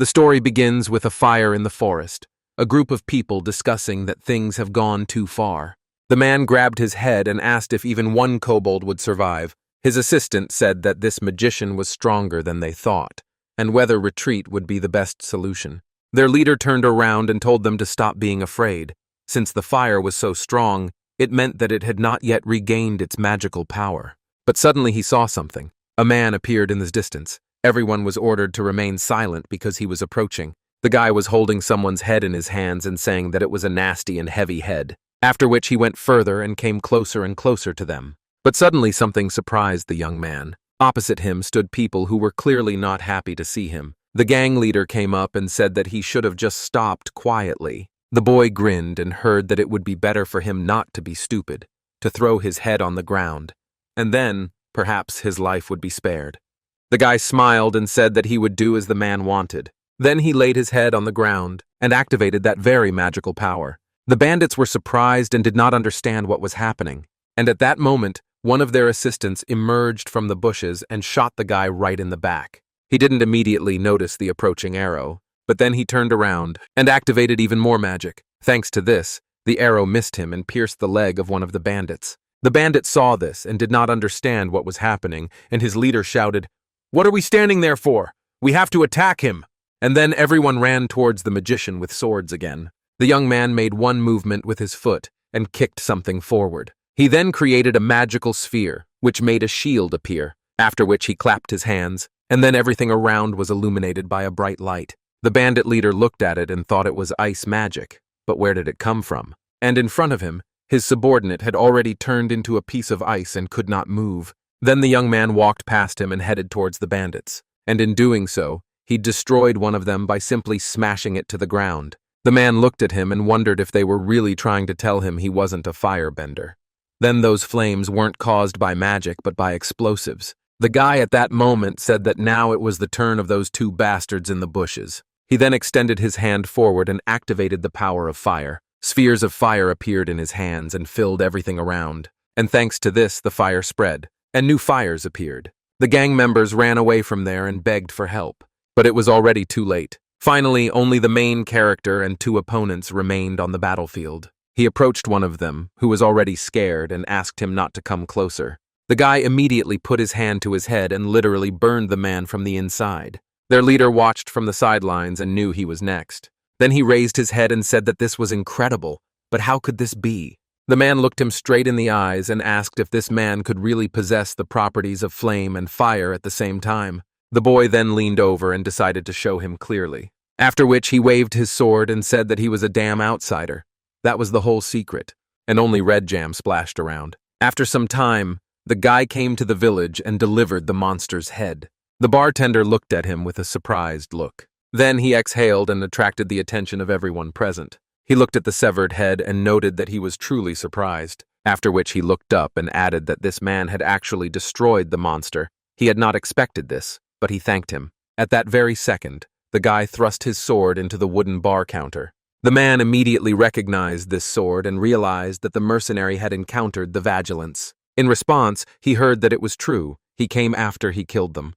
The story begins with a fire in the forest, a group of people discussing that things have gone too far. The man grabbed his head and asked if even one kobold would survive. His assistant said that this magician was stronger than they thought, and whether retreat would be the best solution. Their leader turned around and told them to stop being afraid. Since the fire was so strong, it meant that it had not yet regained its magical power. But suddenly he saw something. A man appeared in the distance. Everyone was ordered to remain silent because he was approaching. The guy was holding someone's head in his hands and saying that it was a nasty and heavy head, after which he went further and came closer and closer to them. But suddenly something surprised the young man. Opposite him stood people who were clearly not happy to see him. The gang leader came up and said that he should have just stopped quietly. The boy grinned and heard that it would be better for him not to be stupid, to throw his head on the ground, and then, perhaps, his life would be spared. The guy smiled and said that he would do as the man wanted. Then he laid his head on the ground and activated that very magical power. The bandits were surprised and did not understand what was happening, and at that moment, one of their assistants emerged from the bushes and shot the guy right in the back. He didn't immediately notice the approaching arrow, but then he turned around and activated even more magic. Thanks to this, the arrow missed him and pierced the leg of one of the bandits. The bandit saw this and did not understand what was happening, and his leader shouted, "What are we standing there for? We have to attack him!" And then everyone ran towards the magician with swords again. The young man made one movement with his foot and kicked something forward. He then created a magical sphere, which made a shield appear, after which he clapped his hands, and then everything around was illuminated by a bright light. The bandit leader looked at it and thought it was ice magic, but where did it come from? And in front of him, his subordinate had already turned into a piece of ice and could not move. Then the young man walked past him and headed towards the bandits, and in doing so, he destroyed one of them by simply smashing it to the ground. The man looked at him and wondered if they were really trying to tell him he wasn't a firebender. Then those flames weren't caused by magic but by explosives. The guy at that moment said that now it was the turn of those two bastards in the bushes. He then extended his hand forward and activated the power of fire. Spheres of fire appeared in his hands and filled everything around. And thanks to this, the fire spread, and new fires appeared. The gang members ran away from there and begged for help, but it was already too late. Finally, only the main character and two opponents remained on the battlefield. He approached one of them, who was already scared, and asked him not to come closer. The guy immediately put his hand to his head and literally burned the man from the inside. Their leader watched from the sidelines and knew he was next. Then he raised his head and said that this was incredible, but how could this be? The man looked him straight in the eyes and asked if this man could really possess the properties of flame and fire at the same time. The boy then leaned over and decided to show him clearly, after which he waved his sword and said that he was a damn outsider. That was the whole secret, and only red jam splashed around. After some time, the guy came to the village and delivered the monster's head. The bartender looked at him with a surprised look. Then he exhaled and attracted the attention of everyone present. He looked at the severed head and noted that he was truly surprised, after which he looked up and added that this man had actually destroyed the monster. He had not expected this, but he thanked him. At that very second, the guy thrust his sword into the wooden bar counter. The man immediately recognized this sword and realized that the mercenary had encountered the vigilance. In response, he heard that it was true. He came after he killed them.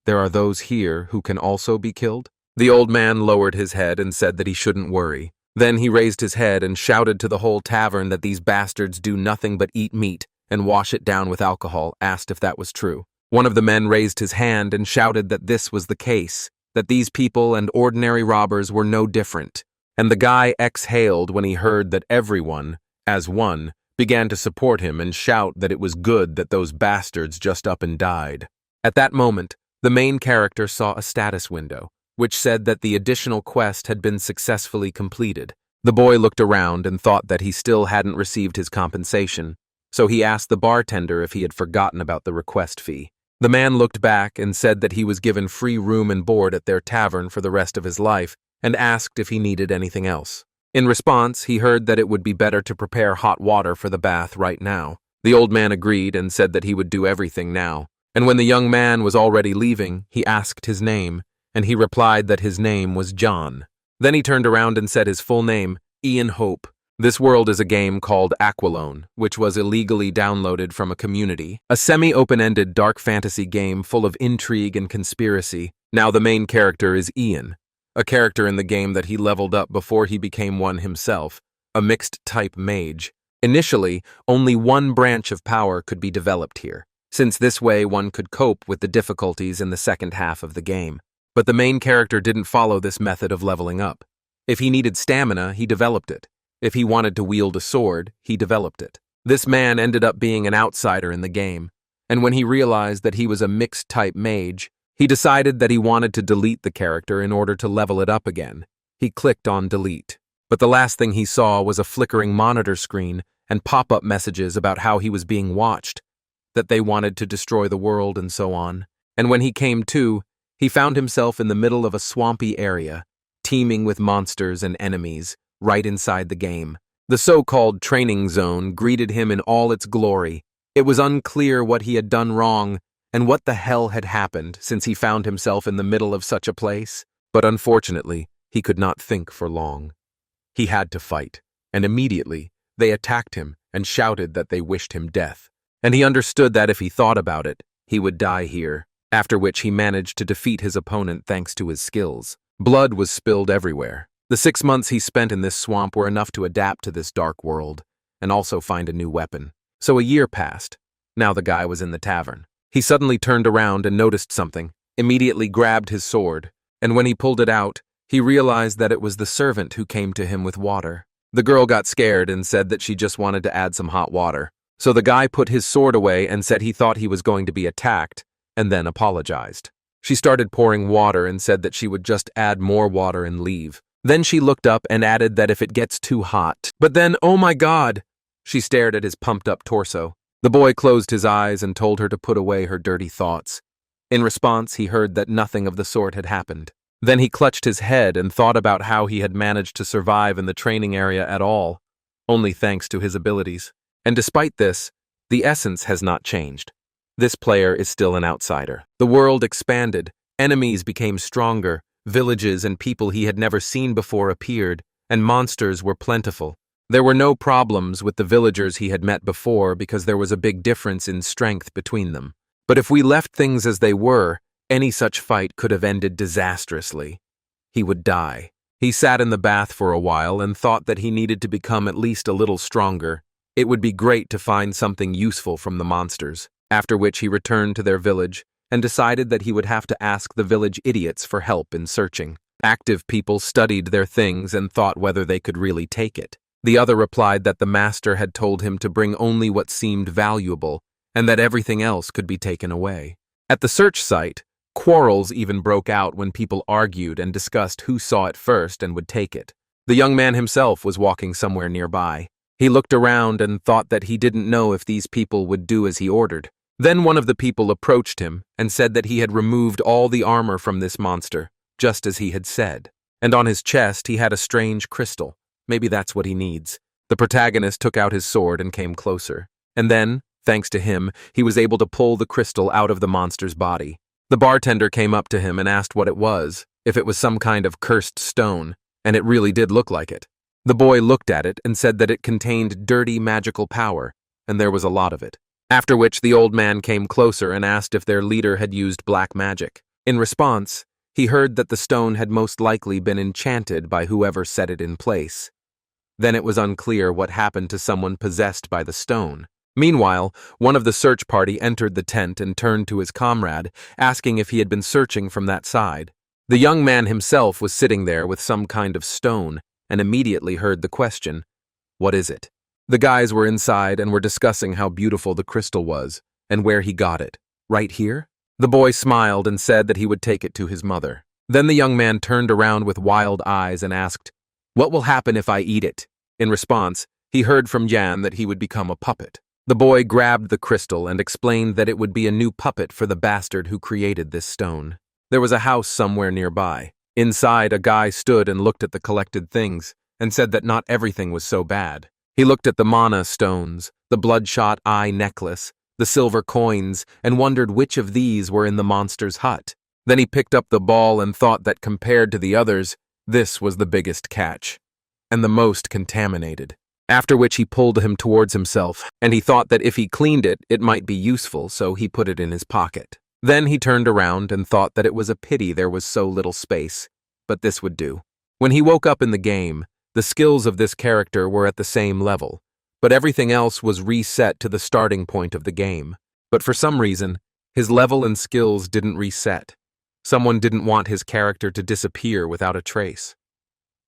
There are those here who can also be killed? The old man lowered his head and said that he shouldn't worry. Then he raised his head and shouted to the whole tavern that these bastards do nothing but eat meat and wash it down with alcohol, asked if that was true. One of the men raised his hand and shouted that this was the case, that these people and ordinary robbers were no different. And the guy exhaled when he heard that everyone, as one, began to support him and shout that it was good that those bastards just up and died. At that moment, the main character saw a status window, which said that the additional quest had been successfully completed. The boy looked around and thought that he still hadn't received his compensation, so he asked the bartender if he had forgotten about the request fee. The man looked back and said that he was given free room and board at their tavern for the rest of his life and asked if he needed anything else. In response, he heard that it would be better to prepare hot water for the bath right now. The old man agreed and said that he would do everything now. And when the young man was already leaving, he asked his name, and he replied that his name was John. Then he turned around and said his full name, Ian Hope. This world is a game called Aqualone, which was illegally downloaded from a community, a semi-open-ended dark fantasy game full of intrigue and conspiracy. Now the main character is Ian. a character in the game that he leveled up before he became one himself, a mixed-type mage. Initially, only one branch of power could be developed here, since this way one could cope with the difficulties in the second half of the game. But the main character didn't follow this method of leveling up. If he needed stamina, he developed it. If he wanted to wield a sword, he developed it. This man ended up being an outsider in the game, and when he realized that he was a mixed-type mage, he decided that he wanted to delete the character in order to level it up again. He clicked on delete, but the last thing he saw was a flickering monitor screen and pop-up messages about how he was being watched, that they wanted to destroy the world and so on. And when he came to, he found himself in the middle of a swampy area, teeming with monsters and enemies, right inside the game. The so-called training zone greeted him in all its glory. It was unclear what he had done wrong and what the hell had happened since he found himself in the middle of such a place. But unfortunately, he could not think for long. He had to fight, and immediately, they attacked him and shouted that they wished him death. And he understood that if he thought about it, he would die here, after which he managed to defeat his opponent thanks to his skills. Blood was spilled everywhere. The 6 months he spent in this swamp were enough to adapt to this dark world, and also find a new weapon. So a year passed. Now the guy was in the tavern. He suddenly turned around and noticed something, immediately grabbed his sword, and when he pulled it out, he realized that it was the servant who came to him with water. The girl got scared and said that she just wanted to add some hot water. So the guy put his sword away and said he thought he was going to be attacked, and then apologized. She started pouring water and said that she would just add more water and leave. Then she looked up and added that if it gets too hot. But then, oh my God! She stared at his pumped-up torso. The boy closed his eyes and told her to put away her dirty thoughts. In response, he heard that nothing of the sort had happened. Then he clutched his head and thought about how he had managed to survive in the training area at all, only thanks to his abilities. And despite this, the essence has not changed. This player is still an outsider. The world expanded, enemies became stronger, villages and people he had never seen before appeared, and monsters were plentiful. There were no problems with the villagers he had met before because there was a big difference in strength between them. But if we left things as they were, any such fight could have ended disastrously. He would die. He sat in the bath for a while and thought that he needed to become at least a little stronger. It would be great to find something useful from the monsters, after which he returned to their village and decided that he would have to ask the village idiots for help in searching. Active people studied their things and thought whether they could really take it. The other replied that the master had told him to bring only what seemed valuable and that everything else could be taken away. At the search site, quarrels even broke out when people argued and discussed who saw it first and would take it. The young man himself was walking somewhere nearby. He looked around and thought that he didn't know if these people would do as he ordered. Then one of the people approached him and said that he had removed all the armor from this monster, just as he had said. And on his chest he had a strange crystal. Maybe that's what he needs. The protagonist took out his sword and came closer. And then, thanks to him, he was able to pull the crystal out of the monster's body. The bartender came up to him and asked what it was, if it was some kind of cursed stone, and it really did look like it. The boy looked at it and said that it contained dirty magical power, and there was a lot of it. After which the old man came closer and asked if their leader had used black magic. In response, he heard that the stone had most likely been enchanted by whoever set it in place. Then it was unclear what happened to someone possessed by the stone. Meanwhile, one of the search party entered the tent and turned to his comrade, asking if he had been searching from that side. The young man himself was sitting there with some kind of stone, and immediately heard the question, "What is it?" The guys were inside and were discussing how beautiful the crystal was, and where he got it. Right here? The boy smiled and said that he would take it to his mother. Then the young man turned around with wild eyes and asked, "What will happen if I eat it?" In response, he heard from Jan that he would become a puppet. The boy grabbed the crystal and explained that it would be a new puppet for the bastard who created this stone. There was a house somewhere nearby. Inside, a guy stood and looked at the collected things and said that not everything was so bad. He looked at the mana stones, the bloodshot eye necklace, the silver coins, and wondered which of these were in the monster's hut. Then he picked up the ball and thought that compared to the others, this was the biggest catch, and the most contaminated. After which he pulled him towards himself, and he thought that if he cleaned it, it might be useful, so he put it in his pocket. Then he turned around and thought that it was a pity there was so little space, but this would do. When he woke up in the game, the skills of this character were at the same level, but everything else was reset to the starting point of the game. But for some reason, his level and skills didn't reset. Someone didn't want his character to disappear without a trace.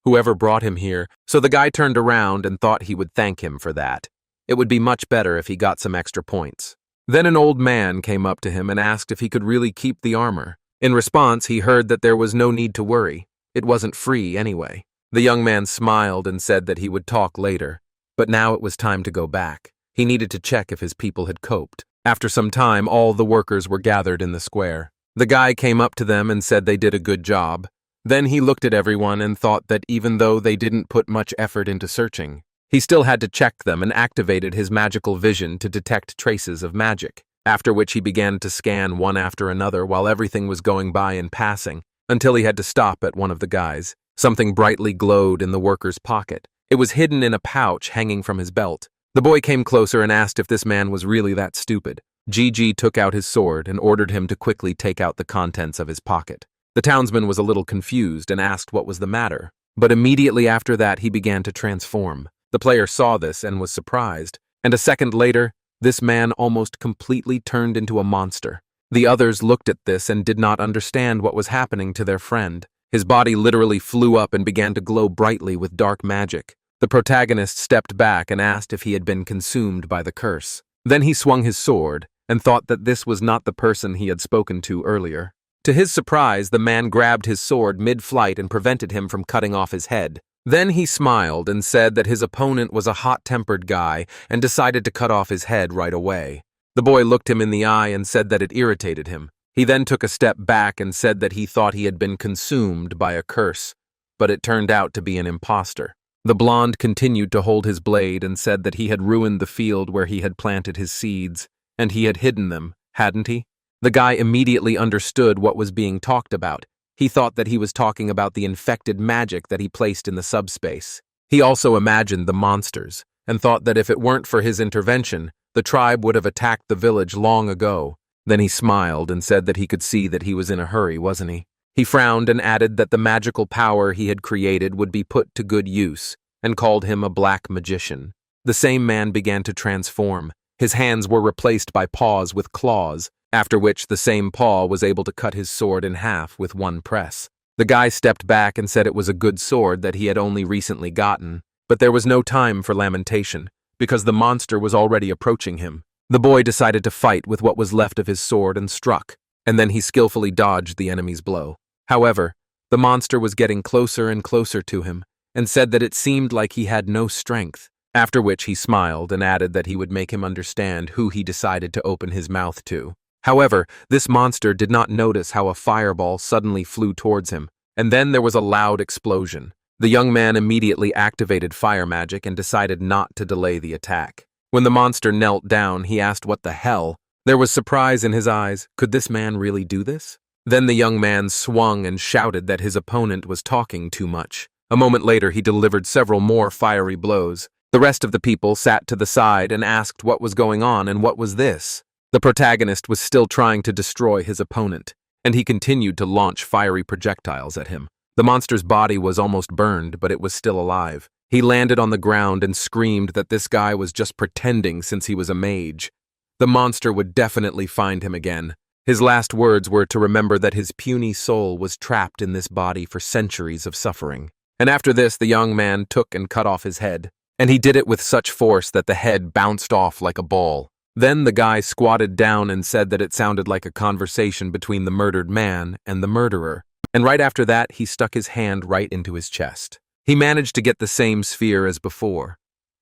Whoever brought him here, so the guy turned around and thought he would thank him for that. It would be much better if he got some extra points. Then an old man came up to him and asked if he could really keep the armor. In response, he heard that there was no need to worry. It wasn't free anyway. The young man smiled and said that he would talk later, but now it was time to go back. He needed to check if his people had coped. After some time, all the workers were gathered in the square. The guy came up to them and said they did a good job. Then he looked at everyone and thought that even though they didn't put much effort into searching, he still had to check them and activated his magical vision to detect traces of magic, after which he began to scan one after another while everything was going by in passing, until he had to stop at one of the guys. Something brightly glowed in the worker's pocket. It was hidden in a pouch hanging from his belt. The boy came closer and asked if this man was really that stupid. Gigi took out his sword and ordered him to quickly take out the contents of his pocket. The townsman was a little confused and asked what was the matter, but immediately after that he began to transform. The player saw this and was surprised, and a second later, this man almost completely turned into a monster. The others looked at this and did not understand what was happening to their friend. His body literally flew up and began to glow brightly with dark magic. The protagonist stepped back and asked if he had been consumed by the curse. Then he swung his sword and thought that this was not the person he had spoken to earlier. To his surprise, the man grabbed his sword mid-flight and prevented him from cutting off his head. Then he smiled and said that his opponent was a hot-tempered guy and decided to cut off his head right away. The boy looked him in the eye and said that it irritated him. He then took a step back and said that he thought he had been consumed by a curse, but it turned out to be an imposter. The blonde continued to hold his blade and said that he had ruined the field where he had planted his seeds, and he had hidden them, hadn't he? The guy immediately understood what was being talked about. He thought that he was talking about the infected magic that he placed in the subspace. He also imagined the monsters, and thought that if it weren't for his intervention, the tribe would have attacked the village long ago. Then he smiled and said that he could see that he was in a hurry, wasn't he? He frowned and added that the magical power he had created would be put to good use, and called him a black magician. The same man began to transform. His hands were replaced by paws with claws, after which the same paw was able to cut his sword in half with one press. The guy stepped back and said it was a good sword that he had only recently gotten, but there was no time for lamentation, because the monster was already approaching him. The boy decided to fight with what was left of his sword and struck, and then he skillfully dodged the enemy's blow. However, the monster was getting closer and closer to him, and said that it seemed like he had no strength, after which he smiled and added that he would make him understand who he decided to open his mouth to. However, this monster did not notice how a fireball suddenly flew towards him, and then there was a loud explosion. The young man immediately activated fire magic and decided not to delay the attack. When the monster knelt down, he asked what the hell. There was surprise in his eyes. Could this man really do this? Then the young man swung and shouted that his opponent was talking too much. A moment later, he delivered several more fiery blows. The rest of the people sat to the side and asked what was going on and what was this. The protagonist was still trying to destroy his opponent, and he continued to launch fiery projectiles at him. The monster's body was almost burned, but it was still alive. He landed on the ground and screamed that this guy was just pretending since he was a mage. The monster would definitely find him again. His last words were to remember that his puny soul was trapped in this body for centuries of suffering. And after this, the young man took and cut off his head, and he did it with such force that the head bounced off like a ball. Then the guy squatted down and said that it sounded like a conversation between the murdered man and the murderer. And right after that, he stuck his hand right into his chest. He managed to get the same sphere as before.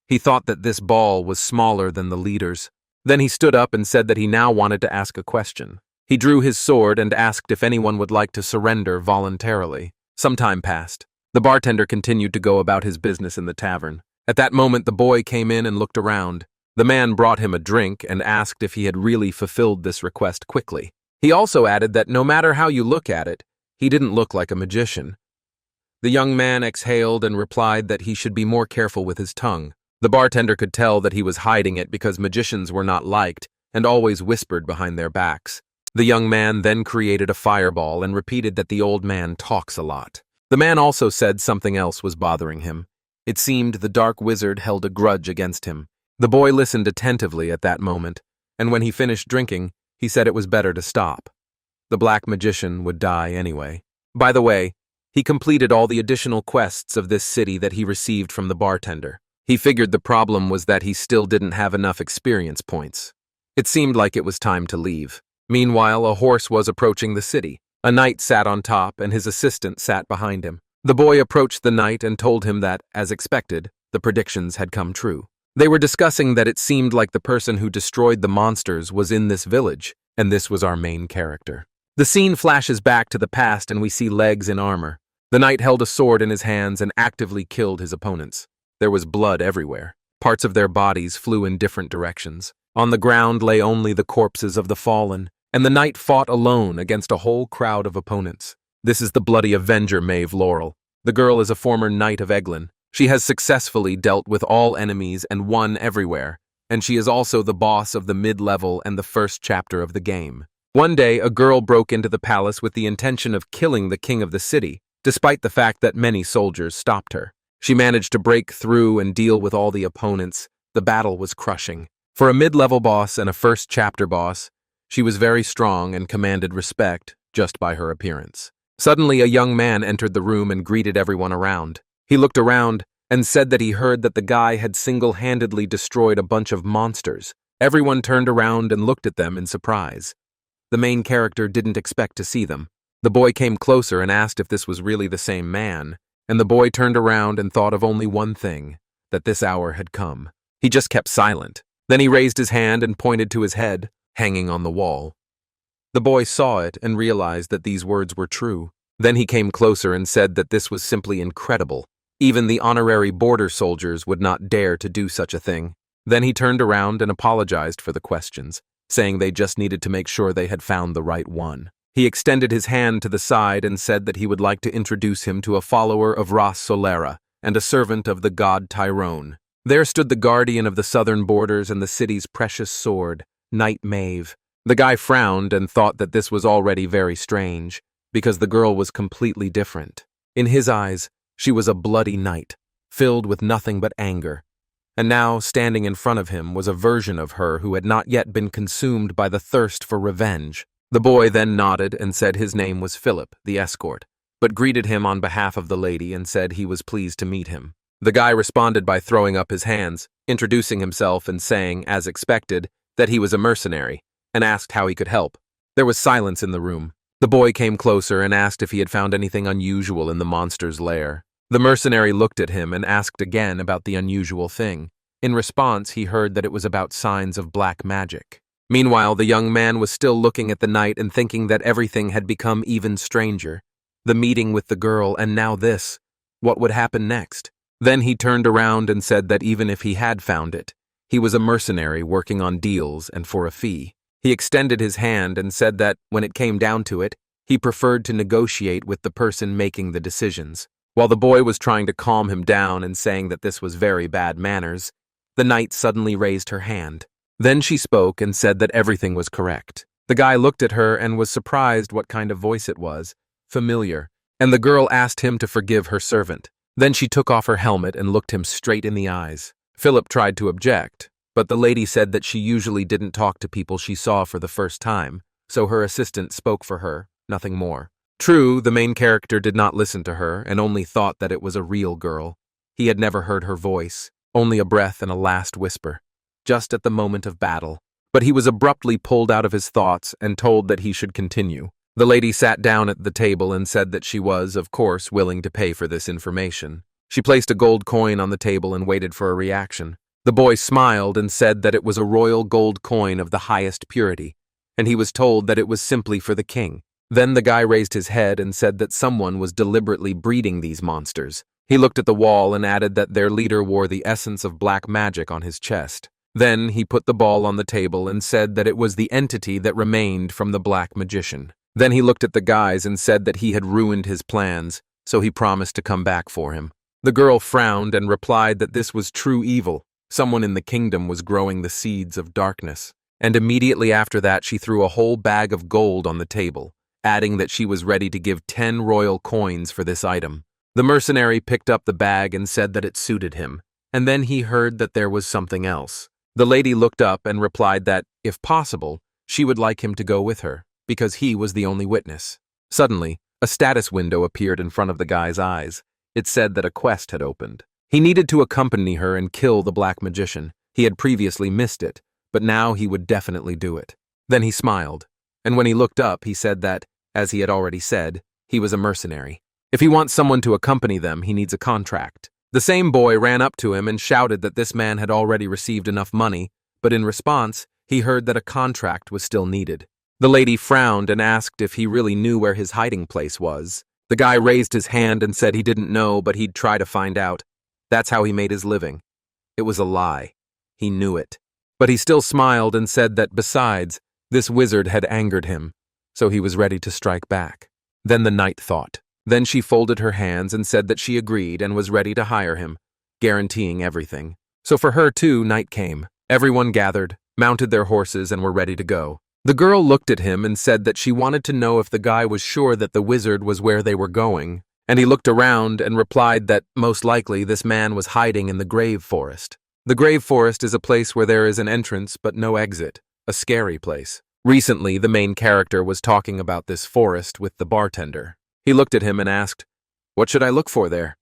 He thought that this ball was smaller than the leader's. Then he stood up and said that he now wanted to ask a question. He drew his sword and asked if anyone would like to surrender voluntarily. Some time passed. The bartender continued to go about his business in the tavern. At that moment, the boy came in and looked around. The man brought him a drink and asked if he had really fulfilled this request quickly. He also added that no matter how you look at it, he didn't look like a magician. The young man exhaled and replied that he should be more careful with his tongue. The bartender could tell that he was hiding it because magicians were not liked and always whispered behind their backs. The young man then created a fireball and repeated that the old man talks a lot. The man also said something else was bothering him. It seemed the dark wizard held a grudge against him. The boy listened attentively at that moment, and when he finished drinking, he said it was better to stop. The black magician would die anyway. By the way, he completed all the additional quests of this city that he received from the bartender. He figured the problem was that he still didn't have enough experience points. It seemed like it was time to leave. Meanwhile, a horse was approaching the city. A knight sat on top, and his assistant sat behind him. The boy approached the knight and told him that, as expected, the predictions had come true. They were discussing that it seemed like the person who destroyed the monsters was in this village, and this was our main character. The scene flashes back to the past and we see legs in armor. The knight held a sword in his hands and actively killed his opponents. There was blood everywhere. Parts of their bodies flew in different directions. On the ground lay only the corpses of the fallen, and the knight fought alone against a whole crowd of opponents. This is the bloody avenger Mave Laurel. The girl is a former knight of Eglin. She has successfully dealt with all enemies and won everywhere, and she is also the boss of the mid-level and the first chapter of the game. One day, a girl broke into the palace with the intention of killing the king of the city, despite the fact that many soldiers stopped her. She managed to break through and deal with all the opponents. The battle was crushing. For a mid-level boss and a first chapter boss, she was very strong and commanded respect just by her appearance. Suddenly, a young man entered the room and greeted everyone around. He looked around and said that he heard that the guy had single-handedly destroyed a bunch of monsters. Everyone turned around and looked at them in surprise. The main character didn't expect to see them. The boy came closer and asked if this was really the same man, and the boy turned around and thought of only one thing, that this hour had come. He just kept silent. Then he raised his hand and pointed to his head, hanging on the wall. The boy saw it and realized that these words were true. Then he came closer and said that this was simply incredible. Even the honorary border soldiers would not dare to do such a thing. Then he turned around and apologized for the questions, saying they just needed to make sure they had found the right one. He extended his hand to the side and said that he would like to introduce him to a follower of Ras Solera and a servant of the god Tyrone. There stood the guardian of the southern borders and the city's precious sword, Knight Mave. The guy frowned and thought that this was already very strange, because the girl was completely different. In his eyes, she was a bloody knight, filled with nothing but anger. And now, standing in front of him, was a version of her who had not yet been consumed by the thirst for revenge. The boy then nodded and said his name was Philip, the escort, but greeted him on behalf of the lady and said he was pleased to meet him. The guy responded by throwing up his hands, introducing himself and saying, as expected, that he was a mercenary, and asked how he could help. There was silence in the room. The boy came closer and asked if he had found anything unusual in the monster's lair. The mercenary looked at him and asked again about the unusual thing. In response, he heard that it was about signs of black magic. Meanwhile, the young man was still looking at the knight and thinking that everything had become even stranger. The meeting with the girl, and now this. What would happen next? Then he turned around and said that even if he had found it, he was a mercenary working on deals and for a fee. He extended his hand and said that, when it came down to it, he preferred to negotiate with the person making the decisions. While the boy was trying to calm him down and saying that this was very bad manners, the knight suddenly raised her hand. Then she spoke and said that everything was correct. The guy looked at her and was surprised what kind of voice it was, familiar, and the girl asked him to forgive her servant. Then she took off her helmet and looked him straight in the eyes. Philip tried to object, but the lady said that she usually didn't talk to people she saw for the first time, so her assistant spoke for her, nothing more. True, the main character did not listen to her and only thought that it was a real girl. He had never heard her voice, only a breath and a last whisper, just at the moment of battle. But he was abruptly pulled out of his thoughts and told that he should continue. The lady sat down at the table and said that she was, of course, willing to pay for this information. She placed a gold coin on the table and waited for a reaction. The boy smiled and said that it was a royal gold coin of the highest purity, and he was told that it was simply for the king. Then the guy raised his head and said that someone was deliberately breeding these monsters. He looked at the wall and added that their leader wore the essence of black magic on his chest. Then he put the ball on the table and said that it was the entity that remained from the black magician. Then he looked at the guys and said that he had ruined his plans, so he promised to come back for him. The girl frowned and replied that this was true evil. Someone in the kingdom was growing the seeds of darkness. And immediately after that, she threw a whole bag of gold on the table, adding that she was ready to give 10 royal coins for this item. The mercenary picked up the bag and said that it suited him, and then he heard that there was something else. The lady looked up and replied that, if possible, she would like him to go with her, because he was the only witness. Suddenly, a status window appeared in front of the guy's eyes. It said that a quest had opened. He needed to accompany her and kill the black magician. He had previously missed it, but now he would definitely do it. Then he smiled, and when he looked up, he said that, as he had already said, he was a mercenary. If he wants someone to accompany them, he needs a contract. The same boy ran up to him and shouted that this man had already received enough money, but in response, he heard that a contract was still needed. The lady frowned and asked if he really knew where his hiding place was. The guy raised his hand and said he didn't know, but he'd try to find out. That's how he made his living. It was a lie. He knew it. But he still smiled and said that besides, this wizard had angered him, so he was ready to strike back. Then the knight thought. Then she folded her hands and said that she agreed and was ready to hire him, guaranteeing everything. So for her too, night came. Everyone gathered, mounted their horses, and were ready to go. The girl looked at him and said that she wanted to know if the guy was sure that the wizard was where they were going, and he looked around and replied that most likely this man was hiding in the grave forest. The grave forest is a place where there is an entrance but no exit, a scary place. Recently, the main character was talking about this forest with the bartender. He looked at him and asked, "What should I look for there?"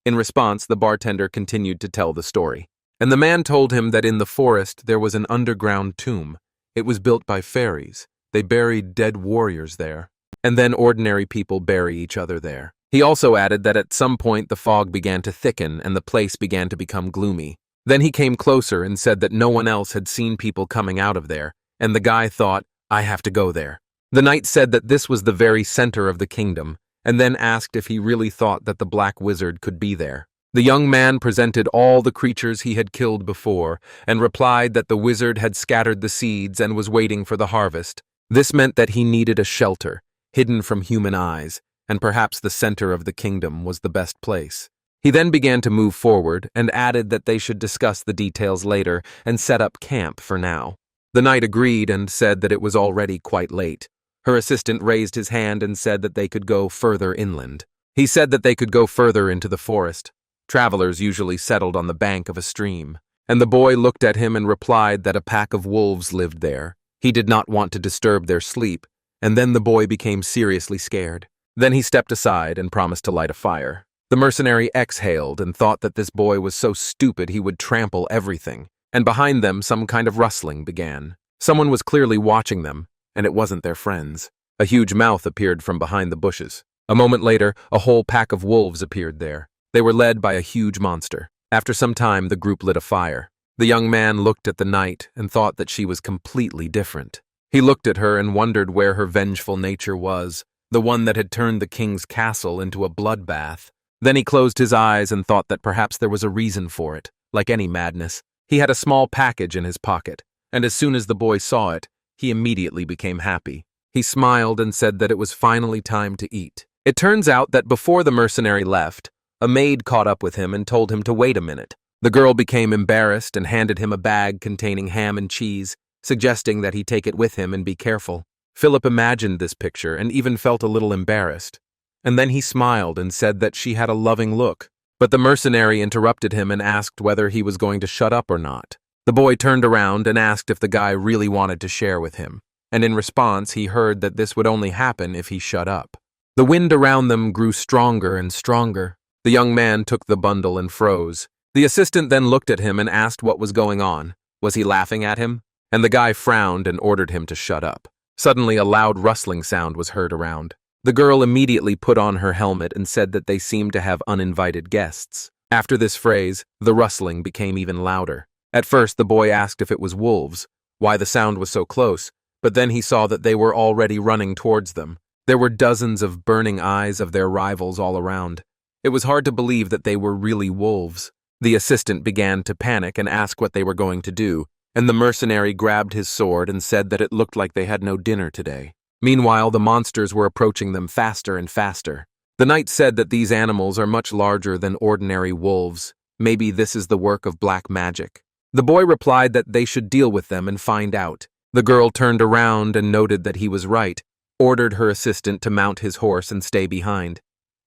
In response, the bartender continued to tell the story. And the man told him that in the forest there was an underground tomb. It was built by fairies. They buried dead warriors there. And then ordinary people bury each other there. He also added that at some point the fog began to thicken and the place began to become gloomy. Then he came closer and said that no one else had seen people coming out of there, and the guy thought, "I have to go there." The knight said that this was the very center of the kingdom, and then asked if he really thought that the black wizard could be there. The young man presented all the creatures he had killed before, and replied that the wizard had scattered the seeds and was waiting for the harvest. This meant that he needed a shelter, hidden from human eyes, and perhaps the center of the kingdom was the best place. He then began to move forward, and added that they should discuss the details later and set up camp for now. The knight agreed and said that it was already quite late. Her assistant raised his hand and said that they could go further inland. He said that they could go further into the forest. Travelers usually settled on the bank of a stream, and the boy looked at him and replied that a pack of wolves lived there. He did not want to disturb their sleep, and then the boy became seriously scared. Then he stepped aside and promised to light a fire. The mercenary exhaled and thought that this boy was so stupid he would trample everything, and behind them some kind of rustling began. Someone was clearly watching them, and it wasn't their friends. A huge mouth appeared from behind the bushes. A moment later, a whole pack of wolves appeared there. They were led by a huge monster. After some time, the group lit a fire. The young man looked at the knight and thought that she was completely different. He looked at her and wondered where her vengeful nature was, the one that had turned the king's castle into a bloodbath. Then he closed his eyes and thought that perhaps there was a reason for it, like any madness. He had a small package in his pocket, and as soon as the boy saw it, he immediately became happy. He smiled and said that it was finally time to eat. It turns out that before the mercenary left, a maid caught up with him and told him to wait a minute. The girl became embarrassed and handed him a bag containing ham and cheese, suggesting that he take it with him and be careful. Philip imagined this picture and even felt a little embarrassed. And then he smiled and said that she had a loving look. But the mercenary interrupted him and asked whether he was going to shut up or not. The boy turned around and asked if the guy really wanted to share with him. And in response, he heard that this would only happen if he shut up. The wind around them grew stronger and stronger. The young man took the bundle and froze. The assistant then looked at him and asked what was going on. Was he laughing at him? And the guy frowned and ordered him to shut up. Suddenly, a loud rustling sound was heard around. The girl immediately put on her helmet and said that they seemed to have uninvited guests. After this phrase, the rustling became even louder. At first, the boy asked if it was wolves, why the sound was so close, but then he saw that they were already running towards them. There were dozens of burning eyes of their rivals all around. It was hard to believe that they were really wolves. The assistant began to panic and ask what they were going to do, and the mercenary grabbed his sword and said that it looked like they had no dinner today. Meanwhile, the monsters were approaching them faster and faster. The knight said that these animals are much larger than ordinary wolves. Maybe this is the work of black magic. The boy replied that they should deal with them and find out. The girl turned around and noted that he was right, ordered her assistant to mount his horse and stay behind.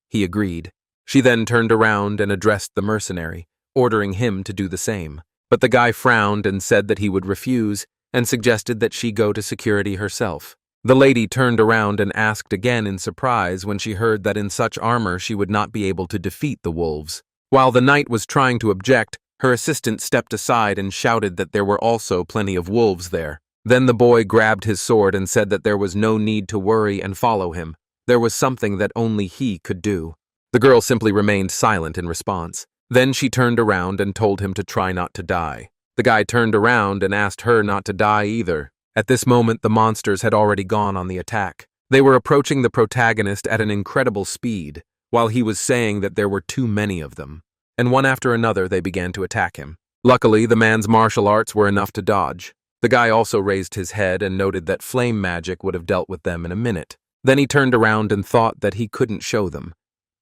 He agreed. She then turned around and addressed the mercenary, ordering him to do the same. But the guy frowned and said that he would refuse and suggested that she go to security herself. The lady turned around and asked again in surprise when she heard that in such armor she would not be able to defeat the wolves. While the knight was trying to object, her assistant stepped aside and shouted that there were also plenty of wolves there. Then the boy grabbed his sword and said that there was no need to worry and follow him. There was something that only he could do. The girl simply remained silent in response. Then she turned around and told him to try not to die. The guy turned around and asked her not to die either. At this moment, the monsters had already gone on the attack. They were approaching the protagonist at an incredible speed, while he was saying that there were too many of them. And one after another, they began to attack him. Luckily, the man's martial arts were enough to dodge. The guy also raised his head and noted that flame magic would have dealt with them in a minute. Then he turned around and thought that he couldn't show them.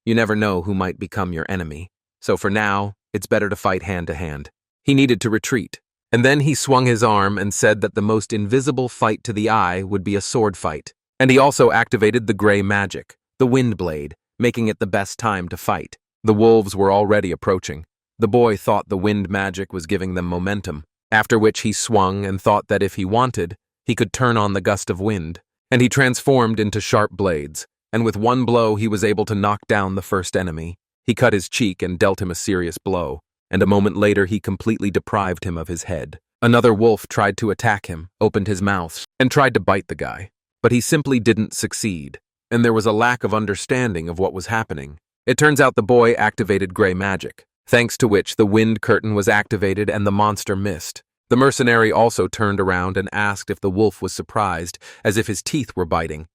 You never know who might become your enemy. So for now, it's better to fight hand to hand. He needed to retreat. And then he swung his arm and said that the most invisible fight to the eye would be a sword fight. And he also activated the gray magic, the wind blade, making it the best time to fight. The wolves were already approaching. The boy thought the wind magic was giving them momentum, after which he swung and thought that if he wanted, he could turn on the gust of wind. And he transformed into sharp blades, and with one blow he was able to knock down the first enemy. He cut his cheek and dealt him a serious blow, and a moment later he completely deprived him of his head. Another wolf tried to attack him, opened his mouth, and tried to bite the guy. But he simply didn't succeed, and there was a lack of understanding of what was happening. It turns out the boy activated gray magic, thanks to which the wind curtain was activated and the monster missed. The mercenary also turned around and asked if the wolf was surprised, as if his teeth were biting.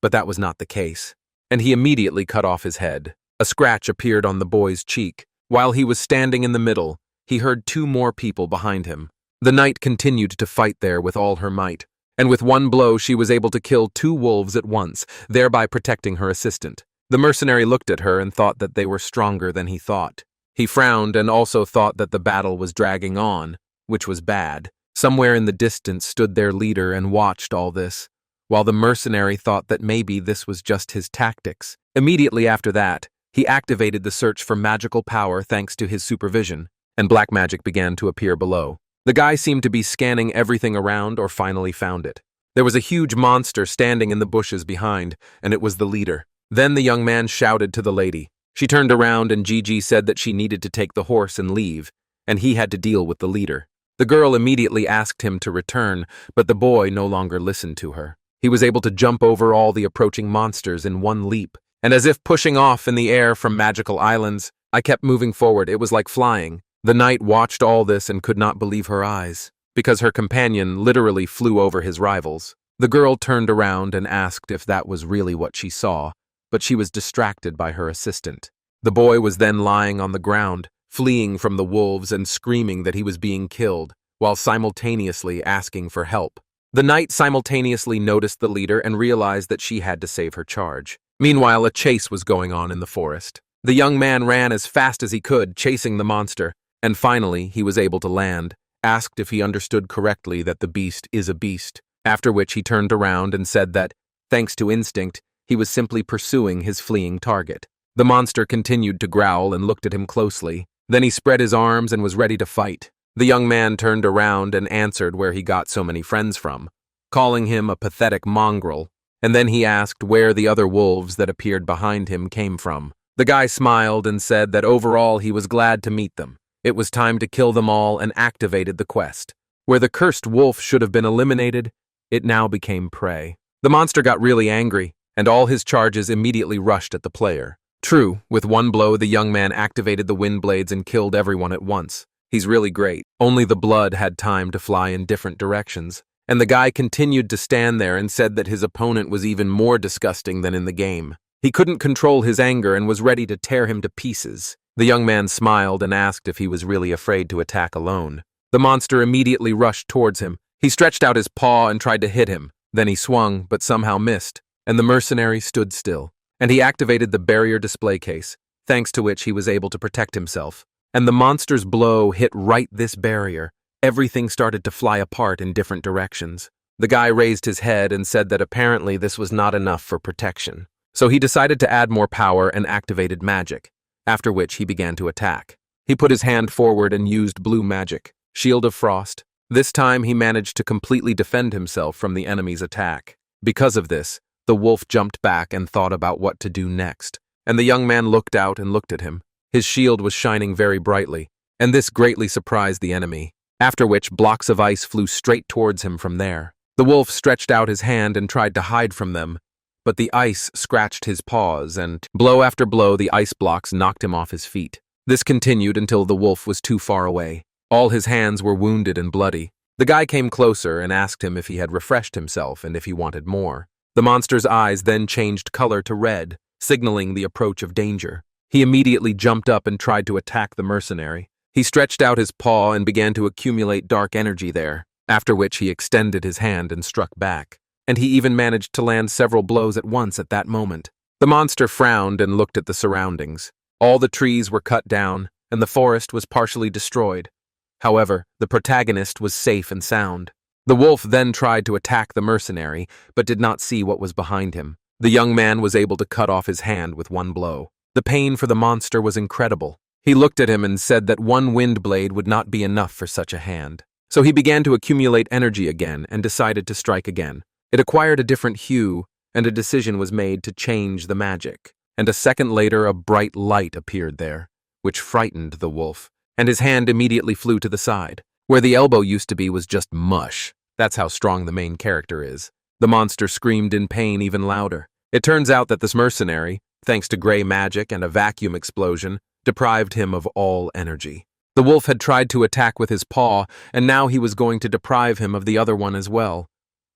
But that was not the case, and he immediately cut off his head. A scratch appeared on the boy's cheek. While he was standing in the middle, he heard two more people behind him. The knight continued to fight there with all her might, and with one blow she was able to kill two wolves at once, thereby protecting her assistant. The mercenary looked at her and thought that they were stronger than he thought. He frowned and also thought that the battle was dragging on, which was bad. Somewhere in the distance stood their leader and watched all this, while the mercenary thought that maybe this was just his tactics. Immediately after that, he activated the search for magical power thanks to his supervision, and black magic began to appear below. The guy seemed to be scanning everything around or finally found it. There was a huge monster standing in the bushes behind, and it was the leader. Then the young man shouted to the lady. She turned around and Gigi said that she needed to take the horse and leave, and he had to deal with the leader. The girl immediately asked him to return, but the boy no longer listened to her. He was able to jump over all the approaching monsters in one leap, and as if pushing off in the air from magical islands, I kept moving forward. It was like flying. The knight watched all this and could not believe her eyes, because her companion literally flew over his rivals. The girl turned around and asked if that was really what she saw, but she was distracted by her assistant. The boy was then lying on the ground, fleeing from the wolves and screaming that he was being killed, while simultaneously asking for help. The knight simultaneously noticed the leader and realized that she had to save her charge. Meanwhile, a chase was going on in the forest. The young man ran as fast as he could, chasing the monster, and finally he was able to land, asked if he understood correctly that the beast is a beast, after which he turned around and said that, thanks to instinct, he was simply pursuing his fleeing target. The monster continued to growl and looked at him closely. Then he spread his arms and was ready to fight. The young man turned around and answered where he got so many friends from, calling him a pathetic mongrel, and then he asked where the other wolves that appeared behind him came from. The guy smiled and said that overall he was glad to meet them. It was time to kill them all and activated the quest. Where the cursed wolf should have been eliminated, it now became prey. The monster got really angry, and all his charges immediately rushed at the player. True, with one blow the young man activated the wind blades and killed everyone at once. He's really great. Only the blood had time to fly in different directions, and the guy continued to stand there and said that his opponent was even more disgusting than in the game. He couldn't control his anger and was ready to tear him to pieces. The young man smiled and asked if he was really afraid to attack alone. The monster immediately rushed towards him. He stretched out his paw and tried to hit him. Then he swung, but somehow missed, and the mercenary stood still. And he activated the barrier display case, thanks to which he was able to protect himself. And the monster's blow hit right this barrier. Everything started to fly apart in different directions. The guy raised his head and said that apparently this was not enough for protection. So he decided to add more power and activated magic. after which he began to attack. He put his hand forward and used blue magic, Shield of Frost. This time he managed to completely defend himself from the enemy's attack. Because of this, the wolf jumped back and thought about what to do next, and the young man looked out and looked at him. His shield was shining very brightly, and this greatly surprised the enemy, after which blocks of ice flew straight towards him from there. The wolf stretched out his hand and tried to hide from them, but the ice scratched his paws, and blow after blow the ice blocks knocked him off his feet. This continued until the wolf was too far away. All his hands were wounded and bloody. The guy came closer and asked him if he had refreshed himself and if he wanted more. The monster's eyes then changed color to red, signaling the approach of danger. He immediately jumped up and tried to attack the mercenary. He stretched out his paw and began to accumulate dark energy there, after which he extended his hand and struck back. And he even managed to land several blows at once at that moment. The monster frowned and looked at the surroundings. All the trees were cut down, and the forest was partially destroyed. However, the protagonist was safe and sound. The wolf then tried to attack the mercenary, but did not see what was behind him. The young man was able to cut off his hand with one blow. The pain for the monster was incredible. He looked at him and said that one wind blade would not be enough for such a hand. So he began to accumulate energy again and decided to strike again. It acquired a different hue, and a decision was made to change the magic. And a second later, a bright light appeared there, which frightened the wolf, and his hand immediately flew to the side. Where the elbow used to be was just mush. That's how strong the main character is. The monster screamed in pain even louder. It turns out that this mercenary, thanks to gray magic and a vacuum explosion, deprived him of all energy. The wolf had tried to attack with his paw, and now he was going to deprive him of the other one as well,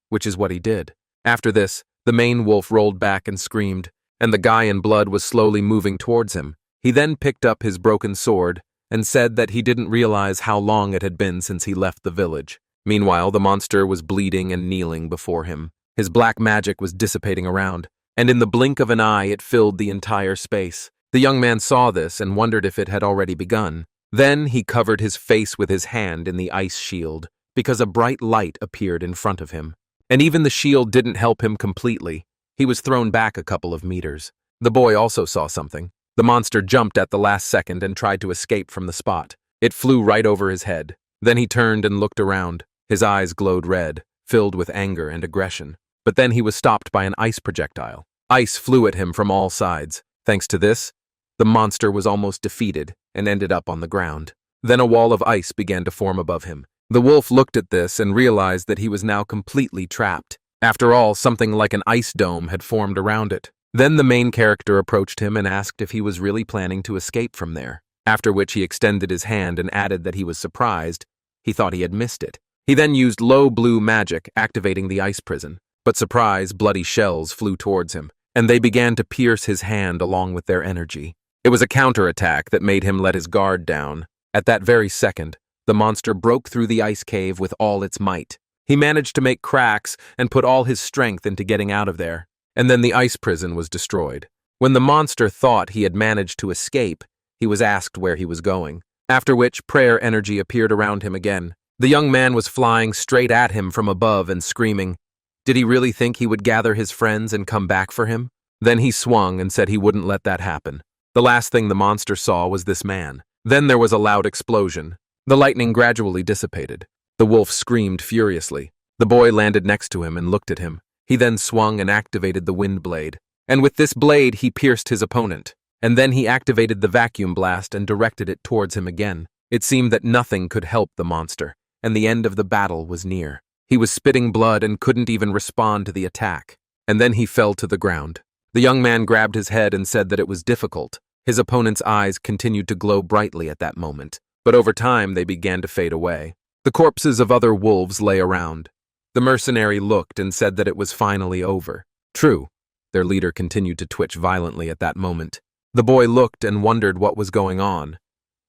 which is what he did. After this, the main wolf rolled back and screamed, and the guy in blood was slowly moving towards him. He then picked up his broken sword and said that he didn't realize how long it had been since he left the village. Meanwhile, the monster was bleeding and kneeling before him. His black magic was dissipating around, and in the blink of an eye it filled the entire space. The young man saw this and wondered if it had already begun. Then he covered his face with his hand in the ice shield, because a bright light appeared in front of him. And even the shield didn't help him completely. He was thrown back a couple of meters. The boy also saw something. The monster jumped at the last second and tried to escape from the spot. It flew right over his head. Then he turned and looked around. His eyes glowed red, filled with anger and aggression. But then he was stopped by an ice projectile. Ice flew at him from all sides. Thanks to this, the monster was almost defeated and ended up on the ground. Then a wall of ice began to form above him. The wolf looked at this and realized that he was now completely trapped. After all, something like an ice dome had formed around it. Then the main character approached him and asked if he was really planning to escape from there, after which he extended his hand and added that he was surprised. He thought he had missed it. He then used low blue magic, activating the ice prison. But surprise, bloody shells flew towards him, and they began to pierce his hand along with their energy. It was a counterattack that made him let his guard down. At that very second, the monster broke through the ice cave with all its might. He managed to make cracks and put all his strength into getting out of there. And then the ice prison was destroyed. When the monster thought he had managed to escape, he was asked where he was going, after which prayer energy appeared around him again. The young man was flying straight at him from above and screaming. Did he really think he would gather his friends and come back for him? Then he swung and said he wouldn't let that happen. The last thing the monster saw was this man. Then there was a loud explosion. The lightning gradually dissipated. The wolf screamed furiously. The boy landed next to him and looked at him. He then swung and activated the wind blade. And with this blade, he pierced his opponent. And then he activated the vacuum blast and directed it towards him again. It seemed that nothing could help the monster, and the end of the battle was near. He was spitting blood and couldn't even respond to the attack. And then he fell to the ground. The young man grabbed his head and said that it was difficult. His opponent's eyes continued to glow brightly at that moment, but over time they began to fade away. The corpses of other wolves lay around. The mercenary looked and said that it was finally over. True, their leader continued to twitch violently at that moment. The boy looked and wondered what was going on.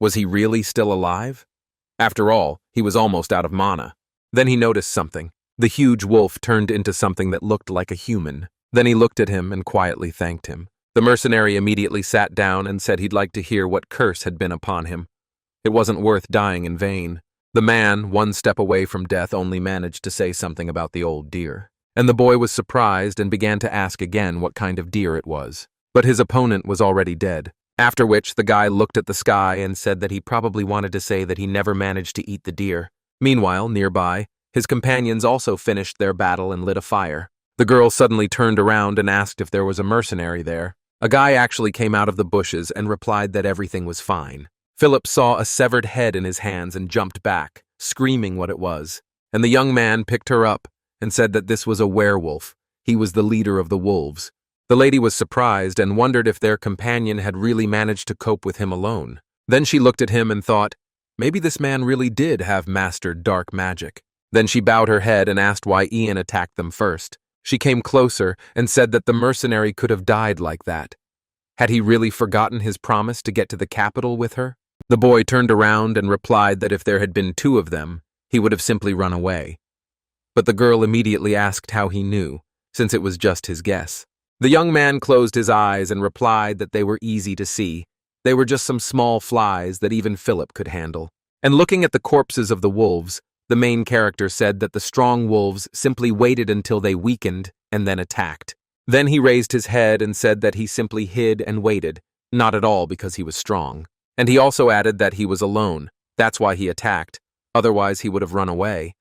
Was he really still alive? After all, he was almost out of mana. Then he noticed something. The huge wolf turned into something that looked like a human. Then he looked at him and quietly thanked him. The mercenary immediately sat down and said he'd like to hear what curse had been upon him. It wasn't worth dying in vain. The man, one step away from death, only managed to say something about the old deer. And the boy was surprised and began to ask again what kind of deer it was. But his opponent was already dead. After which, the guy looked at the sky and said that he probably wanted to say that he never managed to eat the deer. Meanwhile, nearby, his companions also finished their battle and lit a fire. The girl suddenly turned around and asked if there was a mercenary there. A guy actually came out of the bushes and replied that everything was fine. Philip saw a severed head in his hands and jumped back, screaming what it was. And the young man picked her up and said that this was a werewolf. He was the leader of the wolves. The lady was surprised and wondered if their companion had really managed to cope with him alone. Then she looked at him and thought, maybe this man really did have mastered dark magic. Then she bowed her head and asked why Ian attacked them first. She came closer and said that the mercenary could have died like that. Had he really forgotten his promise to get to the capital with her? The boy turned around and replied that if there had been two of them, he would have simply run away. But the girl immediately asked how he knew, since it was just his guess. The young man closed his eyes and replied that they were easy to see. They were just some small flies that even Philip could handle. And looking at the corpses of the wolves, the main character said that the strong wolves simply waited until they weakened and then attacked. Then he raised his head and said that he simply hid and waited, not at all because he was strong. And he also added that he was alone. That's why he attacked. Otherwise, he would have run away.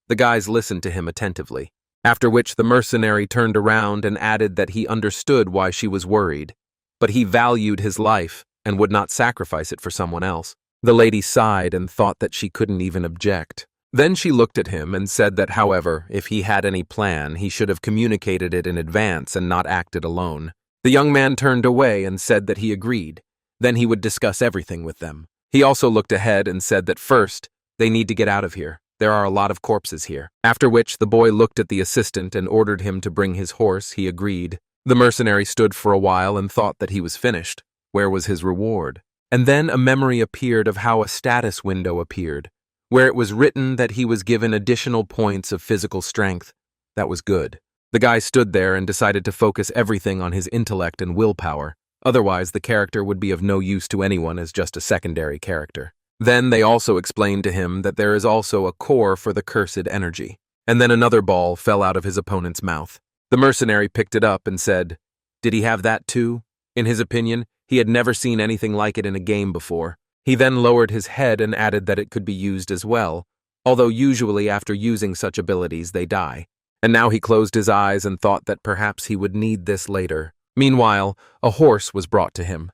The guys listened to him attentively. After which the mercenary turned around and added that he understood why she was worried, but he valued his life and would not sacrifice it for someone else. The lady sighed and thought that she couldn't even object. Then she looked at him and said that, however, if he had any plan, he should have communicated it in advance and not acted alone. The young man turned away and said that he agreed. Then he would discuss everything with them. He also looked ahead and said that first, they need to get out of here. There are a lot of corpses here. After which, the boy looked at the assistant and ordered him to bring his horse. He agreed. The mercenary stood for a while and thought that he was finished. Where was his reward? And then a memory appeared of how a status window appeared, where it was written that he was given additional points of physical strength. That was good. The guy stood there and decided to focus everything on his intellect and willpower. Otherwise, the character would be of no use to anyone as just a secondary character. Then they also explained to him that there is also a core for the cursed energy. And then another ball fell out of his opponent's mouth. The mercenary picked it up and said, did he have that too? In his opinion, he had never seen anything like it in a game before. He then lowered his head and added that it could be used as well, although usually after using such abilities they die. And now he closed his eyes and thought that perhaps he would need this later. Meanwhile, a horse was brought to him.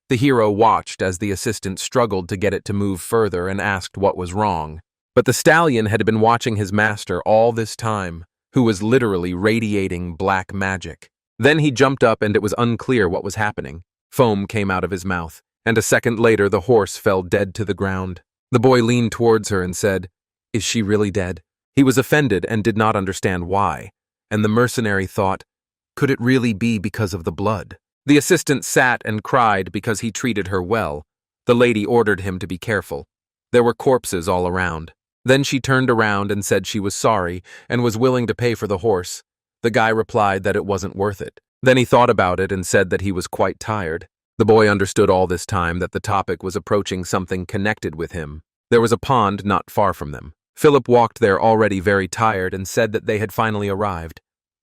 The hero watched as the assistant struggled to get it to move further and asked what was wrong. But the stallion had been watching his master all this time, who was literally radiating black magic. Then he jumped up and it was unclear what was happening. Foam came out of his mouth, and a second later the horse fell dead to the ground. The boy leaned towards her and said, is she really dead? He was offended and did not understand why, and the mercenary thought, could it really be because of the blood? The assistant sat and cried because he treated her well. The lady ordered him to be careful. There were corpses all around. Then she turned around and said she was sorry and was willing to pay for the horse. The guy replied that it wasn't worth it. Then he thought about it and said that he was quite tired. The boy understood all this time that the topic was approaching something connected with him. There was a pond not far from them. Philip walked there already very tired and said that they had finally arrived.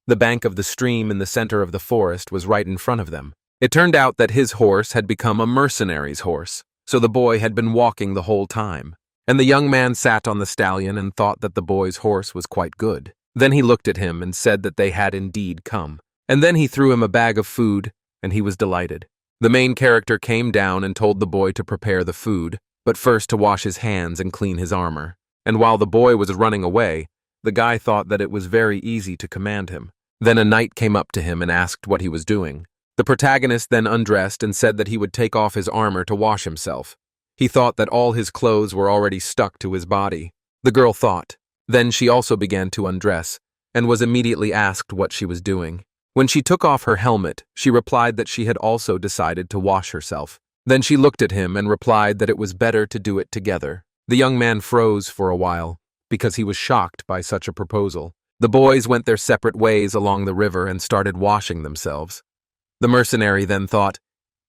The bank of the stream in the center of the forest was right in front of them. It turned out that his horse had become a mercenary's horse, so the boy had been walking the whole time. And the young man sat on the stallion and thought that the boy's horse was quite good. Then he looked at him and said that they had indeed come. And then he threw him a bag of food, and he was delighted. The main character came down and told the boy to prepare the food, but first to wash his hands and clean his armor. And while the boy was running away, the guy thought that it was very easy to command him. Then a knight came up to him and asked what he was doing. The protagonist then undressed and said that he would take off his armor to wash himself. He thought that all his clothes were already stuck to his body. The girl thought. Then she also began to undress, and was immediately asked what she was doing. When she took off her helmet, she replied that she had also decided to wash herself. Then she looked at him and replied that it was better to do it together. The young man froze for a while, because he was shocked by such a proposal. The boys went their separate ways along the river and started washing themselves. The mercenary then thought,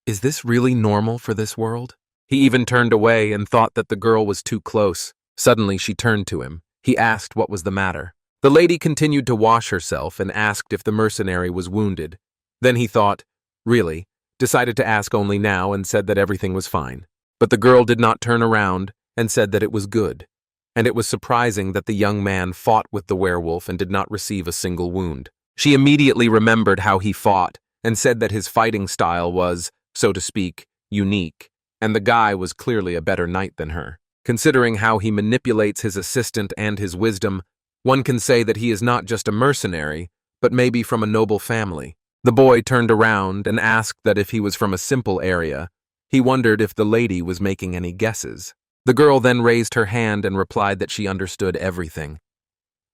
is this really normal for this world? He even turned away and thought that the girl was too close. Suddenly she turned to him. He asked what was the matter. The lady continued to wash herself and asked if the mercenary was wounded. Then he thought, really, decided to ask only now and said that everything was fine. But the girl did not turn around and said that it was good. And it was surprising that the young man fought with the werewolf and did not receive a single wound. She immediately remembered how he fought and said that his fighting style was, so to speak, unique, and the guy was clearly a better knight than her. Considering how he manipulates his assistant and his wisdom, one can say that he is not just a mercenary, but maybe from a noble family. The boy turned around and asked that if he was from a simple area. He wondered if the lady was making any guesses. The girl then raised her hand and replied that she understood everything.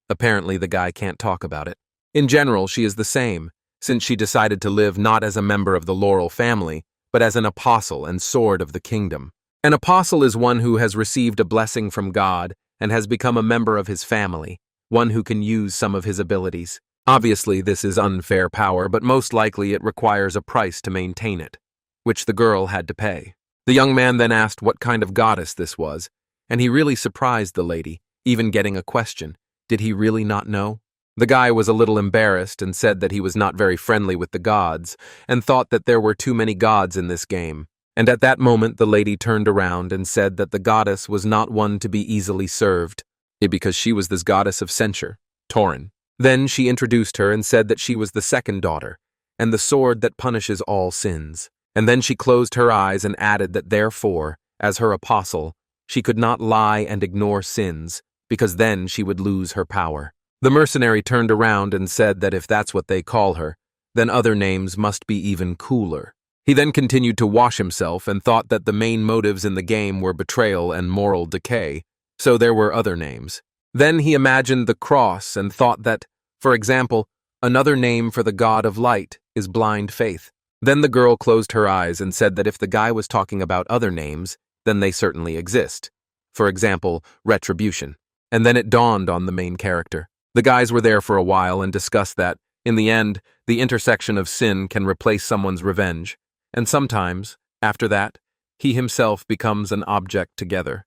Apparently the guy can't talk about it. In general, she is the same, since she decided to live not as a member of the Laurel family, but as an apostle and sword of the kingdom. An apostle is one who has received a blessing from God and has become a member of his family, one who can use some of his abilities. Obviously, this is unfair power, but most likely it requires a price to maintain it, which the girl had to pay. The young man then asked what kind of goddess this was, and he really surprised the lady, even getting a question. Did he really not know? The guy was a little embarrassed and said that he was not very friendly with the gods and thought that there were too many gods in this game. And at that moment the lady turned around and said that the goddess was not one to be easily served, because she was this goddess of censure, Tavern. Then she introduced her and said that she was the second daughter, and the sword that punishes all sins. And then she closed her eyes and added that therefore, as her apostle, she could not lie and ignore sins, because then she would lose her power. The mercenary turned around and said that if that's what they call her, then other names must be even cooler. He then continued to wash himself and thought that the main motives in the game were betrayal and moral decay, so there were other names. Then he imagined the cross and thought that, for example, another name for the god of light is blind faith. Then the girl closed her eyes and said that if the guy was talking about other names, then they certainly exist. For example, retribution. And then it dawned on the main character. The guys were there for a while and discussed that, in the end, the intersection of sin can replace someone's revenge, and sometimes, after that, he himself becomes an object together.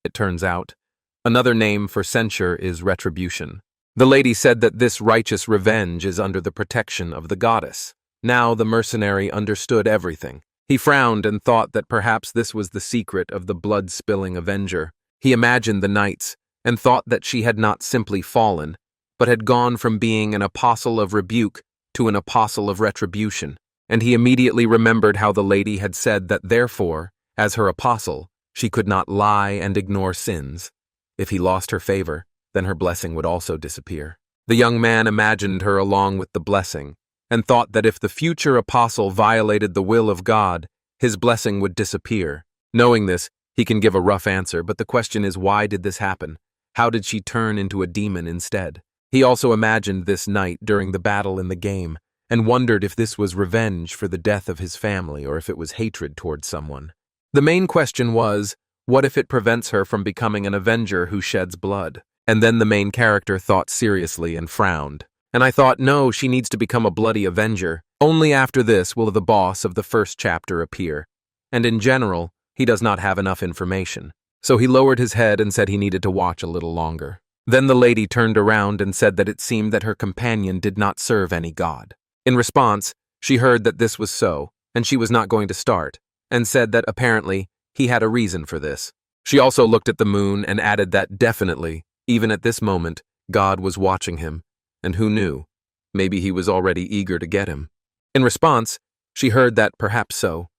It turns out, another name for censure is retribution. The lady said that this righteous revenge is under the protection of the goddess. Now the mercenary understood everything. He frowned and thought that perhaps this was the secret of the blood-spilling avenger. He imagined the knights and thought that she had not simply fallen, but had gone from being an apostle of rebuke to an apostle of retribution. And he immediately remembered how the lady had said that therefore, as her apostle, she could not lie and ignore sins. If he lost her favor, then her blessing would also disappear. The young man imagined her along with the blessing, and thought that if the future apostle violated the will of God, his blessing would disappear. Knowing this, he can give a rough answer, but the question is, why did this happen? How did she turn into a demon instead? He also imagined this night during the battle in the game, and wondered if this was revenge for the death of his family or if it was hatred towards someone. The main question was, what if it prevents her from becoming an avenger who sheds blood? And then the main character thought seriously and frowned. And I thought, no, she needs to become a bloody avenger. Only after this will the boss of the first chapter appear. And in general, he does not have enough information. So he lowered his head and said he needed to watch a little longer. Then the lady turned around and said that it seemed that her companion did not serve any god. In response, she heard that this was so, and she was not going to start, and said that apparently he had a reason for this. She also looked at the moon and added that definitely, even at this moment, God was watching him. And who knew? Maybe he was already eager to get him. In response, she heard that perhaps so,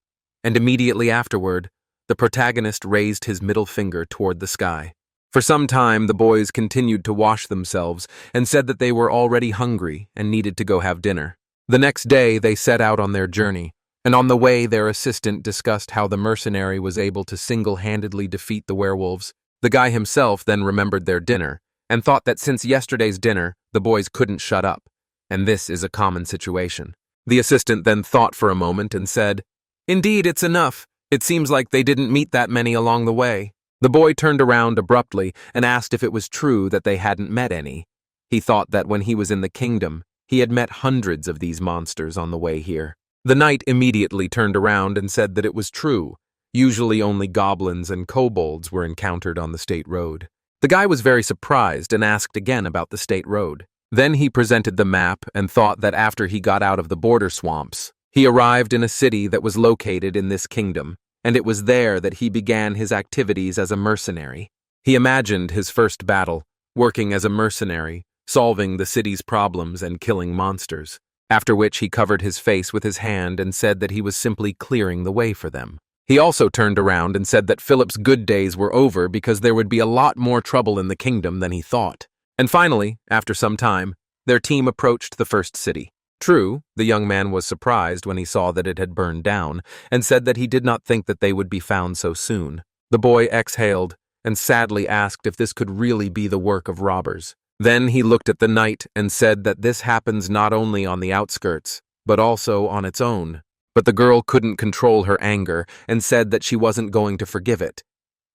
and immediately afterward, the protagonist raised his middle finger toward the sky. For some time, the boys continued to wash themselves and said that they were already hungry and needed to go have dinner. The next day, they set out on their journey, and on the way, their assistant discussed how the mercenary was able to single-handedly defeat the werewolves. The guy himself then remembered their dinner and thought that since yesterday's dinner, the boys couldn't shut up, and this is a common situation. The assistant then thought for a moment and said, "Indeed, it's enough. It seems like they didn't meet that many along the way." The boy turned around abruptly and asked if it was true that they hadn't met any. He thought that when he was in the kingdom, he had met hundreds of these monsters on the way here. The knight immediately turned around and said that it was true. Usually only goblins and kobolds were encountered on the state road. The guy was very surprised and asked again about the state road. Then he presented the map and thought that after he got out of the border swamps, He arrived in a city that was located in this kingdom, and it was there that he began his activities as a mercenary. He imagined his first battle, working as a mercenary, solving the city's problems and killing monsters, after which he covered his face with his hand and said that he was simply clearing the way for them. He also turned around and said that Philip's good days were over because there would be a lot more trouble in the kingdom than he thought. And finally, after some time, their team approached the first city. True, the young man was surprised when he saw that it had burned down, and said that he did not think that they would be found so soon. The boy exhaled and sadly asked if this could really be the work of robbers. Then he looked at the knight and said that this happens not only on the outskirts, but also on its own. But the girl couldn't control her anger and said that she wasn't going to forgive it.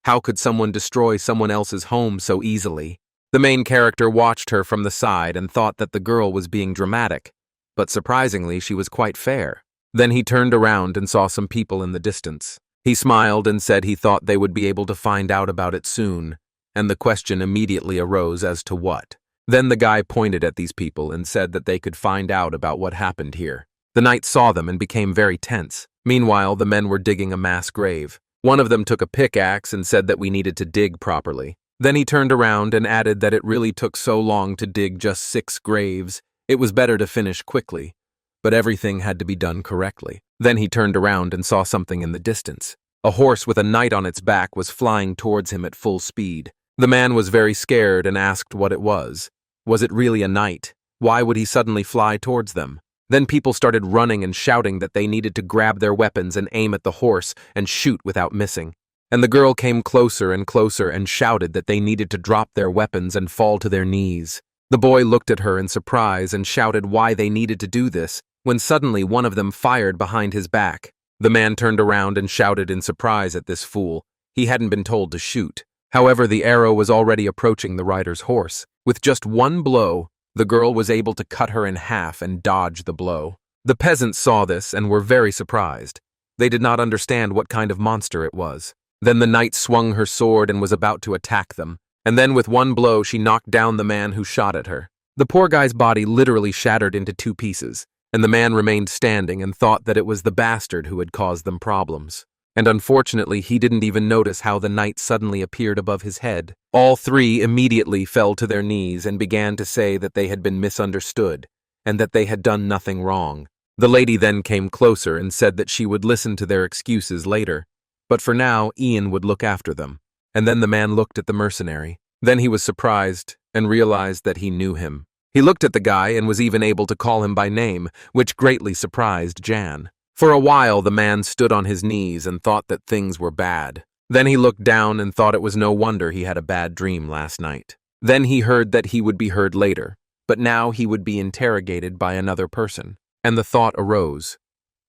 How could someone destroy someone else's home so easily? The main character watched her from the side and thought that the girl was being dramatic, but surprisingly she was quite fair. Then he turned around and saw some people in the distance. He smiled and said he thought they would be able to find out about it soon, and the question immediately arose as to what. Then the guy pointed at these people and said that they could find out about what happened here. The knight saw them and became very tense. Meanwhile, the men were digging a mass grave. One of them took a pickaxe and said that we needed to dig properly. Then he turned around and added that it really took so long to dig just 6 graves. It was better to finish quickly, but everything had to be done correctly. Then he turned around and saw something in the distance. A horse with a knight on its back was flying towards him at full speed. The man was very scared and asked what it was. Was it really a knight? Why would he suddenly fly towards them? Then people started running and shouting that they needed to grab their weapons and aim at the horse and shoot without missing. And the girl came closer and closer and shouted that they needed to drop their weapons and fall to their knees. The boy looked at her in surprise and shouted why they needed to do this, when suddenly one of them fired behind his back. The man turned around and shouted in surprise at this fool. He hadn't been told to shoot. However, the arrow was already approaching the rider's horse. With just one blow, the girl was able to cut her in half and dodge the blow. The peasants saw this and were very surprised. They did not understand what kind of monster it was. Then the knight swung her sword and was about to attack them. And then with one blow she knocked down the man who shot at her. The poor guy's body literally shattered into 2 pieces, and the man remained standing and thought that it was the bastard who had caused them problems. And unfortunately he didn't even notice how the knight suddenly appeared above his head. All 3 immediately fell to their knees and began to say that they had been misunderstood, and that they had done nothing wrong. The lady then came closer and said that she would listen to their excuses later, but for now Ian would look after them. And then the man looked at the mercenary. Then he was surprised and realized that he knew him. He looked at the guy and was even able to call him by name, which greatly surprised Jan. For a while the man stood on his knees and thought that things were bad. Then he looked down and thought it was no wonder he had a bad dream last night. Then he heard that he would be heard later, but now he would be interrogated by another person. And the thought arose,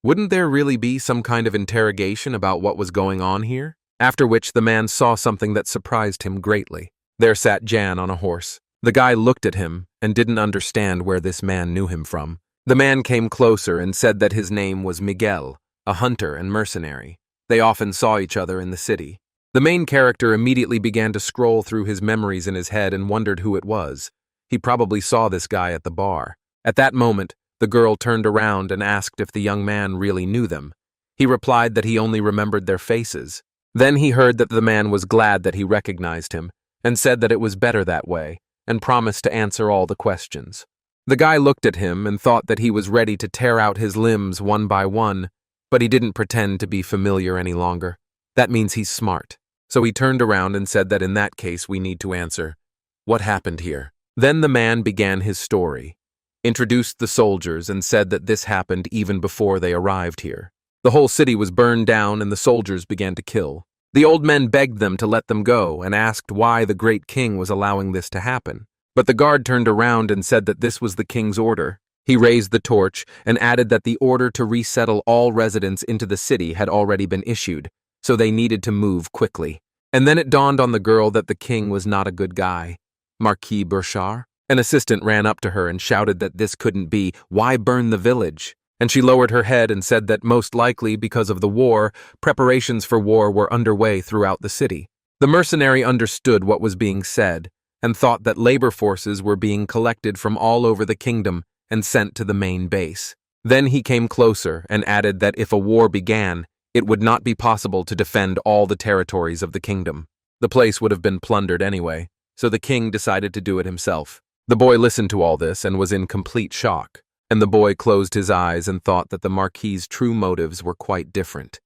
wouldn't there really be some kind of interrogation about what was going on here? After which the man saw something that surprised him greatly. There sat Jan on a horse. The guy looked at him and didn't understand where this man knew him from. The man came closer and said that his name was Miguel, a hunter and mercenary. They often saw each other in the city. The main character immediately began to scroll through his memories in his head and wondered who it was. He probably saw this guy at the bar. At that moment, the girl turned around and asked if the young man really knew them. He replied that he only remembered their faces. Then he heard that the man was glad that he recognized him, and said that it was better that way, and promised to answer all the questions. The guy looked at him and thought that he was ready to tear out his limbs one by one, but he didn't pretend to be familiar any longer. That means he's smart. So he turned around and said that in that case we need to answer, what happened here? Then the man began his story, introduced the soldiers and said that this happened even before they arrived here. The whole city was burned down and the soldiers began to kill. The old men begged them to let them go and asked why the great king was allowing this to happen. But the guard turned around and said that this was the king's order. He raised the torch and added that the order to resettle all residents into the city had already been issued, so they needed to move quickly. And then it dawned on the girl that the king was not a good guy. Marquis Burchard? An assistant ran up to her and shouted that this couldn't be. Why burn the village? And she lowered her head and said that most likely because of the war, preparations for war were underway throughout the city. The mercenary understood what was being said and thought that labor forces were being collected from all over the kingdom and sent to the main base. Then he came closer and added that if a war began, it would not be possible to defend all the territories of the kingdom. The place would have been plundered anyway, so the king decided to do it himself. The boy listened to all this and was in complete shock, and the boy closed his eyes and thought that the Marquis's true motives were quite different.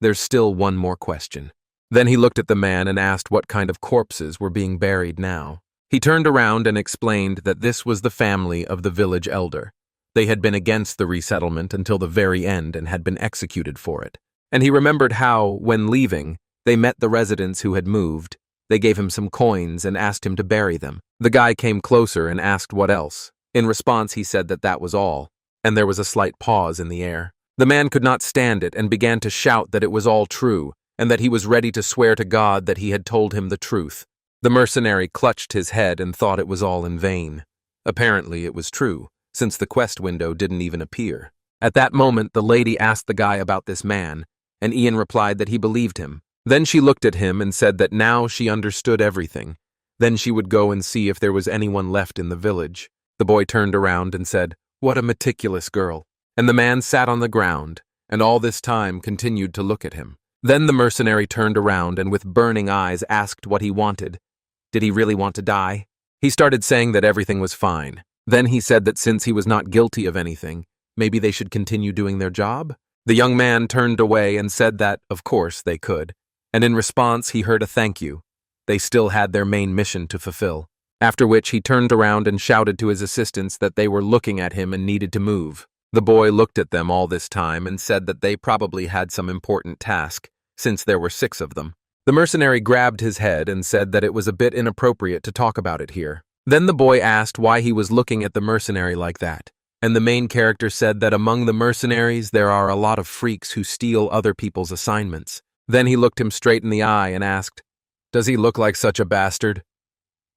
There's still one more question. Then he looked at the man and asked what kind of corpses were being buried now. He turned around and explained that this was the family of the village elder. They had been against the resettlement until the very end and had been executed for it. And he remembered how, when leaving, they met the residents who had moved. They gave him some coins and asked him to bury them. The guy came closer and asked what else. In response, he said that that was all, and there was a slight pause in the air. The man could not stand it and began to shout that it was all true, and that he was ready to swear to God that he had told him the truth. The mercenary clutched his head and thought it was all in vain. Apparently it was true, since the quest window didn't even appear. At that moment, the lady asked the guy about this man, and Ian replied that he believed him. Then she looked at him and said that now she understood everything. Then she would go and see if there was anyone left in the village. The boy turned around and said, "What a meticulous girl." And the man sat on the ground, and all this time continued to look at him. Then the mercenary turned around and with burning eyes asked what he wanted. Did he really want to die? He started saying that everything was fine. Then he said that since he was not guilty of anything, maybe they should continue doing their job? The young man turned away and said that, of course, they could. And in response, he heard a thank you. They still had their main mission to fulfill. After which he turned around and shouted to his assistants that they were looking at him and needed to move. The boy looked at them all this time and said that they probably had some important task, since there were 6 of them. The mercenary grabbed his head and said that it was a bit inappropriate to talk about it here. Then the boy asked why he was looking at the mercenary like that, and the main character said that among the mercenaries there are a lot of freaks who steal other people's assignments. Then he looked him straight in the eye and asked, "Does he look like such a bastard?"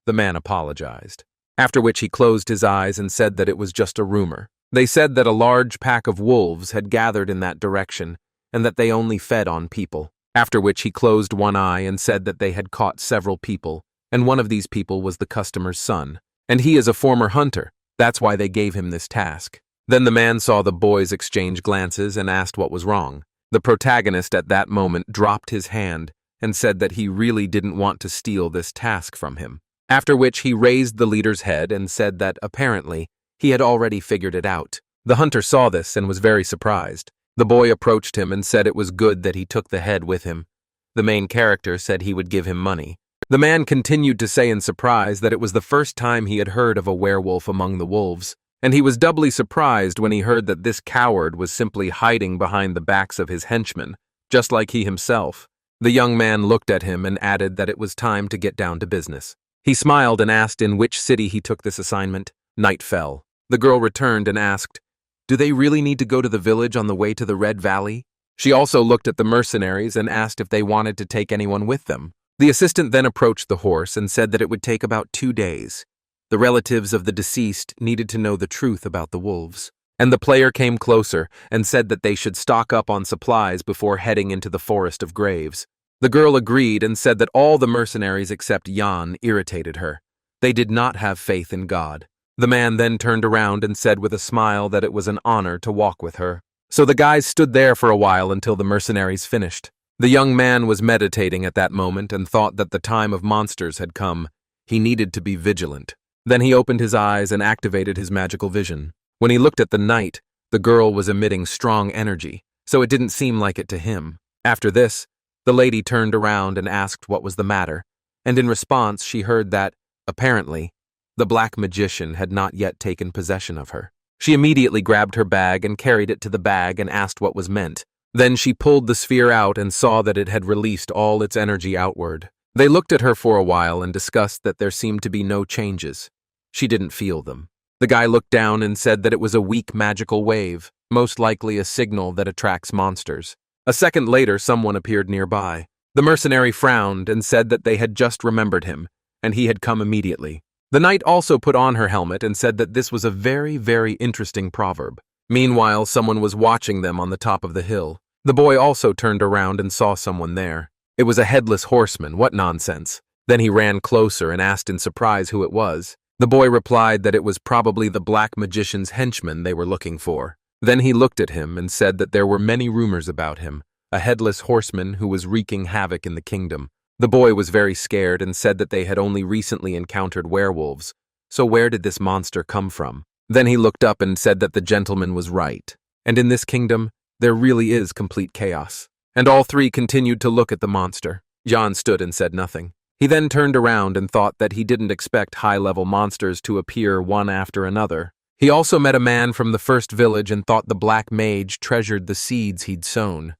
The man apologized, after which he closed his eyes and said that it was just a rumor. They said that a large pack of wolves had gathered in that direction and that they only fed on people, after which he closed one eye and said that they had caught several people, and one of these people was the customer's son, and he is a former hunter. That's why they gave him this task. Then the man saw the boys exchange glances and asked what was wrong. The protagonist at that moment dropped his hand and said that he really didn't want to steal this task from him, after which he raised the leader's head and said that apparently he had already figured it out. The hunter saw this and was very surprised. The boy approached him and said it was good that he took the head with him. The main character said he would give him money. The man continued to say in surprise that it was the first time he had heard of a werewolf among the wolves, and he was doubly surprised when he heard that this coward was simply hiding behind the backs of his henchmen, just like he himself. The young man looked at him and added that it was time to get down to business. He smiled and asked in which city he took this assignment. Night fell. The girl returned and asked, "Do they really need to go to the village on the way to the Red Valley?" She also looked at the mercenaries and asked if they wanted to take anyone with them. The assistant then approached the horse and said that it would take about 2 days. The relatives of the deceased needed to know the truth about the wolves, and the player came closer and said that they should stock up on supplies before heading into the forest of graves. The girl agreed and said that all the mercenaries except Jan irritated her. They did not have faith in God. The man then turned around and said with a smile that it was an honor to walk with her. So the guys stood there for a while until the mercenaries finished. The young man was meditating at that moment and thought that the time of monsters had come. He needed to be vigilant. Then he opened his eyes and activated his magical vision. When he looked at the night, the girl was emitting strong energy, so it didn't seem like it to him. After this, the lady turned around and asked what was the matter, and in response she heard that, apparently, the black magician had not yet taken possession of her. She immediately grabbed her bag and carried it to the bag and asked what was meant. Then she pulled the sphere out and saw that it had released all its energy outward. They looked at her for a while and discussed that there seemed to be no changes. She didn't feel them. The guy looked down and said that it was a weak magical wave, most likely a signal that attracts monsters. A second later, someone appeared nearby. The mercenary frowned and said that they had just remembered him, and he had come immediately. The knight also put on her helmet and said that this was a very, very interesting proverb. Meanwhile, someone was watching them on the top of the hill. The boy also turned around and saw someone there. It was a headless horseman. What nonsense. Then he ran closer and asked in surprise who it was. The boy replied that it was probably the black magician's henchman they were looking for. Then he looked at him and said that there were many rumors about him, a headless horseman who was wreaking havoc in the kingdom. The boy was very scared and said that they had only recently encountered werewolves. So where did this monster come from? Then he looked up and said that the gentleman was right. And in this kingdom, there really is complete chaos. And all three continued to look at the monster. John stood and said nothing. He then turned around and thought that he didn't expect high-level monsters to appear one after another. He also met a man from the first village and thought the black mage treasured the seeds he'd sown.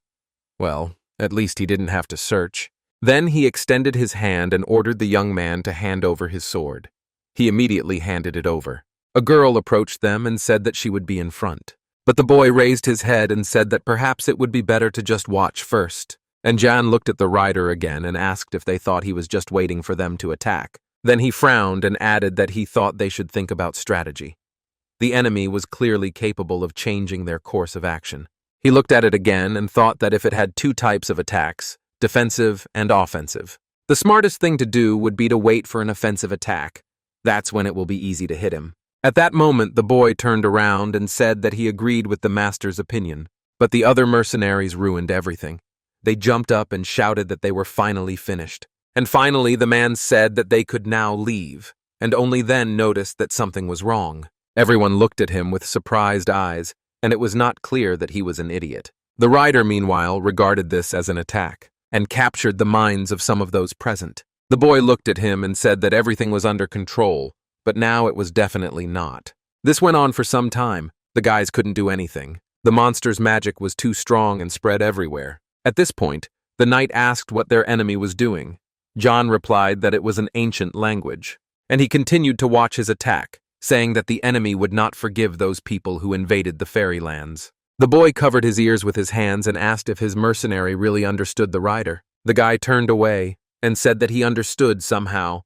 Well, at least he didn't have to search. Then he extended his hand and ordered the young man to hand over his sword. He immediately handed it over. A girl approached them and said that she would be in front. But the boy raised his head and said that perhaps it would be better to just watch first. And Jan looked at the rider again and asked if they thought he was just waiting for them to attack. Then he frowned and added that he thought they should think about strategy. The enemy was clearly capable of changing their course of action. He looked at it again and thought that if it had two types of attacks, defensive and offensive, the smartest thing to do would be to wait for an offensive attack. That's when it will be easy to hit him. At that moment, the boy turned around and said that he agreed with the master's opinion. But the other mercenaries ruined everything. They jumped up and shouted that they were finally finished. And finally, the man said that they could now leave, and only then noticed that something was wrong. Everyone looked at him with surprised eyes, and it was not clear that he was an idiot. The rider, meanwhile, regarded this as an attack, and captured the minds of some of those present. The boy looked at him and said that everything was under control, but now it was definitely not. This went on for some time. The guys couldn't do anything. The monster's magic was too strong and spread everywhere. At this point, the knight asked what their enemy was doing. John replied that it was an ancient language, and he continued to watch his attack, saying that the enemy would not forgive those people who invaded the fairylands. The boy covered his ears with his hands and asked if his mercenary really understood the rider. The guy turned away and said that he understood somehow,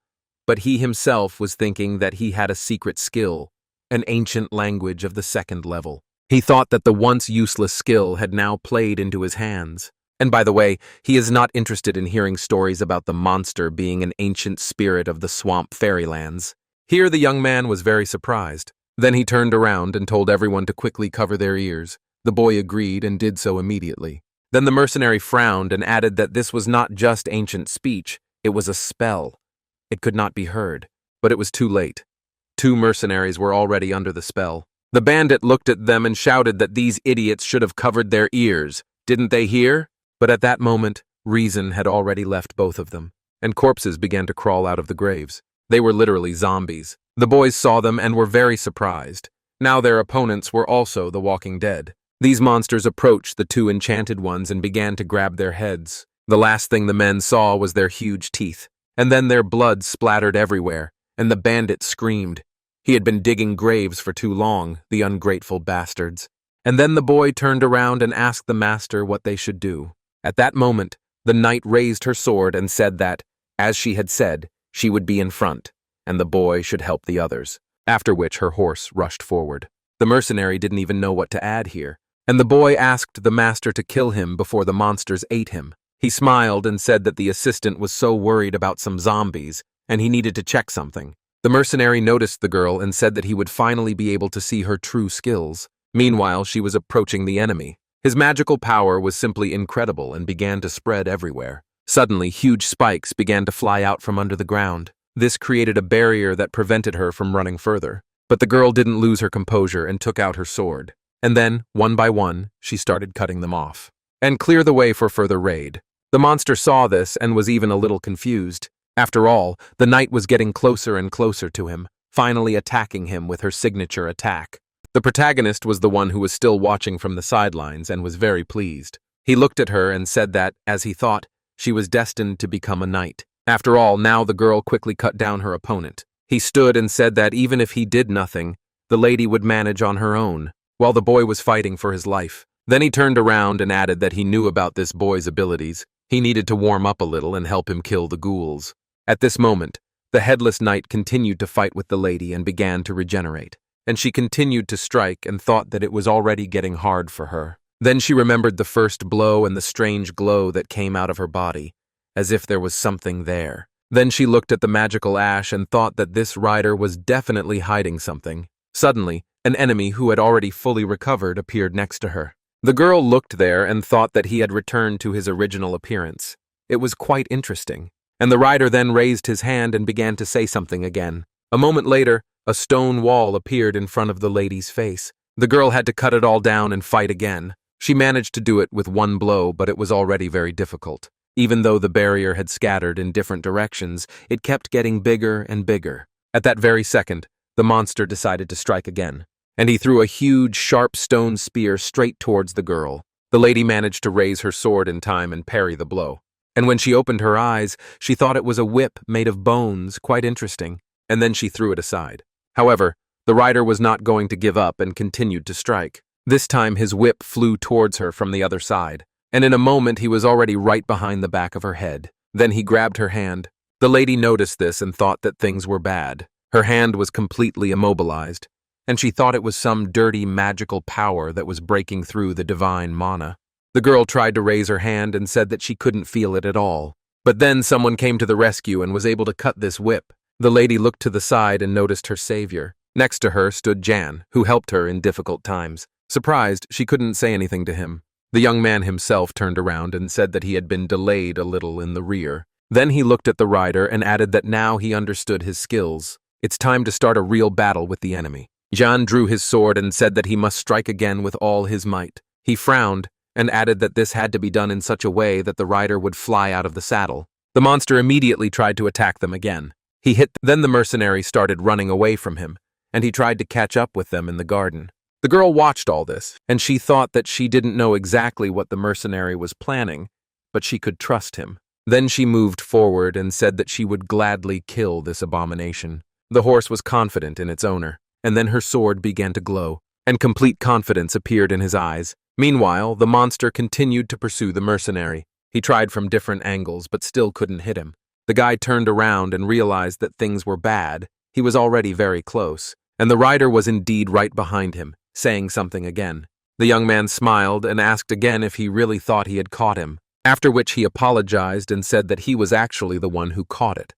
but he himself was thinking that he had a secret skill, an ancient language of the second level. He thought that the once useless skill had now played into his hands. And by the way, he is not interested in hearing stories about the monster being an ancient spirit of the swamp fairylands. Here the young man was very surprised. Then he turned around and told everyone to quickly cover their ears. The boy agreed and did so immediately. Then the mercenary frowned and added that this was not just ancient speech, it was a spell. It could not be heard, but it was too late. 2 mercenaries were already under the spell. The bandit looked at them and shouted that these idiots should have covered their ears. Didn't they hear? But at that moment, reason had already left both of them, and corpses began to crawl out of the graves. They were literally zombies. The boys saw them and were very surprised. Now their opponents were also the walking dead. These monsters approached the 2 enchanted ones and began to grab their heads. The last thing the men saw was their huge teeth, and then their blood splattered everywhere, and the bandit screamed. He had been digging graves for too long, the ungrateful bastards. And then the boy turned around and asked the master what they should do. At that moment, the knight raised her sword and said that, as she had said, she would be in front, and the boy should help the others, after which her horse rushed forward. The mercenary didn't even know what to add here, and the boy asked the master to kill him before the monsters ate him. He smiled and said that the assistant was so worried about some zombies, and he needed to check something. The mercenary noticed the girl and said that he would finally be able to see her true skills. Meanwhile, she was approaching the enemy. His magical power was simply incredible and began to spread everywhere. Suddenly, huge spikes began to fly out from under the ground. This created a barrier that prevented her from running further. But the girl didn't lose her composure and took out her sword. And then, one by one, she started cutting them off, and clear the way for further raid. The monster saw this and was even a little confused. After all, the knight was getting closer and closer to him, finally attacking him with her signature attack. The protagonist was the one who was still watching from the sidelines and was very pleased. He looked at her and said that, as he thought, she was destined to become a knight. After all, now the girl quickly cut down her opponent. He stood and said that even if he did nothing, the lady would manage on her own, while the boy was fighting for his life. Then he turned around and added that he knew about this boy's abilities. He needed to warm up a little and help him kill the ghouls. At this moment, the headless knight continued to fight with the lady and began to regenerate. And she continued to strike and thought that it was already getting hard for her. Then she remembered the first blow and the strange glow that came out of her body, as if there was something there. Then she looked at the magical ash and thought that this rider was definitely hiding something. Suddenly, An enemy who had already fully recovered appeared next to her. The girl looked there and thought that he had returned to his original appearance. It was quite interesting. And the rider then raised his hand and began to say something again. A moment later, a stone wall appeared in front of the lady's face. The girl had to cut it all down and fight again. She managed to do it with one blow, but it was already very difficult. Even though the barrier had scattered in different directions, it kept getting bigger and bigger. At that very second, the monster decided to strike again, and he threw a huge, sharp stone spear straight towards the girl. The lady managed to raise her sword in time and parry the blow. And when she opened her eyes, she thought it was a whip made of bones, quite interesting, and then she threw it aside. However, the rider was not going to give up and continued to strike. This time his whip flew towards her from the other side, and in a moment he was already right behind the back of her head. Then he grabbed her hand. The lady noticed this and thought that things were bad. Her hand was completely immobilized, and she thought it was some dirty magical power that was breaking through the divine mana. The girl tried to raise her hand and said that she couldn't feel it at all. But then someone came to the rescue and was able to cut this whip. The lady looked to the side and noticed her savior. Next to her stood Jan, who helped her in difficult times. Surprised, she couldn't say anything to him. The young man himself turned around and said that he had been delayed a little in the rear. Then he looked at the rider and added that now he understood his skills. It's time to start a real battle with the enemy. Jan drew his sword and said that he must strike again with all his might. He frowned and added that this had to be done in such a way that the rider would fly out of the saddle. The monster immediately tried to attack them again. He hit them. Then the mercenary started running away from him, and he tried to catch up with them in the garden. The girl watched all this, and she thought that she didn't know exactly what the mercenary was planning, but she could trust him. Then she moved forward and said that she would gladly kill this abomination. The horse was confident in its owner, and then her sword began to glow, and complete confidence appeared in his eyes. Meanwhile, the monster continued to pursue the mercenary. He tried from different angles, but still couldn't hit him. The guy turned around and realized that things were bad. He was already very close, and the rider was indeed right behind him, saying something again. The young man smiled and asked again if he really thought he had caught him, after which he apologized and said that he was actually the one who caught it.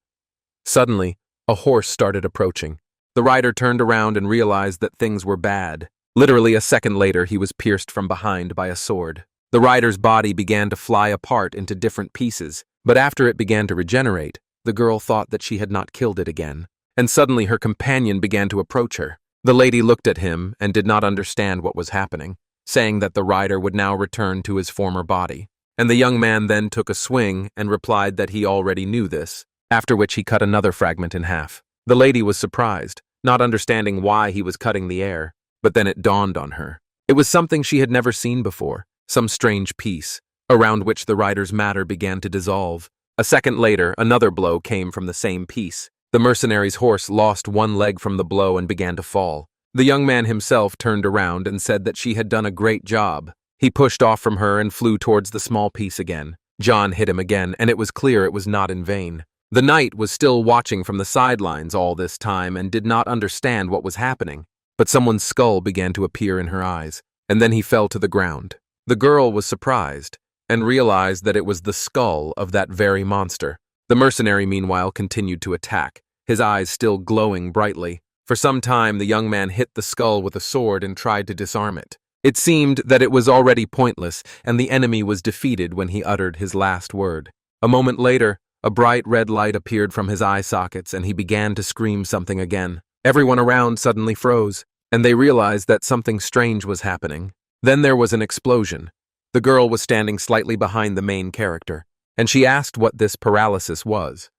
Suddenly, a horse started approaching. The rider turned around and realized that things were bad. Literally a second later, he was pierced from behind by a sword. The rider's body began to fly apart into different pieces, but after it began to regenerate, the girl thought that she had not killed it again, and suddenly her companion began to approach her. The lady looked at him and did not understand what was happening, saying that the rider would now return to his former body. And the young man then took a swing and replied that he already knew this, after which he cut another fragment in half. The lady was surprised, not understanding why he was cutting the air, but then it dawned on her. It was something she had never seen before, some strange piece, around which the rider's matter began to dissolve. A second later, another blow came from the same piece. The mercenary's horse lost one leg from the blow and began to fall. The young man himself turned around and said that she had done a great job. He pushed off from her and flew towards the small piece again. John hit him again, and it was clear it was not in vain. The knight was still watching from the sidelines all this time and did not understand what was happening. But someone's skull began to appear in her eyes, and then he fell to the ground. The girl was surprised, and realized that it was the skull of that very monster. The mercenary, meanwhile, continued to attack, his eyes still glowing brightly. For some time, the young man hit the skull with a sword and tried to disarm it. It seemed that it was already pointless, and the enemy was defeated when he uttered his last word. A moment later, a bright red light appeared from his eye sockets, and he began to scream something again. Everyone around suddenly froze, and they realized that something strange was happening. Then there was an explosion. The girl was standing slightly behind the main character, and she asked what this paralysis was.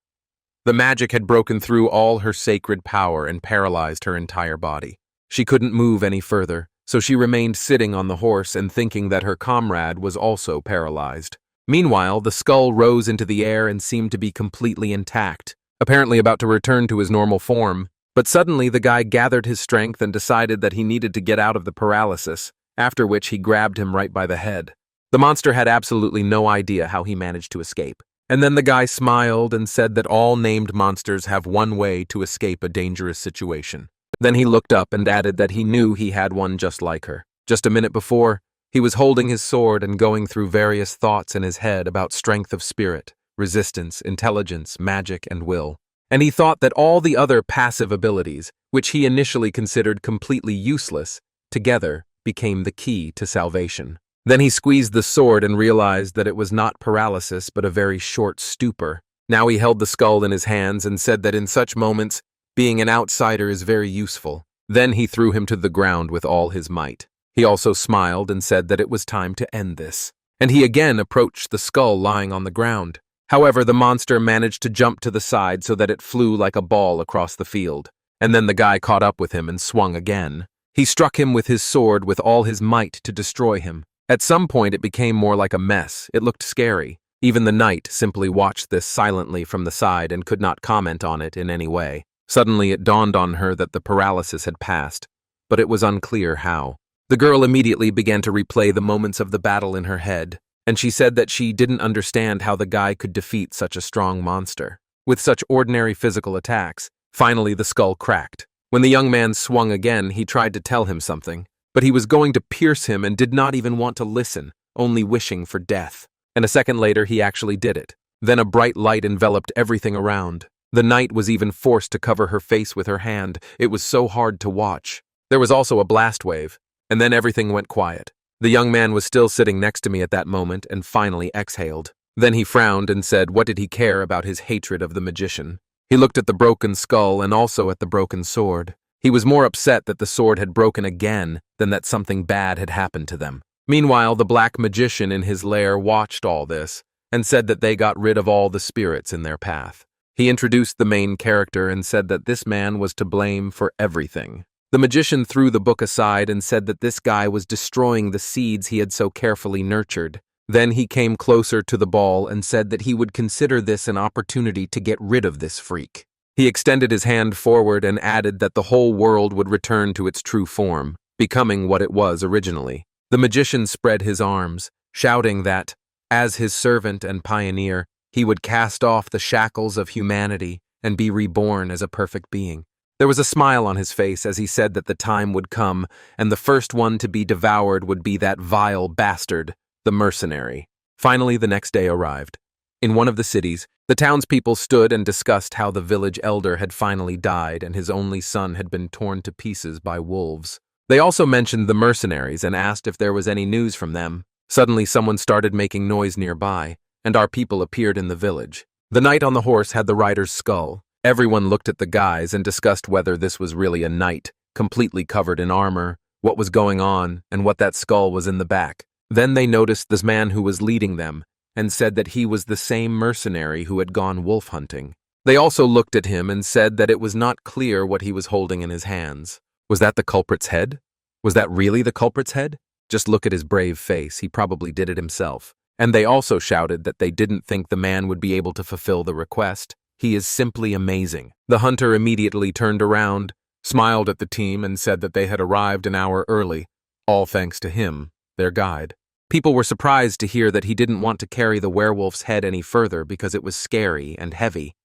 The magic had broken through all her sacred power and paralyzed her entire body. She couldn't move any further, so she remained sitting on the horse and thinking that her comrade was also paralyzed. Meanwhile, the skull rose into the air and seemed to be completely intact, apparently about to return to his normal form. But suddenly the guy gathered his strength and decided that he needed to get out of the paralysis, after which he grabbed him right by the head. The monster had absolutely no idea how he managed to escape. And then the guy smiled and said that all named monsters have one way to escape a dangerous situation. Then he looked up and added that he knew he had one just like her. Just a minute before, he was holding his sword and going through various thoughts in his head about strength of spirit, resistance, intelligence, magic, and will. and he thought that all the other passive abilities, which he initially considered completely useless, together became the key to salvation. Then he squeezed the sword and realized that it was not paralysis but a very short stupor. Now he held the skull in his hands and said that in such moments, being an outsider is very useful. Then he threw him to the ground with all his might. He also smiled and said that it was time to end this. And he again approached the skull lying on the ground. However, the monster managed to jump to the side so that it flew like a ball across the field. And then the guy caught up with him and swung again. He struck him with his sword with all his might to destroy him. At some point it became more like a mess. It looked scary. Even the knight simply watched this silently from the side and could not comment on it in any way. Suddenly it dawned on her that the paralysis had passed, but it was unclear how. The girl immediately began to replay the moments of the battle in her head, and she said that she didn't understand how the guy could defeat such a strong monster. With such ordinary physical attacks, finally the skull cracked. When the young man swung again, he tried to tell him something, but he was going to pierce him and did not even want to listen, only wishing for death. And a second later, he actually did it. Then a bright light enveloped everything around. The knight was even forced to cover her face with her hand. It was so hard to watch. There was also a blast wave, and then everything went quiet. The young man was still sitting next to me at that moment and finally exhaled. Then he frowned and said, what did he care about his hatred of the magician? He looked at the broken skull and also at the broken sword. He was more upset that the sword had broken again than that something bad had happened to them. Meanwhile, the black magician in his lair watched all this and said that they got rid of all the spirits in their path. He introduced the main character and said that this man was to blame for everything. The magician threw the book aside and said that this guy was destroying the seeds he had so carefully nurtured. Then he came closer to the ball and said that he would consider this an opportunity to get rid of this freak. He extended his hand forward and added that the whole world would return to its true form, becoming what it was originally. The magician spread his arms, shouting that, as his servant and pioneer, he would cast off the shackles of humanity and be reborn as a perfect being. There was a smile on his face as he said that the time would come, and the first one to be devoured would be that vile bastard, the mercenary. Finally, the next day arrived. In one of the cities, the townspeople stood and discussed how the village elder had finally died and his only son had been torn to pieces by wolves. They also mentioned the mercenaries and asked if there was any news from them. Suddenly someone started making noise nearby, and our people appeared in the village. The knight on the horse had the rider's skull. Everyone looked at the guys and discussed whether this was really a knight, completely covered in armor, what was going on, and what that skull was in the back. Then they noticed this man who was leading them, and said that he was the same mercenary who had gone wolf hunting. They also looked at him and said that it was not clear what he was holding in his hands. Was that the culprit's head? Was that really the culprit's head? Just look at his brave face, he probably did it himself. And they also shouted that they didn't think the man would be able to fulfill the request. He is simply amazing. The hunter immediately turned around, smiled at the team and said that they had arrived an hour early, all thanks to him, their guide. People were surprised to hear that he didn't want to carry the werewolf's head any further because it was scary and heavy.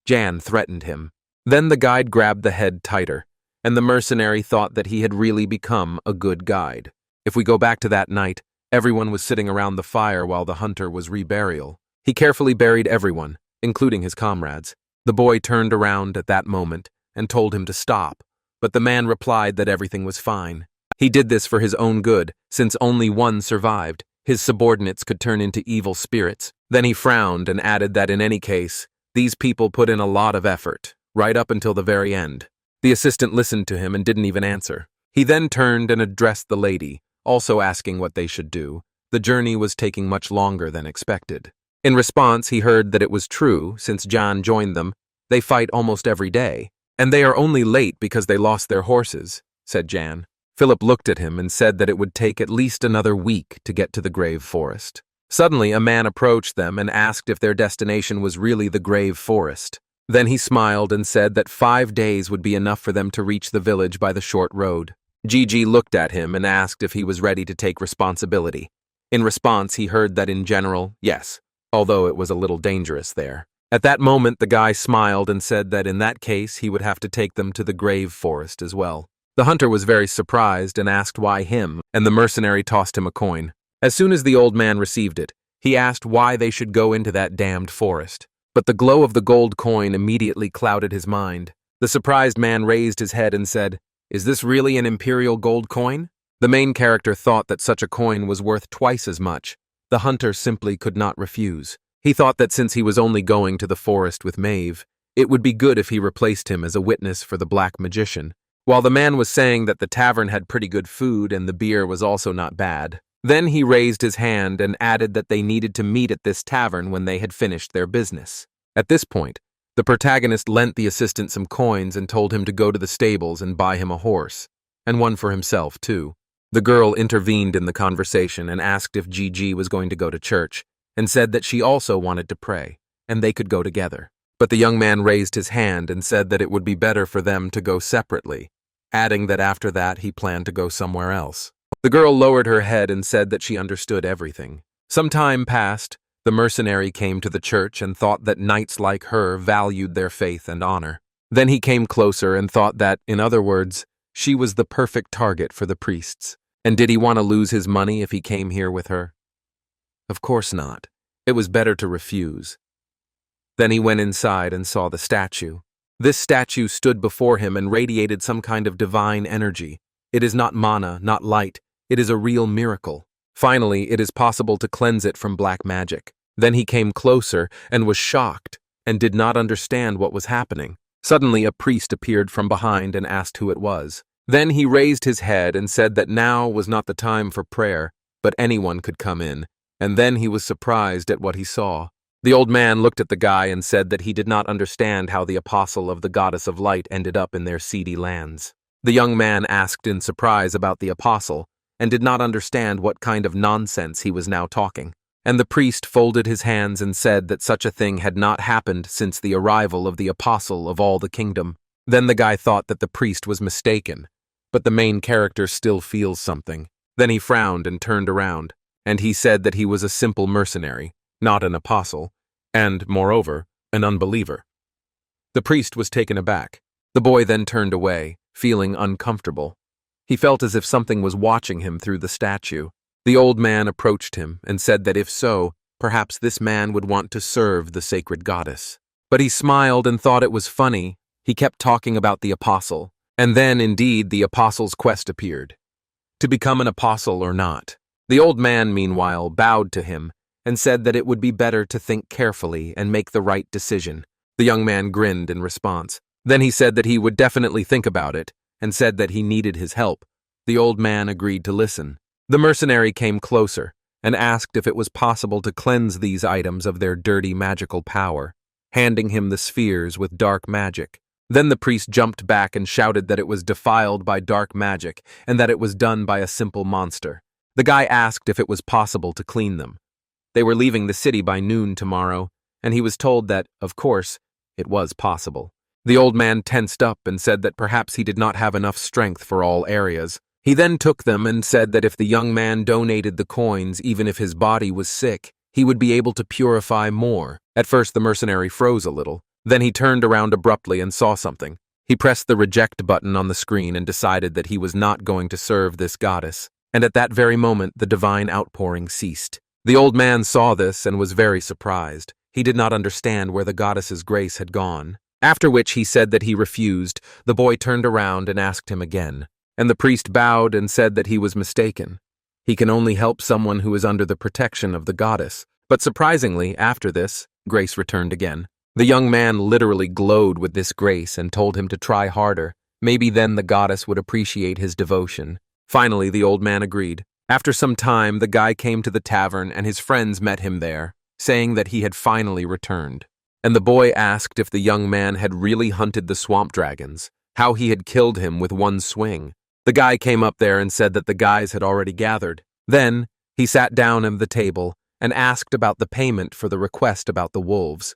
Jan threatened him. Then the guide grabbed the head tighter, and the mercenary thought that he had really become a good guide. If we go back to that night, everyone was sitting around the fire while the hunter was reburial. He carefully buried everyone, including his comrades. The boy turned around at that moment and told him to stop, but the man replied that everything was fine. He did this for his own good, since only one survived. His subordinates could turn into evil spirits. Then he frowned and added that in any case, these people put in a lot of effort, right up until the very end. The assistant listened to him and didn't even answer. He then turned and addressed the lady, also asking what they should do. The journey was taking much longer than expected. In response, he heard that it was true, since John joined them. They fight almost every day, and they are only late because they lost their horses, said Jan. Philip looked at him and said that it would take at least another week to get to the grave forest. Suddenly, a man approached them and asked if their destination was really the grave forest. Then he smiled and said that 5 days would be enough for them to reach the village by the short road. Gigi looked at him and asked if he was ready to take responsibility. In response, he heard that in general, yes, although it was a little dangerous there. At that moment, the guy smiled and said that in that case, he would have to take them to the grave forest as well. The hunter was very surprised and asked why him, and the mercenary tossed him a coin. As soon as the old man received it, he asked why they should go into that damned forest. but the glow of the gold coin immediately clouded his mind. The surprised man raised his head and said, "Is this really an imperial gold coin?" The main character thought that such a coin was worth twice as much. The hunter simply could not refuse. He thought that since he was only going to the forest with Mave, it would be good if he replaced him as a witness for the black magician. While the man was saying that the tavern had pretty good food and the beer was also not bad, then he raised his hand and added that they needed to meet at this tavern when they had finished their business. At this point, the protagonist lent the assistant some coins and told him to go to the stables and buy him a horse, and one for himself too. The girl intervened in the conversation and asked if Gigi was going to go to church, and said that she also wanted to pray, and they could go together. But the young man raised his hand and said that it would be better for them to go separately, adding that after that he planned to go somewhere else. The girl lowered her head and said that she understood everything. Some time passed. The mercenary came to the church and thought that knights like her valued their faith and honor. Then he came closer and thought that, in other words, she was the perfect target for the priests. And did he want to lose his money if he came here with her? Of course not. It was better to refuse. Then he went inside and saw the statue. This statue stood before him and radiated some kind of divine energy. It is not mana, not light. It is a real miracle. Finally, it is possible to cleanse it from black magic. Then he came closer and was shocked and did not understand what was happening. Suddenly, a priest appeared from behind and asked who it was. Then he raised his head and said that now was not the time for prayer, but anyone could come in. And then he was surprised at what he saw. The old man looked at the guy and said that he did not understand how the apostle of the goddess of light ended up in their seedy lands. The young man asked in surprise about the apostle and did not understand what kind of nonsense he was now talking. And the priest folded his hands and said that such a thing had not happened since the arrival of the apostle of all the kingdom. Then the guy thought that the priest was mistaken, but the main character still feels something. Then he frowned and turned around, and he said that he was a simple mercenary, not an apostle, and, moreover, an unbeliever. The priest was taken aback. The boy then turned away, feeling uncomfortable. He felt as if something was watching him through the statue. The old man approached him and said that if so, perhaps this man would want to serve the sacred goddess. But he smiled and thought it was funny. He kept talking about the apostle, and then, indeed, the apostle's quest appeared. To become an apostle or not. The old man, meanwhile, bowed to him and said that it would be better to think carefully and make the right decision. The young man grinned in response. Then he said that he would definitely think about it and said that he needed his help. The old man agreed to listen. The mercenary came closer and asked if it was possible to cleanse these items of their dirty magical power, handing him the spheres with dark magic. Then the priest jumped back and shouted that it was defiled by dark magic and that it was done by a simple monster. The guy asked if it was possible to clean them. They were leaving the city by noon tomorrow, and he was told that, of course, it was possible. The old man tensed up and said that perhaps he did not have enough strength for all areas. He then took them and said that if the young man donated the coins, even if his body was sick, he would be able to purify more. At first the mercenary froze a little. Then he turned around abruptly and saw something. He pressed the reject button on the screen and decided that he was not going to serve this goddess. And at that very moment the divine outpouring ceased. The old man saw this and was very surprised. He did not understand where the goddess's grace had gone. After which he said that he refused. The boy turned around and asked him again. And the priest bowed and said that he was mistaken. He can only help someone who is under the protection of the goddess. But surprisingly, after this, grace returned again. The young man literally glowed with this grace and told him to try harder. Maybe then the goddess would appreciate his devotion. Finally, the old man agreed. After some time, the guy came to the tavern and his friends met him there, saying that he had finally returned. And the boy asked if the young man had really hunted the swamp dragons, how he had killed him with one swing. The guy came up there and said that the guys had already gathered. Then, he sat down at the table and asked about the payment for the request about the wolves.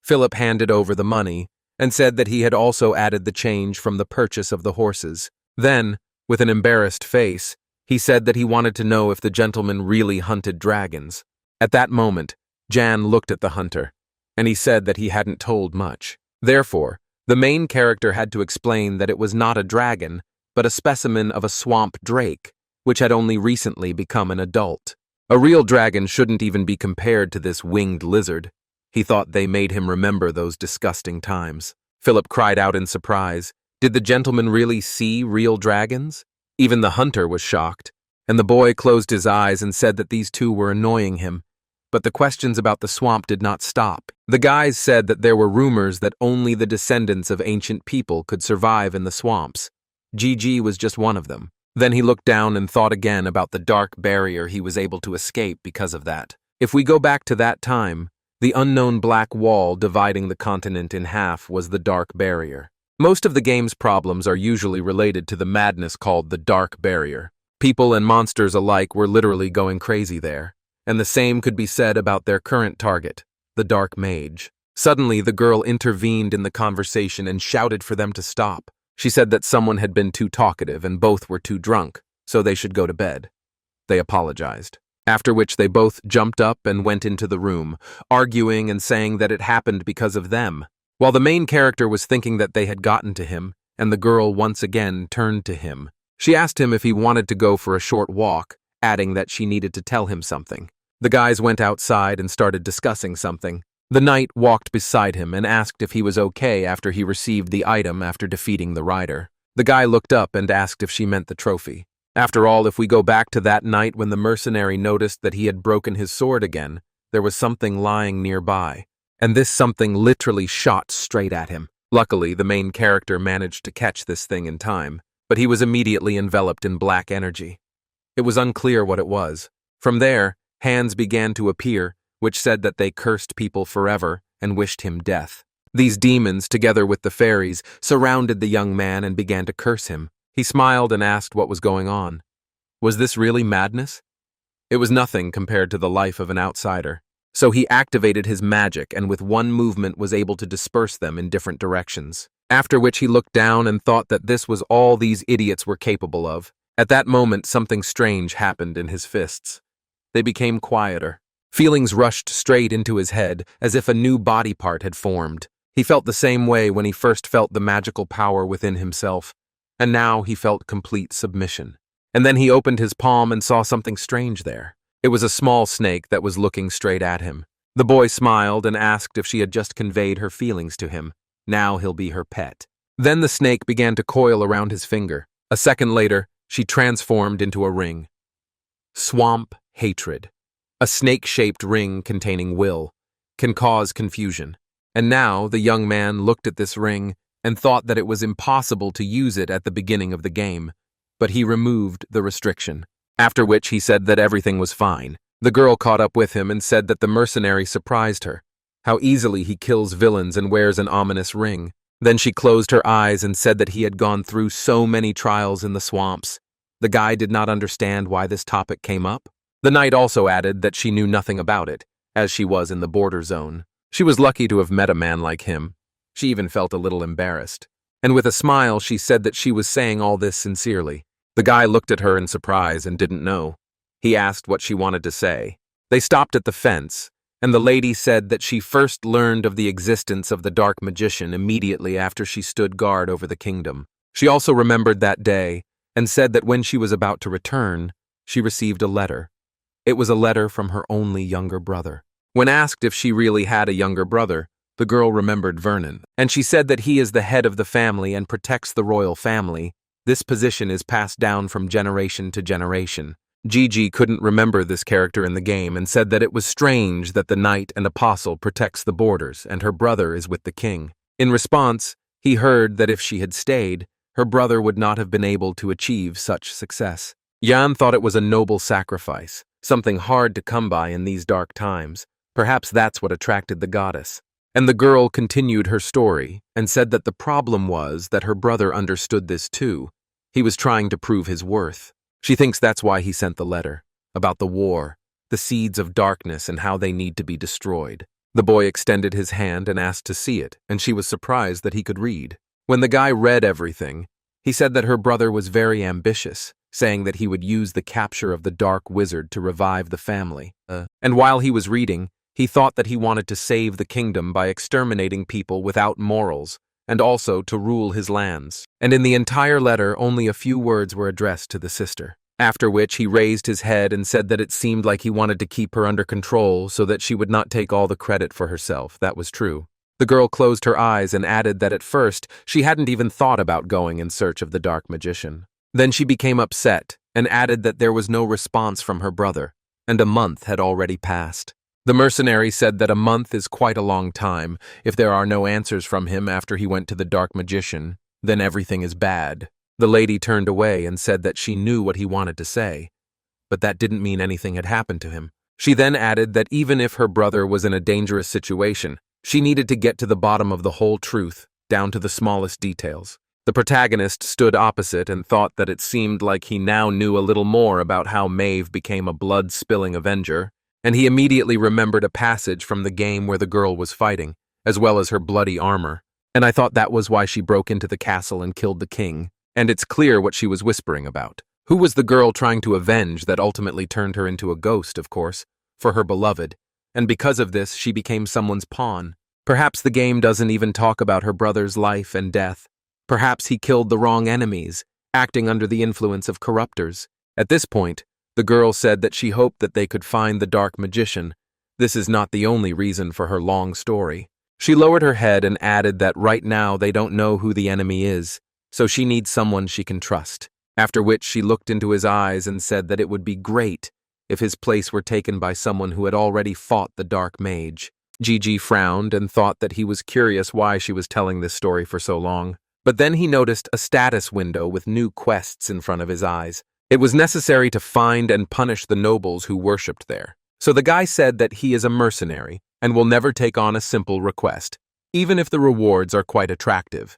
Philip handed over the money and said that he had also added the change from the purchase of the horses. Then, with an embarrassed face, he said that he wanted to know if the gentleman really hunted dragons. At that moment, Jan looked at the hunter, and he said that he hadn't told much. Therefore, the main character had to explain that it was not a dragon, but a specimen of a swamp drake, which had only recently become an adult. A real dragon shouldn't even be compared to this winged lizard. He thought they made him remember those disgusting times. Philip cried out in surprise. Did the gentleman really see real dragons? Even the hunter was shocked, and the boy closed his eyes and said that these two were annoying him. But the questions about the swamp did not stop. The guys said that there were rumors that only the descendants of ancient people could survive in the swamps. GG was just one of them. Then he looked down and thought again about the dark barrier he was able to escape because of that. If we go back to that time, the unknown black wall dividing the continent in half was the dark barrier. Most of the game's problems are usually related to the madness called the dark barrier. People and monsters alike were literally going crazy there, and the same could be said about their current target, the dark mage. Suddenly, the girl intervened in the conversation and shouted for them to stop. She said that someone had been too talkative and both were too drunk, so they should go to bed. They apologized. After which they both jumped up and went into the room, arguing and saying that it happened because of them. While the main character was thinking that they had gotten to him, and the girl once again turned to him. She asked him if he wanted to go for a short walk, adding that she needed to tell him something. The guys went outside and started discussing something. The knight walked beside him and asked if he was okay after he received the item after defeating the rider. The guy looked up and asked if she meant the trophy. After all, if we go back to that night when the mercenary noticed that he had broken his sword again, there was something lying nearby, and this something literally shot straight at him. Luckily, the main character managed to catch this thing in time, but he was immediately enveloped in black energy. It was unclear what it was. From there, hands began to appear, which said that they cursed people forever and wished him death. These demons, together with the fairies, surrounded the young man and began to curse him. He smiled and asked what was going on. Was this really madness? It was nothing compared to the life of an outsider. So he activated his magic and with one movement was able to disperse them in different directions. After which he looked down and thought that this was all these idiots were capable of. At that moment, something strange happened in his fists. They became quieter. Feelings rushed straight into his head as if a new body part had formed. He felt the same way when he first felt the magical power within himself. And now he felt complete submission. And then he opened his palm and saw something strange there. It was a small snake that was looking straight at him. The boy smiled and asked if she had just conveyed her feelings to him. Now he'll be her pet. Then the snake began to coil around his finger. A second later, she transformed into a ring. Swamp hatred. A snake-shaped ring containing will can cause confusion. And now the young man looked at this ring and thought that it was impossible to use it at the beginning of the game, but he removed the restriction. After which he said that everything was fine. The girl caught up with him and said that the mercenary surprised her, how easily he kills villains and wears an ominous ring. Then she closed her eyes and said that he had gone through so many trials in the swamps. The guy did not understand why this topic came up. The knight also added that she knew nothing about it, as she was in the border zone. She was lucky to have met a man like him. She even felt a little embarrassed. And with a smile, she said that she was saying all this sincerely. The guy looked at her in surprise and didn't know. He asked what she wanted to say. They stopped at the fence, and the lady said that she first learned of the existence of the dark magician immediately after she stood guard over the kingdom. She also remembered that day, and said that when she was about to return, she received a letter. It was a letter from her only younger brother. When asked if she really had a younger brother, the girl remembered Vernon, and she said that he is the head of the family and protects the royal family. This position is passed down from generation to generation. Gigi couldn't remember this character in the game and said that it was strange that the knight and apostle protects the borders and her brother is with the king. In response, he heard that if she had stayed, her brother would not have been able to achieve such success. Jan thought it was a noble sacrifice, something hard to come by in these dark times. Perhaps that's what attracted the goddess. And the girl continued her story and said that the problem was that her brother understood this too. He was trying to prove his worth. She thinks that's why he sent the letter, about the war, the seeds of darkness and how they need to be destroyed. The boy extended his hand and asked to see it, and she was surprised that he could read. When the guy read everything, he said that her brother was very ambitious, saying that he would use the capture of the dark wizard to revive the family. And while he was reading, he thought that he wanted to save the kingdom by exterminating people without morals, and also to rule his lands. And in the entire letter, only a few words were addressed to the sister. After which he raised his head and said that it seemed like he wanted to keep her under control so that she would not take all the credit for herself. That was true. The girl closed her eyes and added that at first she hadn't even thought about going in search of the dark magician. Then she became upset and added that there was no response from her brother, and a month had already passed. The mercenary said that a month is quite a long time. If there are no answers from him after he went to the dark magician, then everything is bad. The lady turned away and said that she knew what he wanted to say, but that didn't mean anything had happened to him. She then added that even if her brother was in a dangerous situation, she needed to get to the bottom of the whole truth, down to the smallest details. The protagonist stood opposite and thought that it seemed like he now knew a little more about how Mave became a blood-spilling avenger, and he immediately remembered a passage from the game where the girl was fighting, as well as her bloody armor. And I thought that was why she broke into the castle and killed the king. And it's clear what she was whispering about. Who was the girl trying to avenge that ultimately turned her into a ghost, of course, for her beloved, and because of this she became someone's pawn. Perhaps the game doesn't even talk about her brother's life and death. Perhaps he killed the wrong enemies, acting under the influence of corruptors. At this point, the girl said that she hoped that they could find the dark magician. This is not the only reason for her long story. She lowered her head and added that right now they don't know who the enemy is, so she needs someone she can trust. After which she looked into his eyes and said that it would be great if his place were taken by someone who had already fought the dark mage. Gigi frowned and thought that he was curious why she was telling this story for so long. But then he noticed a status window with new quests in front of his eyes. It was necessary to find and punish the nobles who worshipped there. So the guy said that he is a mercenary and will never take on a simple request, even if the rewards are quite attractive.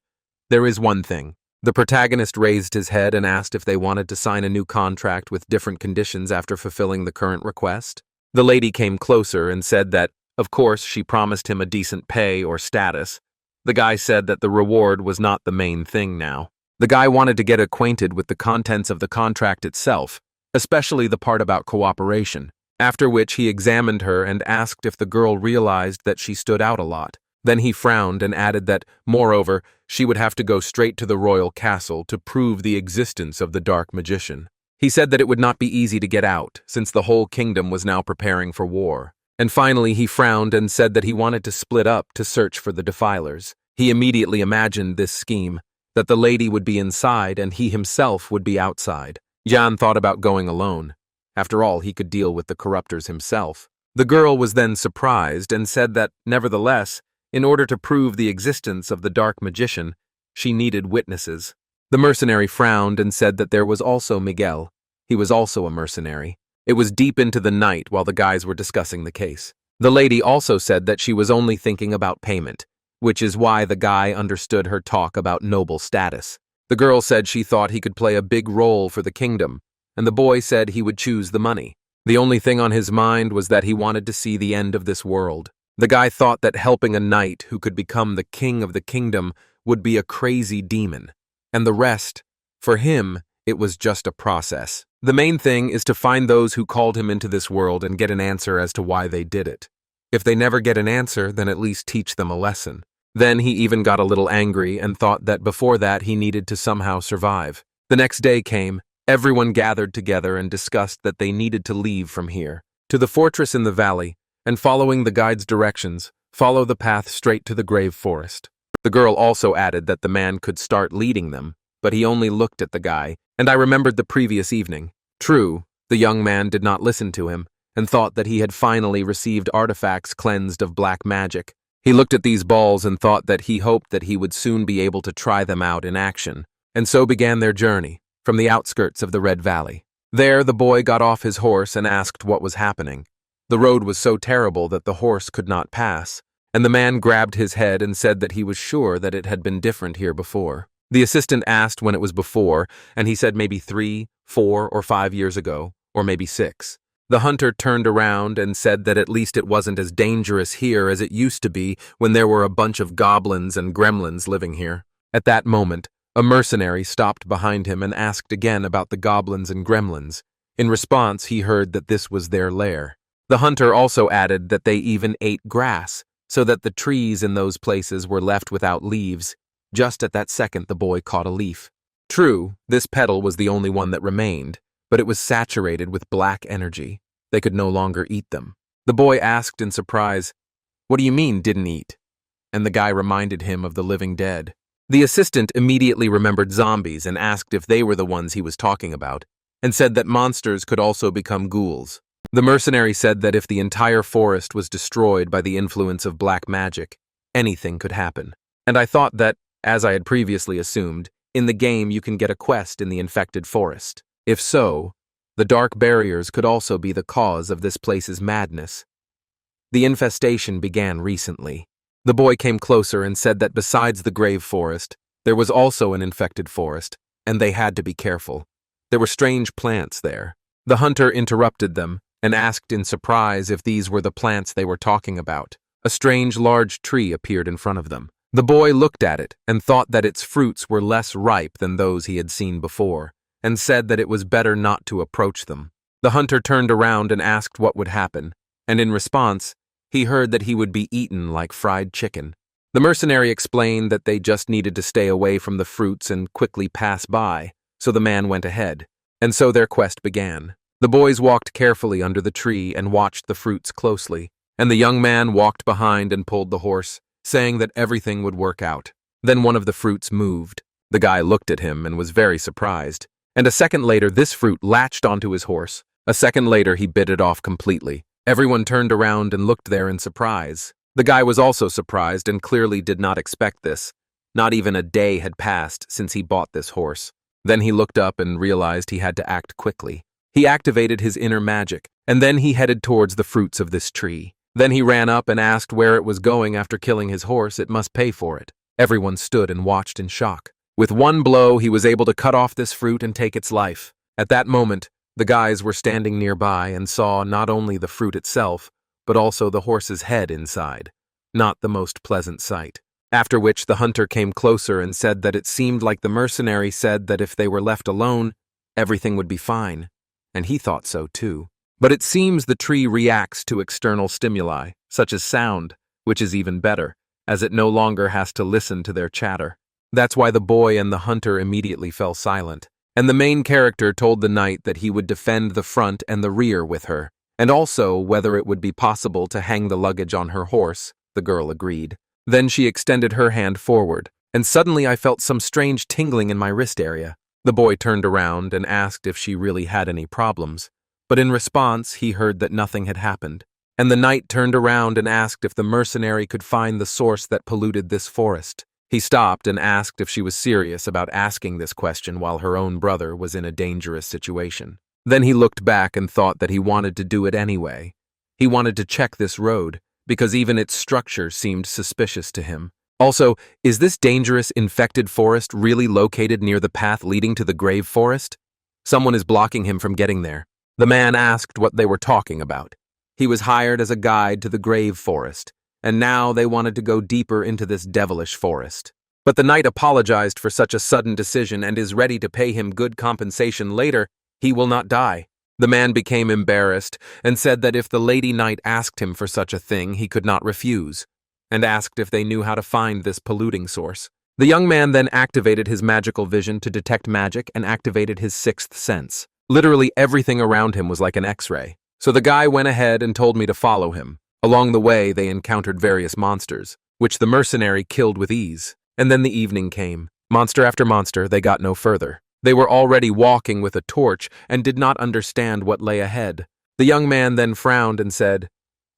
There is one thing. The protagonist raised his head and asked if they wanted to sign a new contract with different conditions after fulfilling the current request. The lady came closer and said that, of course, she promised him a decent pay or status. The guy said that the reward was not the main thing now. The guy wanted to get acquainted with the contents of the contract itself, especially the part about cooperation, after which he examined her and asked if the girl realized that she stood out a lot. Then he frowned and added that, moreover, she would have to go straight to the royal castle to prove the existence of the dark magician. He said that it would not be easy to get out, since the whole kingdom was now preparing for war. And finally he frowned and said that he wanted to split up to search for the defilers. He immediately imagined this scheme, that the lady would be inside and he himself would be outside. Jan thought about going alone. After all, he could deal with the corruptors himself. The girl was then surprised and said that, nevertheless, in order to prove the existence of the dark magician, she needed witnesses. The mercenary frowned and said that there was also Miguel. He was also a mercenary. It was deep into the night while the guys were discussing the case. The lady also said that she was only thinking about payment, which is why the guy understood her talk about noble status. The girl said she thought he could play a big role for the kingdom, and the boy said he would choose the money. The only thing on his mind was that he wanted to see the end of this world. The guy thought that helping a knight who could become the king of the kingdom would be a crazy demon, and the rest, for him, it was just a process. The main thing is to find those who called him into this world and get an answer as to why they did it. If they never get an answer, then at least teach them a lesson. Then he even got a little angry and thought that before that he needed to somehow survive. The next day came. Everyone gathered together and discussed that they needed to leave from here to the fortress in the valley, and following the guide's directions, follow the path straight to the grave forest. The girl also added that the man could start leading them, but he only looked at the guy, and I remembered the previous evening. True, the young man did not listen to him, and thought that he had finally received artifacts cleansed of black magic. He looked at these balls and thought that he hoped that he would soon be able to try them out in action, and so began their journey, from the outskirts of the Red Valley. There the boy got off his horse and asked what was happening. The road was so terrible that the horse could not pass, and the man grabbed his head and said that he was sure that it had been different here before. The assistant asked when it was before, and he said maybe 3, 4, or 5 years ago, or maybe 6. The hunter turned around and said that at least it wasn't as dangerous here as it used to be when there were a bunch of goblins and gremlins living here. At that moment, a mercenary stopped behind him and asked again about the goblins and gremlins. In response, he heard that this was their lair. The hunter also added that they even ate grass, so that the trees in those places were left without leaves. Just at that second, the boy caught a leaf. True, this petal was the only one that remained, but it was saturated with black energy. They could no longer eat them. The boy asked in surprise, "What do you mean, didn't eat?" And the guy reminded him of the living dead. The assistant immediately remembered zombies and asked if they were the ones he was talking about, and said that monsters could also become ghouls. The mercenary said that if the entire forest was destroyed by the influence of black magic, anything could happen. And I thought that, as I had previously assumed, in the game you can get a quest in the infected forest. If so, the dark barriers could also be the cause of this place's madness. The infestation began recently. The boy came closer and said that besides the grave forest, there was also an infected forest, and they had to be careful. There were strange plants there. The hunter interrupted them and asked in surprise if these were the plants they were talking about. A strange large tree appeared in front of them. The boy looked at it and thought that its fruits were less ripe than those he had seen before, and said that it was better not to approach them. The hunter turned around and asked what would happen, and in response, he heard that he would be eaten like fried chicken. The mercenary explained that they just needed to stay away from the fruits and quickly pass by, so the man went ahead, and so their quest began. The boys walked carefully under the tree and watched the fruits closely, and the young man walked behind and pulled the horse, saying that everything would work out. Then one of the fruits moved. The guy looked at him and was very surprised. And a second later, this fruit latched onto his horse. A second later, he bit it off completely. Everyone turned around and looked there in surprise. The guy was also surprised and clearly did not expect this. Not even a day had passed since he bought this horse. Then he looked up and realized he had to act quickly. He activated his inner magic, and then he headed towards the fruits of this tree. Then he ran up and asked where it was going after killing his horse. It must pay for it. Everyone stood and watched in shock. With one blow, he was able to cut off this fruit and take its life. At that moment, the guys were standing nearby and saw not only the fruit itself, but also the horse's head inside. Not the most pleasant sight. After which the hunter came closer and said that it seemed like the mercenary said that if they were left alone, everything would be fine. And he thought so too. But it seems the tree reacts to external stimuli, such as sound, which is even better, as it no longer has to listen to their chatter. That's why the boy and the hunter immediately fell silent, and the main character told the knight that he would defend the front and the rear with her, and also whether it would be possible to hang the luggage on her horse. The girl agreed. Then she extended her hand forward, and suddenly I felt some strange tingling in my wrist area. The boy turned around and asked if she really had any problems, but in response he heard that nothing had happened. And the knight turned around and asked if the mercenary could find the source that polluted this forest. He stopped and asked if she was serious about asking this question while her own brother was in a dangerous situation. Then he looked back and thought that he wanted to do it anyway. He wanted to check this road, because even its structure seemed suspicious to him. Also, is this dangerous infected forest really located near the path leading to the grave forest? Someone is blocking him from getting there. The man asked what they were talking about. He was hired as a guide to the grave forest, and now they wanted to go deeper into this devilish forest. But the knight apologized for such a sudden decision and is ready to pay him good compensation later. He will not die. The man became embarrassed and said that if the lady knight asked him for such a thing, he could not refuse, and asked if they knew how to find this polluting source. The young man then activated his magical vision to detect magic and activated his sixth sense. Literally everything around him was like an X-ray. So the guy went ahead and told me to follow him. Along the way, they encountered various monsters, which the mercenary killed with ease. And then the evening came. Monster after monster, they got no further. They were already walking with a torch and did not understand what lay ahead. The young man then frowned and said,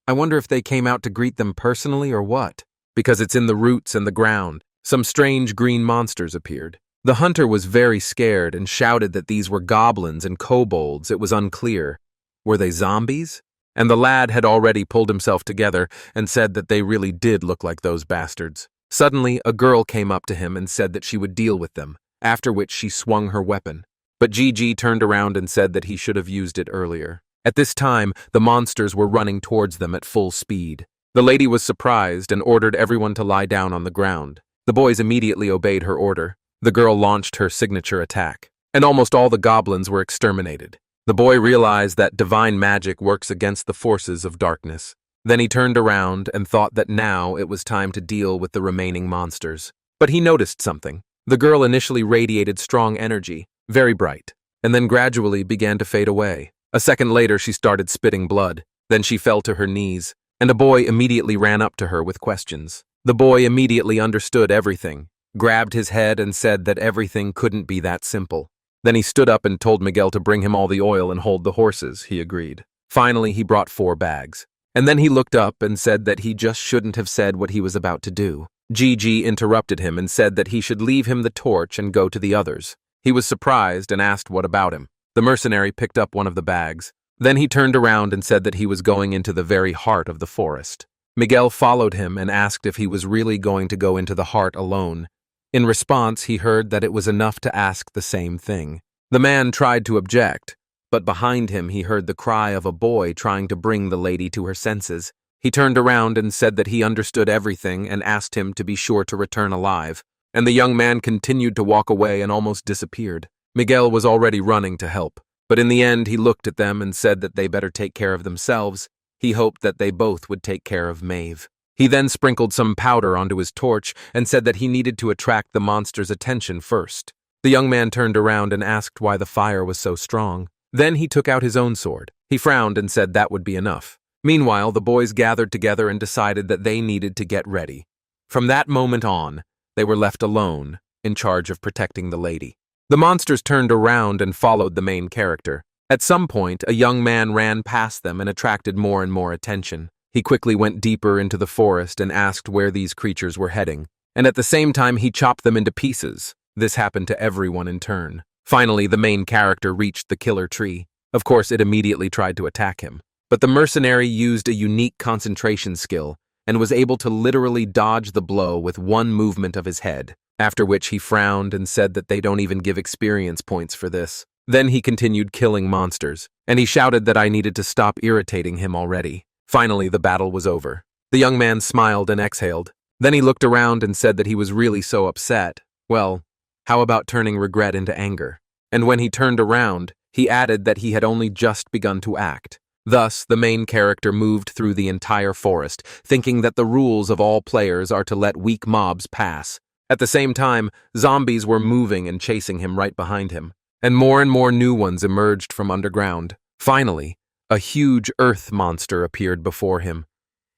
"I wonder if they came out to greet them personally or what? Because it's in the roots and the ground." Some strange green monsters appeared. The hunter was very scared and shouted that these were goblins and kobolds. It was unclear. Were they zombies? And the lad had already pulled himself together and said that they really did look like those bastards. Suddenly, a girl came up to him and said that she would deal with them, after which she swung her weapon. But Gigi turned around and said that he should have used it earlier. At this time, the monsters were running towards them at full speed. The lady was surprised and ordered everyone to lie down on the ground. The boys immediately obeyed her order. The girl launched her signature attack, and almost all the goblins were exterminated. The boy realized that divine magic works against the forces of darkness. Then he turned around and thought that now it was time to deal with the remaining monsters. But he noticed something. The girl initially radiated strong energy, very bright. and then gradually began to fade away. A second later, she started spitting blood. Then she fell to her knees, and a boy immediately ran up to her with questions. The boy immediately understood everything, grabbed his head and said that everything couldn't be that simple. Then he stood up and told Miguel to bring him all the oil and hold the horses. He agreed. Finally, he brought 4 bags. And then he looked up and said that he just shouldn't have said what he was about to do. Gigi interrupted him and said that he should leave him the torch and go to the others. He was surprised and asked what about him. The mercenary picked up one of the bags. Then he turned around and said that he was going into the very heart of the forest. Miguel followed him and asked if he was really going to go into the heart alone. In response, he heard that it was enough to ask the same thing. The man tried to object, but behind him he heard the cry of a boy trying to bring the lady to her senses. He turned around and said that he understood everything and asked him to be sure to return alive. And the young man continued to walk away and almost disappeared. Miguel was already running to help, but in the end he looked at them and said that they better take care of themselves. He hoped that they both would take care of Mave. He then sprinkled some powder onto his torch and said that he needed to attract the monster's attention first. The young man turned around and asked why the fire was so strong. Then he took out his own sword. He frowned and said that would be enough. Meanwhile, the boys gathered together and decided that they needed to get ready. From that moment on, they were left alone, in charge of protecting the lady. The monsters turned around and followed the main character. At some point, a young man ran past them and attracted more and more attention. He quickly went deeper into the forest and asked where these creatures were heading. And at the same time, he chopped them into pieces. This happened to everyone in turn. Finally, the main character reached the killer tree. Of course, it immediately tried to attack him. But the mercenary used a unique concentration skill and was able to literally dodge the blow with one movement of his head, after which he frowned and said that they don't even give experience points for this. Then he continued killing monsters, and he shouted that I needed to stop irritating him already. Finally, the battle was over. The young man smiled and exhaled. Then he looked around and said that he was really so upset. Well, how about turning regret into anger? And when he turned around, he added that he had only just begun to act. Thus, the main character moved through the entire forest, thinking that the rules of all players are to let weak mobs pass. At the same time, zombies were moving and chasing him right behind him, and more new ones emerged from underground. Finally, a huge earth monster appeared before him.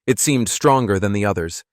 It seemed stronger than the others.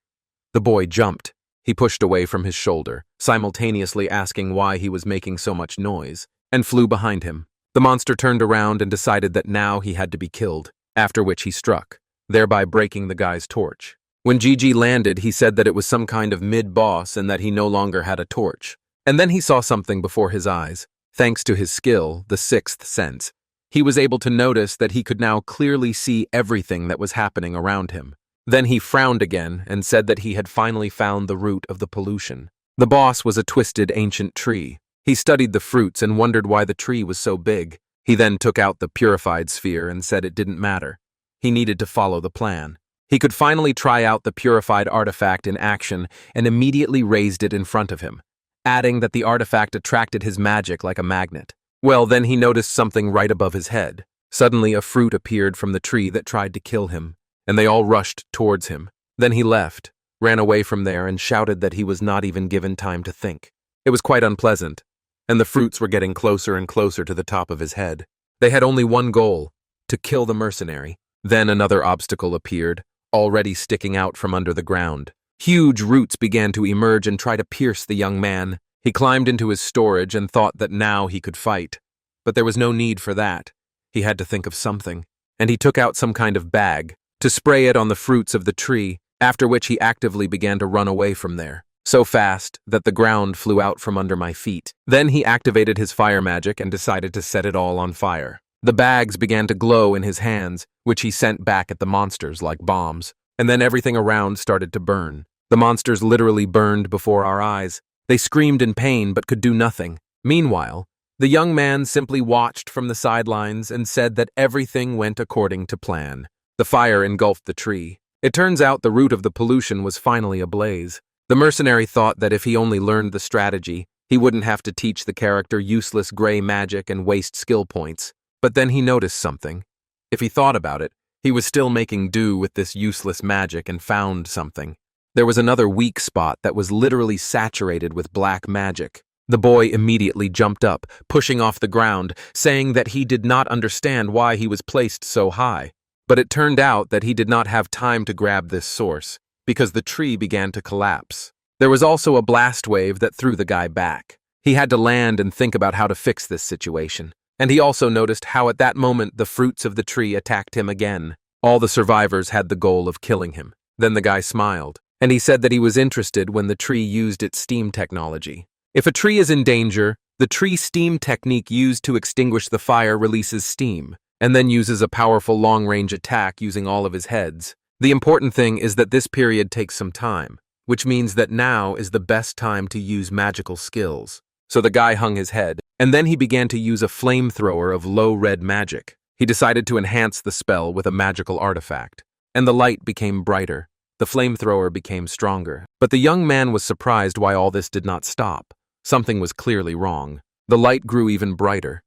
The boy jumped. He pushed away from his shoulder, simultaneously asking why he was making so much noise, and flew behind him. The monster turned around and decided that now he had to be killed, after which he struck, thereby breaking the guy's torch. When Gigi landed, he said that it was some kind of mid-boss and that he no longer had a torch. And then he saw something before his eyes. Thanks to his skill, the sixth sense, he was able to notice that he could now clearly see everything that was happening around him. Then he frowned again and said that he had finally found the root of the pollution. The boss was a twisted ancient tree. He studied the fruits and wondered why the tree was so big. He then took out the purified sphere and said it didn't matter. He needed to follow the plan. He could finally try out the purified artifact in action and immediately raised it in front of him, adding that the artifact attracted his magic like a magnet. Well, then he noticed something right above his head. Suddenly a fruit appeared from the tree that tried to kill him, and they all rushed towards him. Then he left, ran away from there, and shouted that he was not even given time to think. It was quite unpleasant, and the fruits were getting closer and closer to the top of his head. They had only one goal, to kill the mercenary. Then another obstacle appeared, already sticking out from under the ground. Huge roots began to emerge and try to pierce the young man. He climbed into his storage and thought that now he could fight. But there was no need for that. He had to think of something, and he took out some kind of bag to spray it on the fruits of the tree, after which he actively began to run away from there, so fast that the ground flew out from under my feet. Then he activated his fire magic and decided to set it all on fire. The bags began to glow in his hands, which he sent back at the monsters like bombs, and then everything around started to burn. The monsters literally burned before our eyes. They screamed in pain but could do nothing. Meanwhile, the young man simply watched from the sidelines and said that everything went according to plan. The fire engulfed the tree. It turns out the root of the pollution was finally ablaze. The mercenary thought that if he only learned the strategy, he wouldn't have to teach the character useless gray magic and waste skill points. But then he noticed something. If he thought about it, he was still making do with this useless magic and found something. There was another weak spot that was literally saturated with black magic. The boy immediately jumped up, pushing off the ground, saying that he did not understand why he was placed so high. But it turned out that he did not have time to grab this source, because the tree began to collapse. There was also a blast wave that threw the guy back. He had to land and think about how to fix this situation. And he also noticed how at that moment the fruits of the tree attacked him again. All the survivors had the goal of killing him. Then the guy smiled, and he said that he was interested when the tree used its steam technology. If a tree is in danger, the tree steam technique used to extinguish the fire releases steam, and then uses a powerful long-range attack using all of his heads. The important thing is that this period takes some time, which means that now is the best time to use magical skills. So the guy hung his head, and then he began to use a flamethrower of low-red magic. He decided to enhance the spell with a magical artifact, and the light became brighter. The flamethrower became stronger, but the young man was surprised why all this did not stop. Something was clearly wrong. The light grew even brighter.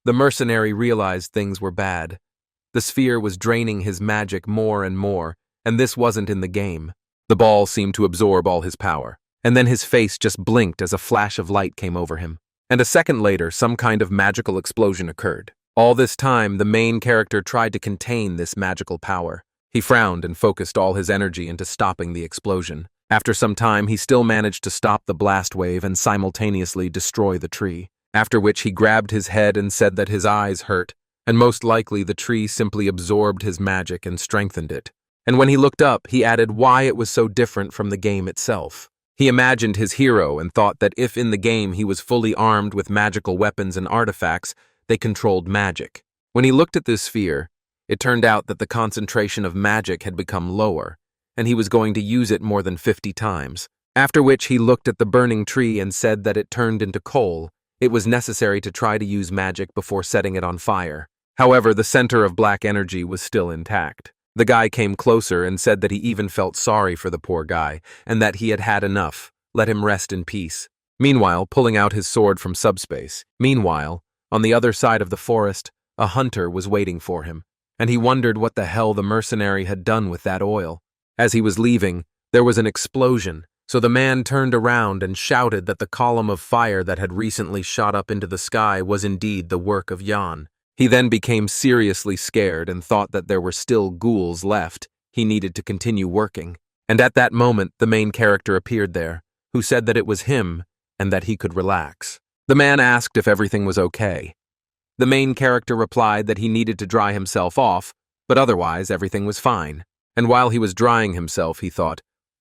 The mercenary realized things were bad. The sphere was draining his magic more and more, and this wasn't in the game. The ball seemed to absorb all his power, and then his face just blinked as a flash of light came over him. And a second later, some kind of magical explosion occurred. All this time, the main character tried to contain this magical power. He frowned and focused all his energy into stopping the explosion. After some time, he still managed to stop the blast wave and simultaneously destroy the tree, after which he grabbed his head and said that his eyes hurt, and most likely the tree simply absorbed his magic and strengthened it. And when he looked up, he added why it was so different from the game itself. He imagined his hero and thought that if in the game he was fully armed with magical weapons and artifacts, they controlled magic. When he looked at this sphere, it turned out that the concentration of magic had become lower, and he was going to use it more than 50 times. After which he looked at the burning tree and said that it turned into coal. It was necessary to try to use magic before setting it on fire. However, the center of black energy was still intact. The guy came closer and said that he even felt sorry for the poor guy, and that he had had enough. Let him rest in peace. Meanwhile, pulling out his sword from subspace. Meanwhile, on the other side of the forest, a hunter was waiting for him, and he wondered what the hell the mercenary had done with that oil. As he was leaving, there was an explosion, so the man turned around and shouted that the column of fire that had recently shot up into the sky was indeed the work of Jan. He then became seriously scared and thought that there were still ghouls left. He needed to continue working. And at that moment, the main character appeared there, who said that it was him and that he could relax. The man asked if everything was okay. The main character replied that he needed to dry himself off, but otherwise everything was fine. And while he was drying himself, he thought,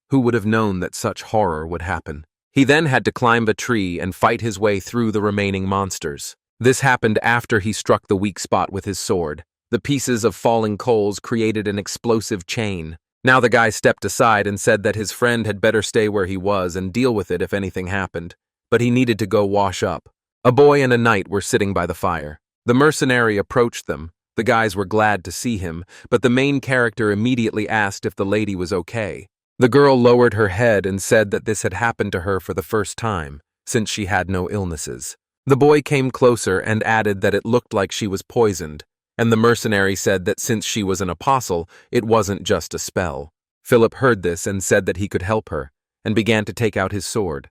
who would have known that such horror would happen? He then had to climb a tree and fight his way through the remaining monsters. This happened after he struck the weak spot with his sword. The pieces of falling coals created an explosive chain. Now the guy stepped aside and said that his friend had better stay where he was and deal with it if anything happened, but he needed to go wash up. A boy and a knight were sitting by the fire. The mercenary approached them. The guys were glad to see him, but the main character immediately asked if the lady was okay. The girl lowered her head and said that this had happened to her for the first time, since she had no illnesses. The boy came closer and added that it looked like she was poisoned, and the mercenary said that since she was an apostle, it wasn't just a spell. Philip heard this and said that he could help her, and began to take out his sword.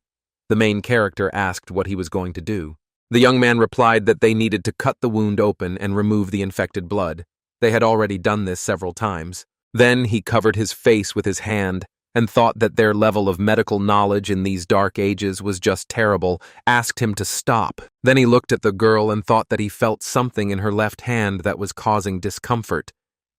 The main character asked what he was going to do. The young man replied that they needed to cut the wound open and remove the infected blood. They had already done this several times. Then he covered his face with his hand and thought that their level of medical knowledge in these dark ages was just terrible, asked him to stop. Then he looked at the girl and thought that he felt something in her left hand that was causing discomfort.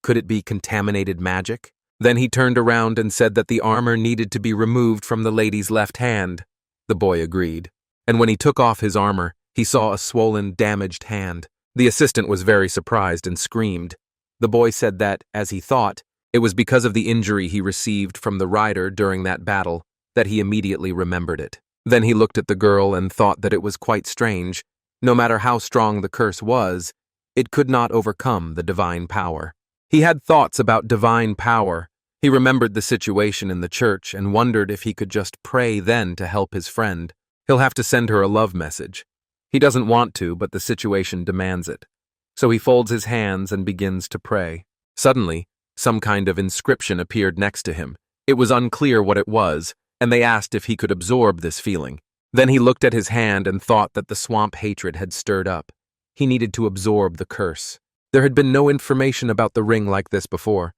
Could it be contaminated magic? Then he turned around and said that the armor needed to be removed from the lady's left hand. The boy agreed. And when he took off his armor, he saw a swollen, damaged hand. The assistant was very surprised and screamed. The boy said that, as he thought, it was because of the injury he received from the rider during that battle that he immediately remembered it. Then he looked at the girl and thought that it was quite strange. No matter how strong the curse was, it could not overcome the divine power. He had thoughts about divine power. He remembered the situation in the church and wondered if he could just pray then to help his friend. He'll have to send her a love message. He doesn't want to, but the situation demands it. So he folds his hands and begins to pray. Suddenly, some kind of inscription appeared next to him. It was unclear what it was, and they asked if he could absorb this feeling. Then he looked at his hand and thought that the swamp hatred had stirred up. He needed to absorb the curse. There had been no information about the ring like this before.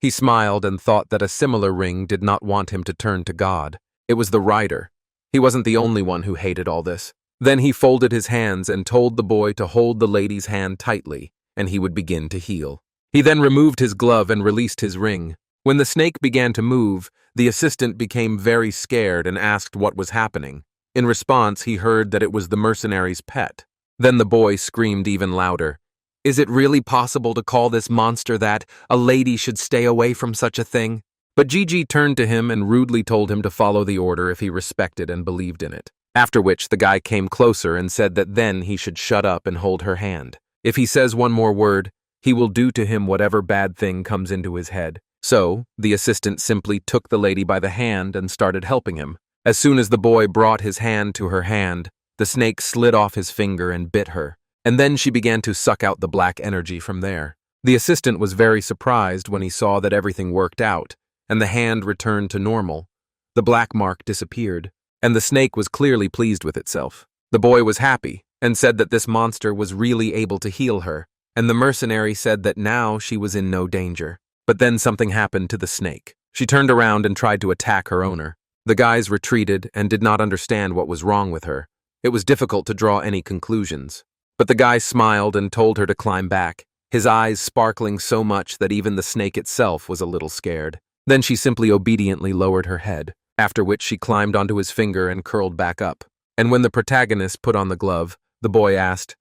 He smiled and thought that a similar ring did not want him to turn to God. It was the rider. He wasn't the only one who hated all this. Then he folded his hands and told the boy to hold the lady's hand tightly, and he would begin to heal. He then removed his glove and released his ring. When the snake began to move, the assistant became very scared and asked what was happening. In response, he heard that it was the mercenary's pet. Then the boy screamed even louder. "Is it really possible to call this monster that? A lady should stay away from such a thing?" But Gigi turned to him and rudely told him to follow the order if he respected and believed in it. After which, the guy came closer and said that then he should shut up and hold her hand. If he says one more word, he will do to him whatever bad thing comes into his head. So, the assistant simply took the lady by the hand and started helping him. As soon as the boy brought his hand to her hand, the snake slid off his finger and bit her, and then she began to suck out the black energy from there. The assistant was very surprised when he saw that everything worked out, and the hand returned to normal. The black mark disappeared, and the snake was clearly pleased with itself. The boy was happy, and said that this monster was really able to heal her, and the mercenary said that now she was in no danger. But then something happened to the snake. She turned around and tried to attack her owner. The guys retreated and did not understand what was wrong with her. It was difficult to draw any conclusions. But the guy smiled and told her to climb back, his eyes sparkling so much that even the snake itself was a little scared. Then she simply obediently lowered her head, after which she climbed onto his finger and curled back up. And when the protagonist put on the glove, the boy asked,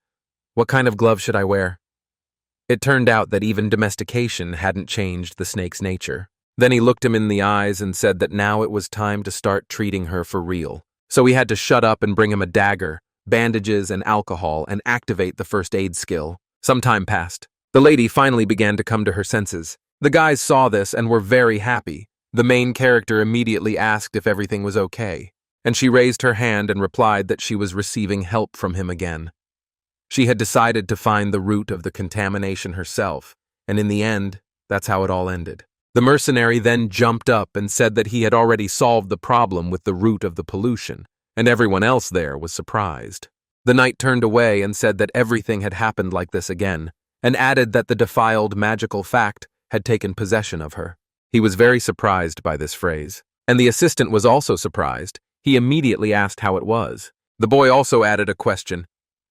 "What kind of glove should I wear?" It turned out that even domestication hadn't changed the snake's nature. Then he looked him in the eyes and said that now it was time to start treating her for real. So he had to shut up and bring him a dagger, bandages, and alcohol and activate the first aid skill. Some time passed. The lady finally began to come to her senses. The guys saw this and were very happy. The main character immediately asked if everything was okay, and she raised her hand and replied that she was receiving help from him again. She had decided to find the root of the contamination herself, and in the end, that's how it all ended. The mercenary then jumped up and said that he had already solved the problem with the root of the pollution, and everyone else there was surprised. The knight turned away and said that everything had happened like this again, and added that the defiled magical fact had taken possession of her. He was very surprised by this phrase, and the assistant was also surprised. He immediately asked how it was. The boy also added a question.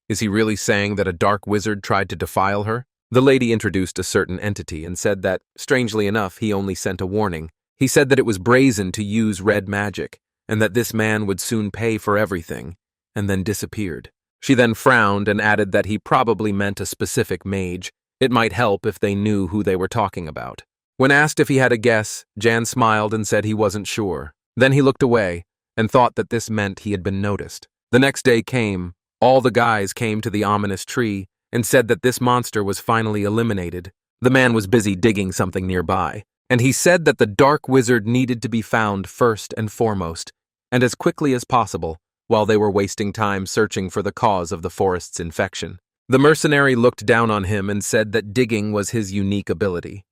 Is he really saying that a dark wizard tried to defile her? The lady introduced a certain entity and said that, strangely enough, he only sent a warning. He said that it was brazen to use red magic, and that this man would soon pay for everything, and then disappeared. She then frowned and added that he probably meant a specific mage. It might help if they knew who they were talking about. When asked if he had a guess, Jan smiled and said he wasn't sure. Then he looked away and thought that this meant he had been noticed. The next day came. All the guys came to the ominous tree and said that this monster was finally eliminated. The man was busy digging something nearby, and he said that the dark wizard needed to be found first and foremost, and as quickly as possible, while they were wasting time searching for the cause of the forest's infection. The mercenary looked down on him and said that digging was his unique ability.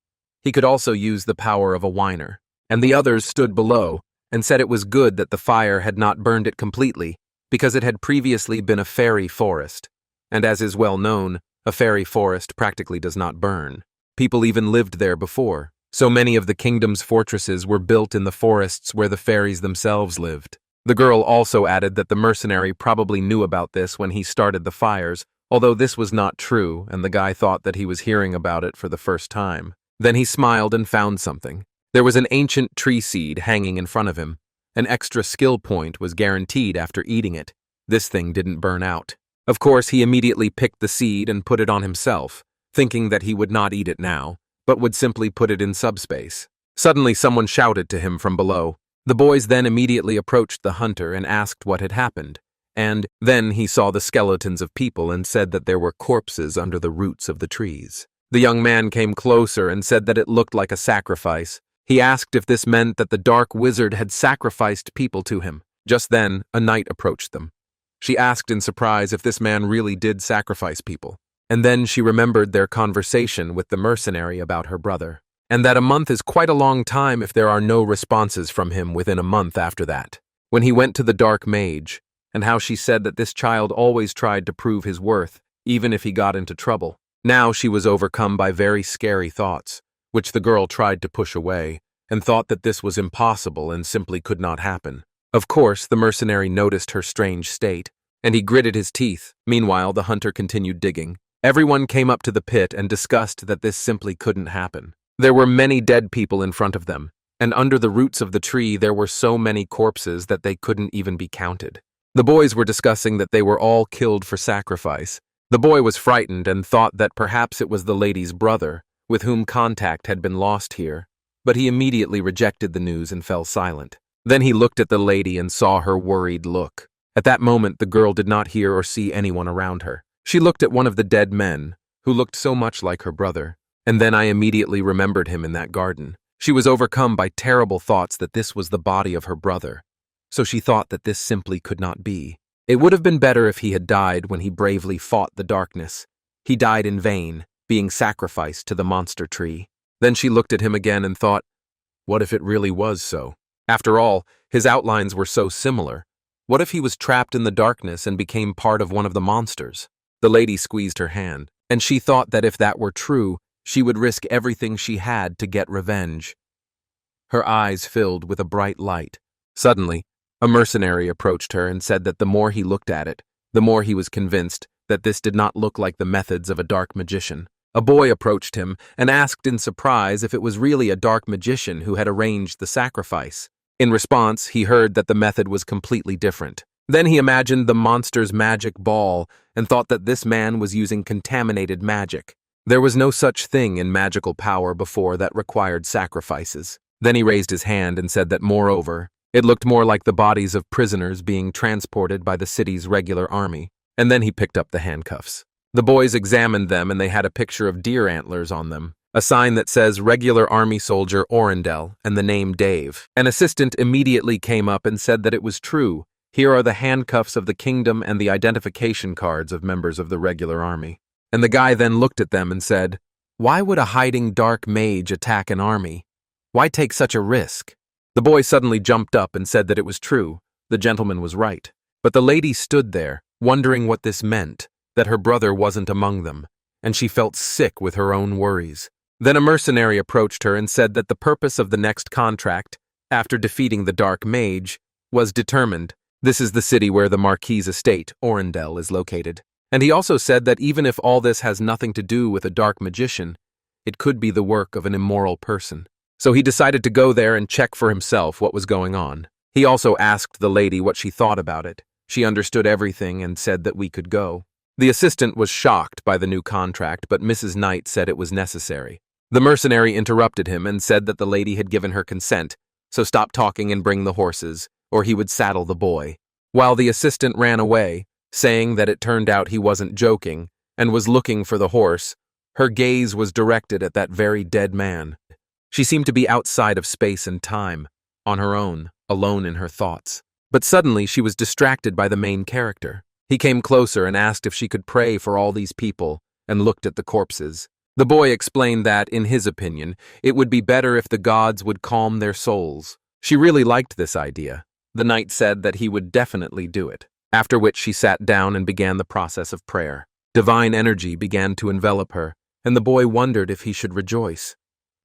He could also use the power of a whiner, and the others stood below and said it was good that the fire had not burned it completely, because it had previously been a fairy forest. And as is well known, a fairy forest practically does not burn. People even lived there before. So many of the kingdom's fortresses were built in the forests where the fairies themselves lived. The girl also added that the mercenary probably knew about this when he started the fires, although this was not true, and the guy thought that he was hearing about it for the first time. Then he smiled and found something. There was an ancient tree seed hanging in front of him. An extra skill point was guaranteed after eating it. This thing didn't burn out. Of course, he immediately picked the seed and put it on himself, thinking that he would not eat it now, but would simply put it in subspace. Suddenly, someone shouted to him from below. The boys then immediately approached the hunter and asked what had happened, and then he saw the skeletons of people and said that there were corpses under the roots of the trees. The young man came closer and said that it looked like a sacrifice. He asked if this meant that the dark wizard had sacrificed people to him. Just then, a knight approached them. She asked in surprise if this man really did sacrifice people. And then she remembered their conversation with the mercenary about her brother, and that a month is quite a long time if there are no responses from him within a month after that. When he went to the dark mage and how she said that this child always tried to prove his worth, even if he got into trouble. Now she was overcome by very scary thoughts, which the girl tried to push away, and thought that this was impossible and simply could not happen. Of course, the mercenary noticed her strange state, and he gritted his teeth. Meanwhile, the hunter continued digging. Everyone came up to the pit and discussed that this simply couldn't happen. There were many dead people in front of them, and under the roots of the tree there were so many corpses that they couldn't even be counted. The boys were discussing that they were all killed for sacrifice. The boy was frightened and thought that perhaps it was the lady's brother, with whom contact had been lost here, but he immediately rejected the news and fell silent. Then he looked at the lady and saw her worried look. At that moment, the girl did not hear or see anyone around her. She looked at one of the dead men, who looked so much like her brother, and then I immediately remembered him in that garden. She was overcome by terrible thoughts that this was the body of her brother, so she thought that this simply could not be. It would have been better if he had died when he bravely fought the darkness. He died in vain, being sacrificed to the monster tree. Then she looked at him again and thought, what if it really was so? After all, his outlines were so similar. What if he was trapped in the darkness and became part of one of the monsters? The lady squeezed her hand, and she thought that if that were true, she would risk everything she had to get revenge. Her eyes filled with a bright light. Suddenly, a mercenary approached her and said that the more he looked at it, the more he was convinced that this did not look like the methods of a dark magician. A boy approached him and asked in surprise if it was really a dark magician who had arranged the sacrifice. In response, he heard that the method was completely different. Then he imagined the monster's magic ball and thought that this man was using contaminated magic. There was no such thing in magical power before that required sacrifices. Then he raised his hand and said that, moreover, it looked more like the bodies of prisoners being transported by the city's regular army. And then he picked up the handcuffs. The boys examined them and they had a picture of deer antlers on them, a sign that says Regular Army Soldier Orendel and the name Dave. An assistant immediately came up and said that it was true. Here are the handcuffs of the kingdom and the identification cards of members of the regular army. And the guy then looked at them and said, why would a hiding dark mage attack an army? Why take such a risk? The boy suddenly jumped up and said that it was true. The gentleman was right. But the lady stood there, wondering what this meant, that her brother wasn't among them, and she felt sick with her own worries. Then a mercenary approached her and said that the purpose of the next contract, after defeating the dark mage, was determined. This is the city where the Marquis's estate, Orendel, is located. And he also said that even if all this has nothing to do with a dark magician, it could be the work of an immoral person. So he decided to go there and check for himself what was going on. He also asked the lady what she thought about it. She understood everything and said that we could go. The assistant was shocked by the new contract, but Mrs. Knight said it was necessary. The mercenary interrupted him and said that the lady had given her consent, so stop talking and bring the horses, or he would saddle the boy. While the assistant ran away, saying that it turned out he wasn't joking and was looking for the horse, her gaze was directed at that very dead man. She seemed to be outside of space and time, on her own, alone in her thoughts. But suddenly she was distracted by the main character. He came closer and asked if she could pray for all these people, and looked at the corpses. The boy explained that, in his opinion, it would be better if the gods would calm their souls. She really liked this idea. The knight said that he would definitely do it, after which she sat down and began the process of prayer. Divine energy began to envelop her, and the boy wondered if he should rejoice.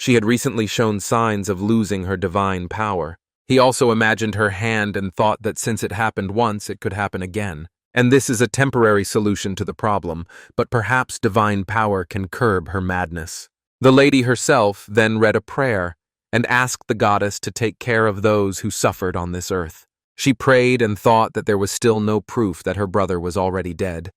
She had recently shown signs of losing her divine power. He also imagined her hand and thought that since it happened once, it could happen again. And this is a temporary solution to the problem, but perhaps divine power can curb her madness. The lady herself then read a prayer and asked the goddess to take care of those who suffered on this earth. She prayed and thought that there was still no proof that her brother was already dead.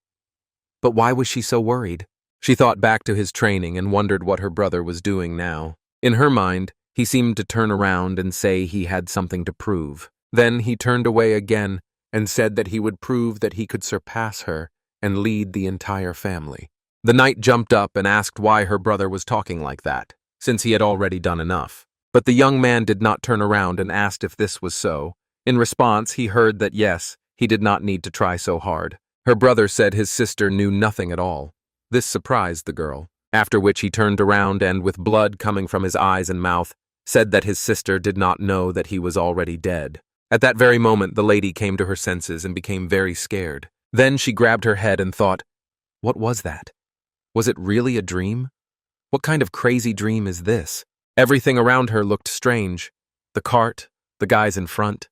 But why was she so worried? She thought back to his training and wondered what her brother was doing now. In her mind, he seemed to turn around and say he had something to prove. Then he turned away again and said that he would prove that he could surpass her and lead the entire family. The knight jumped up and asked why her brother was talking like that, since he had already done enough. But the young man did not turn around and asked if this was so. In response, he heard that yes, he did not need to try so hard. Her brother said his sister knew nothing at all. This surprised the girl, after which he turned around and, with blood coming from his eyes and mouth, said that his sister did not know that he was already dead. At that very moment, the lady came to her senses and became very scared. Then she grabbed her head and thought, what was that? Was it really a dream? What kind of crazy dream is this? Everything around her looked strange. The cart, the guys in front.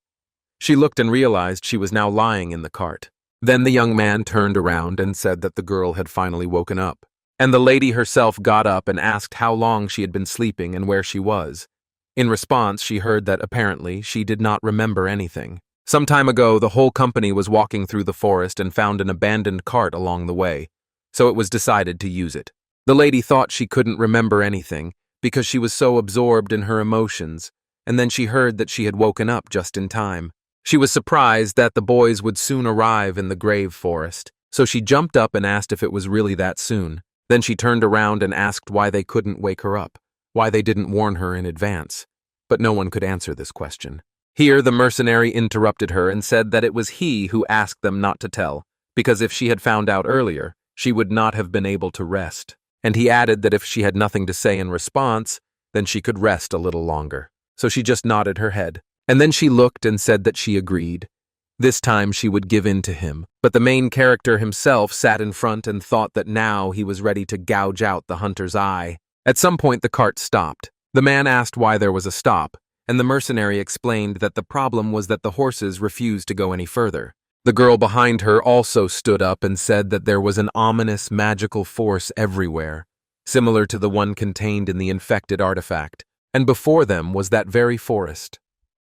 She looked and realized she was now lying in the cart. Then the young man turned around and said that the girl had finally woken up. And the lady herself got up and asked how long she had been sleeping and where she was. In response, she heard that apparently she did not remember anything. Some time ago, the whole company was walking through the forest and found an abandoned cart along the way, so it was decided to use it. The lady thought she couldn't remember anything because she was so absorbed in her emotions, and then she heard that she had woken up just in time. She was surprised that the boys would soon arrive in the grave forest, so she jumped up and asked if it was really that soon. Then she turned around and asked why they couldn't wake her up, why they didn't warn her in advance. But no one could answer this question. Here the mercenary interrupted her and said that it was he who asked them not to tell, because if she had found out earlier, she would not have been able to rest. And he added that if she had nothing to say in response, then she could rest a little longer. So she just nodded her head. And then she looked and said that she agreed. This time she would give in to him. But the main character himself sat in front and thought that now he was ready to gouge out the hunter's eye. At some point the cart stopped. The man asked why there was a stop, and the mercenary explained that the problem was that the horses refused to go any further. The girl behind her also stood up and said that there was an ominous magical force everywhere, similar to the one contained in the infected artifact, and before them was that very forest.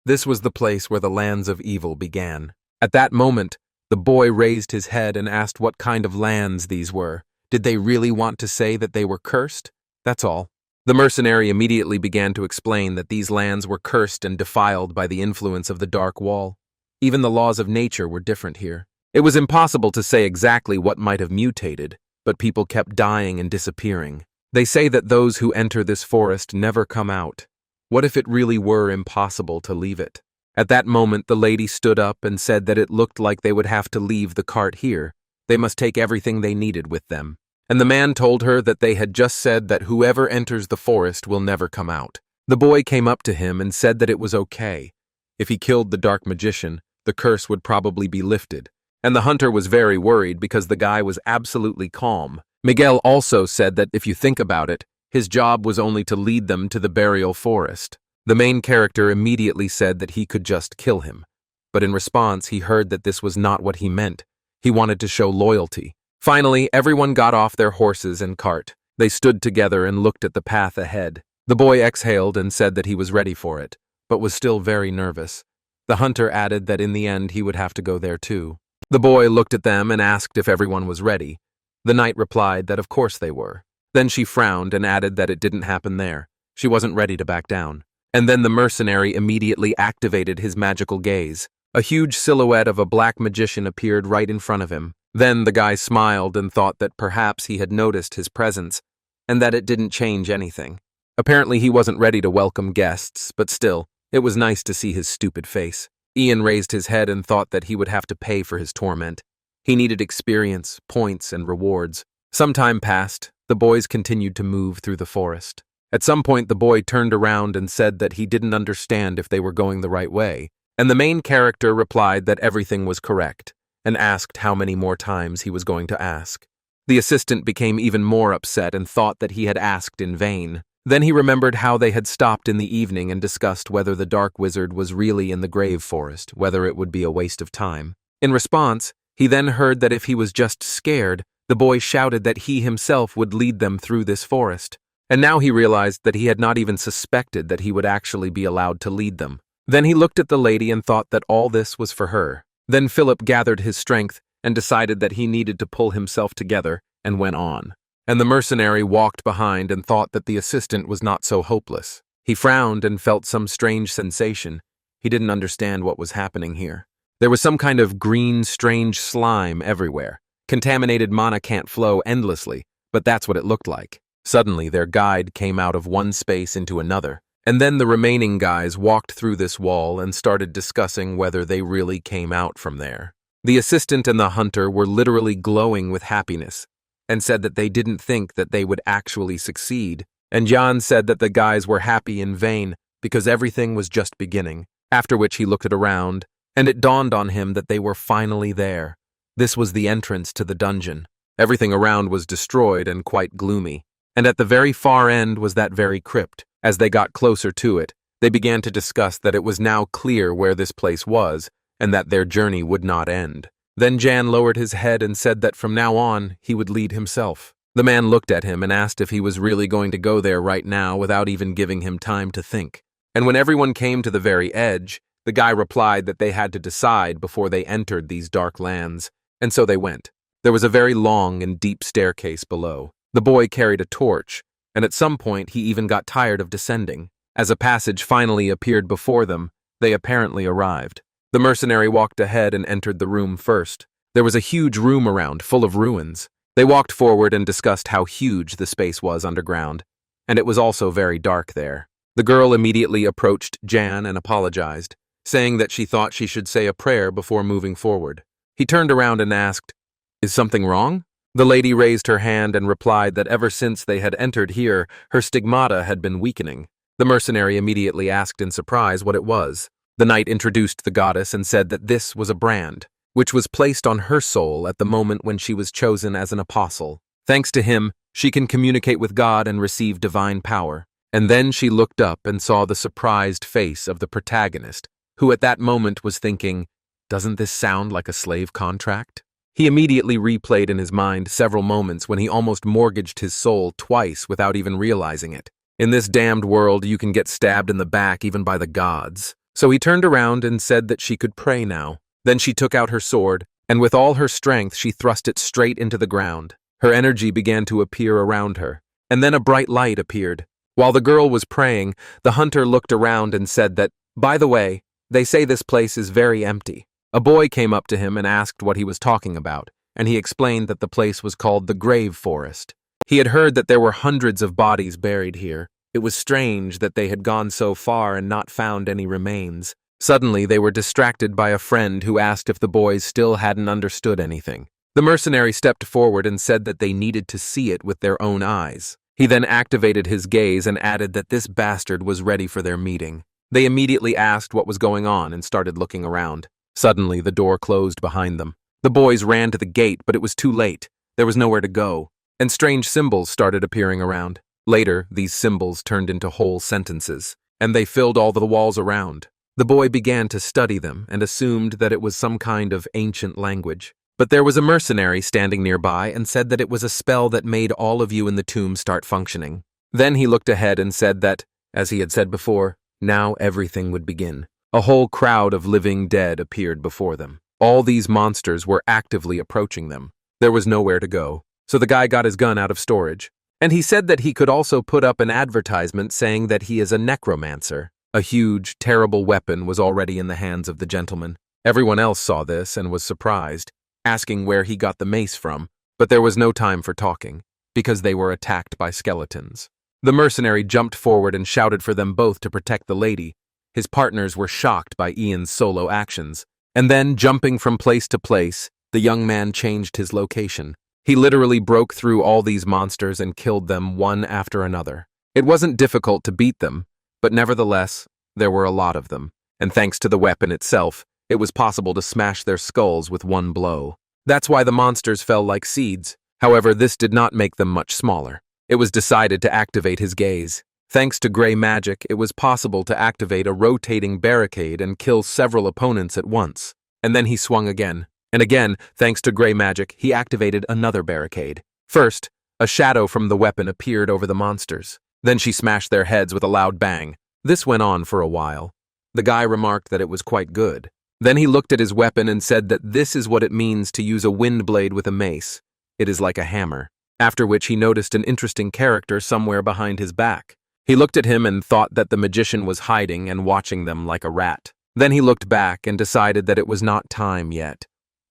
This was the place where the lands of evil began. At that moment, the boy raised his head and asked what kind of lands these were. Did they really want to say that they were cursed? That's all. The mercenary immediately began to explain that these lands were cursed and defiled by the influence of the Dark Wall. Even the laws of nature were different here. It was impossible to say exactly what might have mutated, but people kept dying and disappearing. They say that those who enter this forest never come out. What if it really were impossible to leave it? At that moment, the lady stood up and said that it looked like they would have to leave the cart here. They must take everything they needed with them. And the man told her that they had just said that whoever enters the forest will never come out. The boy came up to him and said that it was okay. If he killed the dark magician, the curse would probably be lifted. And the hunter was very worried because the guy was absolutely calm. Miguel also said that if you think about it, his job was only to lead them to the burial forest. The main character immediately said that he could just kill him. But in response, he heard that this was not what he meant. He wanted to show loyalty. Finally, everyone got off their horses and cart. They stood together and looked at the path ahead. The boy exhaled and said that he was ready for it, but was still very nervous. The hunter added that in the end he would have to go there too. The boy looked at them and asked if everyone was ready. The knight replied that of course they were. Then she frowned and added that it didn't happen there. She wasn't ready to back down. And then the mercenary immediately activated his magical gaze. A huge silhouette of a black magician appeared right in front of him. Then the guy smiled and thought that perhaps he had noticed his presence, and that it didn't change anything. Apparently he wasn't ready to welcome guests, but still, it was nice to see his stupid face. Ian raised his head and thought that he would have to pay for his torment. He needed experience, points, and rewards. Some time passed. The boys continued to move through the forest. At some point the boy turned around and said that he didn't understand if they were going the right way, and the main character replied that everything was correct, and asked how many more times he was going to ask. The assistant became even more upset and thought that he had asked in vain. Then he remembered how they had stopped in the evening and discussed whether the dark wizard was really in the grave forest, whether it would be a waste of time. In response, he then heard that if he was just scared, the boy shouted that he himself would lead them through this forest. And now he realized that he had not even suspected that he would actually be allowed to lead them. Then he looked at the lady and thought that all this was for her. Then Philip gathered his strength and decided that he needed to pull himself together and went on. And the mercenary walked behind and thought that the assistant was not so hopeless. He frowned and felt some strange sensation. He didn't understand what was happening here. There was some kind of green, strange slime everywhere. Contaminated mana can't flow endlessly, but that's what it looked like. Suddenly, their guide came out of one space into another. And then the remaining guys walked through this wall and started discussing whether they really came out from there. The assistant and the hunter were literally glowing with happiness and said that they didn't think that they would actually succeed. And Jan said that the guys were happy in vain because everything was just beginning. after which he looked around, and it dawned on him that they were finally there. This was the entrance to the dungeon. Everything around was destroyed and quite gloomy, and at the very far end was that very crypt. As they got closer to it, they began to discuss that it was now clear where this place was, and that their journey would not end. Then Jan lowered his head and said that from now on, he would lead himself. The man looked at him and asked if he was really going to go there right now without even giving him time to think. And when everyone came to the very edge, the guy replied that they had to decide before they entered these dark lands, and so they went. There was a very long and deep staircase below. The boy carried a torch, and at some point he even got tired of descending. As a passage finally appeared before them, they apparently arrived. The mercenary walked ahead and entered the room first. There was a huge room around, full of ruins. They walked forward and discussed how huge the space was underground, and it was also very dark there. The girl immediately approached Jan and apologized, saying that she thought she should say a prayer before moving forward. He turned around and asked, "Is something wrong?" The lady raised her hand and replied that ever since they had entered here, her stigmata had been weakening. The mercenary immediately asked in surprise what it was. The knight introduced the goddess and said that this was a brand, which was placed on her soul at the moment when she was chosen as an apostle. Thanks to him, she can communicate with God and receive divine power. And then she looked up and saw the surprised face of the protagonist, who at that moment was thinking, "Doesn't this sound like a slave contract?" He immediately replayed in his mind several moments when he almost mortgaged his soul twice without even realizing it. In this damned world, you can get stabbed in the back even by the gods. So he turned around and said that she could pray now. Then she took out her sword, and with all her strength she thrust it straight into the ground. Her energy began to appear around her, and then a bright light appeared. While the girl was praying, the hunter looked around and said that, "By the way, they say this place is very empty." A boy came up to him and asked what he was talking about, and he explained that the place was called the Grave Forest. He had heard that there were hundreds of bodies buried here. It was strange that they had gone so far and not found any remains. Suddenly, they were distracted by a friend who asked if the boys still hadn't understood anything. The mercenary stepped forward and said that they needed to see it with their own eyes. He then activated his gaze and added that this bastard was ready for their meeting. They immediately asked what was going on and started looking around. Suddenly, the door closed behind them. The boys ran to the gate, but it was too late. There was nowhere to go, and strange symbols started appearing around. Later, these symbols turned into whole sentences, and they filled all the walls around. The boy began to study them and assumed that it was some kind of ancient language. But there was a mercenary standing nearby and said that it was a spell that made all of you in the tomb start functioning. Then he looked ahead and said that, as he had said before, now everything would begin. A whole crowd of living dead appeared before them. All these monsters were actively approaching them. There was nowhere to go, so the guy got his gun out of storage. And he said that he could also put up an advertisement saying that he is a necromancer. A huge, terrible weapon was already in the hands of the gentleman. Everyone else saw this and was surprised, asking where he got the mace from, but there was no time for talking, because they were attacked by skeletons. The mercenary jumped forward and shouted for them both to protect the lady. His partners were shocked by Ian's solo actions, and then, jumping from place to place, the young man changed his location. He literally broke through all these monsters and killed them one after another. It wasn't difficult to beat them, but nevertheless, there were a lot of them, and thanks to the weapon itself, it was possible to smash their skulls with one blow. That's why the monsters fell like seeds. However, this did not make them much smaller. It was decided to activate his gaze. Thanks to gray magic, it was possible to activate a rotating barricade and kill several opponents at once. And then he swung again. And again, thanks to gray magic, he activated another barricade. First, a shadow from the weapon appeared over the monsters. Then she smashed their heads with a loud bang. This went on for a while. The guy remarked that it was quite good. Then he looked at his weapon and said that this is what it means to use a wind blade with a mace. It is like a hammer. After which he noticed an interesting character somewhere behind his back. He looked at him and thought that the magician was hiding and watching them like a rat. Then he looked back and decided that it was not time yet.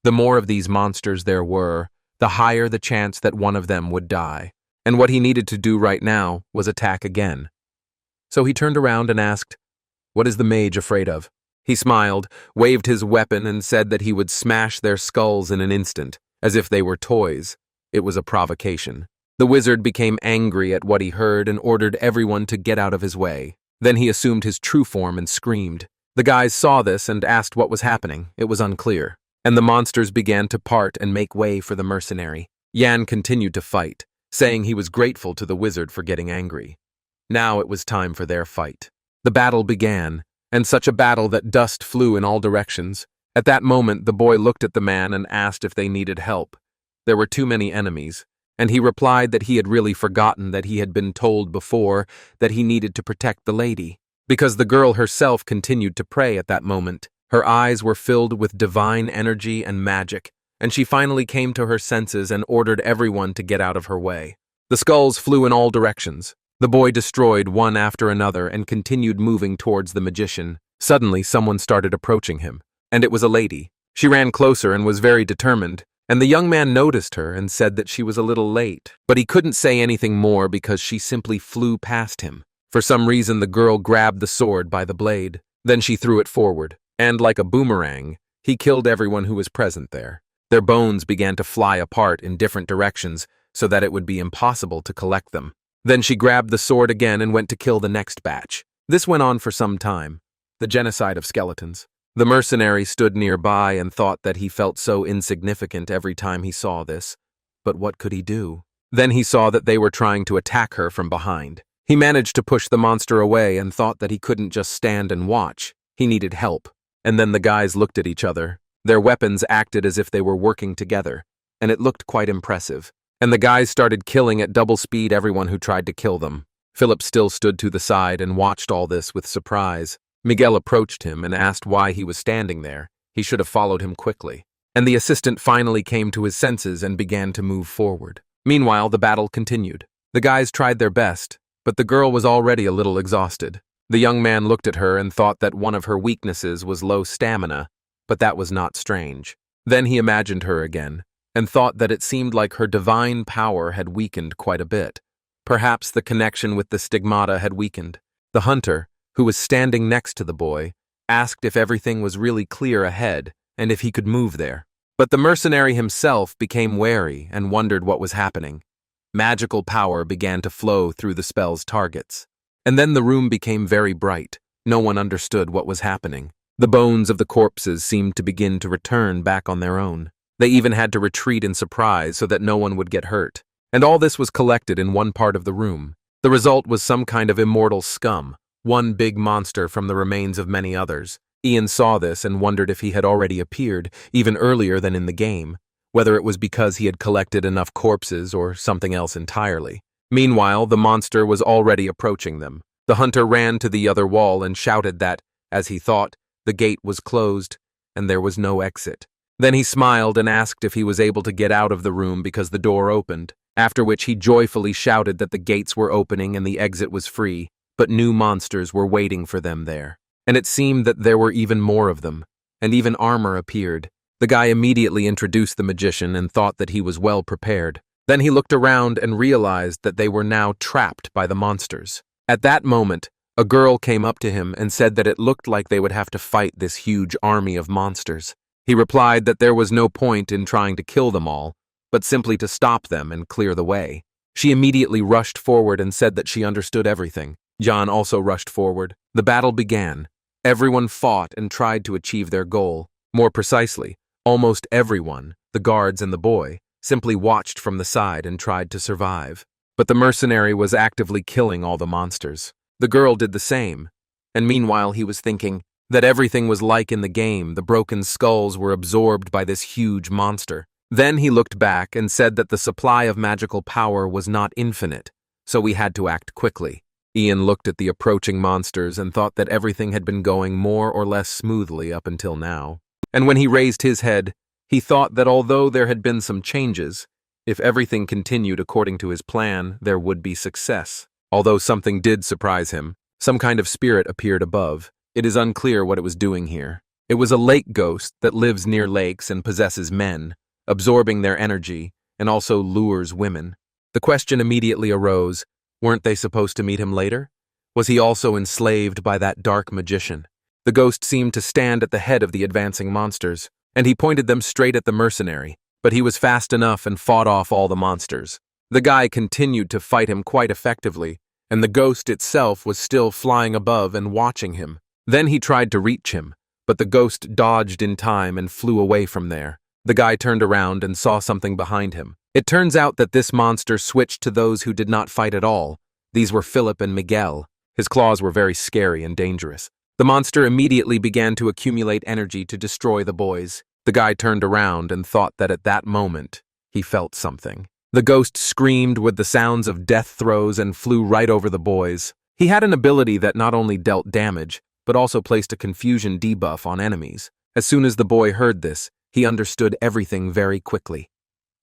The more of these monsters there were, the higher the chance that one of them would die. And what he needed to do right now was attack again. So he turned around and asked, "What is the mage afraid of?" He smiled, waved his weapon, and said that he would smash their skulls in an instant, as if they were toys. It was a provocation. The wizard became angry at what he heard and ordered everyone to get out of his way. Then he assumed his true form and screamed. The guys saw this and asked what was happening. It was unclear. And the monsters began to part and make way for the mercenary. Yan continued to fight, saying he was grateful to the wizard for getting angry. Now it was time for their fight. The battle began, and such a battle that dust flew in all directions. At that moment, the boy looked at the man and asked if they needed help. There were too many enemies, and he replied that he had really forgotten that he had been told before that he needed to protect the lady. Because the girl herself continued to pray at that moment. Her eyes were filled with divine energy and magic, and she finally came to her senses and ordered everyone to get out of her way. The skulls flew in all directions. The boy destroyed one after another and continued moving towards the magician. Suddenly, someone started approaching him, and it was a lady. She ran closer and was very determined, and the young man noticed her and said that she was a little late, but he couldn't say anything more because she simply flew past him. For some reason, the girl grabbed the sword by the blade. Then she threw it forward, and like a boomerang, he killed everyone who was present there. Their bones began to fly apart in different directions so that it would be impossible to collect them. Then she grabbed the sword again and went to kill the next batch. This went on for some time. The genocide of skeletons. The mercenary stood nearby and thought that he felt so insignificant every time he saw this. But what could he do? Then he saw that they were trying to attack her from behind. He managed to push the monster away and thought that he couldn't just stand and watch. He needed help. And then the guys looked at each other. Their weapons acted as if they were working together, and it looked quite impressive. And the guys started killing at double speed everyone who tried to kill them. Philip still stood to the side and watched all this with surprise. Miguel approached him and asked why he was standing there. He should have followed him quickly. And the assistant finally came to his senses and began to move forward. Meanwhile, the battle continued. The guys tried their best, but the girl was already a little exhausted. The young man looked at her and thought that one of her weaknesses was low stamina, but that was not strange. Then he imagined her again, and thought that it seemed like her divine power had weakened quite a bit. Perhaps the connection with the stigmata had weakened. The hunter, who was standing next to the boy, asked if everything was really clear ahead and if he could move there. But the mercenary himself became wary and wondered what was happening. Magical power began to flow through the spell's targets. And then the room became very bright. No one understood what was happening. The bones of the corpses seemed to begin to return back on their own. They even had to retreat in surprise so that no one would get hurt. And all this was collected in one part of the room. The result was some kind of immortal scum, one big monster from the remains of many others. Ian saw this and wondered if he had already appeared, even earlier than in the game, whether it was because he had collected enough corpses or something else entirely. Meanwhile, the monster was already approaching them. The hunter ran to the other wall and shouted that, as he thought, the gate was closed and there was no exit. Then he smiled and asked if he was able to get out of the room because the door opened, after which he joyfully shouted that the gates were opening and the exit was free, but new monsters were waiting for them there. And it seemed that there were even more of them, and even armor appeared. The guy immediately introduced the magician and thought that he was well prepared. Then he looked around and realized that they were now trapped by the monsters. At that moment, a girl came up to him and said that it looked like they would have to fight this huge army of monsters. He replied that there was no point in trying to kill them all, but simply to stop them and clear the way. She immediately rushed forward and said that she understood everything. John also rushed forward. The battle began. Everyone fought and tried to achieve their goal. More precisely, almost everyone, the guards and the boy, simply watched from the side and tried to survive. But the mercenary was actively killing all the monsters. The girl did the same. And meanwhile, he was thinking that everything was like in the game. The broken skulls were absorbed by this huge monster. Then he looked back and said that the supply of magical power was not infinite, so we had to act quickly. Ian looked at the approaching monsters and thought that everything had been going more or less smoothly up until now. And when he raised his head, he thought that although there had been some changes, if everything continued according to his plan, there would be success. Although something did surprise him, some kind of spirit appeared above. It is unclear what it was doing here. It was a lake ghost that lives near lakes and possesses men, absorbing their energy, and also lures women. The question immediately arose, weren't they supposed to meet him later? Was he also enslaved by that dark magician? The ghost seemed to stand at the head of the advancing monsters, and he pointed them straight at the mercenary, but he was fast enough and fought off all the monsters. The guy continued to fight him quite effectively, and the ghost itself was still flying above and watching him. Then he tried to reach him, but the ghost dodged in time and flew away from there. The guy turned around and saw something behind him. It turns out that this monster switched to those who did not fight at all. These were Philip and Miguel. His claws were very scary and dangerous. The monster immediately began to accumulate energy to destroy the boys. The guy turned around and thought that at that moment, he felt something. The ghost screamed with the sounds of death throes and flew right over the boys. He had an ability that not only dealt damage, but also placed a confusion debuff on enemies. As soon as the boy heard this, he understood everything very quickly.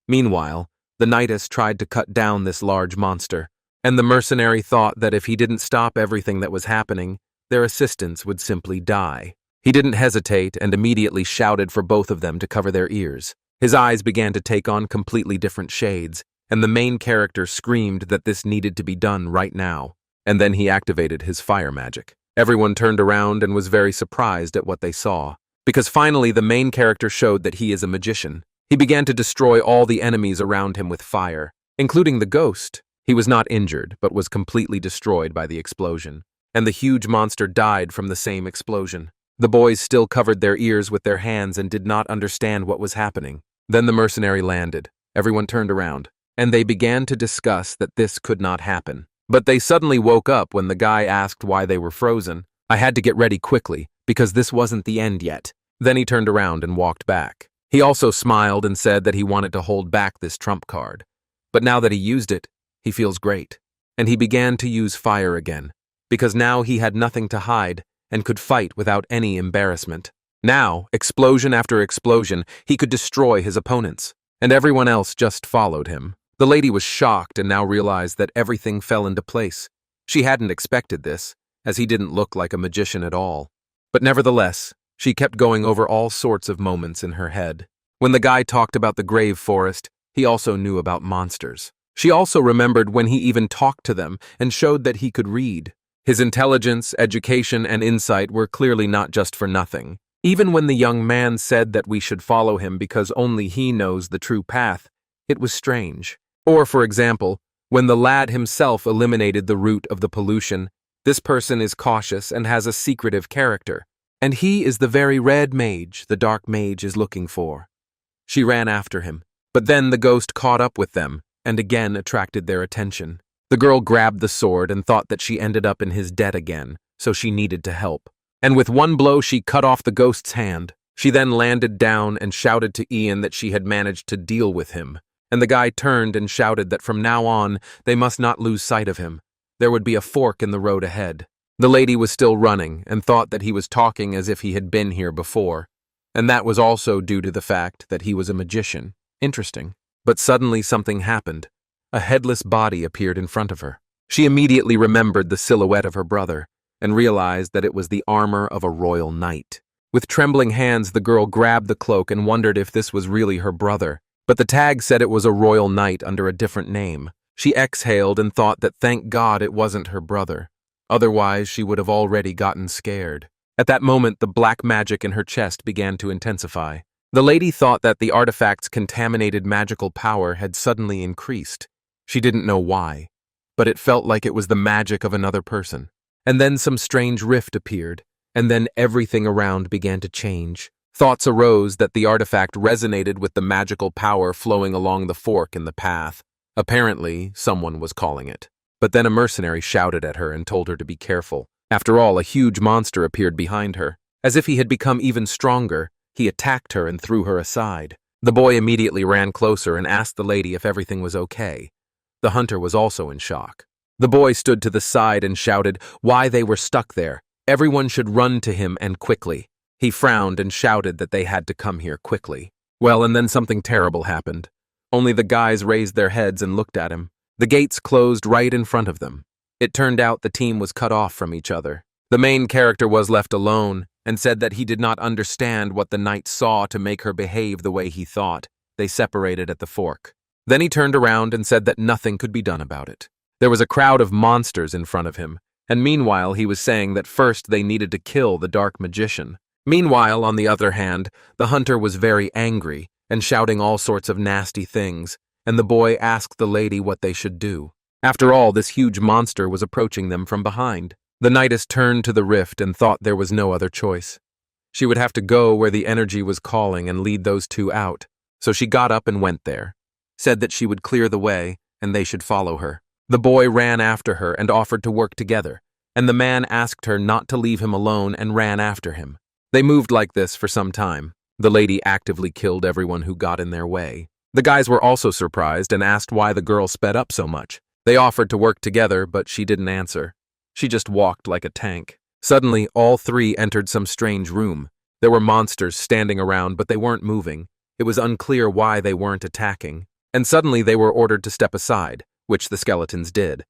Meanwhile, the knights tried to cut down this large monster, and the mercenary thought that if he didn't stop everything that was happening, their assistants would simply die. He didn't hesitate and immediately shouted for both of them to cover their ears. His eyes began to take on completely different shades, and the main character screamed that this needed to be done right now. And then he activated his fire magic. Everyone turned around and was very surprised at what they saw, because finally the main character showed that he is a magician. He began to destroy all the enemies around him with fire, including the ghost. He was not injured, but was completely destroyed by the explosion, and the huge monster died from the same explosion. The boys still covered their ears with their hands and did not understand what was happening. Then the mercenary landed. Everyone turned around, and they began to discuss that this could not happen. But they suddenly woke up when the guy asked why they were frozen. I had to get ready quickly, because this wasn't the end yet. Then he turned around and walked back. He also smiled and said that he wanted to hold back this trump card. But now that he used it, he feels great. And he began to use fire again, because now he had nothing to hide and could fight without any embarrassment. Now, explosion after explosion, he could destroy his opponents, and everyone else just followed him. The lady was shocked and now realized that everything fell into place. She hadn't expected this, as he didn't look like a magician at all. But nevertheless, she kept going over all sorts of moments in her head. When the guy talked about the grave forest, he also knew about monsters. She also remembered when he even talked to them and showed that he could read. His intelligence, education, and insight were clearly not just for nothing. Even when the young man said that we should follow him because only he knows the true path, it was strange. Or, for example, when the lad himself eliminated the root of the pollution, this person is cautious and has a secretive character, and he is the very red mage the dark mage is looking for. She ran after him, but then the ghost caught up with them and again attracted their attention. The girl grabbed the sword and thought that she ended up in his debt again, so she needed to help. And with one blow she cut off the ghost's hand. She then landed down and shouted to Ian that she had managed to deal with him. And the guy turned and shouted that from now on, they must not lose sight of him. There would be a fork in the road ahead. The lady was still running and thought that he was talking as if he had been here before. And that was also due to the fact that he was a magician. Interesting. But suddenly something happened. A headless body appeared in front of her. She immediately remembered the silhouette of her brother and realized that it was the armor of a royal knight. With trembling hands, the girl grabbed the cloak and wondered if this was really her brother. But the tag said it was a royal knight under a different name. She exhaled and thought that thank God it wasn't her brother. Otherwise, she would have already gotten scared. At that moment, the black magic in her chest began to intensify. The lady thought that the artifact's contaminated magical power had suddenly increased. She didn't know why, but it felt like it was the magic of another person. And then some strange rift appeared, and then everything around began to change. Thoughts arose that the artifact resonated with the magical power flowing along the fork in the path. Apparently, someone was calling it. But then a mercenary shouted at her and told her to be careful. After all, a huge monster appeared behind her. As if he had become even stronger, he attacked her and threw her aside. The boy immediately ran closer and asked the lady if everything was okay. The hunter was also in shock. The boy stood to the side and shouted why they were stuck there. Everyone should run to him and quickly. He frowned and shouted that they had to come here quickly. Well, and then something terrible happened. Only the guys raised their heads and looked at him. The gates closed right in front of them. It turned out the team was cut off from each other. The main character was left alone and said that he did not understand what the knight saw to make her behave the way he thought. They separated at the fork. Then he turned around and said that nothing could be done about it. There was a crowd of monsters in front of him, and meanwhile he was saying that first they needed to kill the dark magician. Meanwhile, on the other hand, the hunter was very angry and shouting all sorts of nasty things, and the boy asked the lady what they should do. After all, this huge monster was approaching them from behind. The knightess turned to the rift and thought there was no other choice. She would have to go where the energy was calling and lead those two out, so she got up and went there, said that she would clear the way and they should follow her. The boy ran after her and offered to work together, and the man asked her not to leave him alone and ran after him. They moved like this for some time. The lady actively killed everyone who got in their way. The guys were also surprised and asked why the girl sped up so much. They offered to work together, but she didn't answer. She just walked like a tank. Suddenly, all three entered some strange room. There were monsters standing around, but they weren't moving. It was unclear why they weren't attacking. And suddenly they were ordered to step aside, which the skeletons did.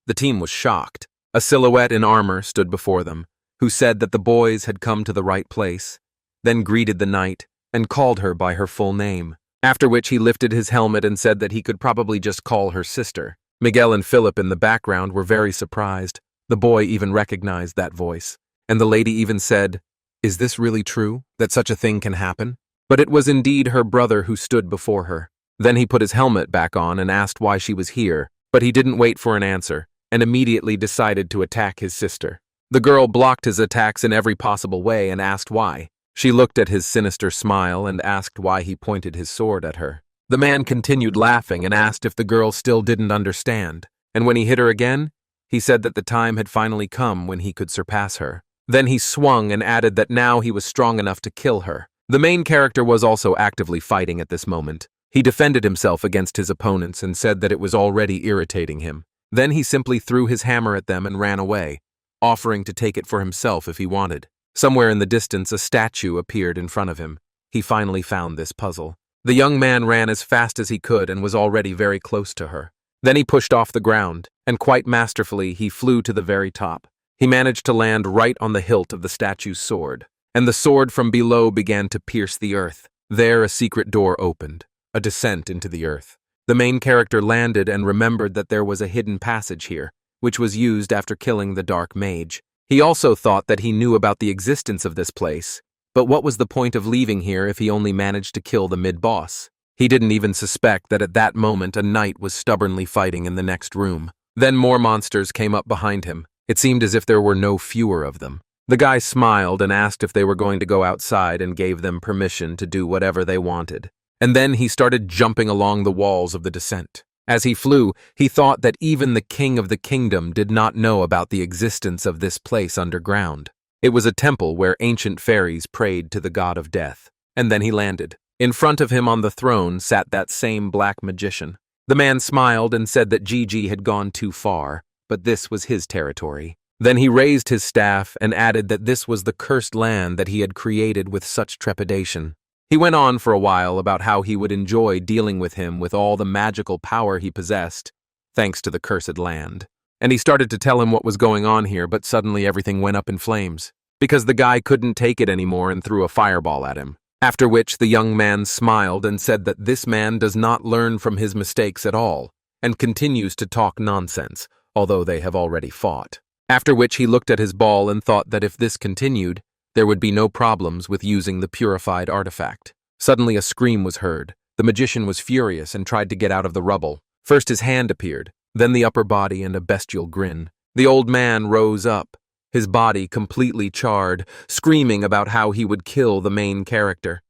The team was shocked. A silhouette in armor stood before them, who said that the boys had come to the right place, then greeted the knight and called her by her full name, after which he lifted his helmet and said that he could probably just call her sister. Miguel and Philip in the background were very surprised. The boy even recognized that voice, and the lady even said, "Is this really true, that such a thing can happen?" But it was indeed her brother who stood before her. Then he put his helmet back on and asked why she was here, but he didn't wait for an answer, and immediately decided to attack his sister. The girl blocked his attacks in every possible way and asked why. She looked at his sinister smile and asked why he pointed his sword at her. The man continued laughing and asked if the girl still didn't understand, and when he hit her again, he said that the time had finally come when he could surpass her. Then he swung and added that now he was strong enough to kill her. The main character was also actively fighting at this moment. He defended himself against his opponents and said that it was already irritating him. Then he simply threw his hammer at them and ran away, offering to take it for himself if he wanted. Somewhere in the distance, a statue appeared in front of him. He finally found this puzzle. The young man ran as fast as he could and was already very close to her. Then he pushed off the ground, and quite masterfully he flew to the very top. He managed to land right on the hilt of the statue's sword, and the sword from below began to pierce the earth. There a secret door opened, a descent into the earth. The main character landed and remembered that there was a hidden passage here, which was used after killing the dark mage. He also thought that he knew about the existence of this place, but what was the point of leaving here if he only managed to kill the mid-boss? He didn't even suspect that at that moment a knight was stubbornly fighting in the next room. Then more monsters came up behind him. It seemed as if there were no fewer of them. The guy smiled and asked if they were going to go outside and gave them permission to do whatever they wanted. And then he started jumping along the walls of the descent. As he flew, he thought that even the king of the kingdom did not know about the existence of this place underground. It was a temple where ancient fairies prayed to the god of death. And then he landed. In front of him on the throne sat that same black magician. The man smiled and said that Gigi had gone too far, but this was his territory. Then he raised his staff and added that this was the cursed land that he had created with such trepidation. He went on for a while about how he would enjoy dealing with him with all the magical power he possessed, thanks to the cursed land. And he started to tell him what was going on here, but suddenly everything went up in flames, because the guy couldn't take it anymore and threw a fireball at him. After which the young man smiled and said that this man does not learn from his mistakes at all, and continues to talk nonsense, although they have already fought. After which he looked at his ball and thought that if this continued, there would be no problems with using the purified artifact. Suddenly a scream was heard. The magician was furious and tried to get out of the rubble. First his hand appeared, then the upper body and a bestial grin. The old man rose up, his body completely charred, screaming about how he would kill the main character.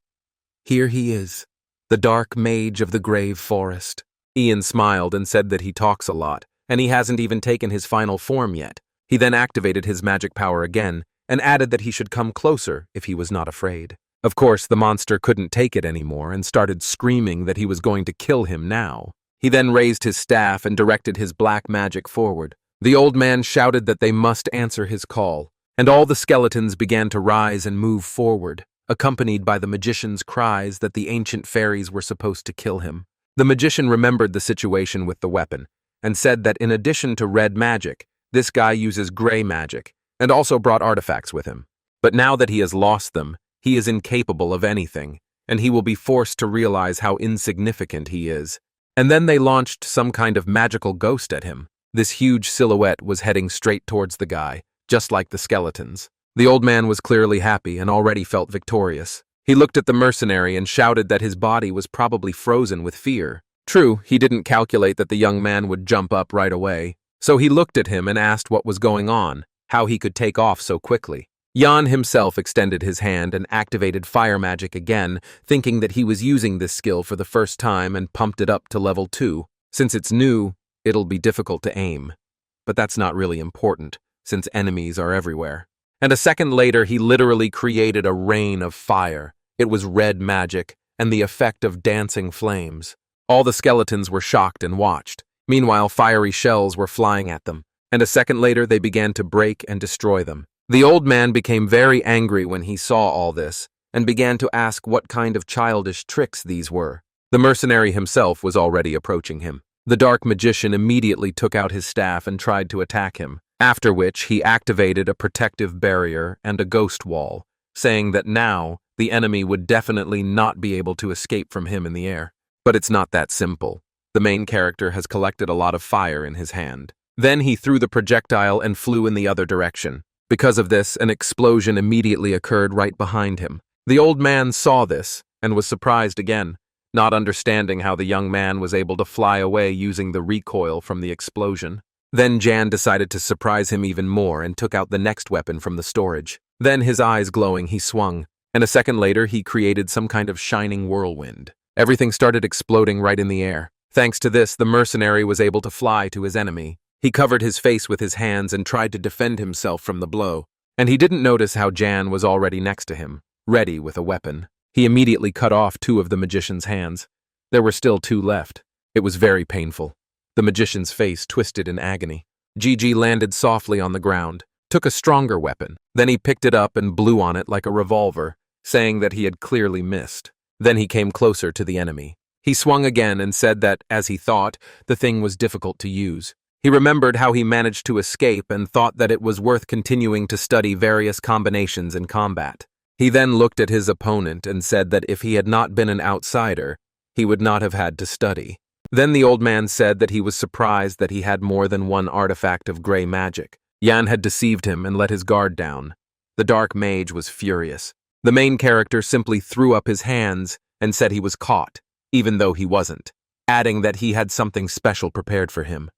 Here he is, the dark mage of the grave forest. Ian smiled and said that he talks a lot, and he hasn't even taken his final form yet. He then activated his magic power again, and added that he should come closer if he was not afraid. Of course, the monster couldn't take it anymore and started screaming that he was going to kill him now. He then raised his staff and directed his black magic forward. The old man shouted that they must answer his call, and all the skeletons began to rise and move forward, accompanied by the magician's cries that the ancient fairies were supposed to kill him. The magician remembered the situation with the weapon, and said that in addition to red magic, this guy uses gray magic, and also brought artifacts with him. But now that he has lost them, he is incapable of anything, and he will be forced to realize how insignificant he is. And then they launched some kind of magical ghost at him. This huge silhouette was heading straight towards the guy, just like the skeletons. The old man was clearly happy and already felt victorious. He looked at the mercenary and shouted that his body was probably frozen with fear. True, he didn't calculate that the young man would jump up right away, so he looked at him and asked what was going on, how he could take off so quickly. Jan himself extended his hand and activated fire magic again, thinking that he was using this skill for the first time and pumped it up to level 2. Since it's new, it'll be difficult to aim. But that's not really important, since enemies are everywhere. And a second later, he literally created a rain of fire. It was red magic, and the effect of dancing flames. All the skeletons were shocked and watched. Meanwhile, fiery shells were flying at them, and a second later they began to break and destroy them. The old man became very angry when he saw all this, and began to ask what kind of childish tricks these were. The mercenary himself was already approaching him. The dark magician immediately took out his staff and tried to attack him, after which he activated a protective barrier and a ghost wall, saying that now the enemy would definitely not be able to escape from him in the air. But it's not that simple. The main character has collected a lot of fire in his hand. Then he threw the projectile and flew in the other direction. Because of this, an explosion immediately occurred right behind him. The old man saw this and was surprised again, not understanding how the young man was able to fly away using the recoil from the explosion. Then Jan decided to surprise him even more and took out the next weapon from the storage. Then, his eyes glowing, he swung, and a second later he created some kind of shining whirlwind. Everything started exploding right in the air. Thanks to this, the mercenary was able to fly to his enemy. He covered his face with his hands and tried to defend himself from the blow. And he didn't notice how Jan was already next to him, ready with a weapon. He immediately cut off 2 of the magician's hands. There were still 2 left. It was very painful. The magician's face twisted in agony. Gigi landed softly on the ground, took a stronger weapon. Then he picked it up and blew on it like a revolver, saying that he had clearly missed. Then he came closer to the enemy. He swung again and said that, as he thought, the thing was difficult to use. He remembered how he managed to escape and thought that it was worth continuing to study various combinations in combat. He then looked at his opponent and said that if he had not been an outsider, he would not have had to study. Then the old man said that he was surprised that he had more than one artifact of gray magic. Jan had deceived him and let his guard down. The dark mage was furious. The main character simply threw up his hands and said he was caught, even though he wasn't, adding that he had something special prepared for him.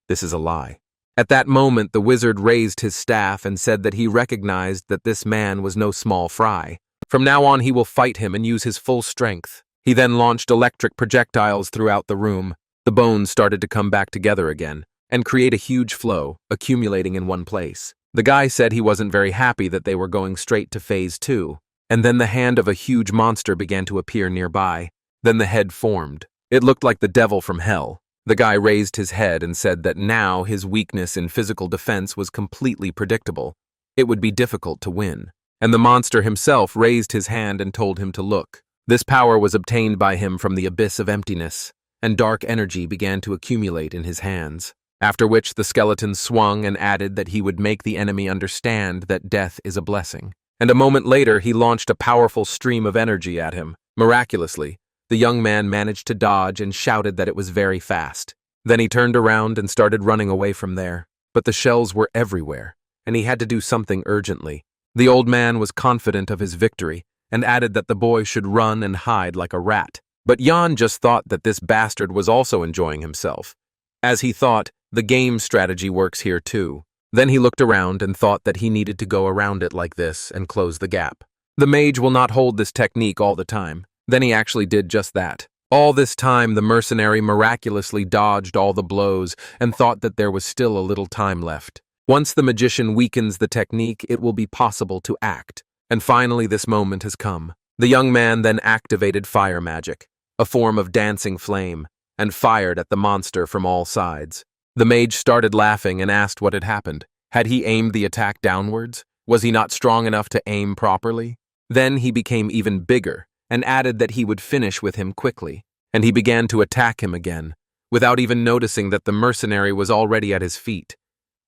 This is a lie. At that moment, the wizard raised his staff and said that he recognized that this man was no small fry. From now on, he will fight him and use his full strength. He then launched electric projectiles throughout the room. The bones started to come back together again and create a huge flow, accumulating in one place. The guy said he wasn't very happy that they were going straight to phase 2. And then the hand of a huge monster began to appear nearby. Then the head formed. It looked like the devil from hell. The guy raised his head and said that now his weakness in physical defense was completely predictable. It would be difficult to win. And the monster himself raised his hand and told him to look. This power was obtained by him from the abyss of emptiness, and dark energy began to accumulate in his hands. After which the skeleton swung and added that he would make the enemy understand that death is a blessing. And a moment later he launched a powerful stream of energy at him. Miraculously, the young man managed to dodge and shouted that it was very fast. Then he turned around and started running away from there. But the shells were everywhere, and he had to do something urgently. The old man was confident of his victory, and added that the boy should run and hide like a rat. But Jan just thought that this bastard was also enjoying himself. As he thought, the game strategy works here too. Then he looked around and thought that he needed to go around it like this and close the gap. The mage will not hold this technique all the time. Then he actually did just that. All this time, the mercenary miraculously dodged all the blows and thought that there was still a little time left. Once the magician weakens the technique, it will be possible to act. And finally, this moment has come. The young man then activated fire magic, a form of dancing flame, and fired at the monster from all sides. The mage started laughing and asked what had happened. Had he aimed the attack downwards? Was he not strong enough to aim properly? Then he became even bigger, and added that he would finish with him quickly, and he began to attack him again, without even noticing that the mercenary was already at his feet,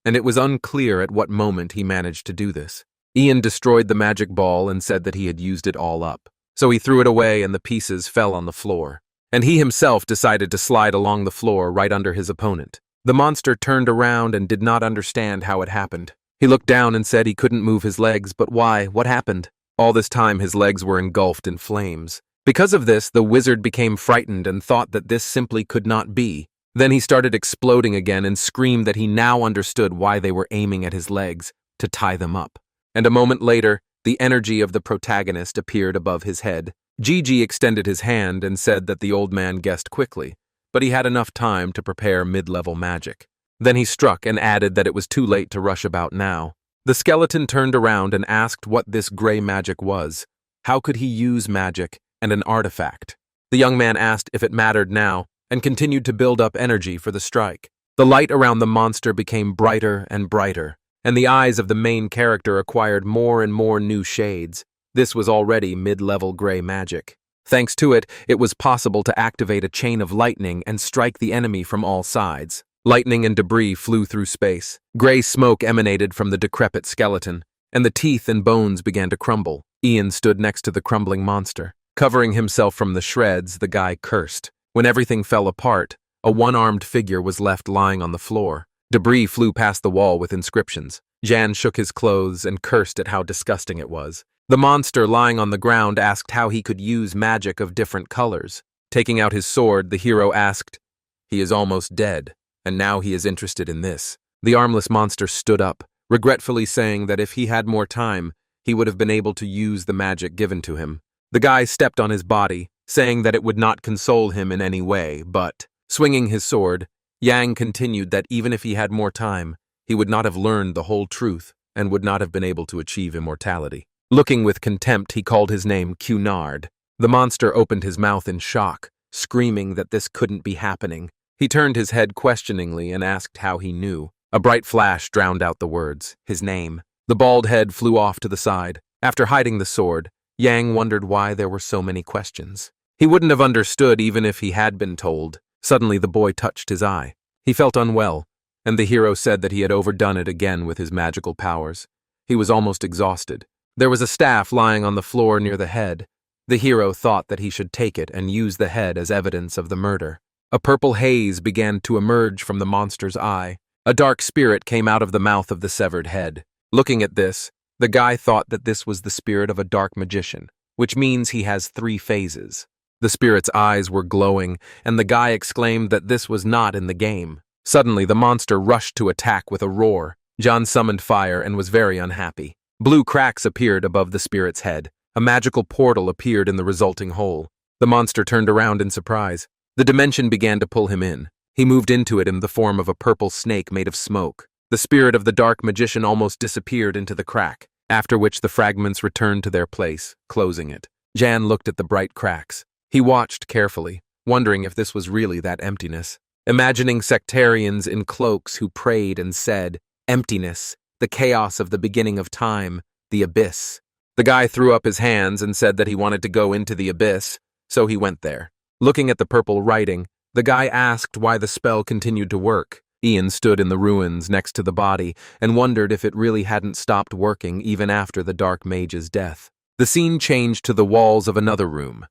and it was unclear at what moment he managed to do this. Ian destroyed the magic ball and said that he had used it all up, so he threw it away and the pieces fell on the floor, and he himself decided to slide along the floor right under his opponent. The monster turned around and did not understand how it happened. He looked down and said he couldn't move his legs, but why? What happened? All this time his legs were engulfed in flames. Because of this, the wizard became frightened and thought that this simply could not be. Then he started exploding again and screamed that he now understood why they were aiming at his legs, to tie them up. And a moment later, the energy of the protagonist appeared above his head. Gigi extended his hand and said that the old man guessed quickly, but he had enough time to prepare mid-level magic. Then he struck and added that it was too late to rush about now. The skeleton turned around and asked what this gray magic was. How could he use magic and an artifact? The young man asked if it mattered now and continued to build up energy for the strike. The light around the monster became brighter and brighter, and the eyes of the main character acquired more and more new shades. This was already mid-level gray magic. Thanks to it, it was possible to activate a chain of lightning and strike the enemy from all sides. Lightning and debris flew through space. Gray smoke emanated from the decrepit skeleton, and the teeth and bones began to crumble. Ian stood next to the crumbling monster. Covering himself from the shreds, the guy cursed. When everything fell apart, a one-armed figure was left lying on the floor. Debris flew past the wall with inscriptions. Jan shook his clothes and cursed at how disgusting it was. The monster lying on the ground asked how he could use magic of different colors. Taking out his sword, the hero asked, "He is almost dead, and now he is interested in this." The armless monster stood up, regretfully saying that if he had more time, he would have been able to use the magic given to him. The guy stepped on his body, saying that it would not console him in any way, but, swinging his sword, Yang continued that even if he had more time, he would not have learned the whole truth and would not have been able to achieve immortality. Looking with contempt, he called his name Cunard. The monster opened his mouth in shock, screaming that this couldn't be happening. He turned his head questioningly and asked how he knew. A bright flash drowned out the words, his name. The bald head flew off to the side. After hiding the sword, Yang wondered why there were so many questions. He wouldn't have understood even if he had been told. Suddenly the boy touched his eye. He felt unwell, and the hero said that he had overdone it again with his magical powers. He was almost exhausted. There was a staff lying on the floor near the head. The hero thought that he should take it and use the head as evidence of the murder. A purple haze began to emerge from the monster's eye. A dark spirit came out of the mouth of the severed head. Looking at this, the guy thought that this was the spirit of a dark magician, which means he has 3 phases. The spirit's eyes were glowing, and the guy exclaimed that this was not in the game. Suddenly, the monster rushed to attack with a roar. John summoned fire and was very unhappy. Blue cracks appeared above the spirit's head. A magical portal appeared in the resulting hole. The monster turned around in surprise. The dimension began to pull him in. He moved into it in the form of a purple snake made of smoke. The spirit of the dark magician almost disappeared into the crack, after which the fragments returned to their place, closing it. Jan looked at the bright cracks. He watched carefully, wondering if this was really that emptiness. Imagining sectarians in cloaks who prayed and said, "Emptiness, the chaos of the beginning of time, the abyss." The guy threw up his hands and said that he wanted to go into the abyss, so he went there. Looking at the purple writing, the guy asked why the spell continued to work. Ian stood in the ruins next to the body and wondered if it really hadn't stopped working even after the dark mage's death. The scene changed to the walls of another room.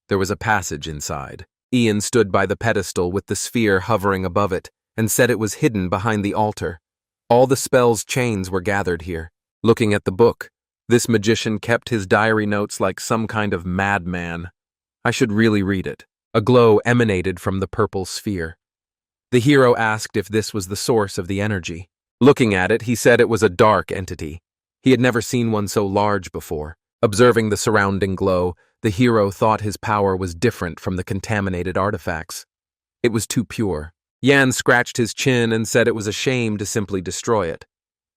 There was a passage inside. Ian stood by the pedestal with the sphere hovering above it and said it was hidden behind the altar. All the spell's chains were gathered here. Looking at the book, this magician kept his diary notes like some kind of madman. I should really read it. A glow emanated from the purple sphere. The hero asked if this was the source of the energy. Looking at it, he said it was a dark entity. He had never seen one so large before. Observing the surrounding glow, the hero thought his power was different from the contaminated artifacts. It was too pure. Jan scratched his chin and said it was a shame to simply destroy it.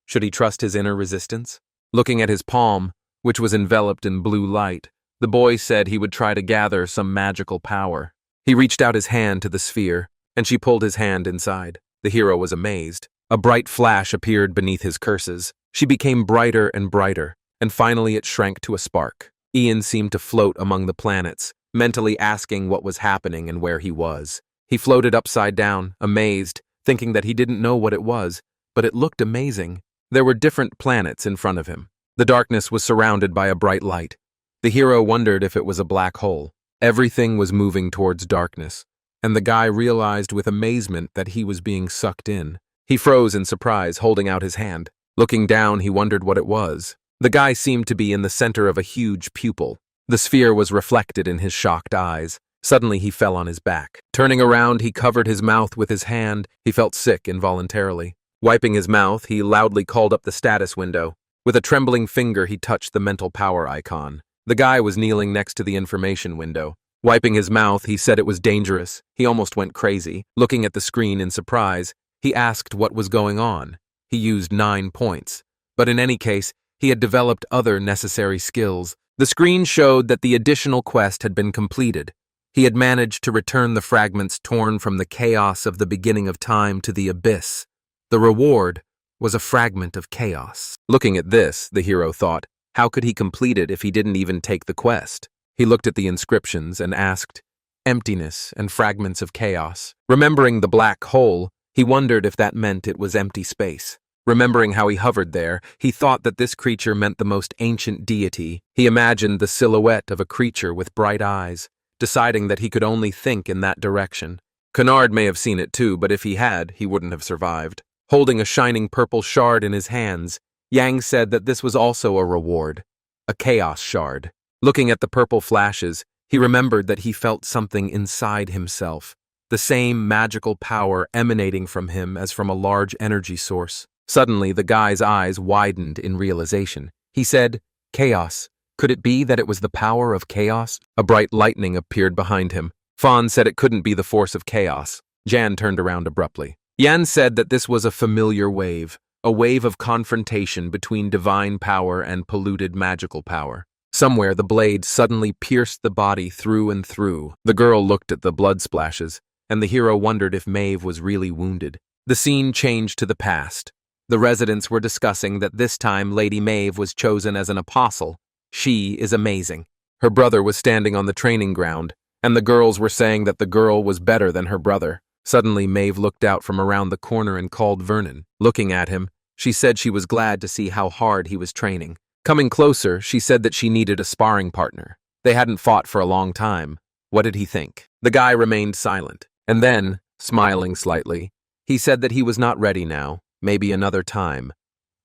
Should he trust his inner resistance? Looking at his palm, which was enveloped in blue light, the boy said he would try to gather some magical power. He reached out his hand to the sphere, and she pulled his hand inside. The hero was amazed. A bright flash appeared beneath his curses. She became brighter and brighter, and finally it shrank to a spark. Ian seemed to float among the planets, mentally asking what was happening and where he was. He floated upside down, amazed, thinking that he didn't know what it was, but it looked amazing. There were different planets in front of him. The darkness was surrounded by a bright light. The hero wondered if it was a black hole. Everything was moving towards darkness, and the guy realized with amazement that he was being sucked in. He froze in surprise, holding out his hand. Looking down, he wondered what it was. The guy seemed to be in the center of a huge pupil. The sphere was reflected in his shocked eyes. Suddenly he fell on his back. Turning around, he covered his mouth with his hand. He felt sick involuntarily. Wiping his mouth, he loudly called up the status window. With a trembling finger, he touched the mental power icon. The guy was kneeling next to the information window. Wiping his mouth, he said it was dangerous. He almost went crazy. Looking at the screen in surprise, he asked what was going on. He used 9 points. But in any case, he had developed other necessary skills. The screen showed that the additional quest had been completed. He had managed to return the fragments torn from the chaos of the beginning of time to the abyss. The reward was a fragment of chaos. Looking at this, the hero thought, how could he complete it if he didn't even take the quest? He looked at the inscriptions and asked, emptiness and fragments of chaos. Remembering the black hole, he wondered if that meant it was empty space. Remembering how he hovered there, he thought that this creature meant the most ancient deity. He imagined the silhouette of a creature with bright eyes, deciding that he could only think in that direction. Kennard may have seen it too, but if he had, he wouldn't have survived. Holding a shining purple shard in his hands, Yang said that this was also a reward, a chaos shard. Looking at the purple flashes, he remembered that he felt something inside himself, the same magical power emanating from him as from a large energy source. Suddenly, the guy's eyes widened in realization. He said, chaos. Could it be that it was the power of chaos? A bright lightning appeared behind him. Fawn said it couldn't be the force of chaos. Jan turned around abruptly. Yan said that this was a familiar wave, a wave of confrontation between divine power and polluted magical power. Somewhere the blade suddenly pierced the body through and through. The girl looked at the blood splashes, and the hero wondered if Mave was really wounded. The scene changed to the past. The residents were discussing that this time Lady Mave was chosen as an apostle. She is amazing. Her brother was standing on the training ground, and the girls were saying that the girl was better than her brother. Suddenly, Mave looked out from around the corner and called Vernon. Looking at him, she said she was glad to see how hard he was training. Coming closer, she said that she needed a sparring partner. They hadn't fought for a long time. What did he think? The guy remained silent, and then, smiling slightly, he said that he was not ready now, maybe another time.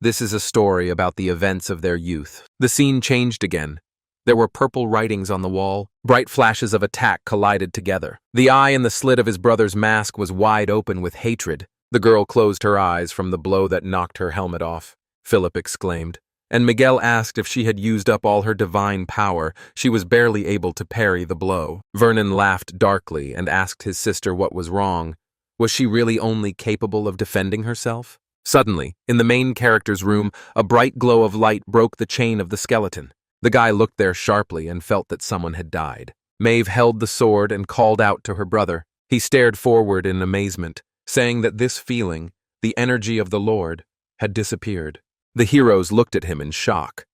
This is a story about the events of their youth. The scene changed again. There were purple writings on the wall. Bright flashes of attack collided together. The eye in the slit of his brother's mask was wide open with hatred. The girl closed her eyes from the blow that knocked her helmet off. Philip exclaimed. And Miguel asked if she had used up all her divine power. She was barely able to parry the blow. Vernon laughed darkly and asked his sister what was wrong. Was she really only capable of defending herself? Suddenly, in the main character's room, a bright glow of light broke the chain of the skeleton. The guy looked there sharply and felt that someone had died. Mave held the sword and called out to her brother. He stared forward in amazement, saying that this feeling, the energy of the Lord, had disappeared. The heroes looked at him in shock.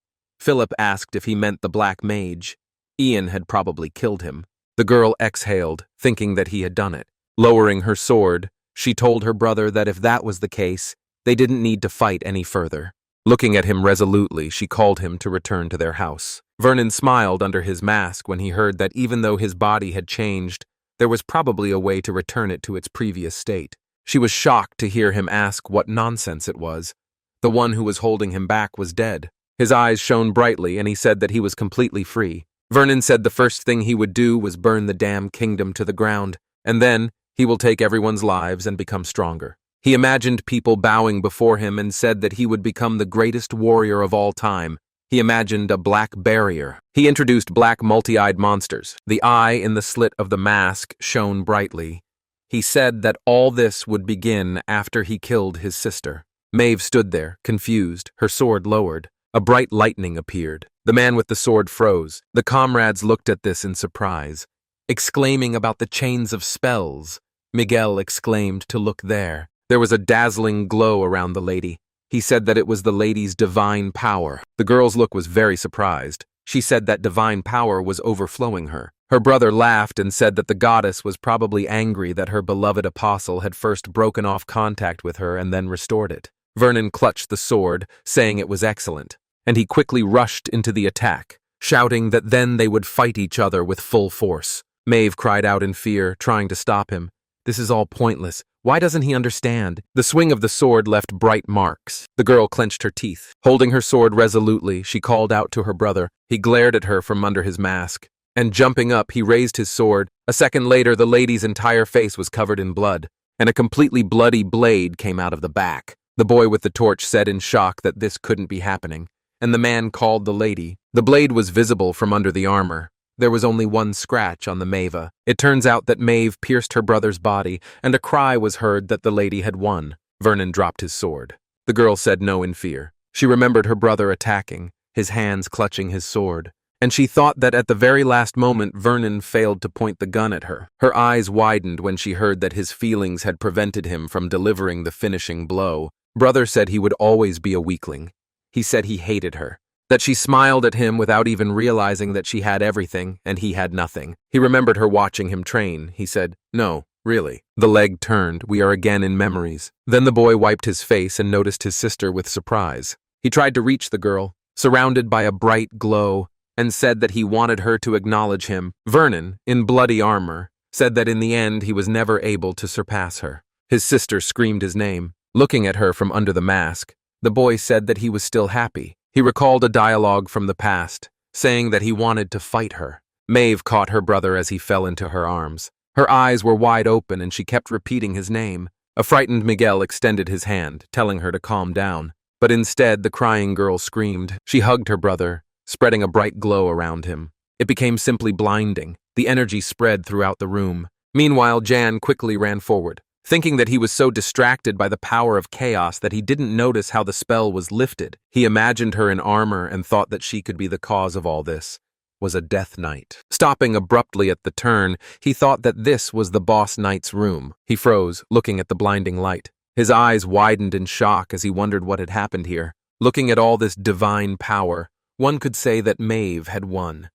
Philip asked if he meant the Black Mage. Ian had probably killed him. The girl exhaled, thinking that he had done it. Lowering her sword, she told her brother that if that was the case, they didn't need to fight any further. Looking at him resolutely, she called him to return to their house. Vernon smiled under his mask when he heard that even though his body had changed, there was probably a way to return it to its previous state. She was shocked to hear him ask what nonsense it was. The one who was holding him back was dead. His eyes shone brightly, and he said that he was completely free. Vernon said the first thing he would do was burn the damn kingdom to the ground, and then he will take everyone's lives and become stronger. He imagined people bowing before him and said that he would become the greatest warrior of all time. He imagined a black barrier. He introduced black multi-eyed monsters. The eye in the slit of the mask shone brightly. He said that all this would begin after he killed his sister. Mave stood there, confused, her sword lowered. A bright lightning appeared. The man with the sword froze. The comrades looked at this in surprise. Exclaiming about the chains of spells, Miguel exclaimed to look there. There was a dazzling glow around the lady. He said that it was the lady's divine power. The girl's look was very surprised. She said that divine power was overflowing her. Her brother laughed and said that the goddess was probably angry that her beloved apostle had first broken off contact with her and then restored it. Vernon clutched the sword, saying it was excellent, and he quickly rushed into the attack, shouting that then they would fight each other with full force. Mave cried out in fear, trying to stop him. This is all pointless. Why doesn't he understand? The swing of the sword left bright marks. The girl clenched her teeth. Holding her sword resolutely, she called out to her brother. He glared at her from under his mask. And jumping up, he raised his sword. A second later, the lady's entire face was covered in blood, and a completely bloody blade came out of the back. The boy with the torch said in shock that this couldn't be happening, and the man called the lady. The blade was visible from under the armor. There was only one scratch on the Mave. It turns out that Mave pierced her brother's body, and a cry was heard that the lady had won. Vernon dropped his sword. The girl said no in fear. She remembered her brother attacking, his hands clutching his sword, and she thought that at the very last moment Vernon failed to point the gun at her. Her eyes widened when she heard that his feelings had prevented him from delivering the finishing blow. Brother said he would always be a weakling. He said he hated her, that she smiled at him without even realizing that she had everything and he had nothing. He remembered her watching him train. He said, "No, really." The leg turned. We are again in memories. Then the boy wiped his face and noticed his sister with surprise. He tried to reach the girl, surrounded by a bright glow, and said that he wanted her to acknowledge him. Vernon, in bloody armor, said that in the end he was never able to surpass her. His sister screamed his name. Looking at her from under the mask, the boy said that he was still happy. He recalled a dialogue from the past, saying that he wanted to fight her. Mave caught her brother as he fell into her arms. Her eyes were wide open and she kept repeating his name. A frightened Miguel extended his hand, telling her to calm down. But instead, the crying girl screamed. She hugged her brother, spreading a bright glow around him. It became simply blinding. The energy spread throughout the room. Meanwhile, Jan quickly ran forward, thinking that he was so distracted by the power of chaos that he didn't notice how the spell was lifted. He imagined her in armor and thought that she could be the cause of all this. Was a death knight. Stopping abruptly at the turn, he thought that this was the boss knight's room. He froze, looking at the blinding light. His eyes widened in shock as he wondered what had happened here. Looking at all this divine power, one could say that Mave had won.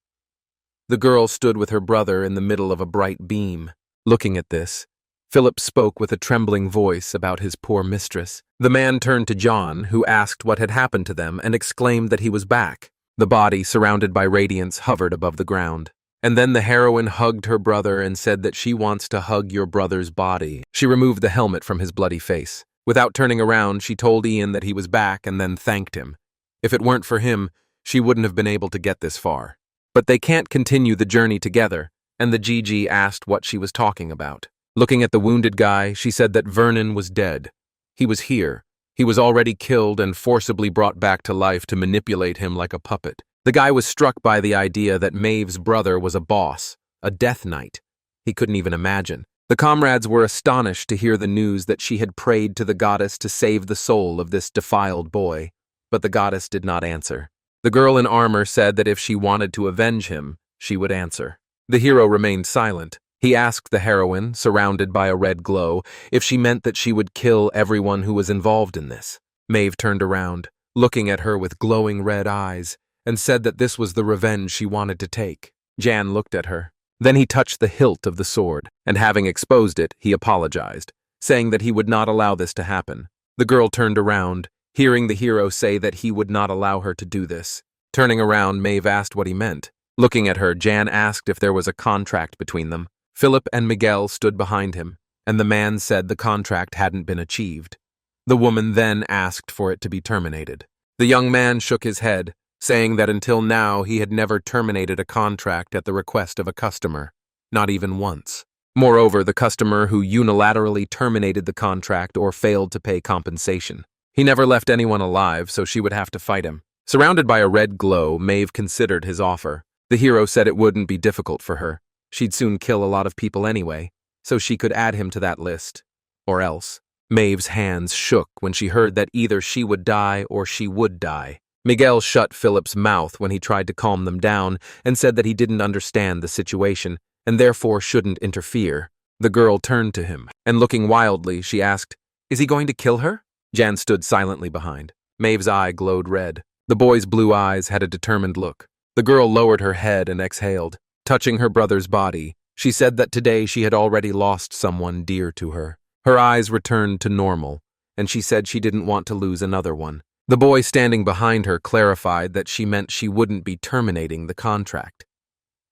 The girl stood with her brother in the middle of a bright beam. Looking at this, Philip spoke with a trembling voice about his poor mistress. The man turned to John, who asked what had happened to them and exclaimed that he was back. The body, surrounded by radiance, hovered above the ground. And then the heroine hugged her brother and said that she wants to hug your brother's body. She removed the helmet from his bloody face. Without turning around, she told Ian that he was back and then thanked him. If it weren't for him, she wouldn't have been able to get this far. But they can't continue the journey together, and the GG asked what she was talking about. Looking at the wounded guy, she said that Vernon was dead. He was here. He was already killed and forcibly brought back to life to manipulate him like a puppet. The guy was struck by the idea that Mave's brother was a boss, a death knight. He couldn't even imagine. The comrades were astonished to hear the news that she had prayed to the goddess to save the soul of this defiled boy, but the goddess did not answer. The girl in armor said that if she wanted to avenge him, she would answer. The hero remained silent. He asked the heroine, surrounded by a red glow, if she meant that she would kill everyone who was involved in this. Mave turned around, looking at her with glowing red eyes, and said that this was the revenge she wanted to take. Jan looked at her. Then he touched the hilt of the sword, and having exposed it, he apologized, saying that he would not allow this to happen. The girl turned around, hearing the hero say that he would not allow her to do this. Turning around, Mave asked what he meant. Looking at her, Jan asked if there was a contract between them. Philip and Miguel stood behind him, and the man said the contract hadn't been achieved. The woman then asked for it to be terminated. The young man shook his head, saying that until now he had never terminated a contract at the request of a customer, not even once. Moreover, the customer who unilaterally terminated the contract or failed to pay compensation. He never left anyone alive, so she would have to fight him. Surrounded by a red glow, Mave considered his offer. The hero said it wouldn't be difficult for her. She'd soon kill a lot of people anyway, so she could add him to that list. Or else. Mave's hands shook when she heard that either she would die or she would die. Miguel shut Philip's mouth when he tried to calm them down and said that he didn't understand the situation and therefore shouldn't interfere. The girl turned to him, and looking wildly, she asked, "Is he going to kill her?" Jan stood silently behind. Mave's eye glowed red. The boy's blue eyes had a determined look. The girl lowered her head and exhaled. Touching her brother's body, she said that today she had already lost someone dear to her. Her eyes returned to normal, and she said she didn't want to lose another one. The boy standing behind her clarified that she meant she wouldn't be terminating the contract.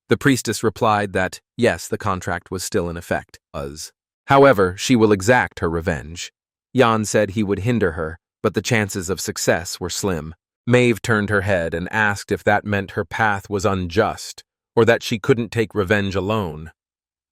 The priestess replied that, yes, the contract was still in effect. However, she will exact her revenge. Jan said he would hinder her, but the chances of success were slim. Mave turned her head and asked if that meant her path was unjust, or that she couldn't take revenge alone.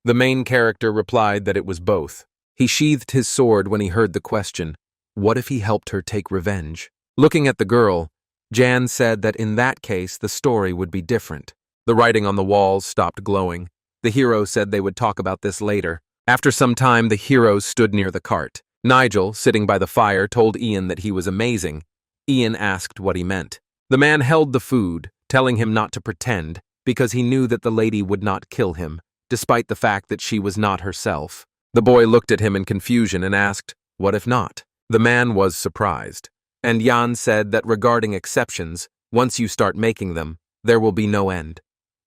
The main character replied that it was both. He sheathed his sword when he heard the question, what if he helped her take revenge? Looking at the girl, Jan said that in that case the story would be different. The writing on the walls stopped glowing. The hero said they would talk about this later. After some time, the heroes stood near the cart. Nigel, sitting by the fire, told Ian that he was amazing. Ian asked what he meant. The man held the food, telling him not to pretend, because he knew that the lady would not kill him, despite the fact that she was not herself. The boy looked at him in confusion and asked, what if not? The man was surprised. And Jan said that regarding exceptions, once you start making them, there will be no end.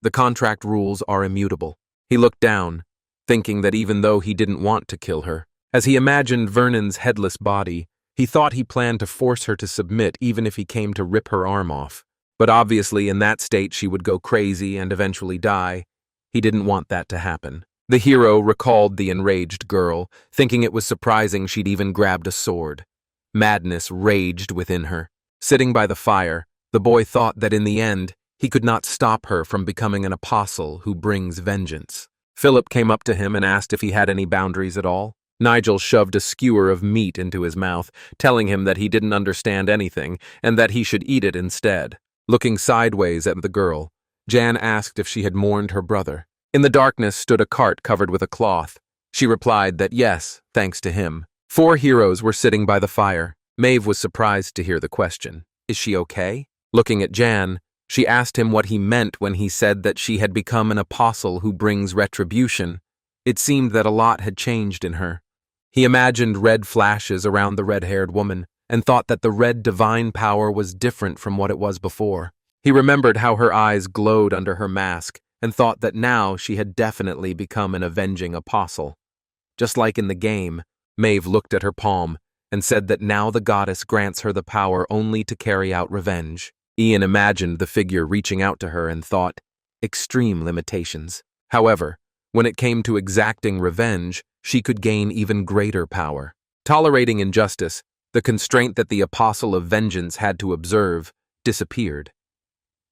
The contract rules are immutable. He looked down, thinking that even though he didn't want to kill her, as he imagined Vernon's headless body, he thought he planned to force her to submit even if he came to rip her arm off. But obviously in that state she would go crazy and eventually die. He didn't want that to happen. The hero recalled the enraged girl, thinking it was surprising she'd even grabbed a sword. Madness raged within her. Sitting by the fire, the boy thought that in the end, he could not stop her from becoming an apostle who brings vengeance. Philip came up to him and asked if he had any boundaries at all. Nigel shoved a skewer of meat into his mouth, telling him that he didn't understand anything and that he should eat it instead. Looking sideways at the girl, Jan asked if she had mourned her brother. In the darkness stood a cart covered with a cloth. She replied that yes, thanks to him. 4 heroes were sitting by the fire. Mave was surprised to hear the question. Is she okay? Looking at Jan, she asked him what he meant when he said that she had become an apostle who brings retribution. It seemed that a lot had changed in her. He imagined red flashes around the red-haired woman and thought that the red divine power was different from what it was before. He remembered how her eyes glowed under her mask and thought that now she had definitely become an avenging apostle. Just like in the game, Mave looked at her palm and said that now the goddess grants her the power only to carry out revenge. Ian imagined the figure reaching out to her and thought, extreme limitations. However, when it came to exacting revenge, she could gain even greater power. Tolerating injustice, the constraint that the apostle of vengeance had to observe, disappeared.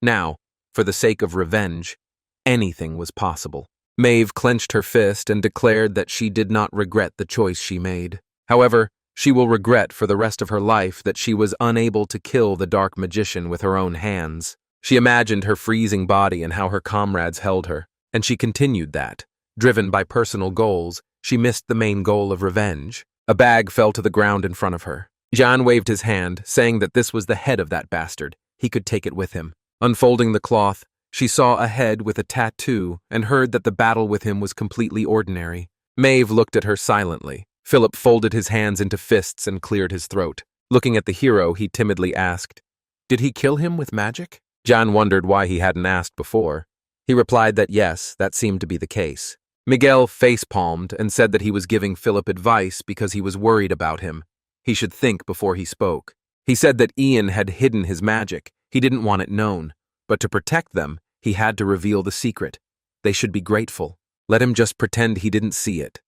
Now, for the sake of revenge, anything was possible. Mave clenched her fist and declared that she did not regret the choice she made. However, she will regret for the rest of her life that she was unable to kill the dark magician with her own hands. She imagined her freezing body and how her comrades held her, and she continued that. Driven by personal goals, she missed the main goal of revenge. A bag fell to the ground in front of her. Jan waved his hand, saying that this was the head of that bastard. He could take it with him. Unfolding the cloth, she saw a head with a tattoo and heard that the battle with him was completely ordinary. Mave looked at her silently. Philip folded his hands into fists and cleared his throat. Looking at the hero, he timidly asked, did he kill him with magic? Jan wondered why he hadn't asked before. He replied that yes, that seemed to be the case. Miguel face-palmed and said that he was giving Philip advice because he was worried about him. He should think before he spoke. He said that Ian had hidden his magic. He didn't want it known. But to protect them, he had to reveal the secret. They should be grateful. Let him just pretend he didn't see it.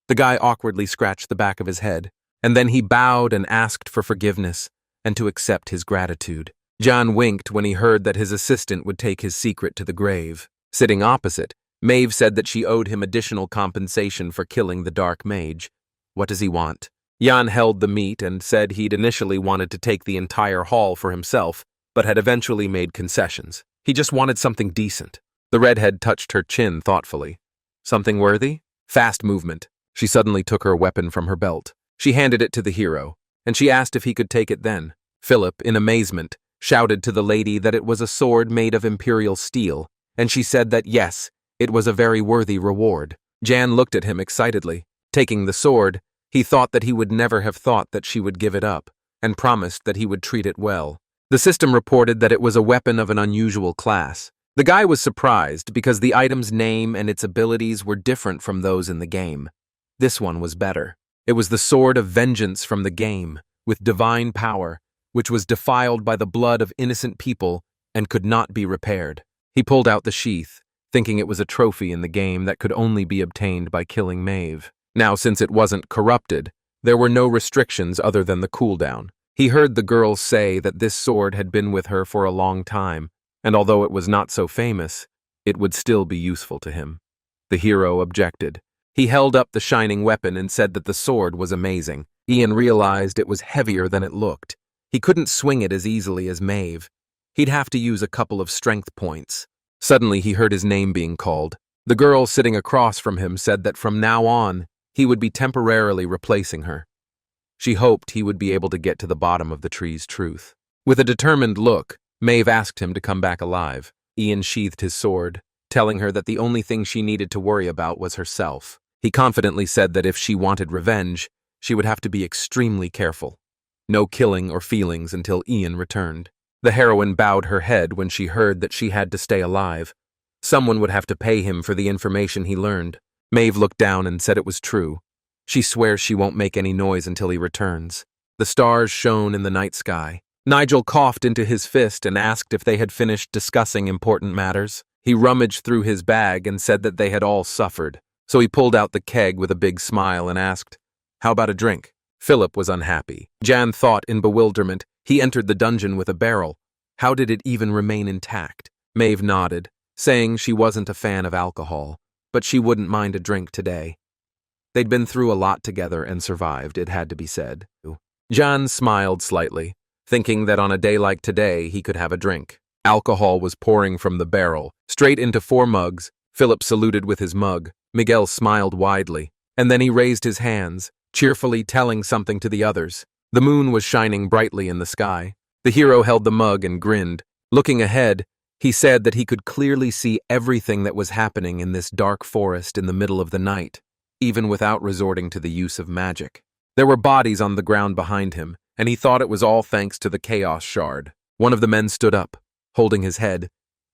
The guy awkwardly scratched the back of his head, and then he bowed and asked for forgiveness and to accept his gratitude. Jan winked when he heard that his assistant would take his secret to the grave. Sitting opposite, Mave said that she owed him additional compensation for killing the dark mage. What does he want? Jan held the meat and said he'd initially wanted to take the entire haul for himself, but had eventually made concessions. He just wanted something decent. The redhead touched her chin thoughtfully. Something worthy? Fast movement. She suddenly took her weapon from her belt. She handed it to the hero, and she asked if he could take it then. Philip, in amazement, shouted to the lady that it was a sword made of imperial steel, and she said that yes, it was a very worthy reward. Jan looked at him excitedly. Taking the sword, he thought that he would never have thought that she would give it up, and promised that he would treat it well. The system reported that it was a weapon of an unusual class. The guy was surprised because the item's name and its abilities were different from those in the game. This one was better. It was the sword of vengeance from the game, with divine power, which was defiled by the blood of innocent people and could not be repaired. He pulled out the sheath, thinking it was a trophy in the game that could only be obtained by killing Mave. Now, since it wasn't corrupted, there were no restrictions other than the cooldown. He heard the girl say that this sword had been with her for a long time, and although it was not so famous, it would still be useful to him. The hero objected. He held up the shining weapon and said that the sword was amazing. Ian realized it was heavier than it looked. He couldn't swing it as easily as Mave. He'd have to use a couple of strength points. Suddenly he heard his name being called. The girl sitting across from him said that from now on, he would be temporarily replacing her. She hoped he would be able to get to the bottom of the tree's truth. With a determined look, Mave asked him to come back alive. Ian sheathed his sword, telling her that the only thing she needed to worry about was herself. He confidently said that if she wanted revenge, she would have to be extremely careful. No killing or feelings until Ian returned. The heroine bowed her head when she heard that she had to stay alive. Someone would have to pay him for the information he learned. Mave looked down and said it was true. She swears she won't make any noise until he returns. The stars shone in the night sky. Nigel coughed into his fist and asked if they had finished discussing important matters. He rummaged through his bag and said that they had all suffered. So he pulled out the keg with a big smile and asked, "How about a drink?" Philip was unhappy. Jan thought in bewilderment. He entered the dungeon with a barrel. How did it even remain intact? Mave nodded, saying she wasn't a fan of alcohol, but she wouldn't mind a drink today. They'd been through a lot together and survived, it had to be said. Jan smiled slightly, thinking that on a day like today he could have a drink. Alcohol was pouring from the barrel, straight into 4 mugs. Philip saluted with his mug. Miguel smiled widely, and then he raised his hands, cheerfully telling something to the others. The moon was shining brightly in the sky. The hero held the mug and grinned. Looking ahead, he said that he could clearly see everything that was happening in this dark forest in the middle of the night, even without resorting to the use of magic. There were bodies on the ground behind him, and he thought it was all thanks to the chaos shard. One of the men stood up, holding his head.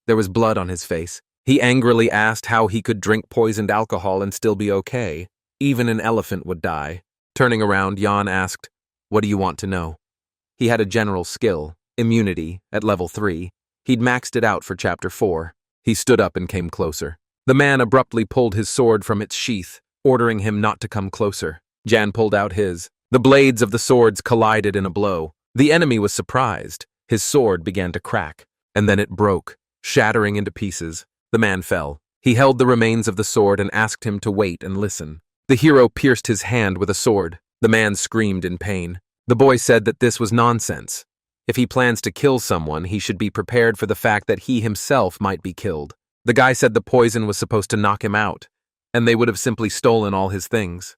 There was blood on his face. He angrily asked how he could drink poisoned alcohol and still be okay. Even an elephant would die. Turning around, Jan asked, "What do you want to know?" He had a general skill, immunity, at level 3. He'd maxed it out for chapter 4. He stood up and came closer. The man abruptly pulled his sword from its sheath, ordering him not to come closer. Jan pulled out his. The blades of the swords collided in a blow. The enemy was surprised. His sword began to crack, and then it broke, shattering into pieces. The man fell. He held the remains of the sword and asked him to wait and listen. The hero pierced his hand with a sword. The man screamed in pain. The boy said that this was nonsense. If he plans to kill someone, he should be prepared for the fact that he himself might be killed. The guy said the poison was supposed to knock him out, and they would have simply stolen all his things.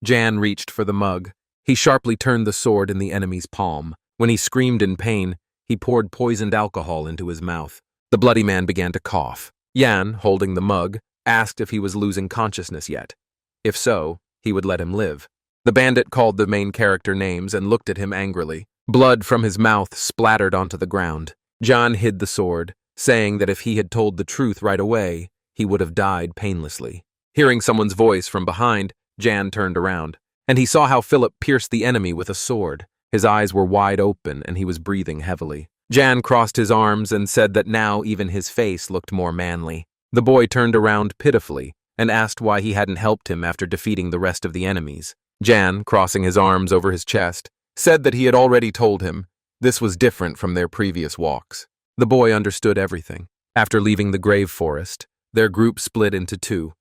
Jan reached for the mug. He sharply turned the sword in the enemy's palm. When he screamed in pain, he poured poisoned alcohol into his mouth. The bloody man began to cough. Jan, holding the mug, asked if he was losing consciousness yet. If so, he would let him live. The bandit called the main character names and looked at him angrily. Blood from his mouth splattered onto the ground. Jan hid the sword, saying that if he had told the truth right away, he would have died painlessly. Hearing someone's voice from behind, Jan turned around, and he saw how Philip pierced the enemy with a sword. His eyes were wide open, and he was breathing heavily. Jan crossed his arms and said that now even his face looked more manly. The boy turned around pitifully and asked why he hadn't helped him after defeating the rest of the enemies. Jan, crossing his arms over his chest, said that he had already told him. This was different from their previous walks. The boy understood everything. After leaving the grave forest, their group split into 2.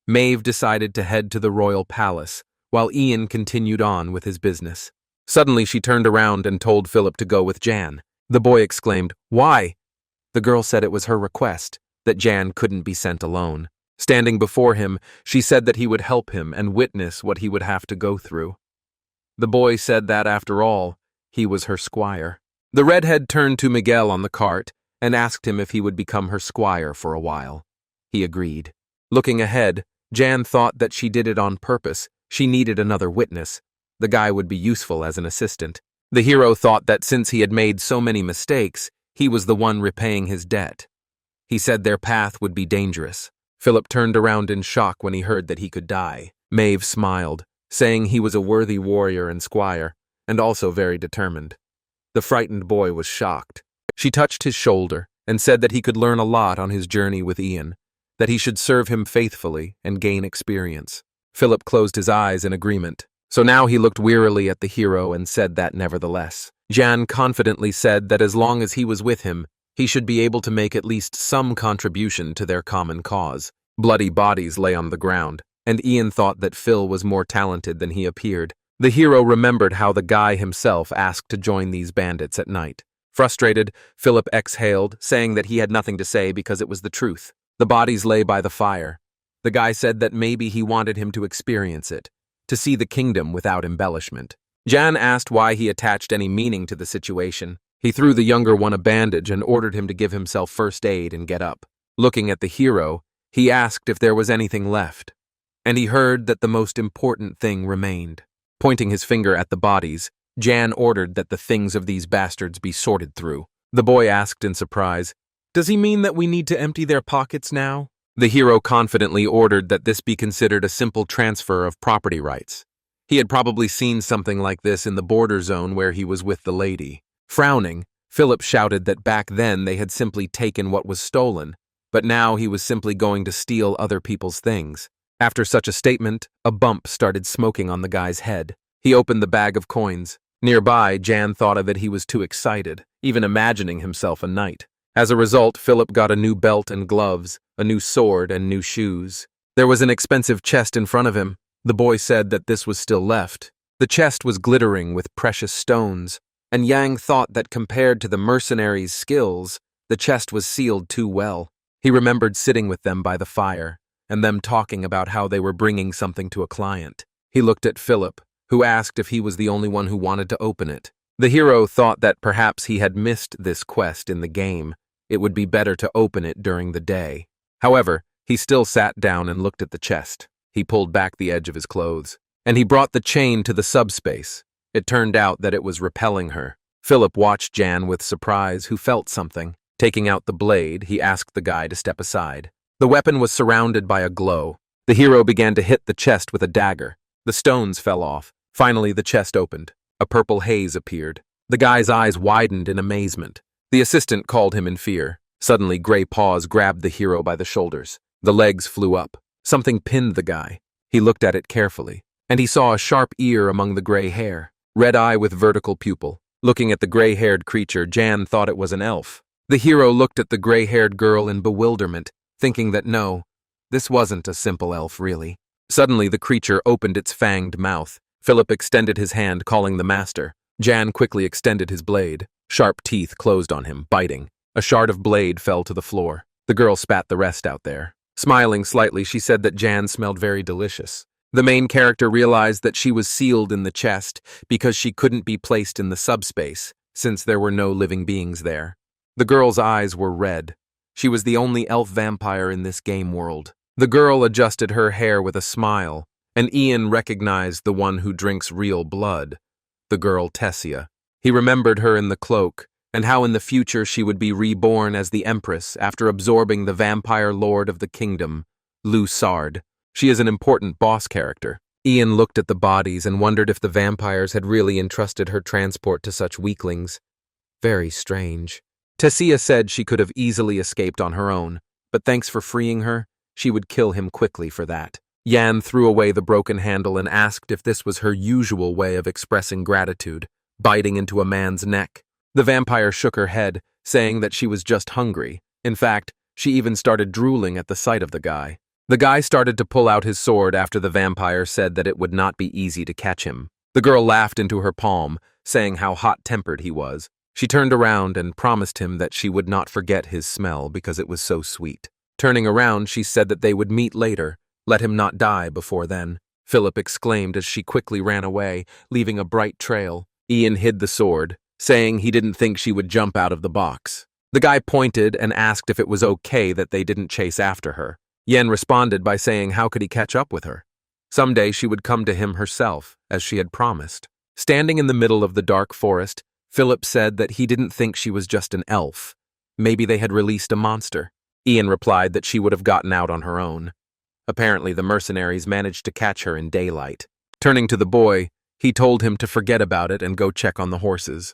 Mave decided to head to the royal palace, while Ian continued on with his business. Suddenly she turned around and told Philip to go with Jan. The boy exclaimed, "Why?" The girl said it was her request, that Jan couldn't be sent alone. Standing before him, she said that he would help him and witness what he would have to go through. The boy said that, after all, he was her squire. The redhead turned to Miguel on the cart and asked him if he would become her squire for a while. He agreed. Looking ahead, Jan thought that she did it on purpose. She needed another witness. The guy would be useful as an assistant. The hero thought that since he had made so many mistakes, he was the one repaying his debt. He said their path would be dangerous. Philip turned around in shock when he heard that he could die. Mave smiled, saying he was a worthy warrior and squire, and also very determined. The frightened boy was shocked. She touched his shoulder and said that he could learn a lot on his journey with Ian, that he should serve him faithfully and gain experience. Philip closed his eyes in agreement. So now he looked wearily at the hero and said that nevertheless. Jan confidently said that as long as he was with him, He should be able to make at least some contribution to their common cause. Bloody bodies lay on the ground, and Ian thought that Phil was more talented than he appeared. The hero remembered how the guy himself asked to join these bandits at night. Frustrated, Philip exhaled, saying that he had nothing to say because it was the truth. The bodies lay by the fire. The guy said that maybe he wanted him to experience it, to see the kingdom without embellishment. Jan asked why he attached any meaning to the situation. He threw the younger one a bandage and ordered him to give himself first aid and get up. Looking at the hero, he asked if there was anything left, and he heard that the most important thing remained. Pointing his finger at the bodies, Jan ordered that the things of these bastards be sorted through. The boy asked in surprise, "Does he mean that we need to empty their pockets now?" The hero confidently ordered that this be considered a simple transfer of property rights. He had probably seen something like this in the border zone where he was with the lady. Frowning, Philip shouted that back then they had simply taken what was stolen, but now he was simply going to steal other people's things. After such a statement, a bump started smoking on the guy's head. He opened the bag of coins. Nearby, Jan thought of it. He was too excited, even imagining himself a knight. As a result, Philip got a new belt and gloves, a new sword and new shoes. There was an expensive chest in front of him. The boy said that this was still left. The chest was glittering with precious stones, and Yang thought that compared to the mercenaries' skills, the chest was sealed too well. He remembered sitting with them by the fire, and them talking about how they were bringing something to a client. He looked at Philip, who asked if he was the only one who wanted to open it. The hero thought that perhaps he had missed this quest in the game. It would be better to open it during the day. However, he still sat down and looked at the chest. He pulled back the edge of his clothes, and he brought the chain to the subspace. It turned out that it was repelling her. Philip watched Jan with surprise, who felt something. Taking out the blade, he asked the guy to step aside. The weapon was surrounded by a glow. The hero began to hit the chest with a dagger. The stones fell off. Finally, the chest opened. A purple haze appeared. The guy's eyes widened in amazement. The assistant called him in fear. Suddenly, gray paws grabbed the hero by the shoulders. The legs flew up. Something pinned the guy. He looked at it carefully, and he saw a sharp ear among the gray hair. Red eye with vertical pupil. Looking at the gray-haired creature, Jan thought it was an elf. The hero looked at the gray-haired girl in bewilderment, thinking that no, this wasn't a simple elf really. Suddenly, the creature opened its fanged mouth. Philip extended his hand, calling the master. Jan quickly extended his blade. Sharp teeth closed on him, biting. A shard of blade fell to the floor. The girl spat the rest out there. Smiling slightly, she said that Jan smelled very delicious. The main character realized that she was sealed in the chest because she couldn't be placed in the subspace, since there were no living beings there. The girl's eyes were red. She was the only elf vampire in this game world. The girl adjusted her hair with a smile, and Ian recognized the one who drinks real blood, the girl Tessia. He remembered her in the cloak, and how in the future she would be reborn as the Empress after absorbing the vampire lord of the kingdom, Lou Sard. She is an important boss character. Ian looked at the bodies and wondered if the vampires had really entrusted her transport to such weaklings. Very strange. Tessia said she could have easily escaped on her own, but thanks for freeing her, she would kill him quickly for that. Jan threw away the broken handle and asked if this was her usual way of expressing gratitude, biting into a man's neck. The vampire shook her head, saying that she was just hungry. In fact, she even started drooling at the sight of the guy. The guy started to pull out his sword after the vampire said that it would not be easy to catch him. The girl laughed into her palm, saying how hot-tempered he was. She turned around and promised him that she would not forget his smell because it was so sweet. Turning around, she said that they would meet later. Let him not die before then. Philip exclaimed as she quickly ran away, leaving a bright trail. Ian hid the sword, saying he didn't think she would jump out of the box. The guy pointed and asked if it was okay that they didn't chase after her. Yen responded by saying how could he catch up with her? Someday she would come to him herself, as she had promised. Standing in the middle of the dark forest, Philip said that he didn't think she was just an elf. Maybe they had released a monster. Ian replied that she would have gotten out on her own. Apparently the mercenaries managed to catch her in daylight. Turning to the boy, he told him to forget about it and go check on the horses.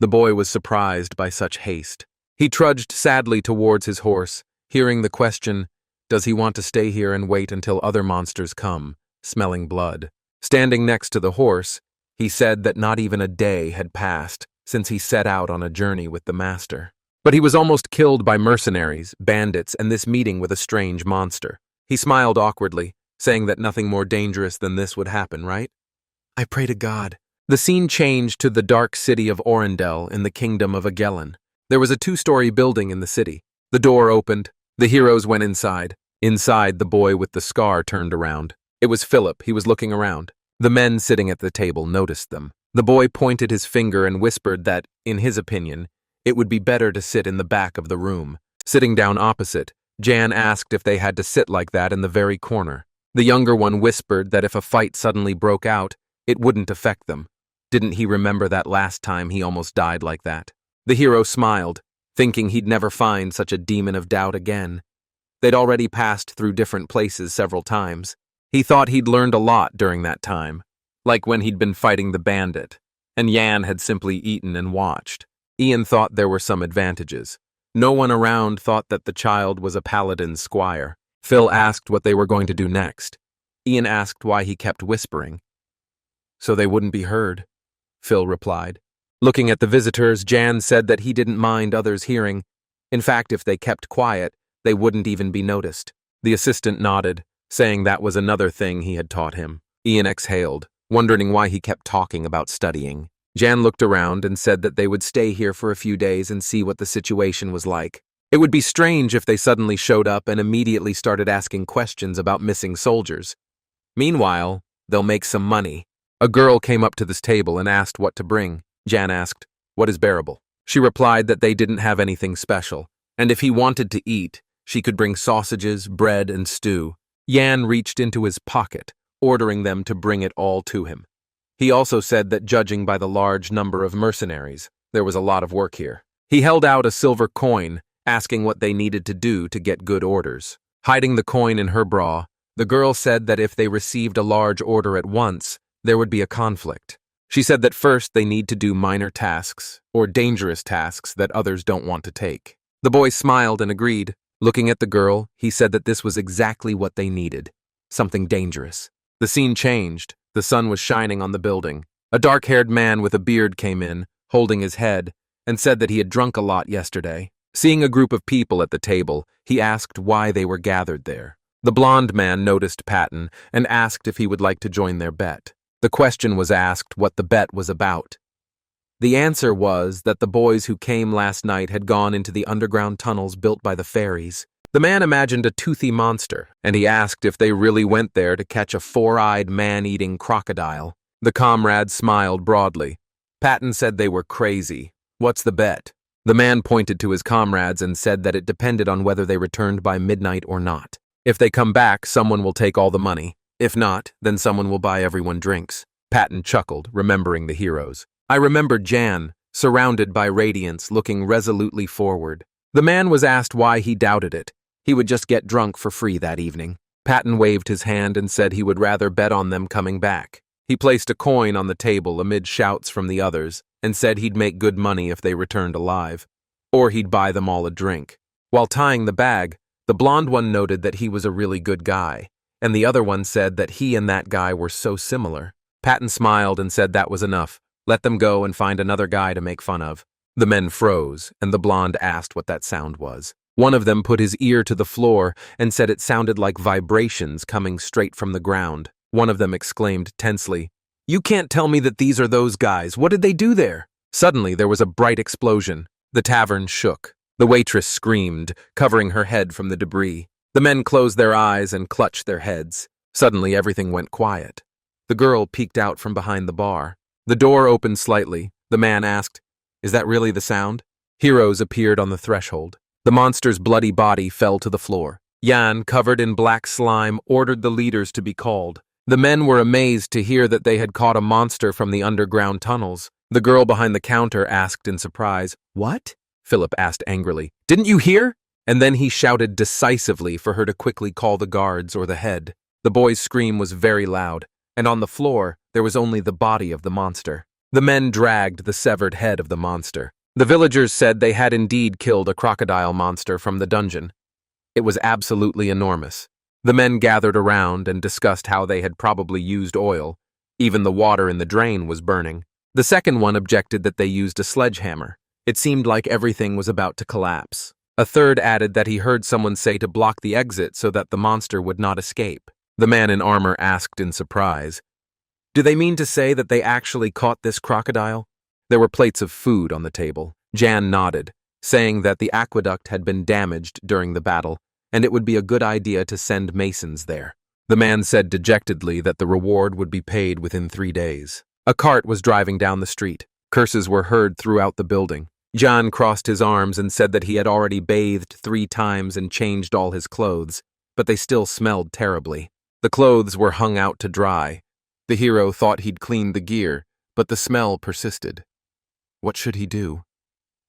The boy was surprised by such haste. He trudged sadly towards his horse, hearing the question, does he want to stay here and wait until other monsters come, smelling blood? Standing next to the horse, he said that not even a day had passed since he set out on a journey with the master. But he was almost killed by mercenaries, bandits, and this meeting with a strange monster. He smiled awkwardly, saying that nothing more dangerous than this would happen, right? I pray to God. The scene changed to the dark city of Orendel in the kingdom of Agellan. There was a 2-story building in the city. The door opened. The heroes went inside. Inside, the boy with the scar turned around. It was Philip. He was looking around. The men sitting at the table noticed them. The boy pointed his finger and whispered that, in his opinion, it would be better to sit in the back of the room. Sitting down opposite, Jan asked if they had to sit like that in the very corner. The younger one whispered that if a fight suddenly broke out, it wouldn't affect them. Didn't he remember that last time he almost died like that? The hero smiled, thinking he'd never find such a demon of doubt again. They'd already passed through different places several times. He thought he'd learned a lot during that time, like when he'd been fighting the bandit, and Jan had simply eaten and watched. Ian thought there were some advantages. No one around thought that the child was a paladin's squire. Phil asked what they were going to do next. Ian asked why he kept whispering. So they wouldn't be heard, Phil replied. Looking at the visitors, Jan said that he didn't mind others hearing. In fact, if they kept quiet, they wouldn't even be noticed. The assistant nodded, saying that was another thing he had taught him. Ian exhaled, wondering why he kept talking about studying. Jan looked around and said that they would stay here for a few days and see what the situation was like. It would be strange if they suddenly showed up and immediately started asking questions about missing soldiers. Meanwhile, they'll make some money. A girl came up to this table and asked what to bring. Jan asked, "What is bearable?" She replied that they didn't have anything special, and if he wanted to eat, she could bring sausages, bread, and stew. Jan reached into his pocket, ordering them to bring it all to him. He also said that judging by the large number of mercenaries, there was a lot of work here. He held out a silver coin, asking what they needed to do to get good orders. Hiding the coin in her bra, the girl said that if they received a large order at once, there would be a conflict. She said that first they need to do minor tasks, or dangerous tasks that others don't want to take. The boy smiled and agreed. Looking at the girl, he said that this was exactly what they needed. Something dangerous. The scene changed. The sun was shining on the building. A dark-haired man with a beard came in, holding his head, and said that he had drunk a lot yesterday. Seeing a group of people at the table, he asked why they were gathered there. The blonde man noticed Patton and asked if he would like to join their bet. The question was asked what the bet was about. The answer was that the boys who came last night had gone into the underground tunnels built by the fairies. The man imagined a toothy monster, and he asked if they really went there to catch a 4-eyed man-eating crocodile. The comrades smiled broadly. Patton said they were crazy. What's the bet? The man pointed to his comrades and said that it depended on whether they returned by midnight or not. If they come back, someone will take all the money. If not, then someone will buy everyone drinks. Patton chuckled, remembering the heroes. I remembered Jan, surrounded by radiance, looking resolutely forward. The man was asked why he doubted it. He would just get drunk for free that evening. Patton waved his hand and said he would rather bet on them coming back. He placed a coin on the table amid shouts from the others and said he'd make good money if they returned alive, or he'd buy them all a drink. While tying the bag, the blonde one noted that he was a really good guy, and the other one said that he and that guy were so similar. Patton smiled and said that was enough. Let them go and find another guy to make fun of. The men froze, and the blonde asked what that sound was. One of them put his ear to the floor and said it sounded like vibrations coming straight from the ground. One of them exclaimed tensely, "You can't tell me that these are those guys. What did they do there?" Suddenly, there was a bright explosion. The tavern shook. The waitress screamed, covering her head from the debris. The men closed their eyes and clutched their heads. Suddenly, everything went quiet. The girl peeked out from behind the bar. The door opened slightly. The man asked, "Is that really the sound?" Heroes appeared on the threshold. The monster's bloody body fell to the floor. Jan, covered in black slime, ordered the leaders to be called. The men were amazed to hear that they had caught a monster from the underground tunnels. The girl behind the counter asked in surprise, "What?" Philip asked angrily. "Didn't you hear?" And then he shouted decisively for her to quickly call the guards or the head. The boy's scream was very loud, and on the floor there was only the body of the monster. The men dragged the severed head of the monster. The villagers said they had indeed killed a crocodile monster from the dungeon. It was absolutely enormous. The men gathered around and discussed how they had probably used oil. Even the water in the drain was burning. The second one objected that they used a sledgehammer. It seemed like everything was about to collapse. A third added that he heard someone say to block the exit so that the monster would not escape. The man in armor asked in surprise, "Do they mean to say that they actually caught this crocodile?" There were plates of food on the table. Jan nodded, saying that the aqueduct had been damaged during the battle, and it would be a good idea to send masons there. The man said dejectedly that the reward would be paid within 3 days. A cart was driving down the street. Curses were heard throughout the building. Jan crossed his arms and said that he had already bathed 3 times and changed all his clothes, but they still smelled terribly. The clothes were hung out to dry. The hero thought he'd cleaned the gear, but the smell persisted. What should he do?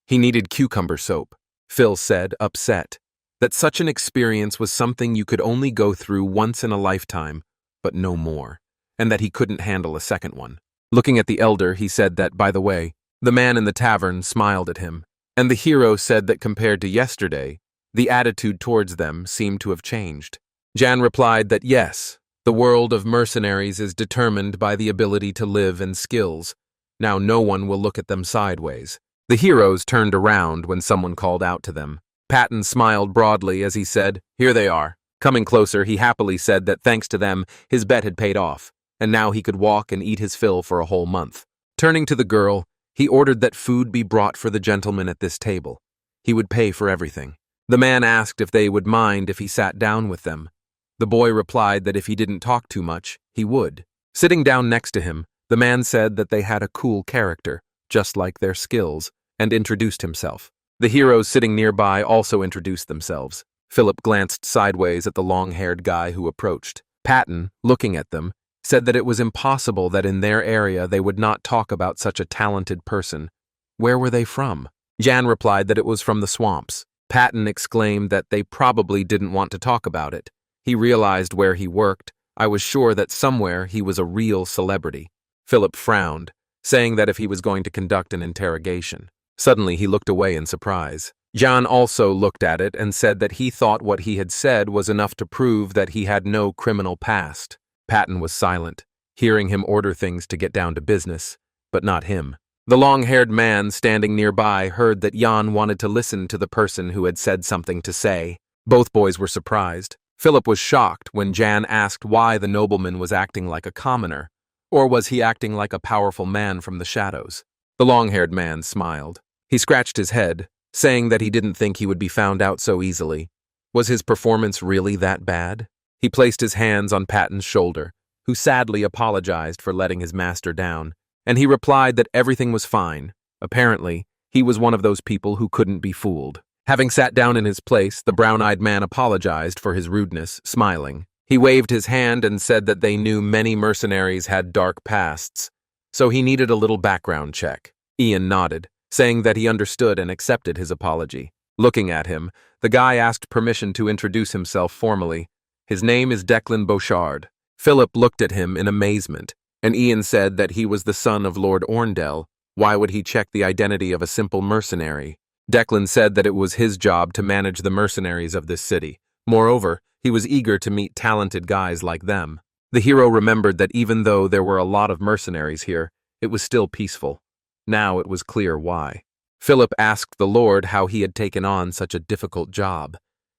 He needed cucumber soap. Phil said, upset, that such an experience was something you could only go through once in a lifetime, but no more, and that he couldn't handle a second one. Looking at the elder, he said that, by the way, the man in the tavern smiled at him, and the hero said that compared to yesterday, the attitude towards them seemed to have changed. Jan replied that yes, the world of mercenaries is determined by the ability to live and skills. Now no one will look at them sideways. The heroes turned around when someone called out to them. Patton smiled broadly as he said, "Here they are." Coming closer, he happily said that thanks to them, his bet had paid off, and now he could walk and eat his fill for a whole month. Turning to the girl, he ordered that food be brought for the gentleman at this table. He would pay for everything. The man asked if they would mind if he sat down with them. The boy replied that if he didn't talk too much, he would. Sitting down next to him, the man said that they had a cool character, just like their skills, and introduced himself. The heroes sitting nearby also introduced themselves. Philip glanced sideways at the long-haired guy who approached. Patton, looking at them, said that it was impossible that in their area they would not talk about such a talented person. Where were they from? Jan replied that it was from the swamps. Patton exclaimed that they probably didn't want to talk about it. He realized where he worked. I was sure that somewhere he was a real celebrity. Philip frowned, saying that if he was going to conduct an interrogation. Suddenly he looked away in surprise. Jan also looked at it and said that he thought what he had said was enough to prove that he had no criminal past. Patton was silent, hearing him order things to get down to business, but not him. The long-haired man standing nearby heard that Jan wanted to listen to the person who had said something to say. Both boys were surprised. Philip was shocked when Jan asked why the nobleman was acting like a commoner, or was he acting like a powerful man from the shadows? The long-haired man smiled. He scratched his head, saying that he didn't think he would be found out so easily. Was his performance really that bad? He placed his hands on Patton's shoulder, who sadly apologized for letting his master down, and he replied that everything was fine. Apparently, he was one of those people who couldn't be fooled. Having sat down in his place, the brown-eyed man apologized for his rudeness, smiling. He waved his hand and said that they knew many mercenaries had dark pasts, so he needed a little background check. Ian nodded, saying that he understood and accepted his apology. Looking at him, the guy asked permission to introduce himself formally. His name is Declan Beauchard. Philip looked at him in amazement, and Ian said that he was the son of Lord Orndell. Why would he check the identity of a simple mercenary? Declan said that it was his job to manage the mercenaries of this city. Moreover, he was eager to meet talented guys like them. The hero remembered that even though there were a lot of mercenaries here, it was still peaceful. Now it was clear why. Philip asked the Lord how he had taken on such a difficult job,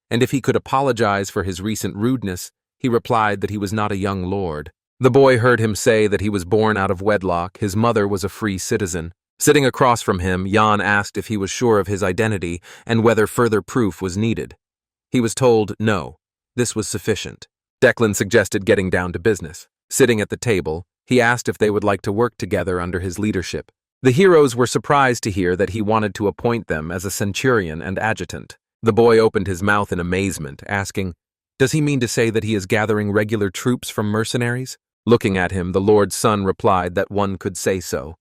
and if he could apologize for his recent rudeness. He replied that he was not a young lord. The boy heard him say that he was born out of wedlock, his mother was a free citizen. Sitting across from him, Jan asked if he was sure of his identity and whether further proof was needed. He was told no, this was sufficient. Declan suggested getting down to business. Sitting at the table, he asked if they would like to work together under his leadership. The heroes were surprised to hear that he wanted to appoint them as a centurion and adjutant. The boy opened his mouth in amazement, asking, "Does he mean to say that he is gathering regular troops from mercenaries?" Looking at him, the Lord's son replied that one could say so.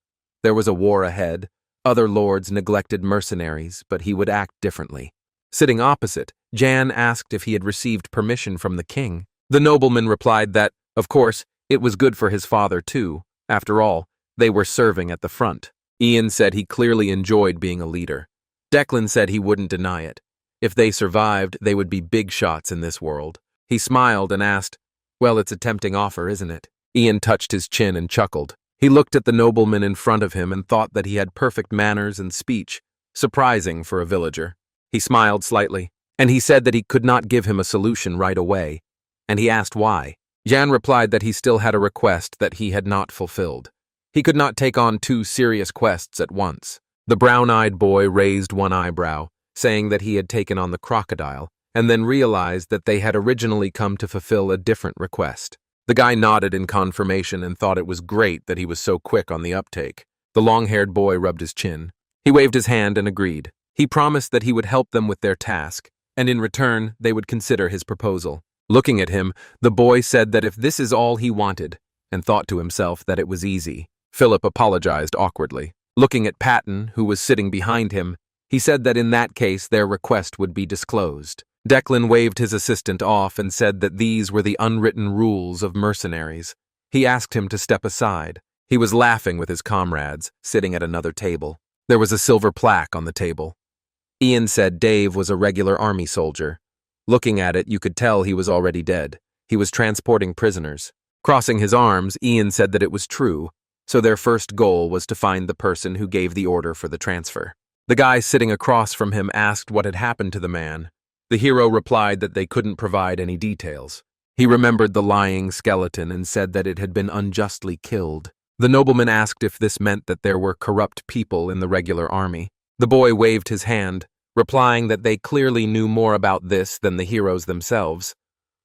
There was a war ahead. Other lords neglected mercenaries, but he would act differently. Sitting opposite, Jan asked if he had received permission from the king. The nobleman replied that, of course, it was good for his father too. After all, they were serving at the front. Ian said he clearly enjoyed being a leader. Declan said he wouldn't deny it. If they survived, they would be big shots in this world. He smiled and asked, "Well, it's a tempting offer, isn't it?" Ian touched his chin and chuckled. He looked at the nobleman in front of him and thought that he had perfect manners and speech, surprising for a villager. He smiled slightly, and he said that he could not give him a solution right away, and he asked why. Jan replied that he still had a request that he had not fulfilled. He could not take on two serious quests at once. The brown-eyed boy raised one eyebrow, saying that he had taken on the crocodile, and then realized that they had originally come to fulfill a different request. The guy nodded in confirmation and thought it was great that he was so quick on the uptake. The long-haired boy rubbed his chin. He waved his hand and agreed. He promised that he would help them with their task, and in return, they would consider his proposal. Looking at him, the boy said that if this is all he wanted, and thought to himself that it was easy. Philip apologized awkwardly. Looking at Patton, who was sitting behind him, he said that in that case their request would be disclosed. Declan waved his assistant off and said that these were the unwritten rules of mercenaries. He asked him to step aside. He was laughing with his comrades, sitting at another table. There was a silver plaque on the table. Ian said Dave was a regular army soldier. Looking at it, you could tell he was already dead. He was transporting prisoners. Crossing his arms, Ian said that it was true, so their first goal was to find the person who gave the order for the transfer. The guy sitting across from him asked what had happened to the man. The hero replied that they couldn't provide any details. He remembered the lying skeleton and said that it had been unjustly killed. The nobleman asked if this meant that there were corrupt people in the regular army. The boy waved his hand, replying that they clearly knew more about this than the heroes themselves.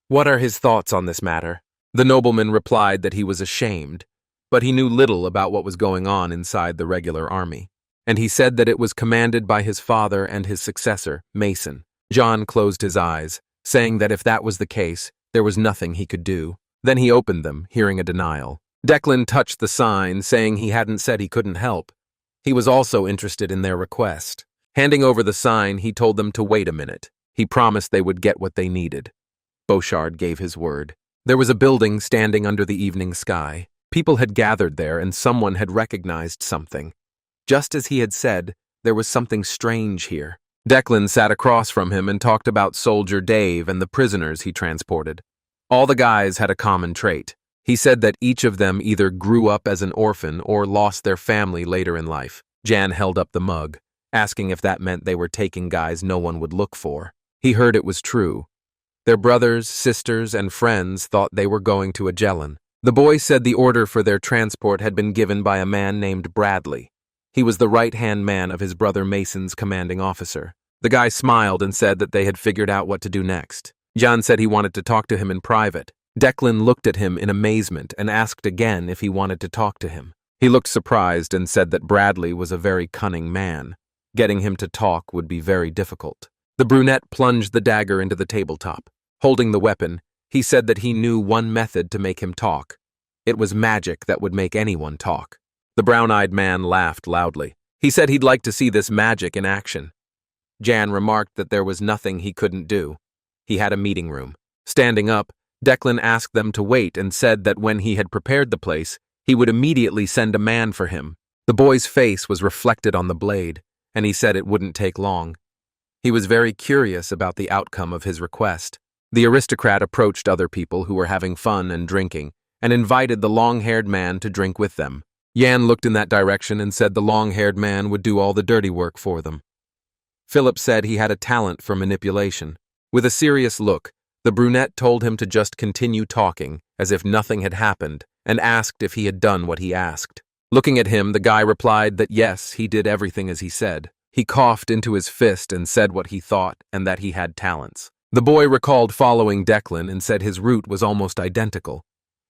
What are his thoughts on this matter? The nobleman replied that he was ashamed, but he knew little about what was going on inside the regular army. And he said that it was commanded by his father and his successor, Mason. John closed his eyes, saying that if that was the case, there was nothing he could do. Then he opened them, hearing a denial. Declan touched the sign, saying he hadn't said he couldn't help. He was also interested in their request. Handing over the sign, he told them to wait a minute. He promised they would get what they needed. Beauchard gave his word. There was a building standing under the evening sky. People had gathered there, and someone had recognized something. Just as he had said, there was something strange here. Declan sat across from him and talked about Soldier Dave and the prisoners he transported. All the guys had a common trait. He said that each of them either grew up as an orphan or lost their family later in life. Jan held up the mug, asking if that meant they were taking guys no one would look for. He heard it was true. Their brothers, sisters, and friends thought they were going to Agellan. The boy said the order for their transport had been given by a man named Bradley. He was the right-hand man of his brother Mason's commanding officer. The guy smiled and said that they had figured out what to do next. Jan said he wanted to talk to him in private. Declan looked at him in amazement and asked again if he wanted to talk to him. He looked surprised and said that Bradley was a very cunning man. Getting him to talk would be very difficult. The brunette plunged the dagger into the tabletop. Holding the weapon, he said that he knew one method to make him talk. It was magic that would make anyone talk. The brown-eyed man laughed loudly. He said he'd like to see this magic in action. Jan remarked that there was nothing he couldn't do. He had a meeting room. Standing up, Declan asked them to wait and said that when he had prepared the place, he would immediately send a man for him. The boy's face was reflected on the blade, and he said it wouldn't take long. He was very curious about the outcome of his request. The aristocrat approached other people who were having fun and drinking, and invited the long-haired man to drink with them. Jan looked in that direction and said the long-haired man would do all the dirty work for them. Philip said he had a talent for manipulation. With a serious look, the brunette told him to just continue talking, as if nothing had happened, and asked if he had done what he asked. Looking at him, the guy replied that yes, he did everything as he said. He coughed into his fist and said what he thought and that he had talents. The boy recalled following Declan and said his route was almost identical.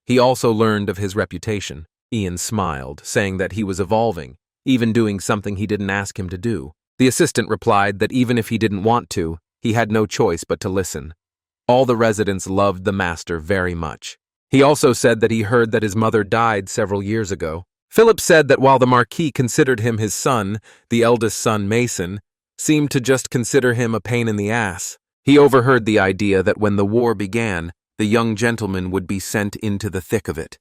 He also learned of his reputation. Ian smiled, saying that he was evolving, even doing something he didn't ask him to do. The assistant replied that even if he didn't want to, he had no choice but to listen. All the residents loved the master very much. He also said that he heard that his mother died several years ago. Philip said that while the Marquis considered him his son, the eldest son Mason seemed to just consider him a pain in the ass. He overheard the idea that when the war began, the young gentleman would be sent into the thick of it,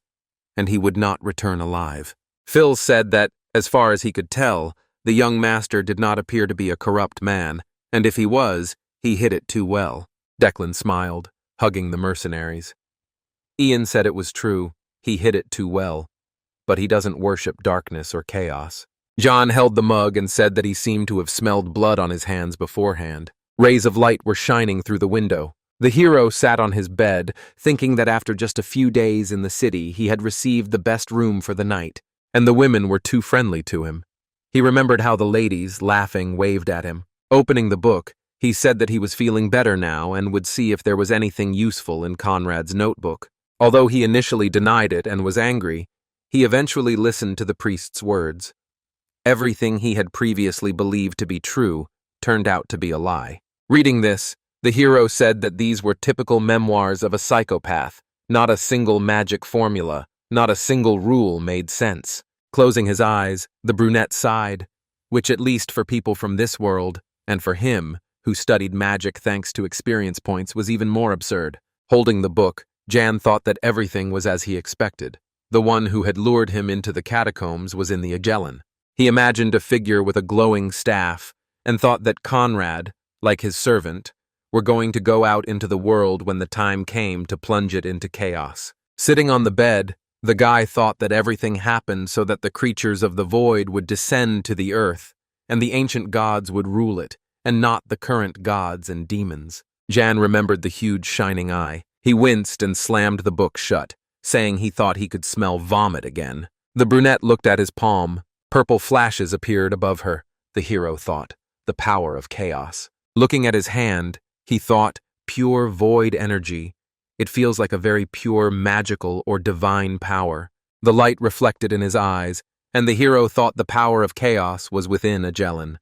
and he would not return alive. Phil said that, as far as he could tell, the young master did not appear to be a corrupt man, and if he was, he hid it too well. Declan smiled, hugging the mercenaries. Ian said it was true, he hid it too well, but he doesn't worship darkness or chaos. John held the mug and said that he seemed to have smelled blood on his hands beforehand. Rays of light were shining through the window. The hero sat on his bed, thinking that after just a few days in the city, he had received the best room for the night, and the women were too friendly to him. He remembered how the ladies, laughing, waved at him. Opening the book, he said that he was feeling better now and would see if there was anything useful in Conrad's notebook. Although he initially denied it and was angry, he eventually listened to the priest's words. Everything he had previously believed to be true turned out to be a lie. Reading this, the hero said that these were typical memoirs of a psychopath. Not a single magic formula, not a single rule made sense. Closing his eyes, the brunette sighed, which at least for people from this world, and for him, who studied magic thanks to experience points, was even more absurd. Holding the book, Jan thought that everything was as he expected. The one who had lured him into the catacombs was in the Agellan. He imagined a figure with a glowing staff, and thought that Conrad, like his servant, were going to go out into the world when the time came to plunge it into chaos. Sitting on the bed, the guy thought that everything happened so that the creatures of the void would descend to the earth, and the ancient gods would rule it, and not the current gods and demons. Jan remembered the huge shining eye. He winced and slammed the book shut, saying he thought he could smell vomit again. The brunette looked at his palm. Purple flashes appeared above her, the hero thought, the power of chaos. Looking at his hand, he thought, pure void energy. It feels like a very pure magical or divine power. The light reflected in his eyes, and the hero thought the power of chaos was within Agellan.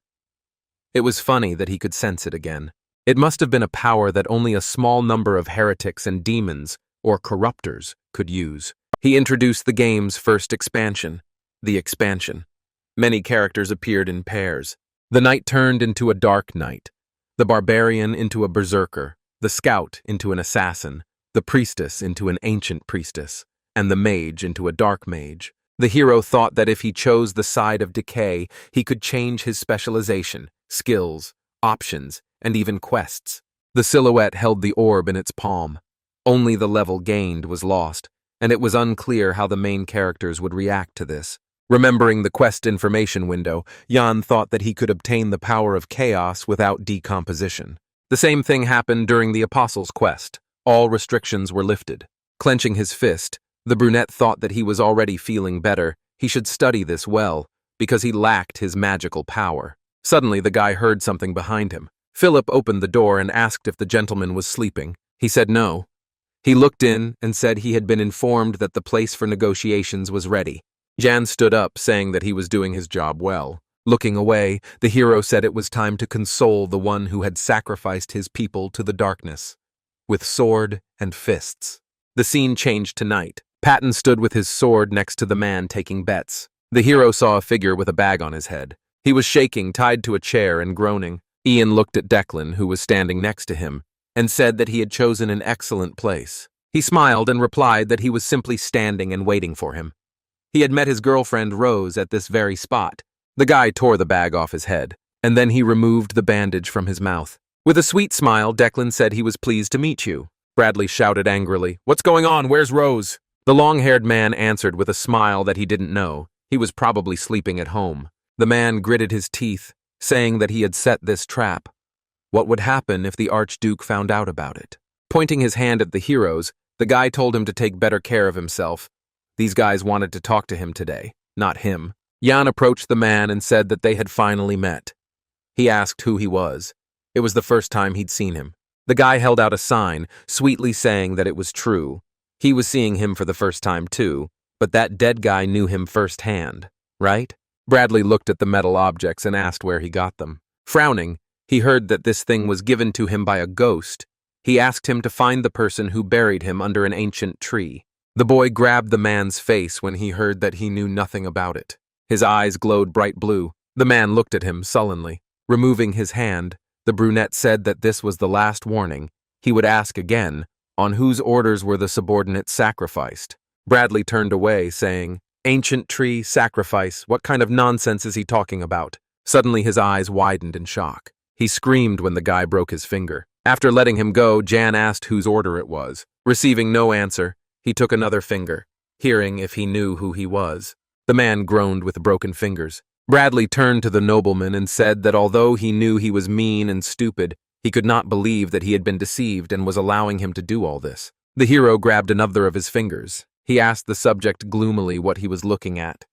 It was funny that he could sense it again. It must have been a power that only a small number of heretics and demons, or corruptors, could use. He introduced the game's first expansion, the expansion. Many characters appeared in pairs. The knight turned into a dark knight, the barbarian into a berserker, the scout into an assassin, the priestess into an ancient priestess, and the mage into a dark mage. The hero thought that if he chose the side of decay, he could change his specialization, skills, options, and even quests. The silhouette held the orb in its palm. Only the level gained was lost, and it was unclear how the main characters would react to this. Remembering the quest information window, Jan thought that he could obtain the power of chaos without decomposition. The same thing happened during the Apostles' quest. All restrictions were lifted. Clenching his fist, the brunette thought that he was already feeling better. He should study this well, because he lacked his magical power. Suddenly, the guy heard something behind him. Philip opened the door and asked if the gentleman was sleeping. He said no. He looked in and said he had been informed that the place for negotiations was ready. Jan stood up, saying that he was doing his job well. Looking away, the hero said it was time to console the one who had sacrificed his people to the darkness, with sword and fists. The scene changed to night. Patton stood with his sword next to the man taking bets. The hero saw a figure with a bag on his head. He was shaking, tied to a chair and groaning. Ian looked at Declan, who was standing next to him, and said that he had chosen an excellent place. He smiled and replied that he was simply standing and waiting for him. He had met his girlfriend Rose at this very spot. The guy tore the bag off his head, and then he removed the bandage from his mouth. With a sweet smile, Declan said he was pleased to meet you. Bradley shouted angrily, "What's going on? Where's Rose?" The long-haired man answered with a smile that he didn't know. He was probably sleeping at home. The man gritted his teeth, saying that he had set this trap. What would happen if the Archduke found out about it? Pointing his hand at the heroes, the guy told him to take better care of himself. These guys wanted to talk to him today, not him. Jan approached the man and said that they had finally met. He asked who he was. It was the first time he'd seen him. The guy held out a sign, sweetly saying that it was true. He was seeing him for the first time too, but that dead guy knew him firsthand, right? Bradley looked at the metal objects and asked where he got them. Frowning, he heard that this thing was given to him by a ghost. He asked him to find the person who buried him under an ancient tree. The boy grabbed the man's face when he heard that he knew nothing about it. His eyes glowed bright blue. The man looked at him sullenly. Removing his hand, the brunette said that this was the last warning. He would ask again, on whose orders were the subordinates sacrificed. Bradley turned away, saying, "Ancient tree, sacrifice, what kind of nonsense is he talking about?" Suddenly his eyes widened in shock. He screamed when the guy broke his finger. After letting him go, Jan asked whose order it was. Receiving no answer, he took another finger, hearing if he knew who he was. The man groaned with broken fingers. Bradley turned to the nobleman and said that although he knew he was mean and stupid, he could not believe that he had been deceived and was allowing him to do all this. The hero grabbed another of his fingers. He asked the subject gloomily what he was looking at.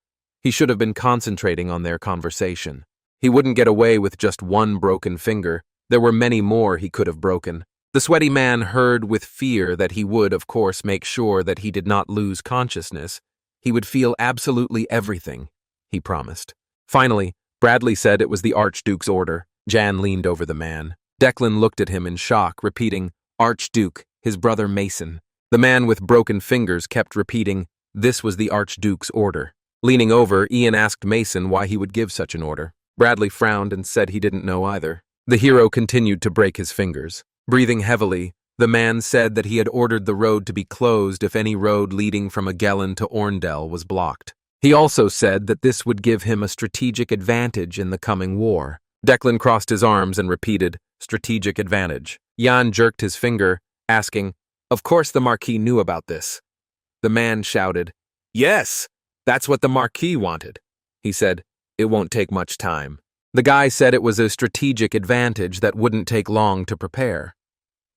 He should have been concentrating on their conversation. He wouldn't get away with just one broken finger. There were many more he could have broken. The sweaty man heard with fear that he would, of course, make sure that he did not lose consciousness. He would feel absolutely everything, he promised. Finally, Bradley said it was the Archduke's order. Jan leaned over the man. Declan looked at him in shock, repeating, "Archduke, his brother Mason." The man with broken fingers kept repeating, "This was the Archduke's order." Leaning over, Ian asked Mason why he would give such an order. Bradley frowned and said he didn't know either. The hero continued to break his fingers. Breathing heavily, the man said that he had ordered the road to be closed if any road leading from Agellan to Orndell was blocked. He also said that this would give him a strategic advantage in the coming war. Declan crossed his arms and repeated, "Strategic advantage." Jan jerked his finger, asking, "Of course the Marquis knew about this." The man shouted, "Yes, that's what the Marquis wanted." He said, "It won't take much time." The guy said it was a strategic advantage that wouldn't take long to prepare.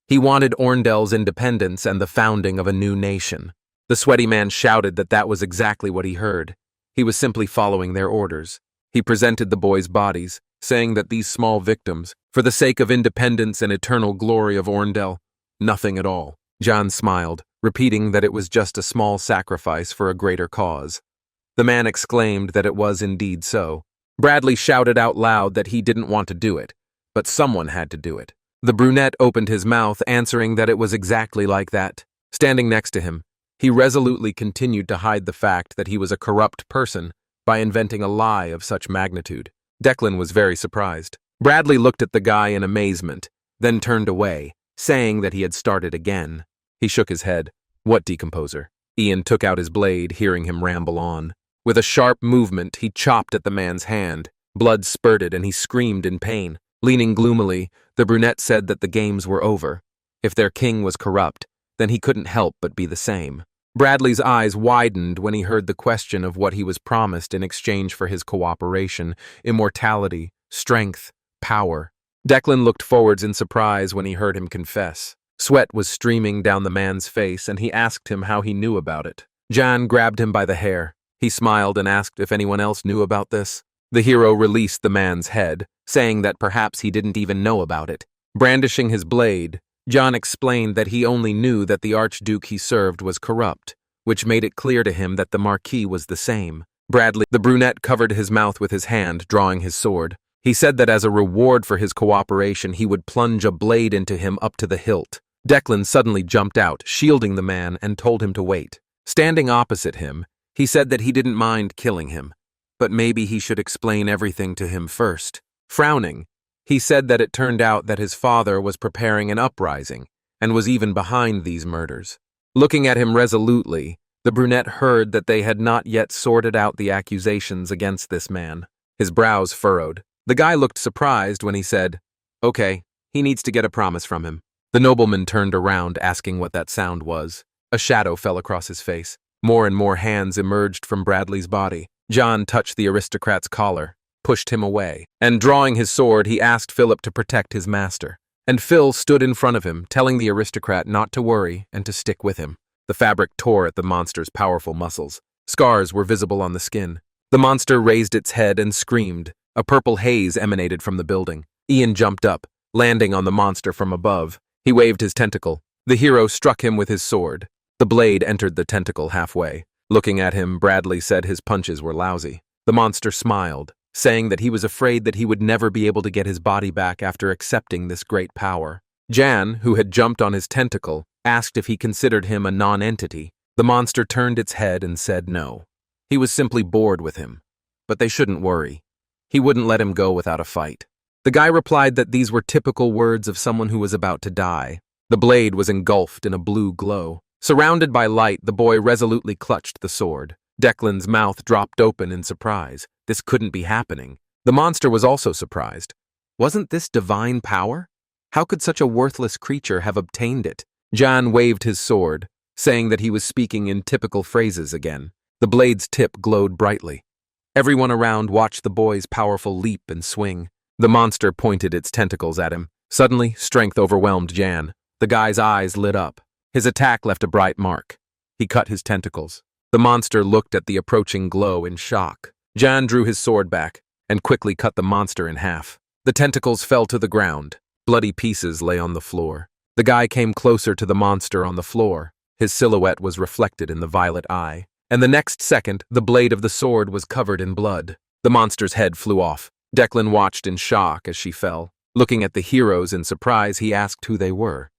He wanted Orndell's independence and the founding of a new nation. The sweaty man shouted that that was exactly what he heard. He was simply following their orders. He presented the boys' bodies, saying that these small victims, for the sake of independence and eternal glory of Orndell, nothing at all. John smiled, repeating that it was just a small sacrifice for a greater cause. The man exclaimed that it was indeed so. Bradley shouted out loud that he didn't want to do it, but someone had to do it. The brunette opened his mouth, answering that it was exactly like that. Standing next to him, he resolutely continued to hide the fact that he was a corrupt person by inventing a lie of such magnitude. Declan was very surprised. Bradley looked at the guy in amazement, then turned away, saying that he had started again. He shook his head. "What decomposer?" Ian took out his blade, hearing him ramble on. With a sharp movement, he chopped at the man's hand. Blood spurted and he screamed in pain. Leaning gloomily, the brunette said that the games were over. If their king was corrupt, then he couldn't help but be the same. Bradley's eyes widened when he heard the question of what he was promised in exchange for his cooperation: immortality, strength, power. Declan looked forwards in surprise when he heard him confess. Sweat was streaming down the man's face, and he asked him how he knew about it. Jan grabbed him by the hair. He smiled and asked if anyone else knew about this. The hero released the man's head, saying that perhaps he didn't even know about it. Brandishing his blade, John explained that he only knew that the Archduke he served was corrupt, which made it clear to him that the Marquis was the same. The brunette covered his mouth with his hand, drawing his sword. He said that as a reward for his cooperation, he would plunge a blade into him up to the hilt. Declan suddenly jumped out, shielding the man, and told him to wait. Standing opposite him, he said that he didn't mind killing him, but maybe he should explain everything to him first. Frowning, he said that it turned out that his father was preparing an uprising and was even behind these murders. Looking at him resolutely, the brunette heard that they had not yet sorted out the accusations against this man. His brows furrowed. The guy looked surprised when he said, "Okay, he needs to get a promise from him." The nobleman turned around, asking what that sound was. A shadow fell across his face. More and more hands emerged from Bradley's body. John touched the aristocrat's collar, pushed him away, and drawing his sword, he asked Philip to protect his master. And Phil stood in front of him, telling the aristocrat not to worry and to stick with him. The fabric tore at the monster's powerful muscles. Scars were visible on the skin. The monster raised its head and screamed. A purple haze emanated from the building. Ian jumped up, landing on the monster from above. He waved his tentacle. The hero struck him with his sword. The blade entered the tentacle halfway. Looking at him, Bradley said his punches were lousy. The monster smiled, saying that he was afraid that he would never be able to get his body back after accepting this great power. Jan, who had jumped on his tentacle, asked if he considered him a non-entity. The monster turned its head and said no. He was simply bored with him. But they shouldn't worry. He wouldn't let him go without a fight. The guy replied that these were typical words of someone who was about to die. The blade was engulfed in a blue glow. Surrounded by light, the boy resolutely clutched the sword. Declan's mouth dropped open in surprise. This couldn't be happening. The monster was also surprised. Wasn't this divine power? How could such a worthless creature have obtained it? Jan waved his sword, saying that he was speaking in typical phrases again. The blade's tip glowed brightly. Everyone around watched the boy's powerful leap and swing. The monster pointed its tentacles at him. Suddenly, strength overwhelmed Jan. The guy's eyes lit up. His attack left a bright mark. He cut his tentacles. The monster looked at the approaching glow in shock. Jan drew his sword back and quickly cut the monster in half. The tentacles fell to the ground. Bloody pieces lay on the floor. The guy came closer to the monster on the floor. His silhouette was reflected in the violet eye. And the next second, the blade of the sword was covered in blood. The monster's head flew off. Declan watched in shock as she fell. Looking at the heroes in surprise, he asked who they were.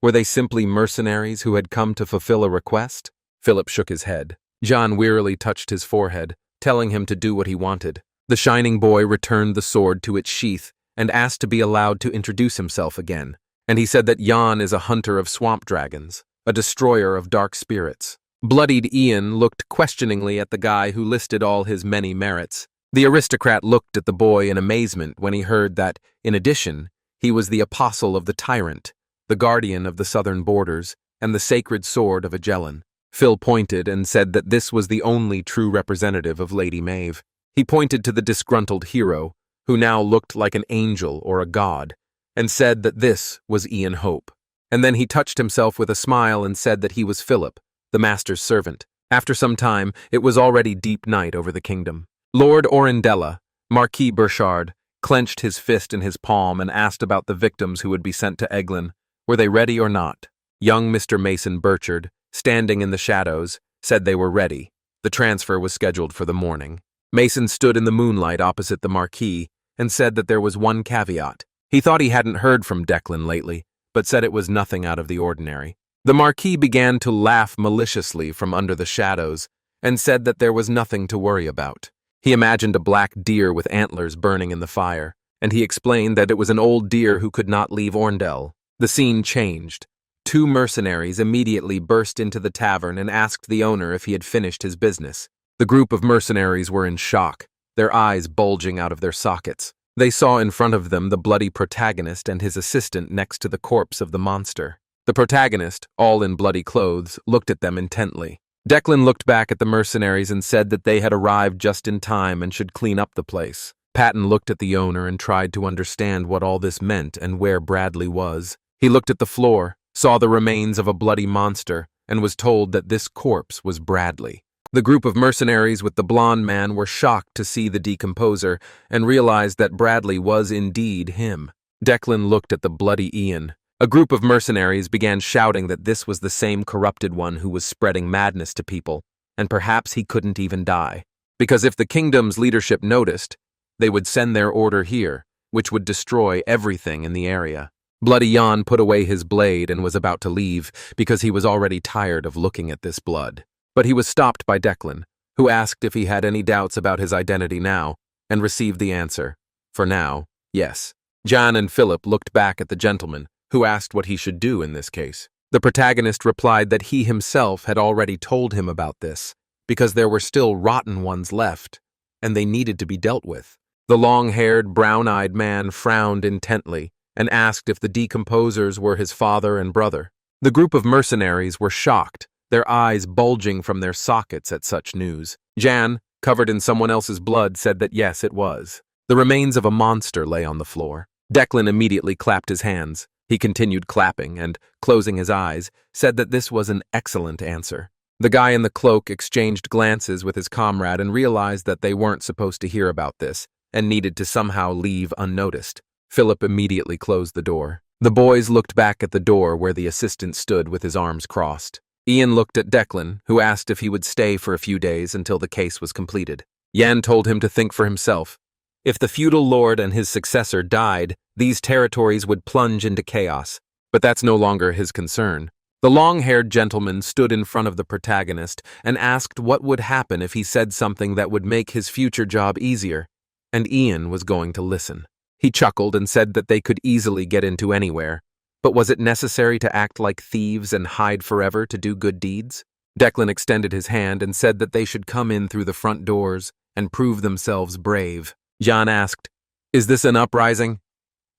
Were they simply mercenaries who had come to fulfill a request? Philip shook his head. John wearily touched his forehead, telling him to do what he wanted. The shining boy returned the sword to its sheath and asked to be allowed to introduce himself again. And he said that Jan is a hunter of swamp dragons, a destroyer of dark spirits. Bloodied Ian looked questioningly at the guy who listed all his many merits. The aristocrat looked at the boy in amazement when he heard that, in addition, he was the apostle of the tyrant, the guardian of the southern borders, and the sacred sword of Agellan. Phil pointed and said that this was the only true representative of Lady Mave. He pointed to the disgruntled hero, who now looked like an angel or a god, and said that this was Ian Hope. And then he touched himself with a smile and said that he was Philip, the master's servant. After some time, it was already deep night over the kingdom. Lord Orendella, Marquis Burchard, clenched his fist in his palm and asked about the victims who would be sent to Eglin. Were they ready or not? Young Mr. Mason Burchard, standing in the shadows, said they were ready. The transfer was scheduled for the morning. Mason stood in the moonlight opposite the Marquis and said that there was one caveat. He thought he hadn't heard from Declan lately, but said it was nothing out of the ordinary. The Marquis began to laugh maliciously from under the shadows and said that there was nothing to worry about. He imagined a black deer with antlers burning in the fire, and he explained that it was an old deer who could not leave Orndell. The scene changed. Two mercenaries immediately burst into the tavern and asked the owner if he had finished his business. The group of mercenaries were in shock, their eyes bulging out of their sockets. They saw in front of them the bloody protagonist and his assistant next to the corpse of the monster. The protagonist, all in bloody clothes, looked at them intently. Declan looked back at the mercenaries and said that they had arrived just in time and should clean up the place. Patton looked at the owner and tried to understand what all this meant and where Bradley was. He looked at the floor, saw the remains of a bloody monster, and was told that this corpse was Bradley. The group of mercenaries with the blonde man were shocked to see the decomposer and realized that Bradley was indeed him. Declan looked at the bloody Ian. A group of mercenaries began shouting that this was the same corrupted one who was spreading madness to people, and perhaps he couldn't even die. Because if the kingdom's leadership noticed, they would send their order here, which would destroy everything in the area. Bloody Jan put away his blade and was about to leave because he was already tired of looking at this blood. But he was stopped by Declan, who asked if he had any doubts about his identity now, and received the answer. For now, yes. Jan and Philip looked back at the gentleman, who asked what he should do in this case. The protagonist replied that he himself had already told him about this, because there were still rotten ones left, and they needed to be dealt with. The long-haired, brown-eyed man frowned intently and asked if the decomposers were his father and brother. The group of mercenaries were shocked, their eyes bulging from their sockets at such news. Jan, covered in someone else's blood, said that yes, it was. The remains of a monster lay on the floor. Declan immediately clapped his hands. He continued clapping and, closing his eyes, said that this was an excellent answer. The guy in the cloak exchanged glances with his comrade and realized that they weren't supposed to hear about this and needed to somehow leave unnoticed. Philip immediately closed the door. The boys looked back at the door where the assistant stood with his arms crossed. Ian looked at Declan, who asked if he would stay for a few days until the case was completed. Jan told him to think for himself. If the feudal lord and his successor died, these territories would plunge into chaos, but that's no longer his concern. The long-haired gentleman stood in front of the protagonist and asked what would happen if he said something that would make his future job easier, and Ian was going to listen. He chuckled and said that they could easily get into anywhere, but was it necessary to act like thieves and hide forever to do good deeds? Declan extended his hand and said that they should come in through the front doors and prove themselves brave. Jan asked, "Is this an uprising?"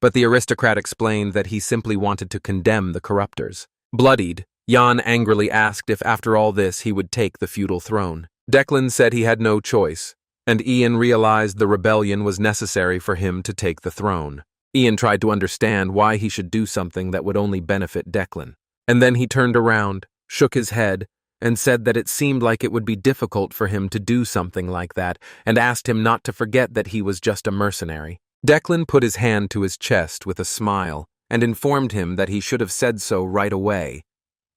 But the aristocrat explained that he simply wanted to condemn the corruptors. Bloodied, Jan angrily asked if after all this he would take the feudal throne. Declan said he had no choice, and Ian realized the rebellion was necessary for him to take the throne. Ian tried to understand why he should do something that would only benefit Declan. And then he turned around, shook his head, and said that it seemed like it would be difficult for him to do something like that, and asked him not to forget that he was just a mercenary. Declan put his hand to his chest with a smile and informed him that he should have said so right away.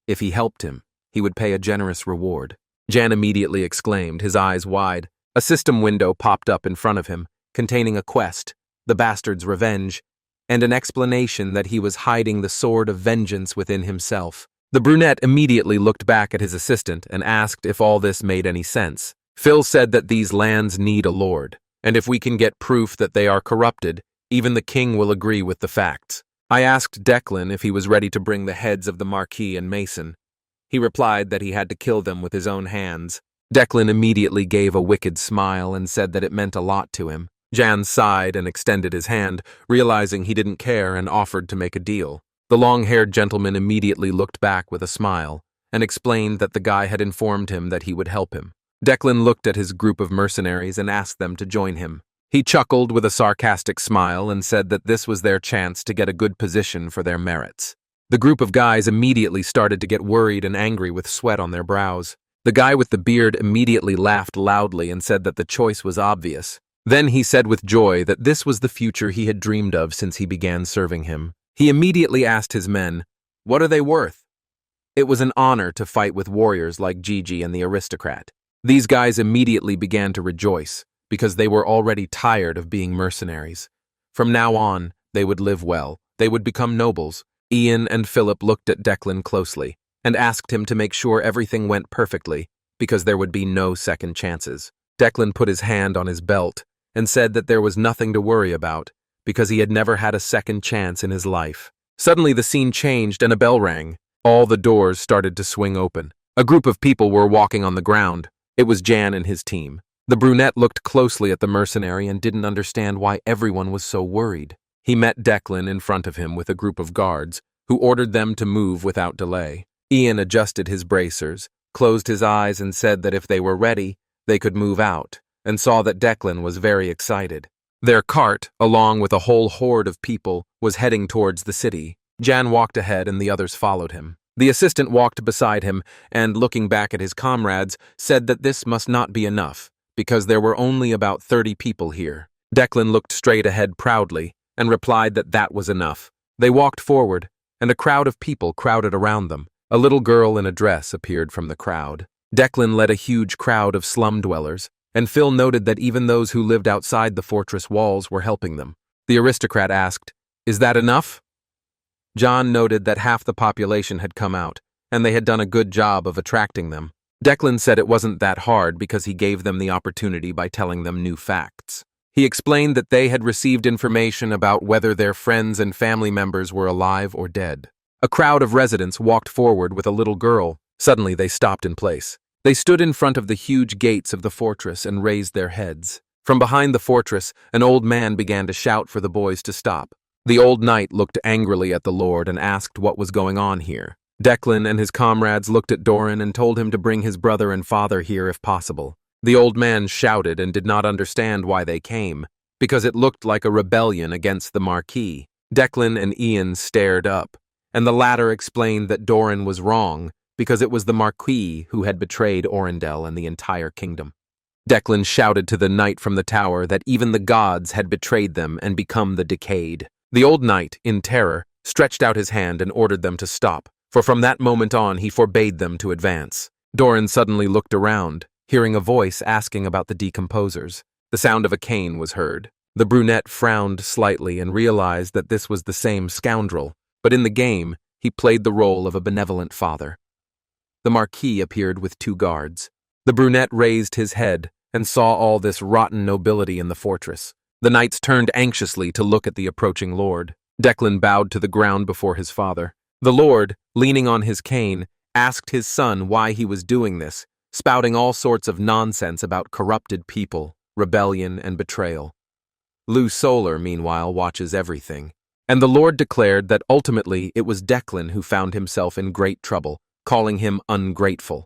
If he helped him, he would pay a generous reward. Jan immediately exclaimed, his eyes wide. A system window popped up in front of him, containing a quest, the bastard's revenge, and an explanation that he was hiding the sword of vengeance within himself. The brunette immediately looked back at his assistant and asked if all this made any sense. Phil said that these lands need a lord, and if we can get proof that they are corrupted, even the king will agree with the facts. I asked Declan if he was ready to bring the heads of the Marquis and Mason. He replied that he had to kill them with his own hands. Declan immediately gave a wicked smile and said that it meant a lot to him. Jan sighed and extended his hand, realizing he didn't care, and offered to make a deal. The long-haired gentleman immediately looked back with a smile and explained that the guy had informed him that he would help him. Declan looked at his group of mercenaries and asked them to join him. He chuckled with a sarcastic smile and said that this was their chance to get a good position for their merits. The group of guys immediately started to get worried and angry with sweat on their brows. The guy with the beard immediately laughed loudly and said that the choice was obvious. Then he said with joy that this was the future he had dreamed of since he began serving him. He immediately asked his men, "What are they worth?" It was an honor to fight with warriors like Gigi and the aristocrat. These guys immediately began to rejoice, because they were already tired of being mercenaries. From now on, they would live well. They would become nobles. Ian and Philip looked at Declan closely and asked him to make sure everything went perfectly, because there would be no second chances. Declan put his hand on his belt and said that there was nothing to worry about, because he had never had a second chance in his life. Suddenly the scene changed and a bell rang. All the doors started to swing open. A group of people were walking on the ground. It was Jan and his team. The brunette looked closely at the mercenary and didn't understand why everyone was so worried. He met Declan in front of him with a group of guards, who ordered them to move without delay. Ian adjusted his bracers, closed his eyes and said that if they were ready, they could move out, and saw that Declan was very excited. Their cart, along with a whole horde of people, was heading towards the city. Jan walked ahead and the others followed him. The assistant walked beside him and, looking back at his comrades, said that this must not be enough, because there were only about 30 people here. Declan looked straight ahead proudly and replied that that was enough. They walked forward, and a crowd of people crowded around them. A little girl in a dress appeared from the crowd. Declan led a huge crowd of slum dwellers, and Phil noted that even those who lived outside the fortress walls were helping them. The aristocrat asked, "Is that enough?" John noted that half the population had come out, and they had done a good job of attracting them. Declan said it wasn't that hard because he gave them the opportunity by telling them new facts. He explained that they had received information about whether their friends and family members were alive or dead. A crowd of residents walked forward with a little girl. Suddenly they stopped in place. They stood in front of the huge gates of the fortress and raised their heads. From behind the fortress, an old man began to shout for the boys to stop. The old knight looked angrily at the lord and asked what was going on here. Declan and his comrades looked at Doran and told him to bring his brother and father here if possible. The old man shouted and did not understand why they came, because it looked like a rebellion against the Marquis. Declan and Ian stared up, and the latter explained that Doran was wrong, because it was the Marquis who had betrayed Orendel and the entire kingdom. Declan shouted to the knight from the tower that even the gods had betrayed them and become the decayed. The old knight, in terror, stretched out his hand and ordered them to stop, for from that moment on he forbade them to advance. Doran suddenly looked around, hearing a voice asking about the decomposers. The sound of a cane was heard. The brunette frowned slightly and realized that this was the same scoundrel, but in the game, he played the role of a benevolent father. The Marquis appeared with 2 guards. The brunette raised his head and saw all this rotten nobility in the fortress. The knights turned anxiously to look at the approaching lord. Declan bowed to the ground before his father. The lord, leaning on his cane, asked his son why he was doing this, spouting all sorts of nonsense about corrupted people, rebellion, and betrayal. Lou Solar, meanwhile, watches everything. And the lord declared that ultimately it was Declan who found himself in great trouble, calling him ungrateful.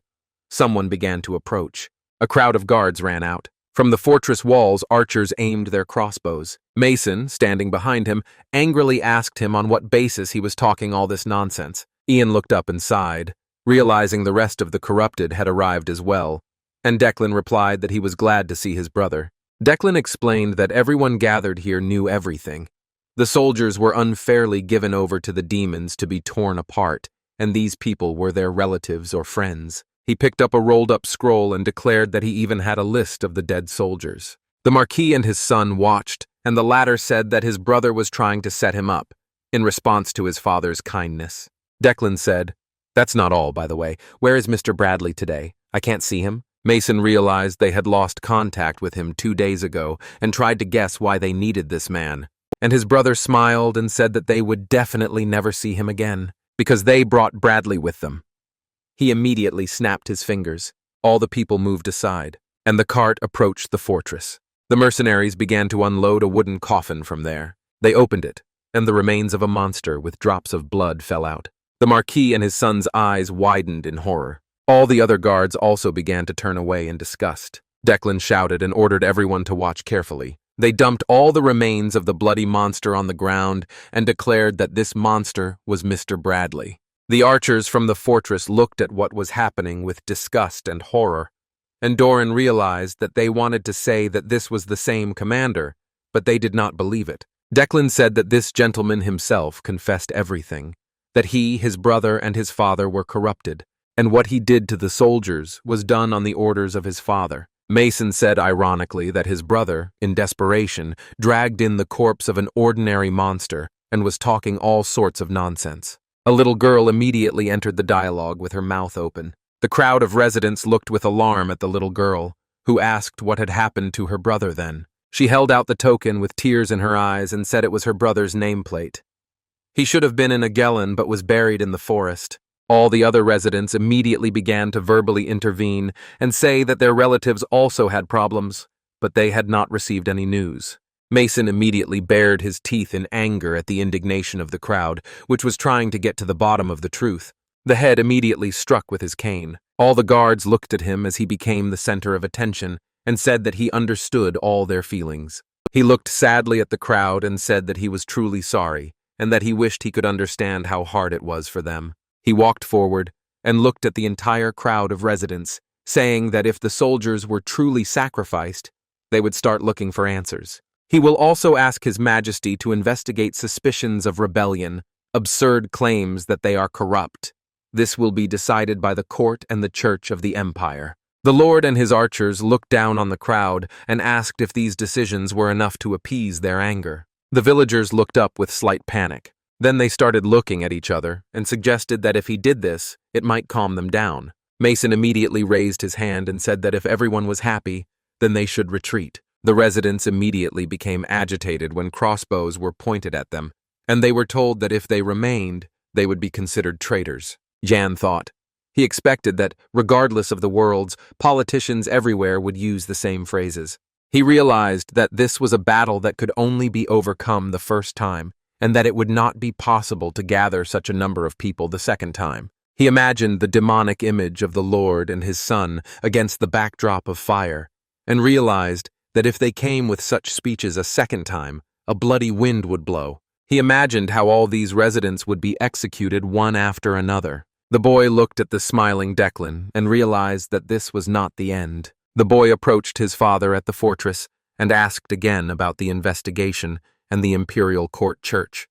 Someone began to approach. A crowd of guards ran out. From the fortress walls, archers aimed their crossbows. Mason, standing behind him, angrily asked him on what basis he was talking all this nonsense. Ian looked up and sighed, realizing the rest of the corrupted had arrived as well, and Declan replied that he was glad to see his brother. Declan explained that everyone gathered here knew everything. The soldiers were unfairly given over to the demons to be torn apart, and these people were their relatives or friends. He picked up a rolled-up scroll and declared that he even had a list of the dead soldiers. The Marquis and his son watched, and the latter said that his brother was trying to set him up, in response to his father's kindness. Declan said, "That's not all, by the way. Where is Mr. Bradley today? I can't see him." Mason realized they had lost contact with him 2 days ago and tried to guess why they needed this man. And his brother smiled and said that they would definitely never see him again, because they brought Bradley with them. He immediately snapped his fingers. All the people moved aside, and the cart approached the fortress. The mercenaries began to unload a wooden coffin from there. They opened it, and the remains of a monster with drops of blood fell out. The Marquis and his son's eyes widened in horror. All the other guards also began to turn away in disgust. Declan shouted and ordered everyone to watch carefully. They dumped all the remains of the bloody monster on the ground and declared that this monster was Mr. Bradley. The archers from the fortress looked at what was happening with disgust and horror, and Doran realized that they wanted to say that this was the same commander, but they did not believe it. Declan said that this gentleman himself confessed everything, that he, his brother, and his father were corrupted, and what he did to the soldiers was done on the orders of his father. Mason said ironically that his brother, in desperation, dragged in the corpse of an ordinary monster and was talking all sorts of nonsense. A little girl immediately entered the dialogue with her mouth open. The crowd of residents looked with alarm at the little girl, who asked what had happened to her brother then. She held out the token with tears in her eyes and said it was her brother's nameplate. He should have been in a Gellan but was buried in the forest. All the other residents immediately began to verbally intervene and say that their relatives also had problems, but they had not received any news. Mason immediately bared his teeth in anger at the indignation of the crowd, which was trying to get to the bottom of the truth. The head immediately struck with his cane. All the guards looked at him as he became the center of attention and said that he understood all their feelings. He looked sadly at the crowd and said that he was truly sorry and that he wished he could understand how hard it was for them. He walked forward and looked at the entire crowd of residents, saying that if the soldiers were truly sacrificed, they would start looking for answers. He will also ask His Majesty to investigate suspicions of rebellion, absurd claims that they are corrupt. This will be decided by the court and the church of the empire. The Lord and his archers looked down on the crowd and asked if these decisions were enough to appease their anger. The villagers looked up with slight panic. Then they started looking at each other and suggested that if he did this, it might calm them down. Mason immediately raised his hand and said that if everyone was happy, then they should retreat. The residents immediately became agitated when crossbows were pointed at them, and they were told that if they remained, they would be considered traitors. Jan thought. He expected that, regardless of the worlds, politicians everywhere would use the same phrases. He realized that this was a battle that could only be overcome the first time, and that it would not be possible to gather such a number of people the second time. He imagined the demonic image of the Lord and his son against the backdrop of fire, and realized that if they came with such speeches a second time, a bloody wind would blow. He imagined how all these residents would be executed one after another. The boy looked at the smiling Declan and realized that this was not the end. The boy approached his father at the fortress and asked again about the investigation and the imperial court church.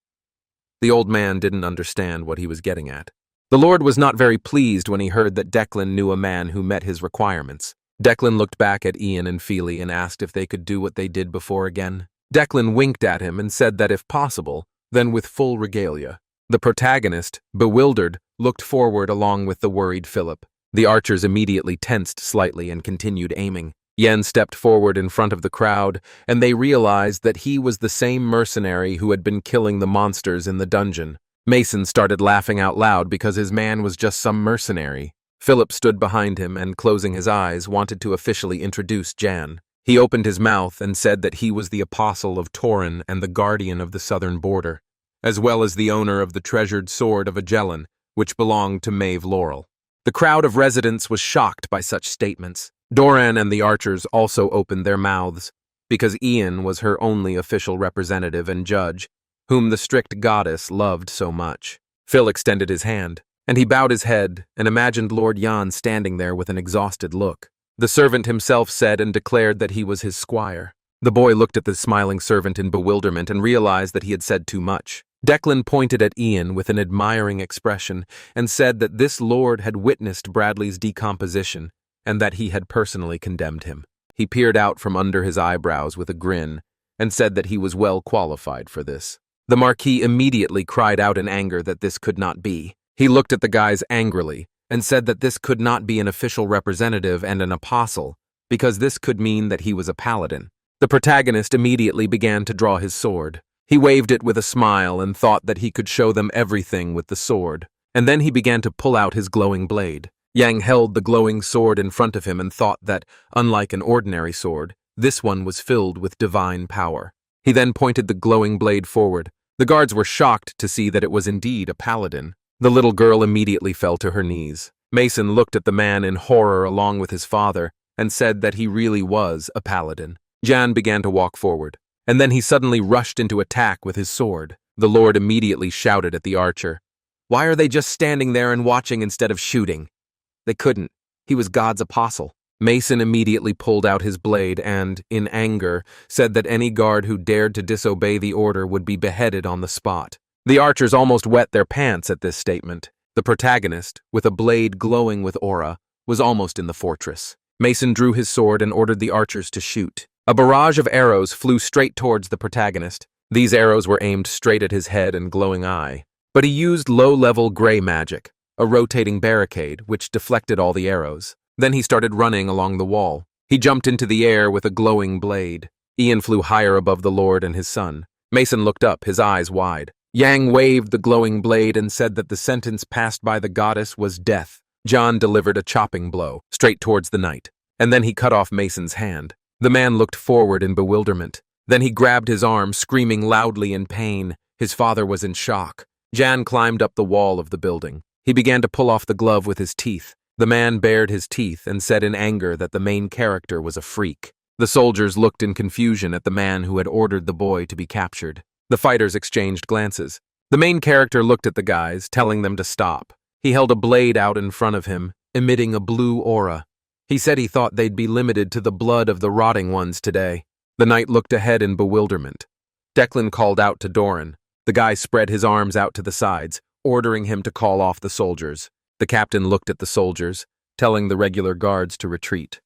The old man didn't understand what he was getting at. The Lord was not very pleased when he heard that Declan knew a man who met his requirements. Declan looked back at Ian and Feely and asked if they could do what they did before again. Declan winked at him and said that if possible, then with full regalia. The protagonist, bewildered, looked forward along with the worried Philip. The archers immediately tensed slightly and continued aiming. Yen stepped forward in front of the crowd, and they realized that he was the same mercenary who had been killing the monsters in the dungeon. Mason started laughing out loud because his man was just some mercenary. Philip stood behind him and, closing his eyes, wanted to officially introduce Jan. He opened his mouth and said that he was the apostle of Tauren and the guardian of the southern border, as well as the owner of the treasured sword of Agellan, which belonged to Mave Laurel. The crowd of residents was shocked by such statements. Doran and the archers also opened their mouths, because Ian was her only official representative and judge, whom the strict goddess loved so much. Phil extended his hand, and he bowed his head and imagined Lord Jan standing there with an exhausted look. The servant himself said and declared that he was his squire. The boy looked at the smiling servant in bewilderment and realized that he had said too much. Declan pointed at Ian with an admiring expression and said that this lord had witnessed Bradley's decomposition and that he had personally condemned him. He peered out from under his eyebrows with a grin and said that he was well qualified for this. The Marquis immediately cried out in anger that this could not be. He looked at the guys angrily and said that this could not be an official representative and an apostle, because this could mean that he was a paladin. The protagonist immediately began to draw his sword. He waved it with a smile and thought that he could show them everything with the sword, and then he began to pull out his glowing blade. Yang held the glowing sword in front of him and thought that, unlike an ordinary sword, this one was filled with divine power. He then pointed the glowing blade forward. The guards were shocked to see that it was indeed a paladin. The little girl immediately fell to her knees. Mason looked at the man in horror along with his father and said that he really was a paladin. Jan began to walk forward, and then he suddenly rushed into attack with his sword. The lord immediately shouted at the archer, "Why are they just standing there and watching instead of shooting?" They couldn't. He was God's apostle. Mason immediately pulled out his blade and, in anger, said that any guard who dared to disobey the order would be beheaded on the spot. The archers almost wet their pants at this statement. The protagonist, with a blade glowing with aura, was almost in the fortress. Mason drew his sword and ordered the archers to shoot. A barrage of arrows flew straight towards the protagonist. These arrows were aimed straight at his head and glowing eye. But he used low-level gray magic, a rotating barricade, which deflected all the arrows. Then he started running along the wall. He jumped into the air with a glowing blade. Ian flew higher above the lord and his son. Mason looked up, his eyes wide. Yang waved the glowing blade and said that the sentence passed by the goddess was death. John delivered a chopping blow, straight towards the knight, and then he cut off Mason's hand. The man looked forward in bewilderment. Then he grabbed his arm, screaming loudly in pain. His father was in shock. Jan climbed up the wall of the building. He began to pull off the glove with his teeth. The man bared his teeth and said in anger that the main character was a freak. The soldiers looked in confusion at the man who had ordered the boy to be captured. The fighters exchanged glances. The main character looked at the guys, telling them to stop. He held a blade out in front of him, emitting a blue aura. He said he thought they'd be limited to the blood of the rotting ones today. The knight looked ahead in bewilderment. Declan called out to Doran. The guy spread his arms out to the sides, ordering him to call off the soldiers. The captain looked at the soldiers, telling the regular guards to retreat,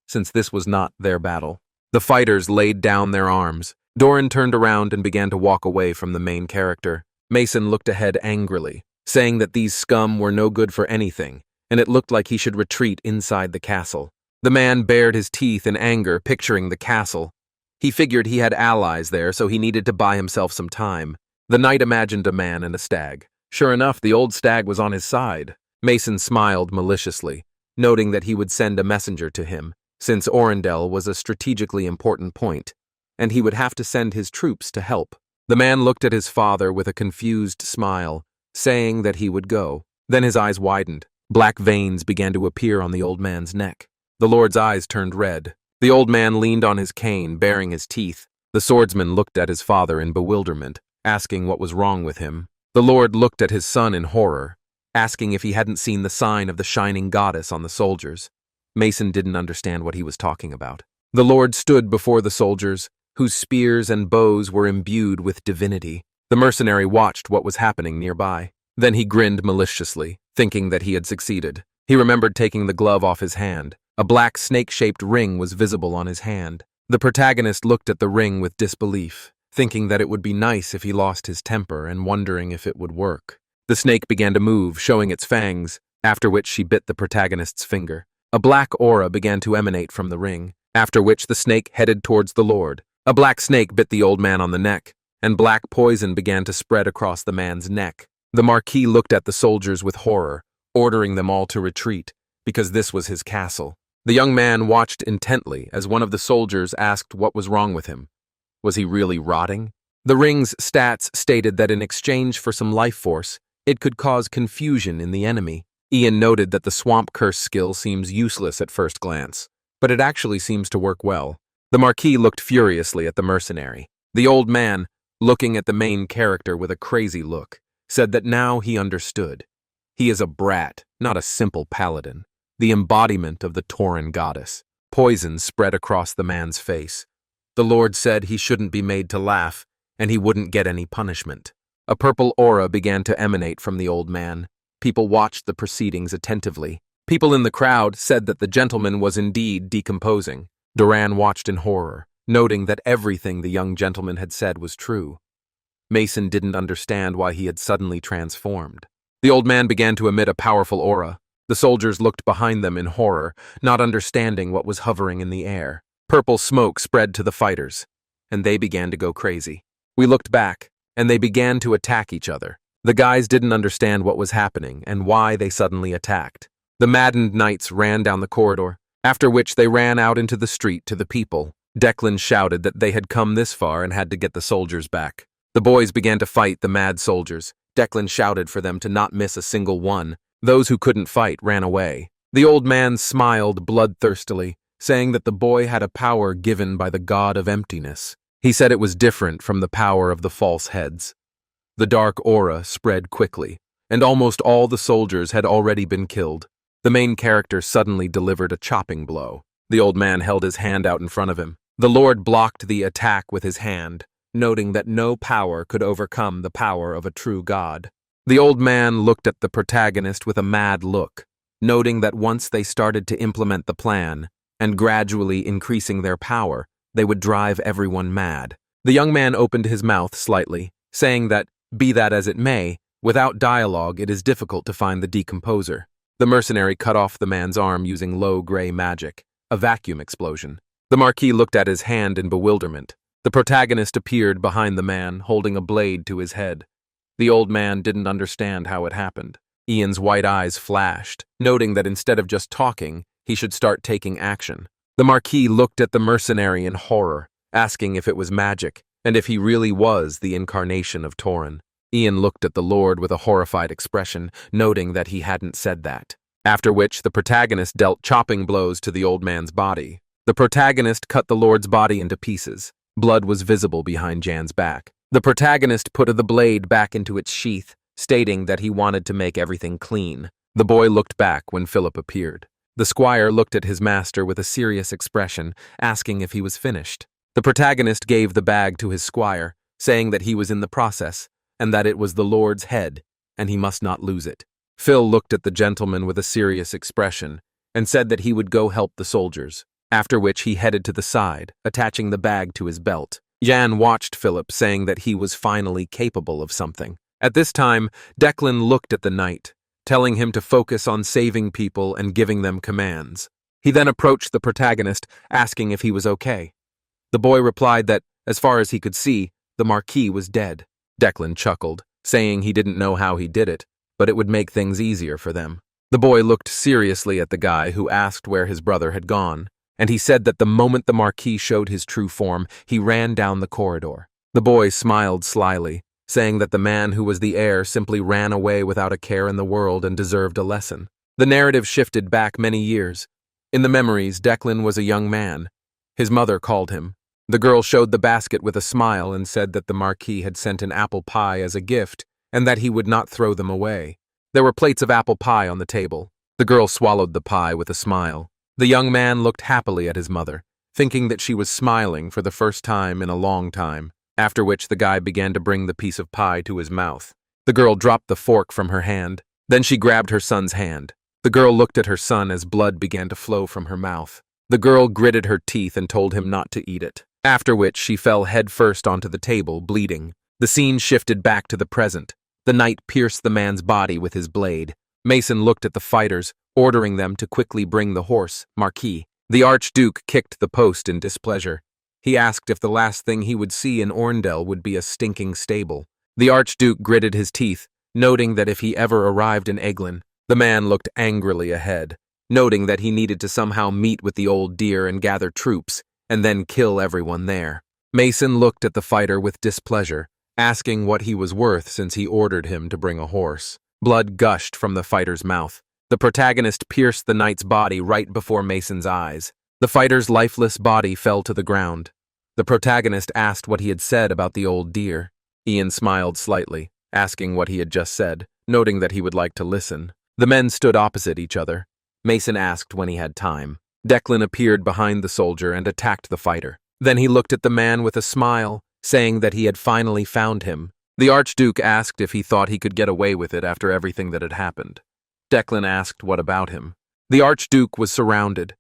since this was not their battle. The fighters laid down their arms. Doran turned around and began to walk away from the main character. Mason looked ahead angrily, saying that these scum were no good for anything, and it looked like he should retreat inside the castle. The man bared his teeth in anger, picturing the castle. He figured he had allies there, so he needed to buy himself some time. The knight imagined a man and a stag. Sure enough, the old stag was on his side. Mason smiled maliciously, noting that he would send a messenger to him, since Orendel was a strategically important point, and he would have to send his troops to help. The man looked at his father with a confused smile, saying that he would go. Then his eyes widened. Black veins began to appear on the old man's neck. The lord's eyes turned red. The old man leaned on his cane, baring his teeth. The swordsman looked at his father in bewilderment, asking what was wrong with him. The lord looked at his son in horror, asking if he hadn't seen the sign of the shining goddess on the soldiers. Mason didn't understand what he was talking about. The lord stood before the soldiers, whose spears and bows were imbued with divinity. The mercenary watched what was happening nearby. Then he grinned maliciously, thinking that he had succeeded. He remembered taking the glove off his hand. A black snake-shaped ring was visible on his hand. The protagonist looked at the ring with disbelief, thinking that it would be nice if he lost his temper and wondering if it would work. The snake began to move, showing its fangs, after which she bit the protagonist's finger. A black aura began to emanate from the ring, after which the snake headed towards the lord. A black snake bit the old man on the neck, and black poison began to spread across the man's neck. The Marquis looked at the soldiers with horror, ordering them all to retreat, because this was his castle. The young man watched intently as one of the soldiers asked what was wrong with him. Was he really rotting? The ring's stats stated that in exchange for some life force, it could cause confusion in the enemy. Ian noted that the swamp curse skill seems useless at first glance, but it actually seems to work well. The Marquis looked furiously at the mercenary. The old man, looking at the main character with a crazy look, said that now he understood. He is a brat, not a simple paladin, the embodiment of the Tauren goddess. Poison spread across the man's face. The Lord said he shouldn't be made to laugh, and he wouldn't get any punishment. A purple aura began to emanate from the old man. People watched the proceedings attentively. People in the crowd said that the gentleman was indeed decomposing. Duran watched in horror, noting that everything the young gentleman had said was true. Mason didn't understand why he had suddenly transformed. The old man began to emit a powerful aura. The soldiers looked behind them in horror, not understanding what was hovering in the air. Purple smoke spread to the fighters, and they began to go crazy. We looked back, and they began to attack each other. The guys didn't understand what was happening and why they suddenly attacked. The maddened knights ran down the corridor, after which they ran out into the street to the people. Declan shouted that they had come this far and had to get the soldiers back. The boys began to fight the mad soldiers. Declan shouted for them to not miss a single one. Those who couldn't fight ran away. The old man smiled bloodthirstily, saying that the boy had a power given by the god of emptiness. He said it was different from the power of the false heads. The dark aura spread quickly, and almost all the soldiers had already been killed. The main character suddenly delivered a chopping blow. The old man held his hand out in front of him. The Lord blocked the attack with his hand, noting that no power could overcome the power of a true god. The old man looked at the protagonist with a mad look, noting that once they started to implement the plan, and gradually increasing their power, they would drive everyone mad. The young man opened his mouth slightly, saying that, be that as it may, without dialogue it is difficult to find the decomposer. The mercenary cut off the man's arm using low gray magic, a vacuum explosion. The Marquis looked at his hand in bewilderment. The protagonist appeared behind the man, holding a blade to his head. The old man didn't understand how it happened. Ian's white eyes flashed, noting that instead of just talking, he should start taking action. The Marquis looked at the mercenary in horror, asking if it was magic, and if he really was the incarnation of Tauren. Ian looked at the Lord with a horrified expression, noting that he hadn't said that. After which, the protagonist dealt chopping blows to the old man's body. The protagonist cut the Lord's body into pieces. Blood was visible behind Jan's back. The protagonist put the blade back into its sheath, stating that he wanted to make everything clean. The boy looked back when Philip appeared. The squire looked at his master with a serious expression, asking if he was finished. The protagonist gave the bag to his squire, saying that he was in the process, and that it was the Lord's head, and he must not lose it. Phil looked at the gentleman with a serious expression, and said that he would go help the soldiers, after which he headed to the side, attaching the bag to his belt. Jan watched Philip, saying that he was finally capable of something. At this time, Declan looked at the knight, telling him to focus on saving people and giving them commands. He then approached the protagonist, asking if he was okay. The boy replied that, as far as he could see, the Marquis was dead. Declan chuckled, saying he didn't know how he did it, but it would make things easier for them. The boy looked seriously at the guy who asked where his brother had gone, and he said that the moment the Marquis showed his true form, he ran down the corridor. The boy smiled slyly, saying that the man who was the heir simply ran away without a care in the world and deserved a lesson. The narrative shifted back many years. In the memories, Declan was a young man. His mother called him. The girl showed the basket with a smile and said that the Marquis had sent an apple pie as a gift and that he would not throw them away. There were plates of apple pie on the table. The girl swallowed the pie with a smile. The young man looked happily at his mother, thinking that she was smiling for the first time in a long time, after which the guy began to bring the piece of pie to his mouth. The girl dropped the fork from her hand. Then she grabbed her son's hand. The girl looked at her son as blood began to flow from her mouth. The girl gritted her teeth and told him not to eat it, after which she fell headfirst onto the table, bleeding. The scene shifted back to the present. The knight pierced the man's body with his blade. Mason looked at the fighters, ordering them to quickly bring the horse, Marquis. The Archduke kicked the post in displeasure. He asked if the last thing he would see in Orndell would be a stinking stable. The Archduke gritted his teeth, noting that if he ever arrived in Eglin, the man looked angrily ahead, noting that he needed to somehow meet with the old dear and gather troops, and then kill everyone there. Mason looked at the fighter with displeasure, asking what he was worth since he ordered him to bring a horse. Blood gushed from the fighter's mouth. The protagonist pierced the knight's body right before Mason's eyes. The fighter's lifeless body fell to the ground. The protagonist asked what he had said about the old deer. Ian smiled slightly, asking what he had just said, noting that he would like to listen. The men stood opposite each other. Mason asked when he had time. Declan appeared behind the soldier and attacked the fighter. Then he looked at the man with a smile, saying that he had finally found him. The Archduke asked if he thought he could get away with it after everything that had happened. Declan asked what about him. The Archduke was surrounded.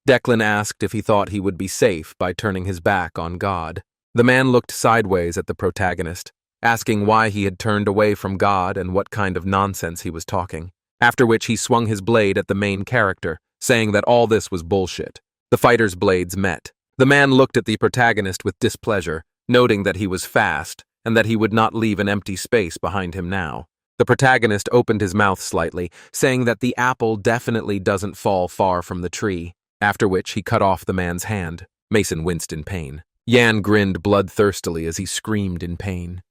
Declan asked if he thought he would be safe by turning his back on God. The man looked sideways at the protagonist, asking why he had turned away from God and what kind of nonsense he was talking, after which he swung his blade at the main character, saying that all this was bullshit. The fighters' blades met. The man looked at the protagonist with displeasure, noting that he was fast and that he would not leave an empty space behind him now. The protagonist opened his mouth slightly, saying that the apple definitely doesn't fall far from the tree, after which he cut off the man's hand. Mason winced in pain. Yan grinned bloodthirstily as he screamed in pain.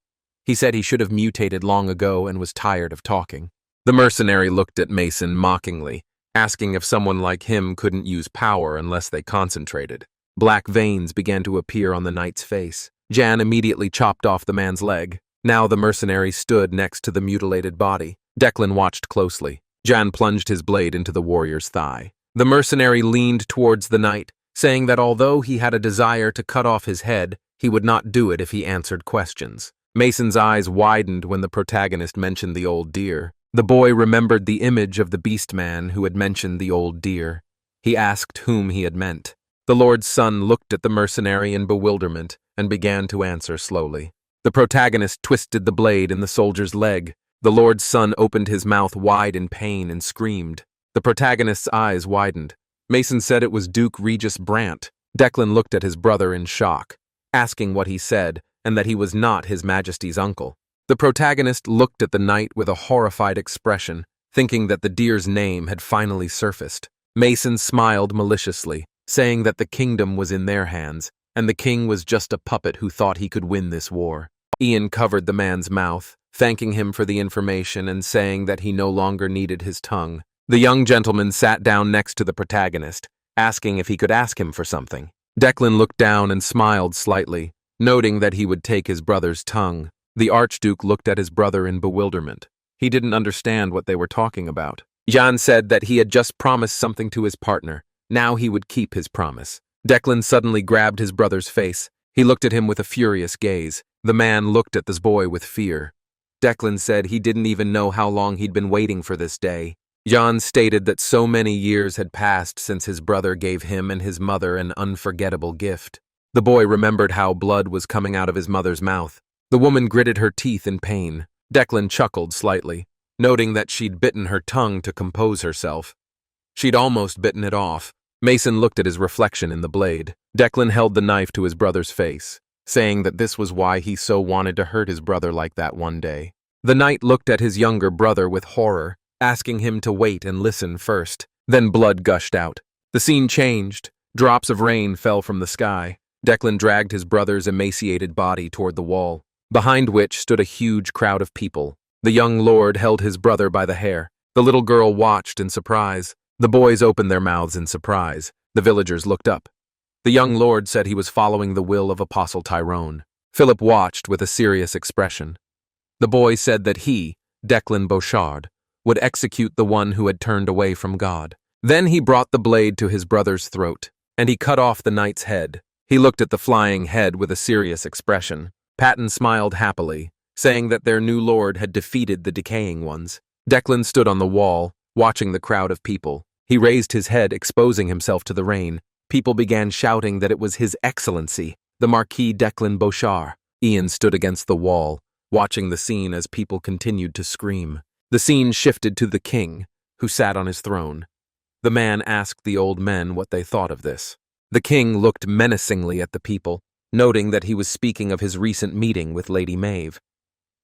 He said he should have mutated long ago and was tired of talking. The mercenary looked at Mason mockingly, asking if someone like him couldn't use power unless they concentrated. Black veins began to appear on the knight's face. Jan immediately chopped off the man's leg. Now the mercenary stood next to the mutilated body. Declan watched closely. Jan plunged his blade into the warrior's thigh. The mercenary leaned towards the knight, saying that although he had a desire to cut off his head, he would not do it if he answered questions. Mason's eyes widened when the protagonist mentioned the old deer. The boy remembered the image of the beast man who had mentioned the old deer. He asked whom he had meant. The Lord's son looked at the mercenary in bewilderment and began to answer slowly. The protagonist twisted the blade in the soldier's leg. The Lord's son opened his mouth wide in pain and screamed. The protagonist's eyes widened. Mason said it was Duke Regis Brant. Declan looked at his brother in shock, asking what he said and that he was not His Majesty's uncle. The protagonist looked at the knight with a horrified expression, thinking that the deer's name had finally surfaced. Mason smiled maliciously, saying that the kingdom was in their hands, and the king was just a puppet who thought he could win this war. Ian covered the man's mouth, thanking him for the information and saying that he no longer needed his tongue. The young gentleman sat down next to the protagonist, asking if he could ask him for something. Declan looked down and smiled slightly, noting that he would take his brother's tongue. The Archduke looked at his brother in bewilderment. He didn't understand what they were talking about. Jan said that he had just promised something to his partner. Now he would keep his promise. Declan suddenly grabbed his brother's face. He looked at him with a furious gaze. The man looked at this boy with fear. Declan said he didn't even know how long he'd been waiting for this day. Jan stated that so many years had passed since his brother gave him and his mother an unforgettable gift. The boy remembered how blood was coming out of his mother's mouth. The woman gritted her teeth in pain. Declan chuckled slightly, noting that she'd bitten her tongue to compose herself. She'd almost bitten it off. Mason looked at his reflection in the blade. Declan held the knife to his brother's face, saying that this was why he so wanted to hurt his brother like that one day. The knight looked at his younger brother with horror, asking him to wait and listen first. Then blood gushed out. The scene changed. Drops of rain fell from the sky. Declan dragged his brother's emaciated body toward the wall, behind which stood a huge crowd of people. The young lord held his brother by the hair. The little girl watched in surprise. The boys opened their mouths in surprise. The villagers looked up. The young lord said he was following the will of Apostle Tyrone. Philip watched with a serious expression. The boy said that he, Declan Beauchard, would execute the one who had turned away from God. Then he brought the blade to his brother's throat, and he cut off the knight's head. He looked at the flying head with a serious expression. Patton smiled happily, saying that their new lord had defeated the decaying ones. Declan stood on the wall, watching the crowd of people. He raised his head, exposing himself to the rain. People began shouting that it was His Excellency, the Marquis Declan Beauchard. Ian stood against the wall, watching the scene as people continued to scream. The scene shifted to the king, who sat on his throne. The man asked the old men what they thought of this. The king looked menacingly at the people, noting that he was speaking of his recent meeting with Lady Mave.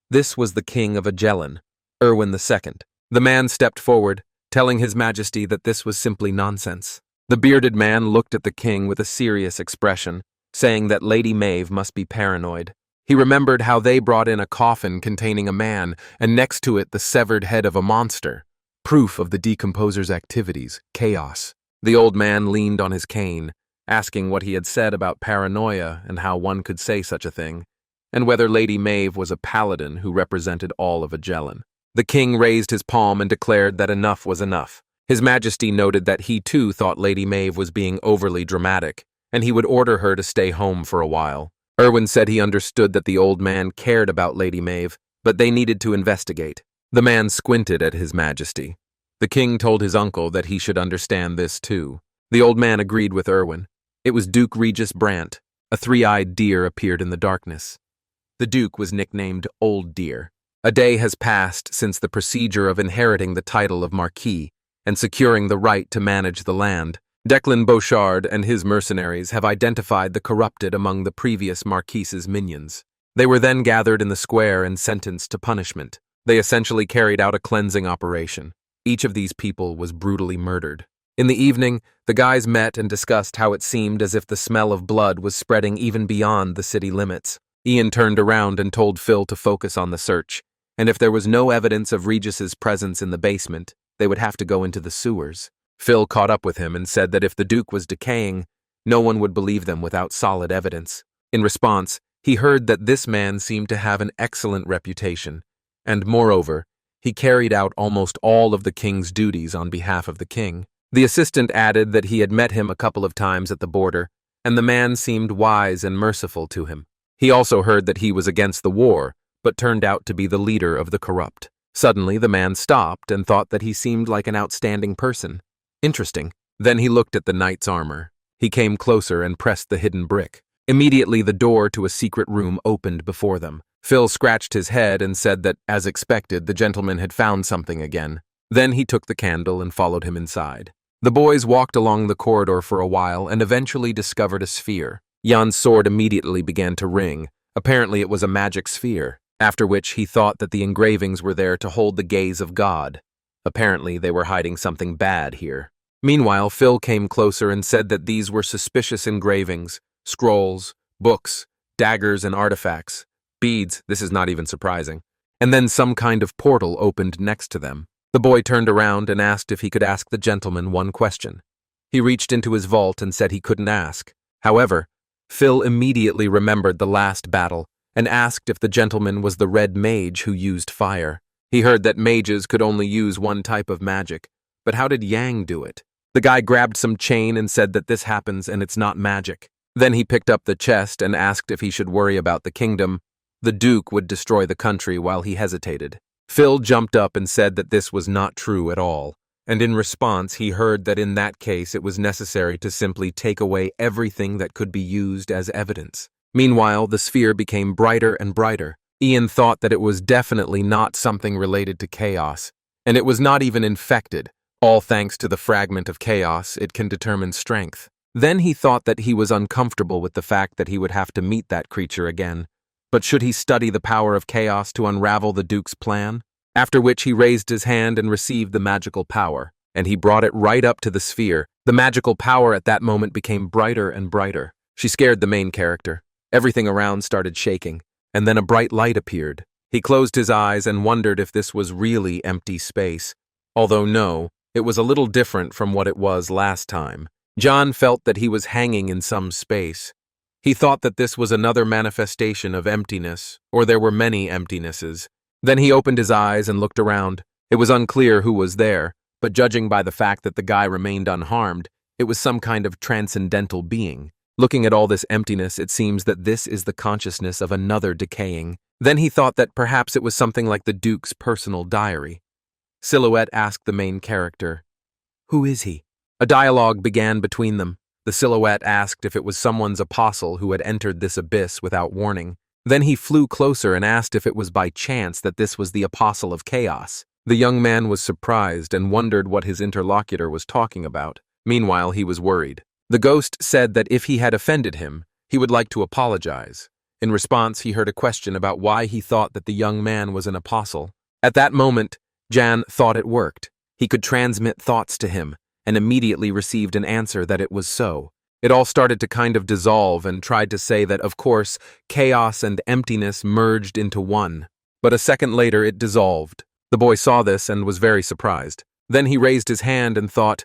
This was the king of Agellan, Erwin II. The man stepped forward, telling His Majesty that this was simply nonsense. The bearded man looked at the king with a serious expression, saying that Lady Mave must be paranoid. He remembered how they brought in a coffin containing a man, and next to it the severed head of a monster, Proof of the decomposer's activities, chaos. The old man leaned on his cane, asking what he had said about paranoia and how one could say such a thing, and whether Lady Mave was a paladin who represented all of Agellan. The king raised his palm and declared that enough was enough. His Majesty noted that he too thought Lady Mave was being overly dramatic, and he would order her to stay home for a while. Erwin said he understood that the old man cared about Lady Mave, but they needed to investigate. The man squinted at His Majesty. The king told his uncle that he should understand this too. The old man agreed with Erwin. It was Duke Regis Brant. A three-eyed deer appeared in the darkness. The Duke was nicknamed Old Deer. A day has passed since the procedure of inheriting the title of Marquis and securing the right to manage the land. Declan Beauchard and his mercenaries have identified the corrupted among the previous Marquis's minions. They were then gathered in the square and sentenced to punishment. They essentially carried out a cleansing operation. Each of these people was brutally murdered. In the evening, the guys met and discussed how it seemed as if the smell of blood was spreading even beyond the city limits. Ian turned around and told Phil to focus on the search, and if there was no evidence of Regis's presence in the basement, they would have to go into the sewers. Phil caught up with him and said that if the Duke was decaying, no one would believe them without solid evidence. In response, he heard that this man seemed to have an excellent reputation, and moreover, he carried out almost all of the king's duties on behalf of the king. The assistant added that he had met him a couple of times at the border, and the man seemed wise and merciful to him. He also heard that he was against the war, but turned out to be the leader of the corrupt. Suddenly, the man stopped and thought that he seemed like an outstanding person. Interesting. Then he looked at the knight's armor. He came closer and pressed the hidden brick. Immediately, the door to a secret room opened before them. Phil scratched his head and said that, as expected, the gentleman had found something again. Then he took the candle and followed him inside. The boys walked along the corridor for a while and eventually discovered a sphere. Jan's sword immediately began to ring. Apparently it was a magic sphere, after which he thought that the engravings were there to hold the gaze of God. Apparently they were hiding something bad here. Meanwhile, Phil came closer and said that these were suspicious engravings, scrolls, books, daggers and artifacts. Beads, this is not even surprising. And then some kind of portal opened next to them. The boy turned around and asked if he could ask the gentleman one question. He reached into his vault and said he couldn't ask. However, Phil immediately remembered the last battle and asked if the gentleman was the red mage who used fire. He heard that mages could only use one type of magic, but how did Yang do it? The guy grabbed some chain and said that this happens and it's not magic. Then he picked up the chest and asked if he should worry about the kingdom. The Duke would destroy the country while he hesitated. Phil jumped up and said that this was not true at all, and in response he heard that in that case it was necessary to simply take away everything that could be used as evidence. Meanwhile, the sphere became brighter and brighter. Ian thought that it was definitely not something related to chaos, and it was not even infected. All thanks to the fragment of chaos, it can determine strength. Then he thought that he was uncomfortable with the fact that he would have to meet that creature again. But should he study the power of chaos to unravel the Duke's plan? After which he raised his hand and received the magical power, and he brought it right up to the sphere. The magical power at that moment became brighter and brighter. She scared the main character. Everything around started shaking, and then a bright light appeared. He closed his eyes and wondered if this was really empty space. Although no, it was a little different from what it was last time. John felt that he was hanging in some space. He thought that this was another manifestation of emptiness, or there were many emptinesses. Then he opened his eyes and looked around. It was unclear who was there, but judging by the fact that the guy remained unharmed, it was some kind of transcendental being. Looking at all this emptiness, it seems that this is the consciousness of another decaying. Then he thought that perhaps it was something like the Duke's personal diary. Silhouette asked the main character, "Who is he?" A dialogue began between them. The Silhouette asked if it was someone's apostle who had entered this abyss without warning. Then he flew closer and asked if it was by chance that this was the apostle of chaos. The young man was surprised and wondered what his interlocutor was talking about. Meanwhile, he was worried. The ghost said that if he had offended him, he would like to apologize. In response, he heard a question about why he thought that the young man was an apostle. At that moment, Jan thought it worked. He could transmit thoughts to him, and immediately received an answer that it was so. It all started to kind of dissolve and tried to say that, of course, chaos and emptiness merged into one. But a second later it dissolved. The boy saw this and was very surprised. Then he raised his hand and thought,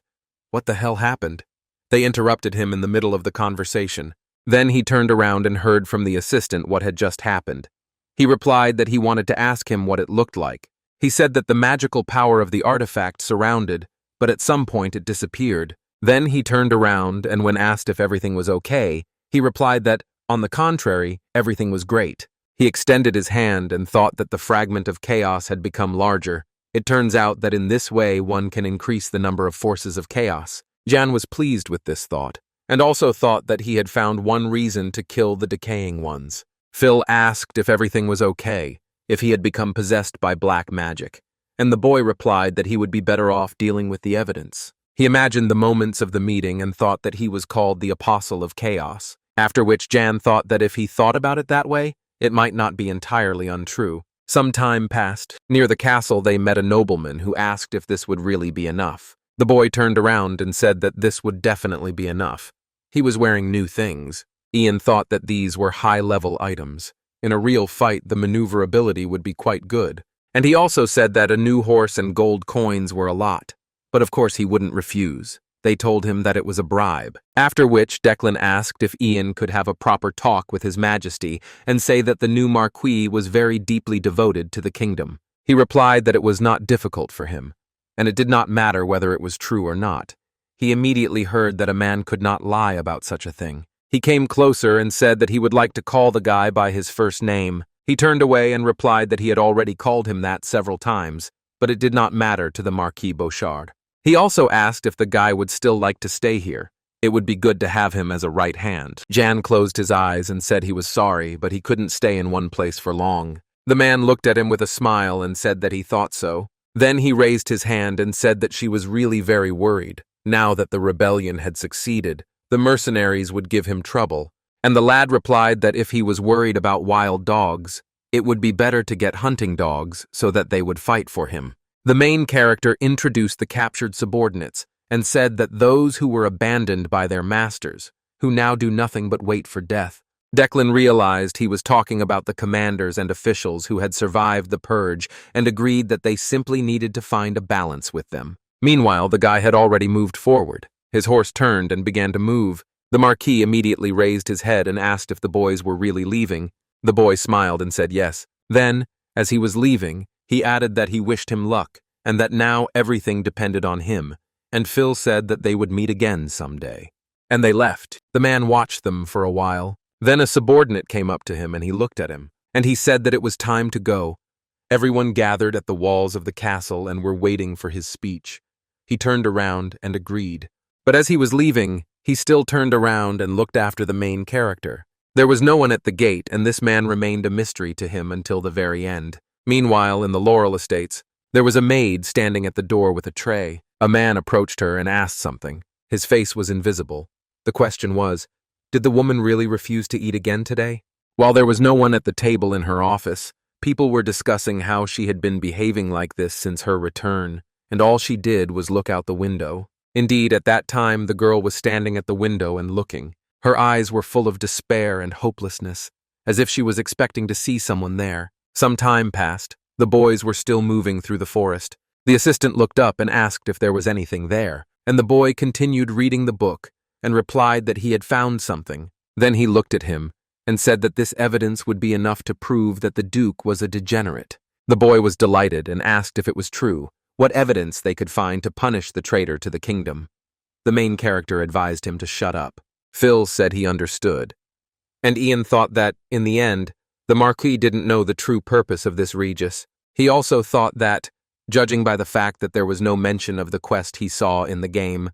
what the hell happened? They interrupted him in the middle of the conversation. Then he turned around and heard from the assistant what had just happened. He replied that he wanted to ask him what it looked like. He said that the magical power of the artifact surrounded, but at some point it disappeared. Then he turned around, and when asked if everything was okay, he replied that, on the contrary, everything was great. He extended his hand and thought that the fragment of chaos had become larger. It turns out that in this way one can increase the number of forces of chaos. Jan was pleased with this thought, and also thought that he had found one reason to kill the decaying ones. Phil asked if everything was okay, if he had become possessed by black magic, and the boy replied that he would be better off dealing with the evidence. He imagined the moments of the meeting and thought that he was called the Apostle of Chaos, after which Jan thought that if he thought about it that way, it might not be entirely untrue. Some time passed. Near the castle they met a nobleman who asked if this would really be enough. The boy turned around and said that this would definitely be enough. He was wearing new things. Ian thought that these were high-level items. In a real fight, the maneuverability would be quite good. And he also said that a new horse and gold coins were a lot. But of course he wouldn't refuse. They told him that it was a bribe. After which, Declan asked if Ian could have a proper talk with His Majesty and say that the new Marquis was very deeply devoted to the kingdom. He replied that it was not difficult for him, and it did not matter whether it was true or not. He immediately heard that a man could not lie about such a thing. He came closer and said that he would like to call the guy by his first name. He turned away and replied that he had already called him that several times, but it did not matter to the Marquis Beauchard. He also asked if the guy would still like to stay here. It would be good to have him as a right hand. Jan closed his eyes and said he was sorry, but he couldn't stay in one place for long. The man looked at him with a smile and said that he thought so. Then he raised his hand and said that she was really very worried. Now that the rebellion had succeeded, the mercenaries would give him trouble, and the lad replied that if he was worried about wild dogs, it would be better to get hunting dogs so that they would fight for him. The main character introduced the captured subordinates and said that those who were abandoned by their masters, who now do nothing but wait for death. Declan realized he was talking about the commanders and officials who had survived the purge and agreed that they simply needed to find a balance with them. Meanwhile, the guy had already moved forward. His horse turned and began to move. The Marquis immediately raised his head and asked if the boys were really leaving. The boy smiled and said yes. Then, as he was leaving, he added that he wished him luck, and that now everything depended on him, and Phil said that they would meet again someday. And they left. The man watched them for a while. Then a subordinate came up to him and he looked at him, and he said that it was time to go. Everyone gathered at the walls of the castle and were waiting for his speech. He turned around and agreed. But as he was leaving, he still turned around and looked after the main character. There was no one at the gate, and this man remained a mystery to him until the very end. Meanwhile, in the Laurel estates, there was a maid standing at the door with a tray. A man approached her and asked something. His face was invisible. The question was, did the woman really refuse to eat again today? While there was no one at the table in her office, people were discussing how she had been behaving like this since her return, and all she did was look out the window. Indeed, at that time, the girl was standing at the window and looking. Her eyes were full of despair and hopelessness, as if she was expecting to see someone there. Some time passed. The boys were still moving through the forest. The assistant looked up and asked if there was anything there, and the boy continued reading the book and replied that he had found something. Then he looked at him and said that this evidence would be enough to prove that the Duke was a degenerate. The boy was delighted and asked if it was true, what evidence they could find to punish the traitor to the kingdom. The main character advised him to shut up. Phil said he understood. And Ian thought that, in the end, the Marquis didn't know the true purpose of this Regis. He also thought that, judging by the fact that there was no mention of the quest he saw in the game,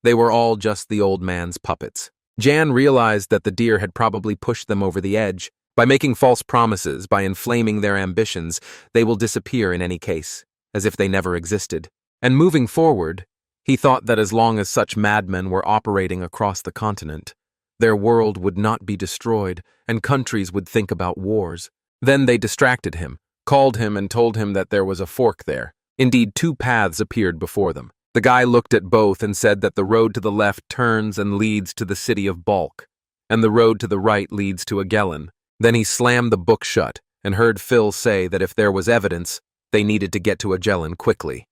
they were all just the old man's puppets. Jan realized that the deer had probably pushed them over the edge. By making false promises, by inflaming their ambitions, they will disappear in any case, as if they never existed. And moving forward, he thought that as long as such madmen were operating across the continent, their world would not be destroyed, and countries would think about wars. Then they distracted him, called him and told him that there was a fork there. Indeed, two paths appeared before them. The guy looked at both and said that the road to the left turns and leads to the city of Balk, and the road to the right leads to Agellan. Then he slammed the book shut and heard Phil say that if there was evidence, they needed to get to Agellan quickly.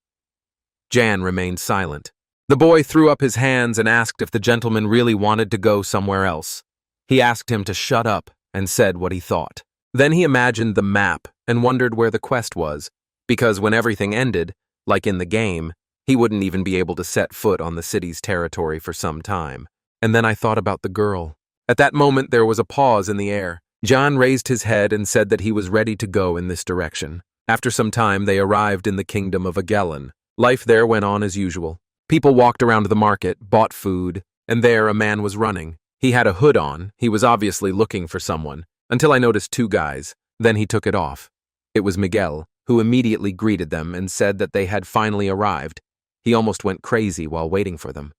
Jan remained silent. The boy threw up his hands and asked if the gentleman really wanted to go somewhere else. He asked him to shut up and said what he thought. Then he imagined the map and wondered where the quest was, because when everything ended, like in the game, he wouldn't even be able to set foot on the city's territory for some time. And then I thought about the girl. At that moment there was a pause in the air. John raised his head and said that he was ready to go in this direction. After some time they arrived in the kingdom of Agellan. Life there went on as usual. People walked around the market, bought food, and there a man was running. He had a hood on, he was obviously looking for someone, until I noticed two guys. Then he took it off. It was Miguel, who immediately greeted them and said that they had finally arrived. He almost went crazy while waiting for them.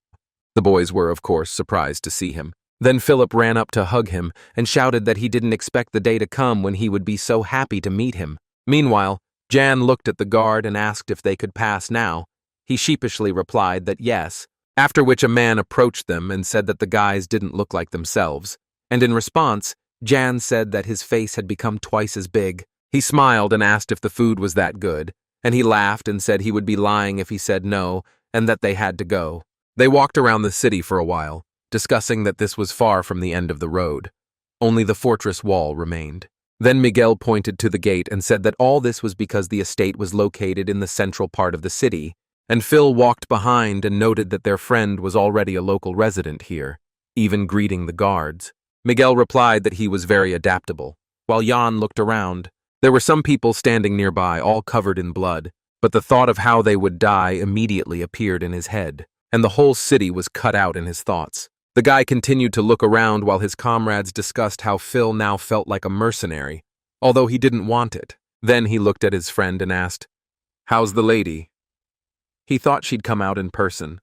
The boys were, of course, surprised to see him. Then Philip ran up to hug him and shouted that he didn't expect the day to come when he would be so happy to meet him. Meanwhile, Jan looked at the guard and asked if they could pass now. He sheepishly replied that yes, after which a man approached them and said that the guys didn't look like themselves. And in response, Jan said that his face had become twice as big. He smiled and asked if the food was that good, and he laughed and said he would be lying if he said no, and that they had to go. They walked around the city for a while, discussing that this was far from the end of the road. Only the fortress wall remained. Then Miguel pointed to the gate and said that all this was because the estate was located in the central part of the city, and Phil walked behind and noted that their friend was already a local resident here, even greeting the guards. Miguel replied that he was very adaptable, while Jan looked around. There were some people standing nearby, all covered in blood, but the thought of how they would die immediately appeared in his head, and the whole city was cut out in his thoughts. The guy continued to look around while his comrades discussed how Phil now felt like a mercenary, although he didn't want it. Then he looked at his friend and asked, "How's the lady?" He thought she'd come out in person,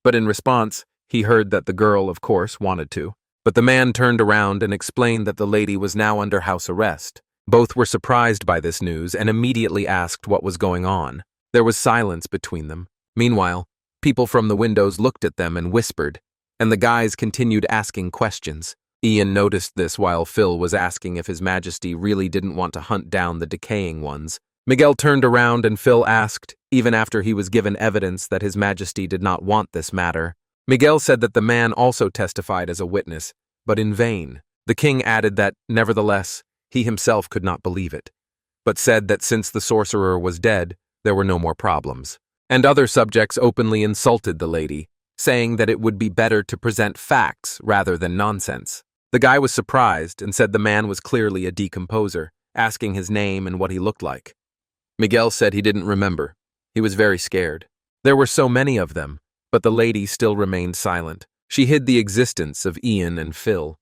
but in response, he heard that the girl, of course, wanted to. But the man turned around and explained that the lady was now under house arrest. Both were surprised by this news and immediately asked what was going on. There was silence between them. Meanwhile, people from the windows looked at them and whispered, and the guys continued asking questions. Ian noticed this while Phil was asking if His Majesty really didn't want to hunt down the decaying ones. Miguel turned around and Phil asked, even after he was given evidence that His Majesty did not want this matter. Miguel said that the man also testified as a witness, but in vain. The king added that, nevertheless, he himself could not believe it, but said that since the sorcerer was dead, there were no more problems. And other subjects openly insulted the lady, saying that it would be better to present facts rather than nonsense. The guy was surprised and said the man was clearly a decomposer, asking his name and what he looked like. Miguel said he didn't remember. He was very scared. There were so many of them, but the lady still remained silent. She hid the existence of Ian and Phil.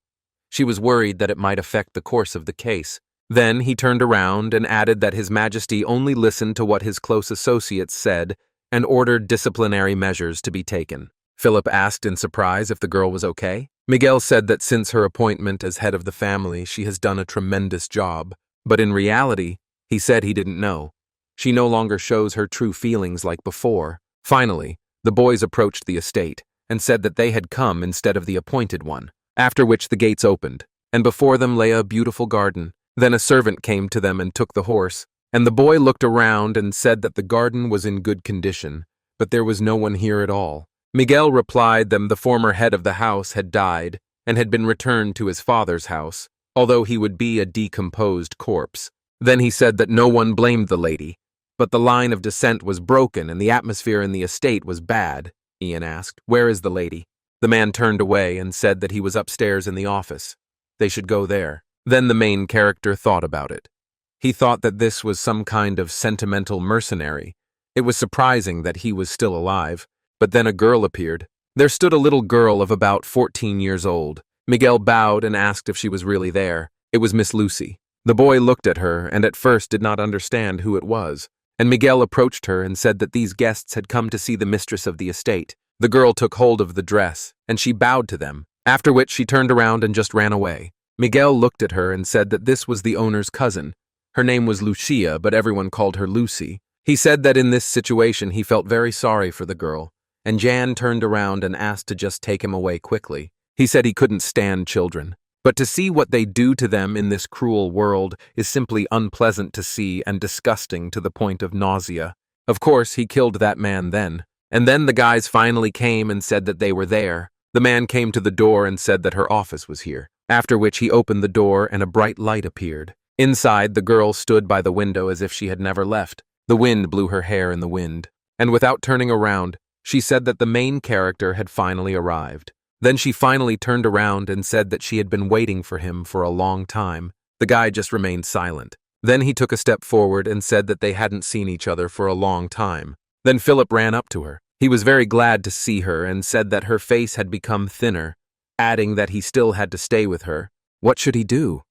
She was worried that it might affect the course of the case. Then he turned around and added that His Majesty only listened to what his close associates said and ordered disciplinary measures to be taken. Philip asked in surprise if the girl was okay. Miguel said that since her appointment as head of the family, she has done a tremendous job. But in reality, he said he didn't know. She no longer shows her true feelings like before. Finally, the boys approached the estate and said that they had come instead of the appointed one, after which the gates opened, and before them lay a beautiful garden. Then a servant came to them and took the horse, and the boy looked around and said that the garden was in good condition, but there was no one here at all. Miguel replied that the former head of the house had died and had been returned to his father's house, although he would be a decomposed corpse. Then he said that no one blamed the lady, but the line of descent was broken and the atmosphere in the estate was bad. Ian asked, "Where is the lady?" The man turned away and said that he was upstairs in the office. They should go there. Then the main character thought about it. He thought that this was some kind of sentimental mercenary. It was surprising that he was still alive, but then a girl appeared. There stood a little girl of about 14 years old. Miguel bowed and asked if she was really there. It was Miss Lucy. The boy looked at her and at first did not understand who it was, and Miguel approached her and said that these guests had come to see the mistress of the estate. The girl took hold of the dress, and she bowed to them, after which she turned around and just ran away. Miguel looked at her and said that this was the owner's cousin. Her name was Lucia, but everyone called her Lucy. He said that in this situation he felt very sorry for the girl, and Jan turned around and asked to just take him away quickly. He said he couldn't stand children, but to see what they do to them in this cruel world is simply unpleasant to see and disgusting to the point of nausea. Of course, he killed that man then. And then the guys finally came and said that they were there. The man came to the door and said that her office was here, after which he opened the door and a bright light appeared. Inside, the girl stood by the window as if she had never left. The wind blew her hair in the wind, and without turning around, she said that the main character had finally arrived. Then she finally turned around and said that she had been waiting for him for a long time. The guy just remained silent. Then he took a step forward and said that they hadn't seen each other for a long time. Then Philip ran up to her. He was very glad to see her and said that her face had become thinner, adding that he still had to stay with her. What should he do?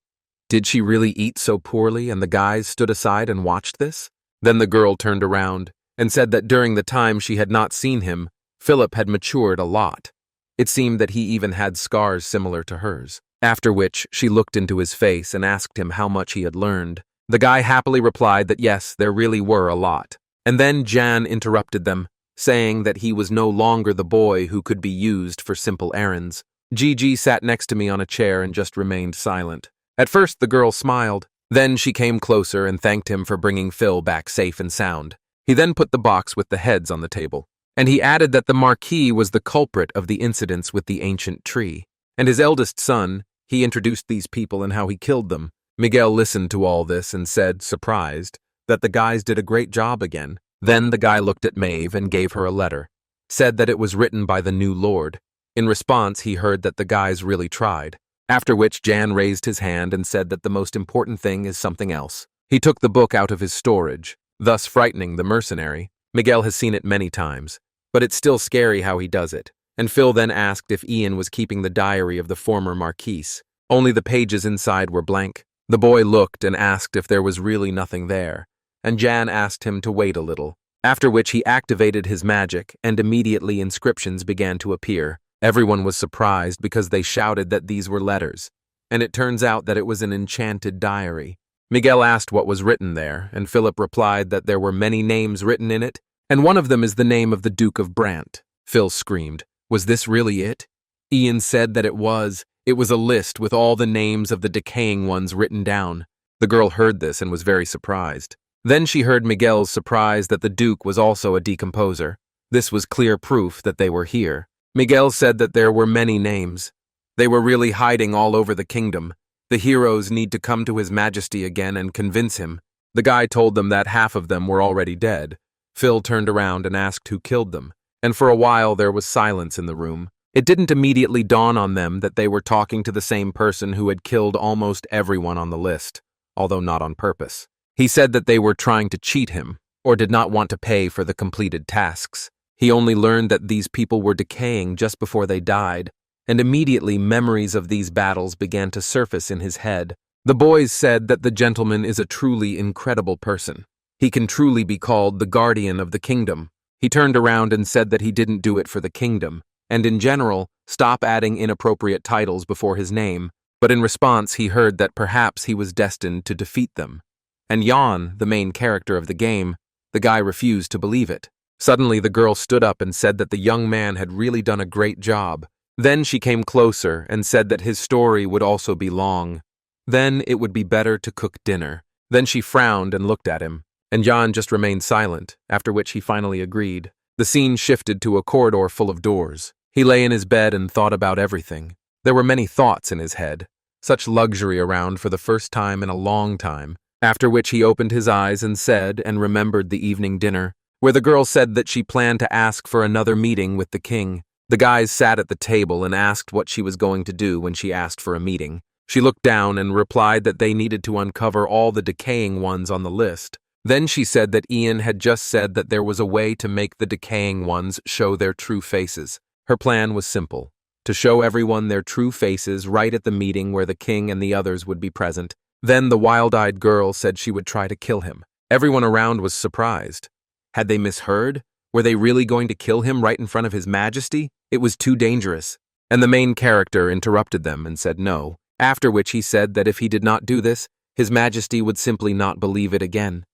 Did she really eat so poorly and the guys stood aside and watched this? Then the girl turned around and said that during the time she had not seen him, Philip had matured a lot. It seemed that he even had scars similar to hers. After which, she looked into his face and asked him how much he had learned. The guy happily replied that yes, there really were a lot. And then Jan interrupted them, saying that he was no longer the boy who could be used for simple errands. Gigi sat next to me on a chair and just remained silent. At first, the girl smiled. Then she came closer and thanked him for bringing Phil back safe and sound. He then put the box with the heads on the table, and he added that the Marquis was the culprit of the incidents with the ancient tree. And his eldest son, he introduced these people and how he killed them. Miguel listened to all this and said, surprised, that the guys did a great job again. Then the guy looked at Mave and gave her a letter, said that it was written by the new lord. In response, he heard that the guys really tried. After which Jan raised his hand and said that the most important thing is something else. He took the book out of his storage, thus frightening the mercenary. Miguel has seen it many times, but it's still scary how he does it. And Phil then asked if Ian was keeping the diary of the former Marquis. Only the pages inside were blank. The boy looked and asked if there was really nothing there, and Jan asked him to wait a little, after which he activated his magic and immediately inscriptions began to appear. Everyone was surprised because they shouted that these were letters, and it turns out that it was an enchanted diary. Miguel asked what was written there, and Philip replied that there were many names written in it, and one of them is the name of the Duke of Brant. Phil screamed, "Was this really it?" Ian said that it was. It was a list with all the names of the decaying ones written down. The girl heard this and was very surprised. Then she heard Miguel's surprise that the Duke was also a decomposer. This was clear proof that they were here. Miguel said that there were many names. They were really hiding all over the kingdom. The heroes need to come to His Majesty again and convince him. The guy told them that half of them were already dead. Phil turned around and asked who killed them, and for a while there was silence in the room. It didn't immediately dawn on them that they were talking to the same person who had killed almost everyone on the list, although not on purpose. He said that they were trying to cheat him, or did not want to pay for the completed tasks. He only learned that these people were decaying just before they died, and immediately memories of these battles began to surface in his head. The boys said that the gentleman is a truly incredible person. He can truly be called the guardian of the kingdom. He turned around and said that he didn't do it for the kingdom, and in general, stop adding inappropriate titles before his name, but in response he heard that perhaps he was destined to defeat them. And Jan, the main character of the game, the guy refused to believe it. Suddenly the girl stood up and said that the young man had really done a great job. Then she came closer and said that his story would also be long. Then it would be better to cook dinner. Then she frowned and looked at him, and Jan just remained silent, after which he finally agreed. The scene shifted to a corridor full of doors. He lay in his bed and thought about everything. There were many thoughts in his head, such luxury around for the first time in a long time, after which he opened his eyes and said and remembered the evening dinner, where the girl said that she planned to ask for another meeting with the king. The guys sat at the table and asked what she was going to do when she asked for a meeting. She looked down and replied that they needed to uncover all the decaying ones on the list. Then she said that Ian had just said that there was a way to make the decaying ones show their true faces. Her plan was simple, to show everyone their true faces right at the meeting where the king and the others would be present. Then the wild-eyed girl said she would try to kill him. Everyone around was surprised. Had they misheard? Were they really going to kill him right in front of His Majesty? It was too dangerous. And the main character interrupted them and said no, after which he said that if he did not do this, His Majesty would simply not believe it again.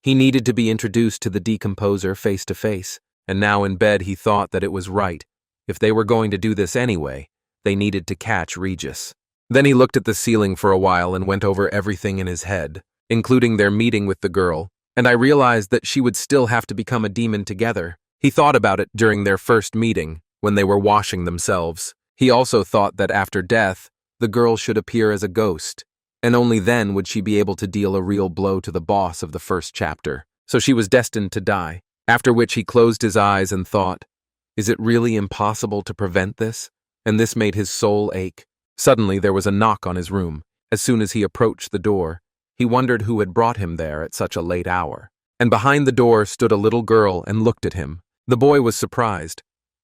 He needed to be introduced to the decomposer face to face, and now in bed he thought that it was right. If they were going to do this anyway, they needed to catch Regis. Then he looked at the ceiling for a while and went over everything in his head, including their meeting with the girl. and I realized that she would still have to become a demon together. He thought about it during their first meeting, when they were washing themselves. He also thought that after death, the girl should appear as a ghost, and only then would she be able to deal a real blow to the boss of the first chapter. So she was destined to die, after which he closed his eyes and thought, is it really impossible to prevent this? And this made his soul ache. Suddenly there was a knock on his room. As soon as he approached the door, he wondered who had brought him there at such a late hour. And behind the door stood a little girl and looked at him. The boy was surprised.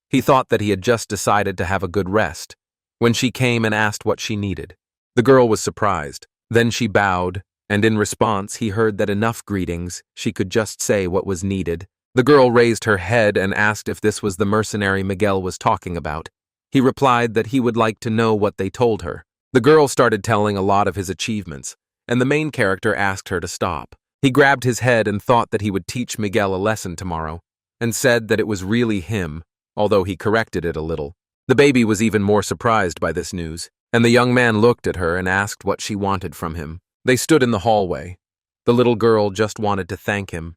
He thought that he had just decided to have a good rest, when she came and asked what she needed. The girl was surprised. Then she bowed, and in response he heard that enough greetings, she could just say what was needed. The girl raised her head and asked if this was the mercenary Miguel was talking about. He replied that he would like to know what they told her. The girl started telling a lot of his achievements, and the main character asked her to stop. He grabbed his head and thought that he would teach Miguel a lesson tomorrow, and said that it was really him, although he corrected it a little. The baby was even more surprised by this news, and the young man looked at her and asked what she wanted from him. They stood in the hallway. The little girl just wanted to thank him.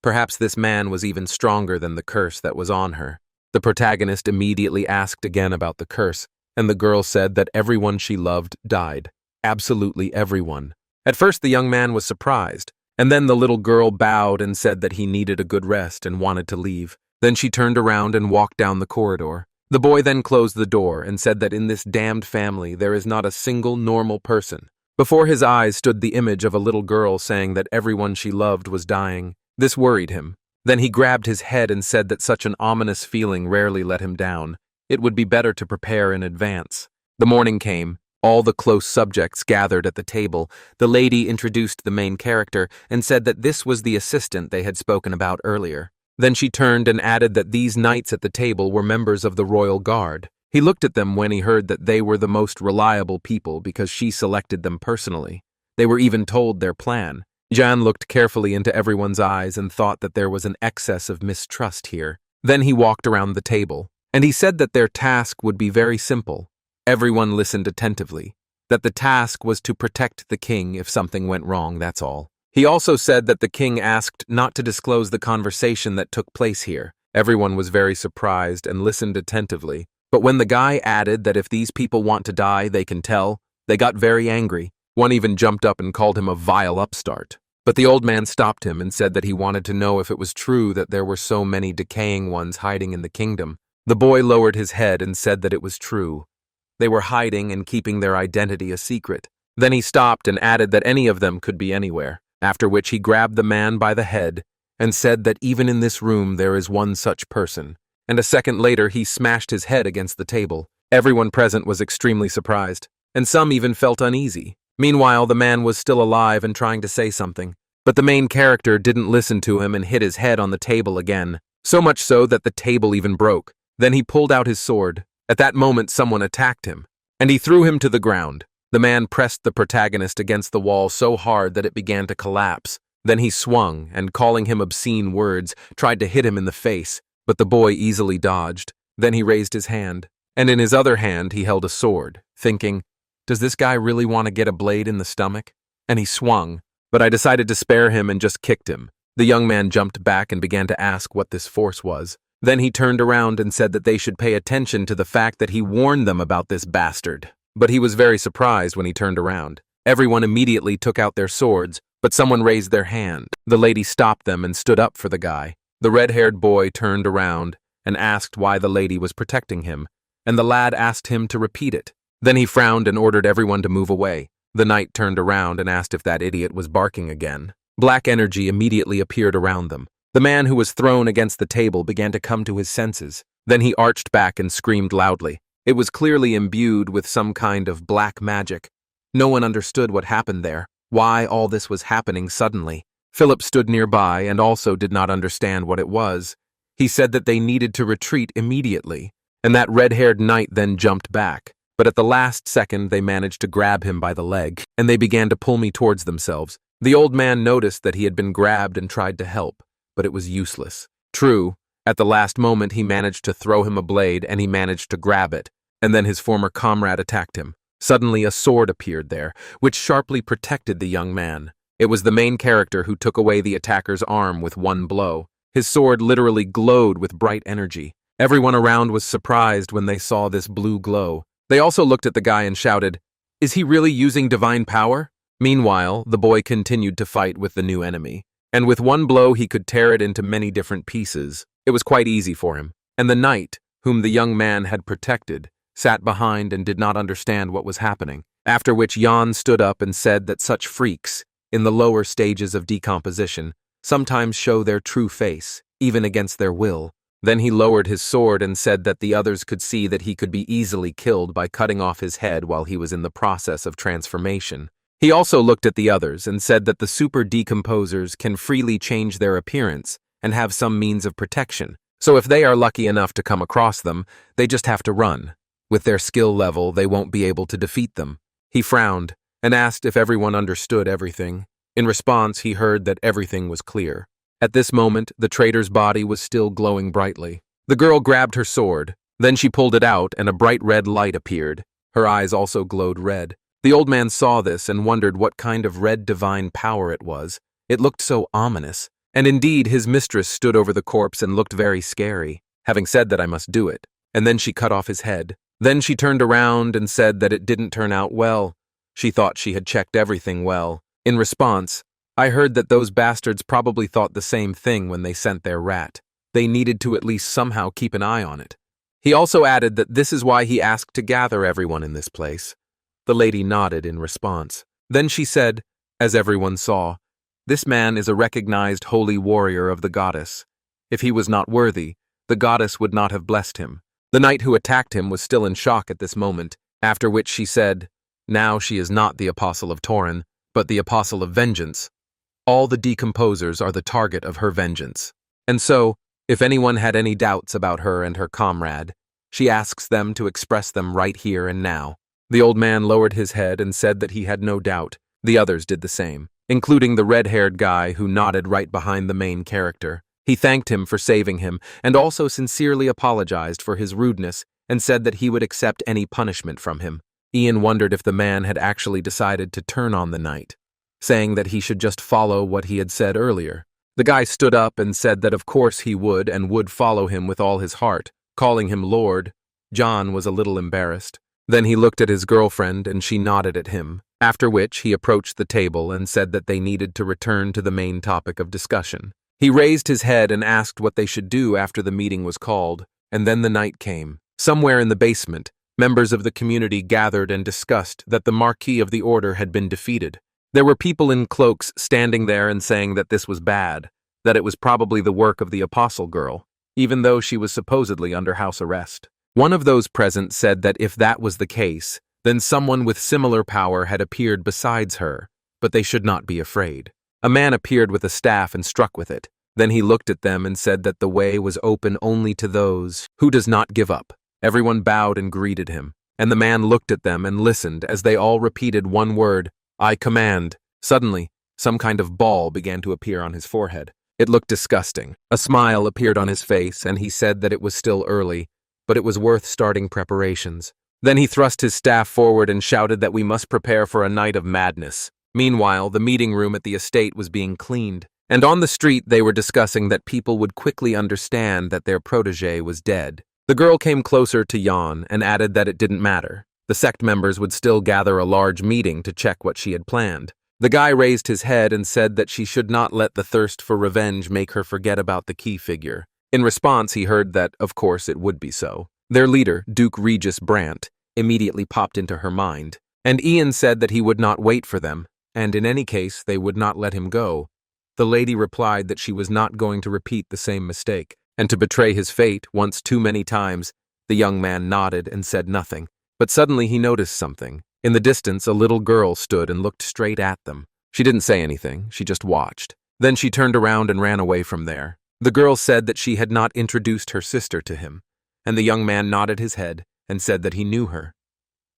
Perhaps this man was even stronger than the curse that was on her. The protagonist immediately asked again about the curse, and the girl said that everyone she loved died. Absolutely everyone. At first the young man was surprised, and then the little girl bowed and said that he needed a good rest and wanted to leave. Then she turned around and walked down the corridor. The boy then closed the door and said that in this damned family there is not a single normal person. Before his eyes stood the image of a little girl saying that everyone she loved was dying. This worried him. Then he grabbed his head and said that such an ominous feeling rarely let him down. It would be better to prepare in advance. The morning came. All the close subjects gathered at the table. The lady introduced the main character and said that this was the assistant they had spoken about earlier. Then she turned and added that these knights at the table were members of the royal guard. He looked at them when he heard that they were the most reliable people because she selected them personally. They were even told their plan. Jan looked carefully into everyone's eyes and thought that there was an excess of mistrust here. Then he walked around the table, and he said that their task would be very simple. Everyone listened attentively. That the task was to protect the king if something went wrong, that's all. He also said that the king asked not to disclose the conversation that took place here. Everyone was very surprised and listened attentively. But when the guy added that if these people want to die, they can tell, they got very angry. One even jumped up and called him a vile upstart. But the old man stopped him and said that he wanted to know if it was true that there were so many decaying ones hiding in the kingdom. The boy lowered his head and said that it was true. They were hiding and keeping their identity a secret. Then he stopped and added that any of them could be anywhere, after which he grabbed the man by the head and said that even in this room there is one such person. And a second later he smashed his head against the table. Everyone present was extremely surprised, and some even felt uneasy. Meanwhile, the man was still alive and trying to say something, but the main character didn't listen to him and hit his head on the table again, so much so that the table even broke. Then he pulled out his sword. At that moment, someone attacked him, and he threw him to the ground. The man pressed the protagonist against the wall so hard that it began to collapse. Then he swung, and calling him obscene words, tried to hit him in the face, but the boy easily dodged. Then he raised his hand, and in his other hand he held a sword, thinking, does this guy really want to get a blade in the stomach? And he swung, but I decided to spare him and just kicked him. The young man jumped back and began to ask what this force was. Then he turned around and said that they should pay attention to the fact that he warned them about this bastard. But he was very surprised when he turned around. Everyone immediately took out their swords, but someone raised their hand. The lady stopped them and stood up for the guy. The red-haired boy turned around and asked why the lady was protecting him, and the lad asked him to repeat it. Then he frowned and ordered everyone to move away. The knight turned around and asked if that idiot was barking again. Black energy immediately appeared around them. The man who was thrown against the table began to come to his senses. Then he arched back and screamed loudly. It was clearly imbued with some kind of black magic. No one understood what happened there, why all this was happening suddenly. Philip stood nearby and also did not understand what it was. He said that they needed to retreat immediately, and that red-haired knight then jumped back. But at the last second they managed to grab him by the leg, and they began to pull me towards themselves. The old man noticed that he had been grabbed and tried to help, but it was useless. True, at the last moment he managed to throw him a blade and he managed to grab it, and then his former comrade attacked him. Suddenly a sword appeared there, which sharply protected the young man. It was the main character who took away the attacker's arm with one blow. His sword literally glowed with bright energy. Everyone around was surprised when they saw this blue glow. They also looked at the guy and shouted, "Is he really using divine power?" Meanwhile, the boy continued to fight with the new enemy. And with one blow he could tear it into many different pieces. It was quite easy for him. And the knight, whom the young man had protected, sat behind and did not understand what was happening. After which Jan stood up and said that such freaks, in the lower stages of decomposition, sometimes show their true face, even against their will. Then he lowered his sword and said that the others could see that he could be easily killed by cutting off his head while he was in the process of transformation. He also looked at the others and said that the super decomposers can freely change their appearance and have some means of protection. So if they are lucky enough to come across them, they just have to run. With their skill level, they won't be able to defeat them. He frowned and asked if everyone understood everything. In response, he heard that everything was clear. At this moment, the traitor's body was still glowing brightly. The girl grabbed her sword. Then she pulled it out and a bright red light appeared. Her eyes also glowed red. The old man saw this and wondered what kind of red divine power it was. It looked so ominous. And indeed, his mistress stood over the corpse and looked very scary, having said that I must do it. And then she cut off his head. Then she turned around and said that it didn't turn out well. She thought she had checked everything well. In response, I heard that those bastards probably thought the same thing when they sent their rat. They needed to at least somehow keep an eye on it. He also added that this is why he asked to gather everyone in this place. The lady nodded in response. Then she said, as everyone saw, "This man is a recognized holy warrior of the goddess. If he was not worthy, the goddess would not have blessed him." The knight who attacked him was still in shock at this moment, after which she said, "Now she is not the apostle of Tauren, but the apostle of vengeance. All the decomposers are the target of her vengeance. And so, if anyone had any doubts about her and her comrade, she asks them to express them right here and now." The old man lowered his head and said that he had no doubt. The others did the same, including the red-haired guy who nodded right behind the main character. He thanked him for saving him and also sincerely apologized for his rudeness and said that he would accept any punishment from him. Ian wondered if the man had actually decided to turn on the knight, saying that he should just follow what he had said earlier. The guy stood up and said that of course he would and would follow him with all his heart, calling him Lord. John was a little embarrassed. Then he looked at his girlfriend and she nodded at him, after which he approached the table and said that they needed to return to the main topic of discussion. He raised his head and asked what they should do after the meeting was called, and then the night came. Somewhere in the basement, members of the community gathered and discussed that the Marquis of the Order had been defeated. There were people in cloaks standing there and saying that this was bad, that it was probably the work of the Apostle Girl, even though she was supposedly under house arrest. One of those present said that if that was the case, then someone with similar power had appeared besides her, but they should not be afraid. A man appeared with a staff and struck with it. Then he looked at them and said that the way was open only to those who does not give up. Everyone bowed and greeted him, and the man looked at them and listened as they all repeated one word, "I command." Suddenly, some kind of ball began to appear on his forehead. It looked disgusting. A smile appeared on his face, and he said that it was still early, but it was worth starting preparations. Then he thrust his staff forward and shouted that we must prepare for a night of madness. Meanwhile, the meeting room at the estate was being cleaned, and on the street they were discussing that people would quickly understand that their protege was dead. The girl came closer to Jan and added that it didn't matter. The sect members would still gather a large meeting to check what she had planned. The guy raised his head and said that she should not let the thirst for revenge make her forget about the key figure. In response, he heard that, of course, it would be so. Their leader, Duke Regis Brandt, immediately popped into her mind, and Ian said that he would not wait for them, and in any case, they would not let him go. The lady replied that she was not going to repeat the same mistake, and to betray his fate once too many times. The young man nodded and said nothing, but suddenly he noticed something. In the distance, a little girl stood and looked straight at them. She didn't say anything, she just watched. Then she turned around and ran away from there. The girl said that she had not introduced her sister to him, and the young man nodded his head and said that he knew her.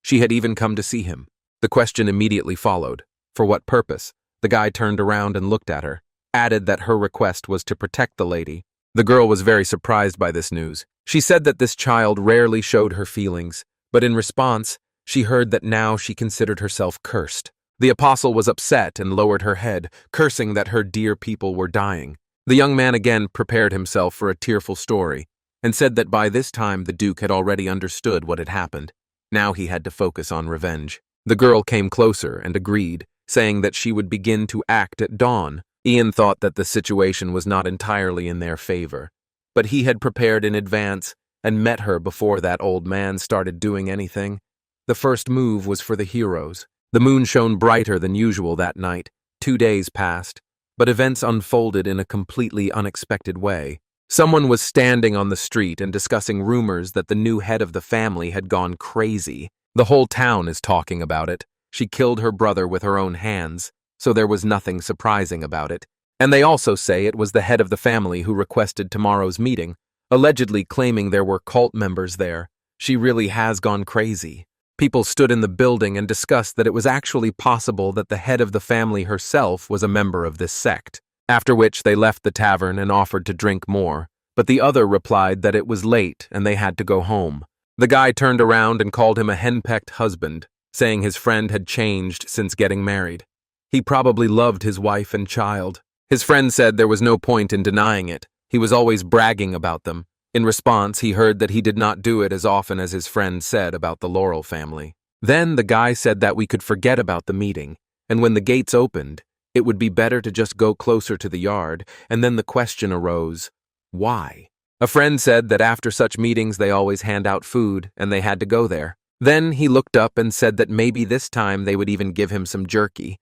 She had even come to see him. The question immediately followed. For what purpose? The guy turned around and looked at her, added that her request was to protect the lady. The girl was very surprised by this news. She said that this child rarely showed her feelings, but in response, she heard that now she considered herself cursed. The apostle was upset and lowered her head, cursing that her dear people were dying. The young man again prepared himself for a tearful story, and said that by this time the Duke had already understood what had happened. Now he had to focus on revenge. The girl came closer and agreed, saying that she would begin to act at dawn. Ian thought that the situation was not entirely in their favor, but he had prepared in advance and met her before that old man started doing anything. The first move was for the heroes. The moon shone brighter than usual that night. 2 days passed, but events unfolded in a completely unexpected way. Someone was standing on the street and discussing rumors that the new head of the family had gone crazy. The whole town is talking about it. She killed her brother with her own hands, so there was nothing surprising about it. And they also say it was the head of the family who requested tomorrow's meeting, allegedly claiming there were cult members there. She really has gone crazy. People stood in the building and discussed that it was actually possible that the head of the family herself was a member of this sect, after which they left the tavern and offered to drink more, but the other replied that it was late and they had to go home. The guy turned around and called him a henpecked husband, saying his friend had changed since getting married. He probably loved his wife and child. His friend said there was no point in denying it. He was always bragging about them. In response, he heard that he did not do it as often as his friend said about the Laurel family. Then the guy said that we could forget about the meeting, and when the gates opened, it would be better to just go closer to the yard, and then the question arose, why? A friend said that after such meetings they always hand out food, and they had to go there. Then he looked up and said that maybe this time they would even give him some jerky.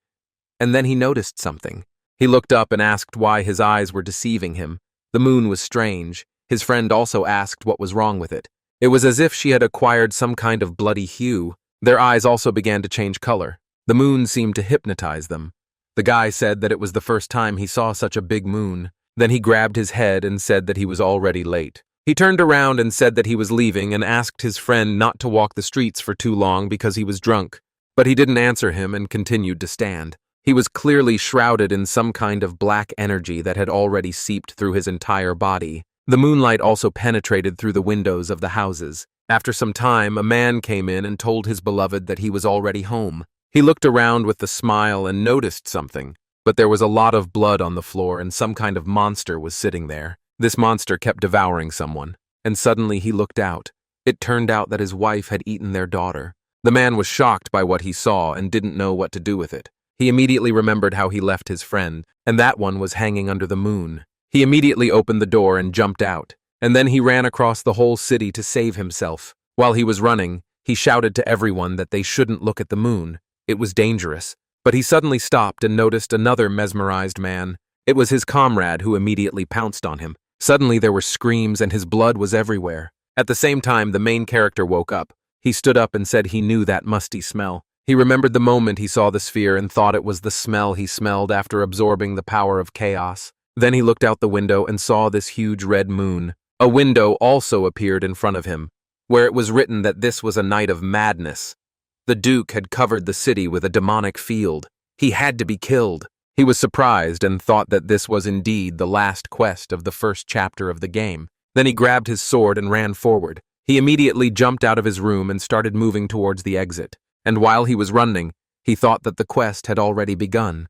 And then he noticed something. He looked up and asked why his eyes were deceiving him. The moon was strange. His friend also asked what was wrong with it. It was as if she had acquired some kind of bloody hue. Their eyes also began to change color. The moon seemed to hypnotize them. The guy said that it was the first time he saw such a big moon. Then he grabbed his head and said that he was already late. He turned around and said that he was leaving and asked his friend not to walk the streets for too long because he was drunk. But he didn't answer him and continued to stand. He was clearly shrouded in some kind of black energy that had already seeped through his entire body. The moonlight also penetrated through the windows of the houses. After some time, a man came in and told his beloved that he was already home. He looked around with a smile and noticed something, but there was a lot of blood on the floor and some kind of monster was sitting there. This monster kept devouring someone, and suddenly he looked out. It turned out that his wife had eaten their daughter. The man was shocked by what he saw and didn't know what to do with it. He immediately remembered how he left his friend, and that one was hanging under the moon. He immediately opened the door and jumped out, and then he ran across the whole city to save himself. While he was running, he shouted to everyone that they shouldn't look at the moon. It was dangerous. But he suddenly stopped and noticed another mesmerized man. It was his comrade who immediately pounced on him. Suddenly there were screams and his blood was everywhere. At the same time, the main character woke up. He stood up and said he knew that musty smell. He remembered the moment he saw the sphere and thought it was the smell he smelled after absorbing the power of chaos. Then he looked out the window and saw this huge red moon. A window also appeared in front of him, where it was written that this was a night of madness. The Duke had covered the city with a demonic field. He had to be killed. He was surprised and thought that this was indeed the last quest of the first chapter of the game. Then he grabbed his sword and ran forward. He immediately jumped out of his room and started moving towards the exit. And while he was running, he thought that the quest had already begun.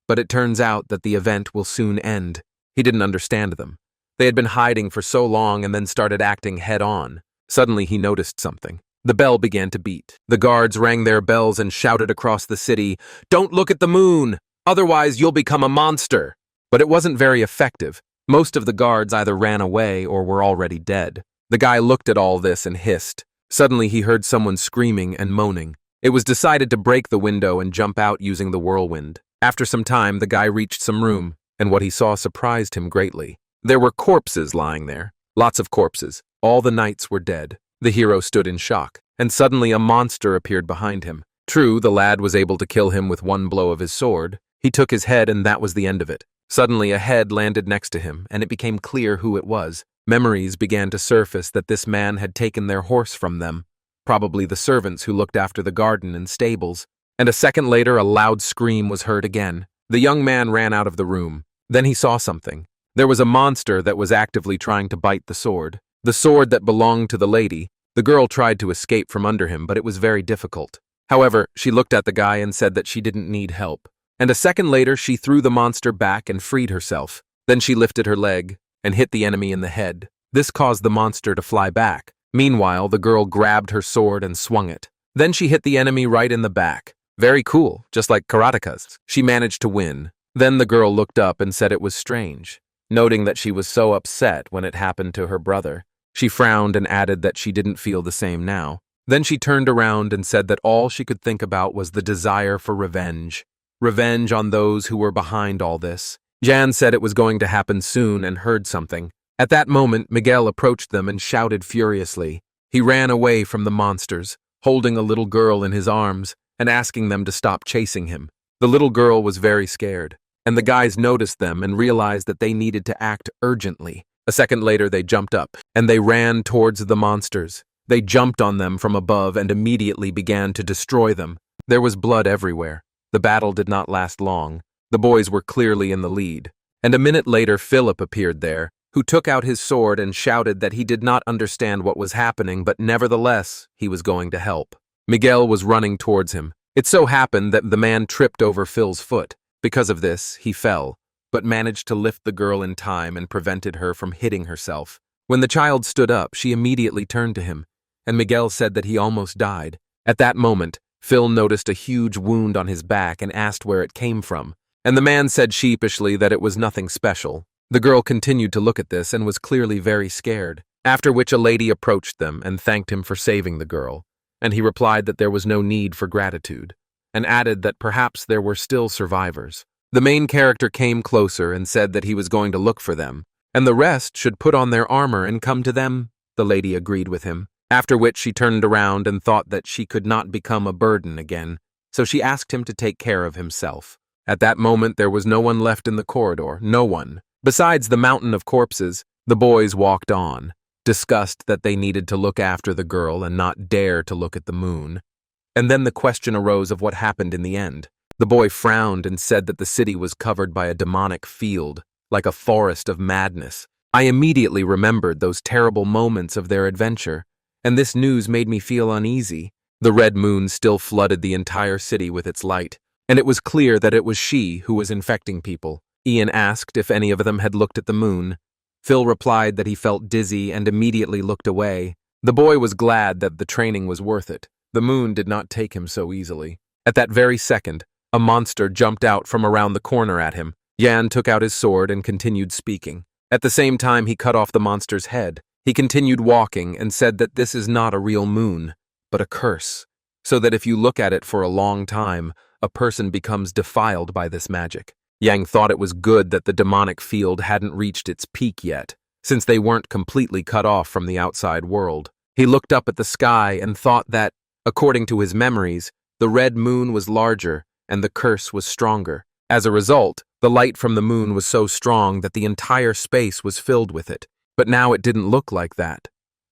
But it turns out that the event will soon end. He didn't understand them. They had been hiding for so long and then started acting head-on. Suddenly he noticed something. The bell began to beat. The guards rang their bells and shouted across the city, "Don't look at the moon! Otherwise you'll become a monster!" But it wasn't very effective. Most of the guards either ran away or were already dead. The guy looked at all this and hissed. Suddenly he heard someone screaming and moaning. It was decided to break the window and jump out using the whirlwind. After some time, the guy reached some room, and what he saw surprised him greatly. There were corpses lying there. Lots of corpses. All the knights were dead. The hero stood in shock, and suddenly a monster appeared behind him. True, the lad was able to kill him with one blow of his sword. He took his head and that was the end of it. Suddenly a head landed next to him, and it became clear who it was. Memories began to surface that this man had taken their horse from them. Probably the servants who looked after the garden and stables. And a second later, a loud scream was heard again. The young man ran out of the room. Then he saw something. There was a monster that was actively trying to bite the sword that belonged to the lady. The girl tried to escape from under him, but it was very difficult. However, she looked at the guy and said that she didn't need help. And a second later, she threw the monster back and freed herself. Then she lifted her leg and hit the enemy in the head. This caused the monster to fly back. Meanwhile, the girl grabbed her sword and swung it. Then she hit the enemy right in the back. Very cool, just like karateka's. She managed to win. Then the girl looked up and said it was strange, noting that she was so upset when it happened to her brother. She frowned and added that she didn't feel the same now. Then she turned around and said that all she could think about was the desire for revenge. Revenge on those who were behind all this. Jan said it was going to happen soon and heard something. At that moment, Miguel approached them and shouted furiously. He ran away from the monsters, holding a little girl in his arms and asking them to stop chasing him. The little girl was very scared, and the guys noticed them and realized that they needed to act urgently. A second later, they jumped up, and they ran towards the monsters. They jumped on them from above and immediately began to destroy them. There was blood everywhere. The battle did not last long. The boys were clearly in the lead. And a minute later, Philip appeared there, who took out his sword and shouted that he did not understand what was happening, but nevertheless, he was going to help. Miguel was running towards him. It so happened that the man tripped over Phil's foot. Because of this, he fell, but managed to lift the girl in time and prevented her from hitting herself. When the child stood up, she immediately turned to him, and Miguel said that he almost died. At that moment, Phil noticed a huge wound on his back and asked where it came from, and the man said sheepishly that it was nothing special. The girl continued to look at this and was clearly very scared, after which a lady approached them and thanked him for saving the girl, and he replied that there was no need for gratitude, and added that perhaps there were still survivors. The main character came closer and said that he was going to look for them, and the rest should put on their armor and come to them. The lady agreed with him, after which she turned around and thought that she could not become a burden again, so she asked him to take care of himself. At that moment, there was no one left in the corridor, no one. Besides the mountain of corpses, the boys walked on, discussed that they needed to look after the girl and not dare to look at the moon. And then the question arose of what happened in the end. The boy frowned and said that the city was covered by a demonic field, like a forest of madness. I immediately remembered those terrible moments of their adventure, and this news made me feel uneasy. The red moon still flooded the entire city with its light, and it was clear that it was she who was infecting people. Ian asked if any of them had looked at the moon. Phil replied that he felt dizzy and immediately looked away. The boy was glad that the training was worth it. The moon did not take him so easily. At that very second, a monster jumped out from around the corner at him. Jan took out his sword and continued speaking. At the same time, he cut off the monster's head. He continued walking and said that this is not a real moon, but a curse, so that if you look at it for a long time, a person becomes defiled by this magic. Yang thought it was good that the demonic field hadn't reached its peak yet, since they weren't completely cut off from the outside world. He looked up at the sky and thought that, according to his memories, the red moon was larger and the curse was stronger. As a result, the light from the moon was so strong that the entire space was filled with it. But now it didn't look like that.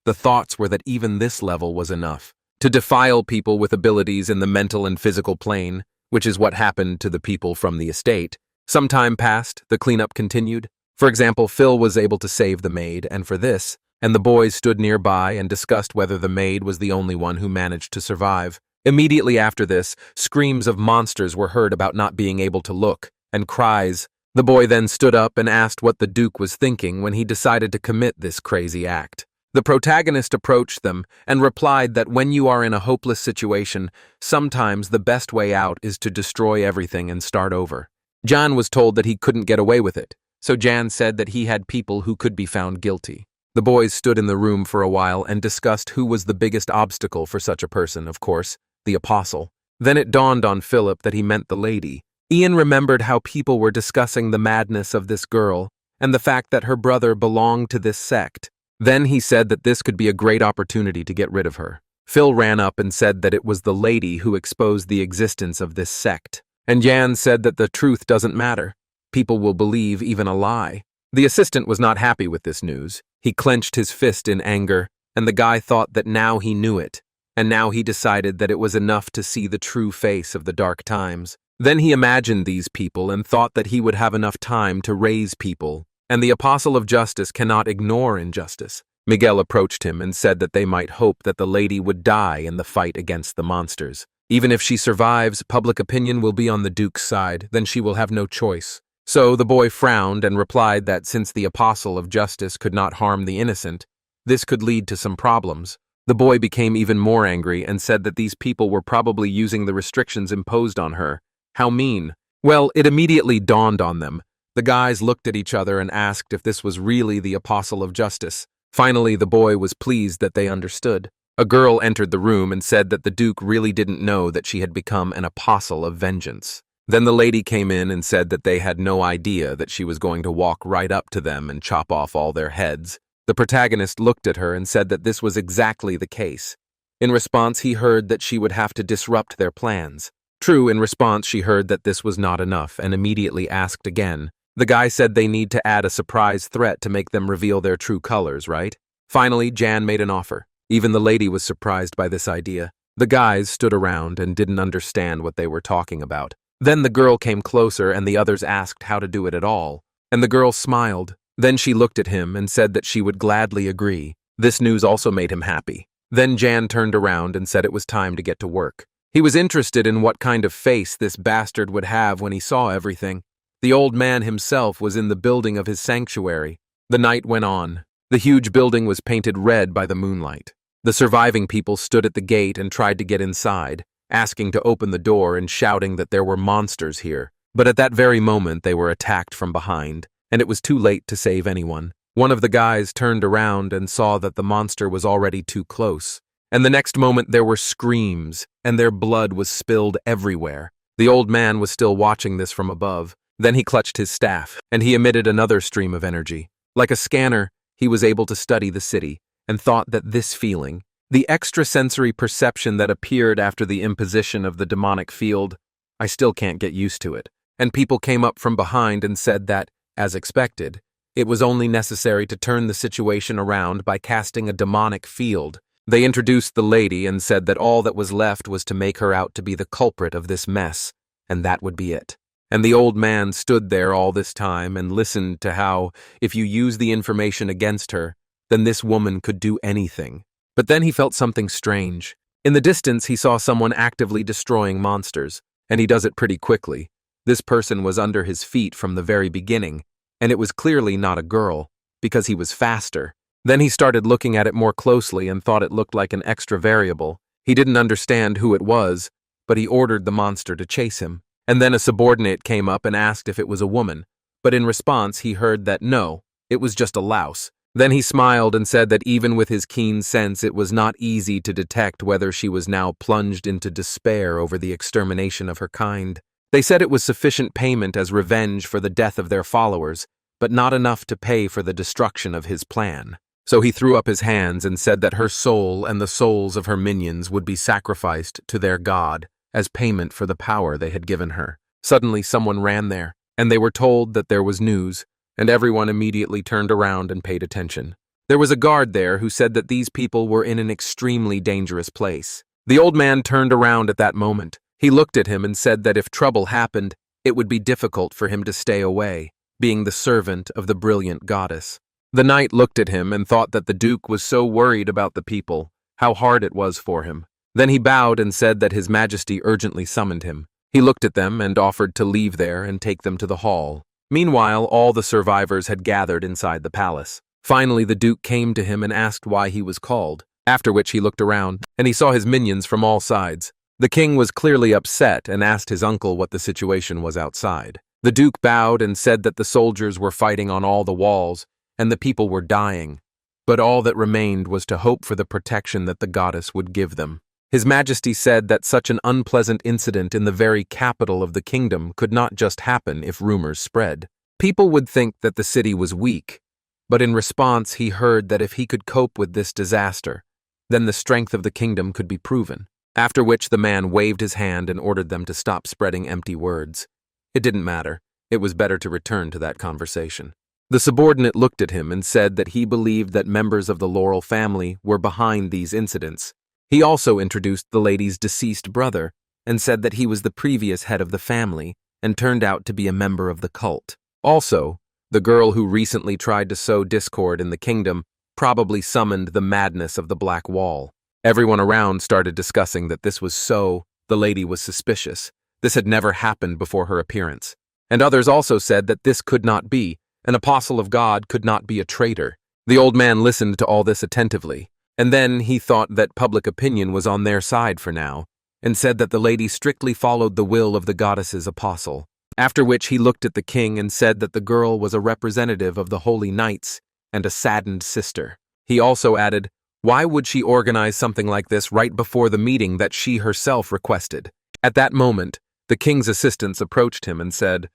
The thoughts were that even this level was enough to defile people with abilities in the mental and physical plane, which is what happened to the people from the estate. Some time passed, the cleanup continued. For example, Phil was able to save the maid, and for this, and the boys stood nearby and discussed whether the maid was the only one who managed to survive. Immediately after this, screams of monsters were heard about not being able to look, and cries. The boy then stood up and asked what the Duke was thinking when he decided to commit this crazy act. The protagonist approached them and replied that when you are in a hopeless situation, sometimes the best way out is to destroy everything and start over. Jan was told that he couldn't get away with it, so Jan said that he had people who could be found guilty. The boys stood in the room for a while and discussed who was the biggest obstacle for such a person, of course, the apostle. Then it dawned on Philip that he meant the lady. Ian remembered how people were discussing the madness of this girl and the fact that her brother belonged to this sect. Then he said that this could be a great opportunity to get rid of her. Phil ran up and said that it was the lady who exposed the existence of this sect. And Jan said that the truth doesn't matter. People will believe even a lie. The assistant was not happy with this news. He clenched his fist in anger, and the guy thought that now he knew it, and now he decided that it was enough to see the true face of the dark times. Then he imagined these people and thought that he would have enough time to raise people, and the apostle of justice cannot ignore injustice. Miguel approached him and said that they might hope that the lady would die in the fight against the monsters. Even if she survives, public opinion will be on the Duke's side, then she will have no choice. So the boy frowned and replied that since the apostle of justice could not harm the innocent, this could lead to some problems. The boy became even more angry and said that these people were probably using the restrictions imposed on her. How mean. Well, it immediately dawned on them. The guys looked at each other and asked if this was really the apostle of justice. Finally, the boy was pleased that they understood. A girl entered the room and said that the Duke really didn't know that she had become an apostle of vengeance. Then the lady came in and said that they had no idea that she was going to walk right up to them and chop off all their heads. The protagonist looked at her and said that this was exactly the case. In response, he heard that she would have to disrupt their plans. True, in response, she heard that this was not enough and immediately asked again. The guy said they need to add a surprise threat to make them reveal their true colors, right? Finally, Jan made an offer. Even the lady was surprised by this idea. The guys stood around and didn't understand what they were talking about. Then the girl came closer and the others asked how to do it at all. And the girl smiled. Then she looked at him and said that she would gladly agree. This news also made him happy. Then Jan turned around and said it was time to get to work. He was interested in what kind of face this bastard would have when he saw everything. The old man himself was in the building of his sanctuary. The night went on. The huge building was painted red by the moonlight. The surviving people stood at the gate and tried to get inside, asking to open the door and shouting that there were monsters here. But at that very moment they were attacked from behind, and it was too late to save anyone. One of the guys turned around and saw that the monster was already too close. And the next moment there were screams, and their blood was spilled everywhere. The old man was still watching this from above. Then he clutched his staff, and he emitted another stream of energy. Like a scanner, he was able to study the city, and thought that this feeling, the extrasensory perception that appeared after the imposition of the demonic field, I still can't get used to it. And people came up from behind and said that, as expected, it was only necessary to turn the situation around by casting a demonic field. They introduced the lady and said that all that was left was to make her out to be the culprit of this mess, and that would be it. And the old man stood there all this time and listened to how, if you use the information against her, then this woman could do anything. But then he felt something strange. In the distance, he saw someone actively destroying monsters, and he does it pretty quickly. This person was under his feet from the very beginning, and it was clearly not a girl, because he was faster. Then he started looking at it more closely and thought it looked like an extra variable. He didn't understand who it was, but he ordered the monster to chase him. And then a subordinate came up and asked if it was a woman, but in response he heard that no, it was just a louse. Then he smiled and said that even with his keen sense it was not easy to detect whether she was now plunged into despair over the extermination of her kind. They said it was sufficient payment as revenge for the death of their followers, but not enough to pay for the destruction of his plan. So he threw up his hands and said that her soul and the souls of her minions would be sacrificed to their god, as payment for the power they had given her. Suddenly someone ran there, and they were told that there was news, and everyone immediately turned around and paid attention. There was a guard there who said that these people were in an extremely dangerous place. The old man turned around at that moment. He looked at him and said that if trouble happened, it would be difficult for him to stay away, being the servant of the brilliant goddess. The knight looked at him and thought that the Duke was so worried about the people, how hard it was for him. Then he bowed and said that His Majesty urgently summoned him. He looked at them and offered to leave there and take them to the hall. Meanwhile, all the survivors had gathered inside the palace. Finally, the Duke came to him and asked why he was called, after which he looked around, and he saw his minions from all sides. The king was clearly upset and asked his uncle what the situation was outside. The Duke bowed and said that the soldiers were fighting on all the walls, and the people were dying, but all that remained was to hope for the protection that the goddess would give them. His Majesty said that such an unpleasant incident in the very capital of the kingdom could not just happen if rumors spread. People would think that the city was weak, but in response he heard that if he could cope with this disaster, then the strength of the kingdom could be proven. After which the man waved his hand and ordered them to stop spreading empty words. It didn't matter. It was better to return to that conversation. The subordinate looked at him and said that he believed that members of the Laurel family were behind these incidents. He also introduced the lady's deceased brother and said that he was the previous head of the family and turned out to be a member of the cult. Also, the girl who recently tried to sow discord in the kingdom probably summoned the madness of the Black Wall. Everyone around started discussing that this was so The lady was suspicious. This had never happened before her appearance. And others also said that this could not be. An apostle of God could not be a traitor. The old man listened to all this attentively, and then he thought that public opinion was on their side for now, and said that the lady strictly followed the will of the goddess's apostle. After which he looked at the king and said that the girl was a representative of the holy knights and a saddened sister. He also added, why would she organize something like this right before the meeting that she herself requested? At that moment, the king's assistants approached him and said,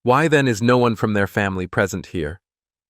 why then is no one from their family present here?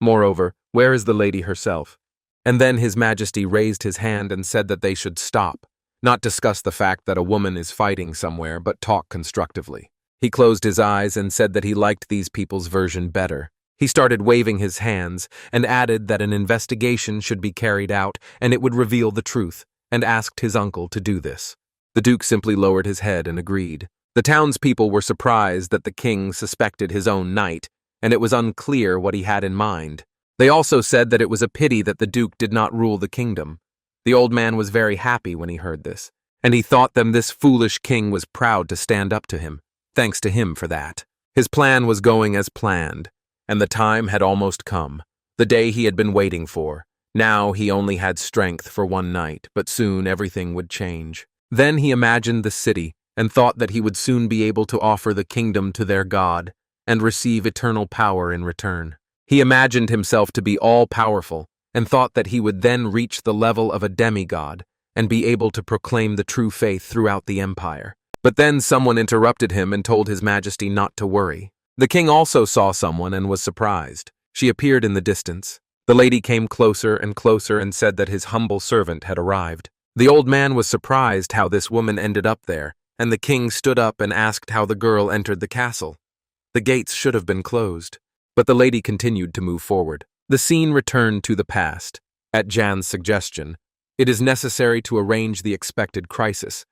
Moreover, where is the lady herself? And then His Majesty raised his hand and said that they should stop, not discuss the fact that a woman is fighting somewhere, but talk constructively. He closed his eyes and said that he liked these people's version better. He started waving his hands and added that an investigation should be carried out and it would reveal the truth, and asked his uncle to do this. The Duke simply lowered his head and agreed. The townspeople were surprised that the king suspected his own knight, and it was unclear what he had in mind. They also said that it was a pity that the Duke did not rule the kingdom. The old man was very happy when he heard this, and he thought that this foolish king was proud to stand up to him. Thanks to him for that. His plan was going as planned, and the time had almost come, the day he had been waiting for. Now he only had strength for one night, but soon everything would change. Then he imagined the city, and thought that he would soon be able to offer the kingdom to their god, and receive eternal power in return. He imagined himself to be all-powerful, and thought that he would then reach the level of a demigod, and be able to proclaim the true faith throughout the empire. But then someone interrupted him and told His Majesty not to worry. The king also saw someone and was surprised. She appeared in the distance. The lady came closer and closer and said that his humble servant had arrived. The old man was surprised how this woman ended up there, and the king stood up and asked how the girl entered the castle. The gates should have been closed, but the lady continued to move forward. The scene returned to the past. At Jan's suggestion, it is necessary to arrange the expected crisis.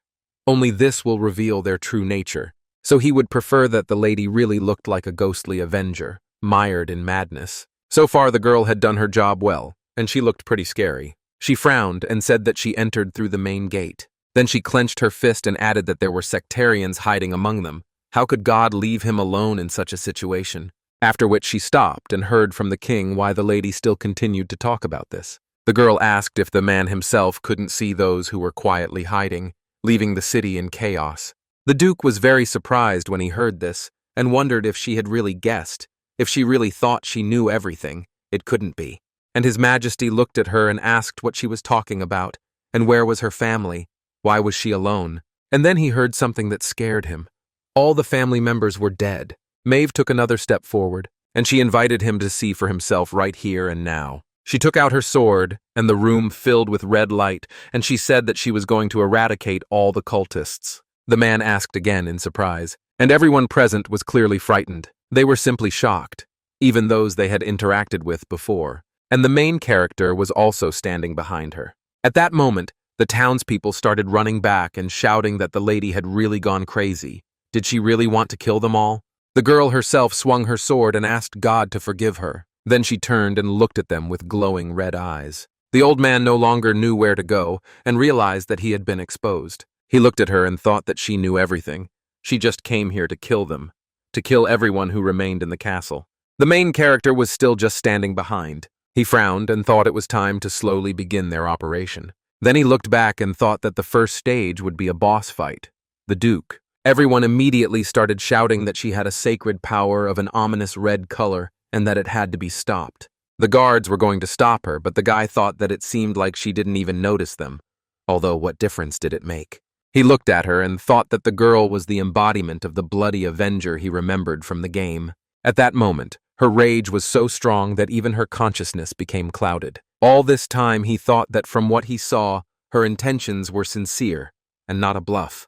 Only this will reveal their true nature. So he would prefer that the lady really looked like a ghostly avenger, mired in madness. So far the girl had done her job well, and she looked pretty scary. She frowned and said that she entered through the main gate. Then she clenched her fist and added that there were sectarians hiding among them. How could God leave him alone in such a situation? After which she stopped and heard from the king why the lady still continued to talk about this. The girl asked if the man himself couldn't see those who were quietly hiding, leaving the city in chaos. The Duke was very surprised when he heard this, and wondered if she had really guessed. If she really thought she knew everything, it couldn't be. And His Majesty looked at her and asked what she was talking about, and where was her family? Why was she alone? And then he heard something that scared him. All the family members were dead. Mave took another step forward, and she invited him to see for himself right here and now. She took out her sword, and the room filled with red light, and she said that she was going to eradicate all the cultists. The man asked again in surprise, and everyone present was clearly frightened. They were simply shocked, even those they had interacted with before. And the main character was also standing behind her. At that moment, the townspeople started running back and shouting that the lady had really gone crazy. Did she really want to kill them all? The girl herself swung her sword and asked God to forgive her. Then she turned and looked at them with glowing red eyes. The old man no longer knew where to go and realized that he had been exposed. He looked at her and thought that she knew everything. She just came here to kill them, to kill everyone who remained in the castle. The main character was still just standing behind. He frowned and thought it was time to slowly begin their operation. Then he looked back and thought that the first stage would be a boss fight. The Duke. Everyone immediately started shouting that she had a sacred power of an ominous red color and that it had to be stopped. The guards were going to stop her, but the guy thought that it seemed like she didn't even notice them. Although what difference did it make? He looked at her and thought that the girl was the embodiment of the bloody avenger he remembered from the game. At that moment, her rage was so strong that even her consciousness became clouded. All this time he thought that from what he saw, her intentions were sincere and not a bluff.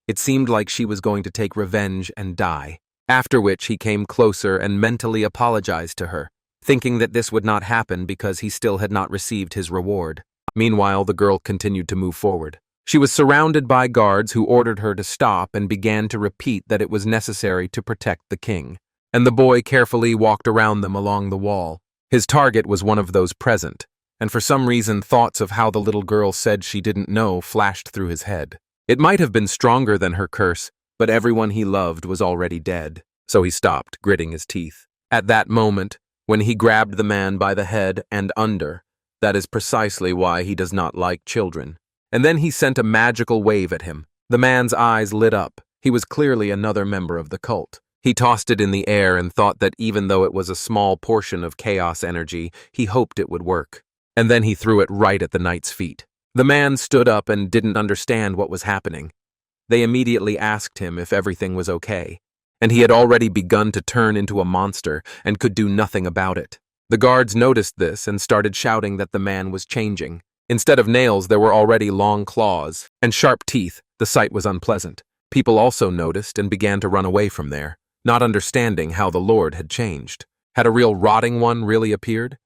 It seemed like she was going to take revenge and die. After which he came closer and mentally apologized to her, thinking that this would not happen because he still had not received his reward. Meanwhile, the girl continued to move forward. She was surrounded by guards who ordered her to stop and began to repeat that it was necessary to protect the king. And the boy carefully walked around them along the wall. His target was one of those present, and for some reason thoughts of how the little girl said she didn't know flashed through his head. It might have been stronger than her curse, but everyone he loved was already dead, so he stopped, gritting his teeth. At that moment, when he grabbed the man by the head and under, that is precisely why he does not like children. And then he sent a magical wave at him. The man's eyes lit up. He was clearly another member of the cult. He tossed it in the air and thought that even though it was a small portion of chaos energy, he hoped it would work. And then he threw it right at the knight's feet. The man stood up and didn't understand what was happening. They immediately asked him if everything was okay, and he had already begun to turn into a monster and could do nothing about it. The guards noticed this and started shouting that the man was changing. Instead of nails, there were already long claws and sharp teeth. The sight was unpleasant. People also noticed and began to run away from there, not understanding how the Lord had changed. Had a real rotting one really appeared?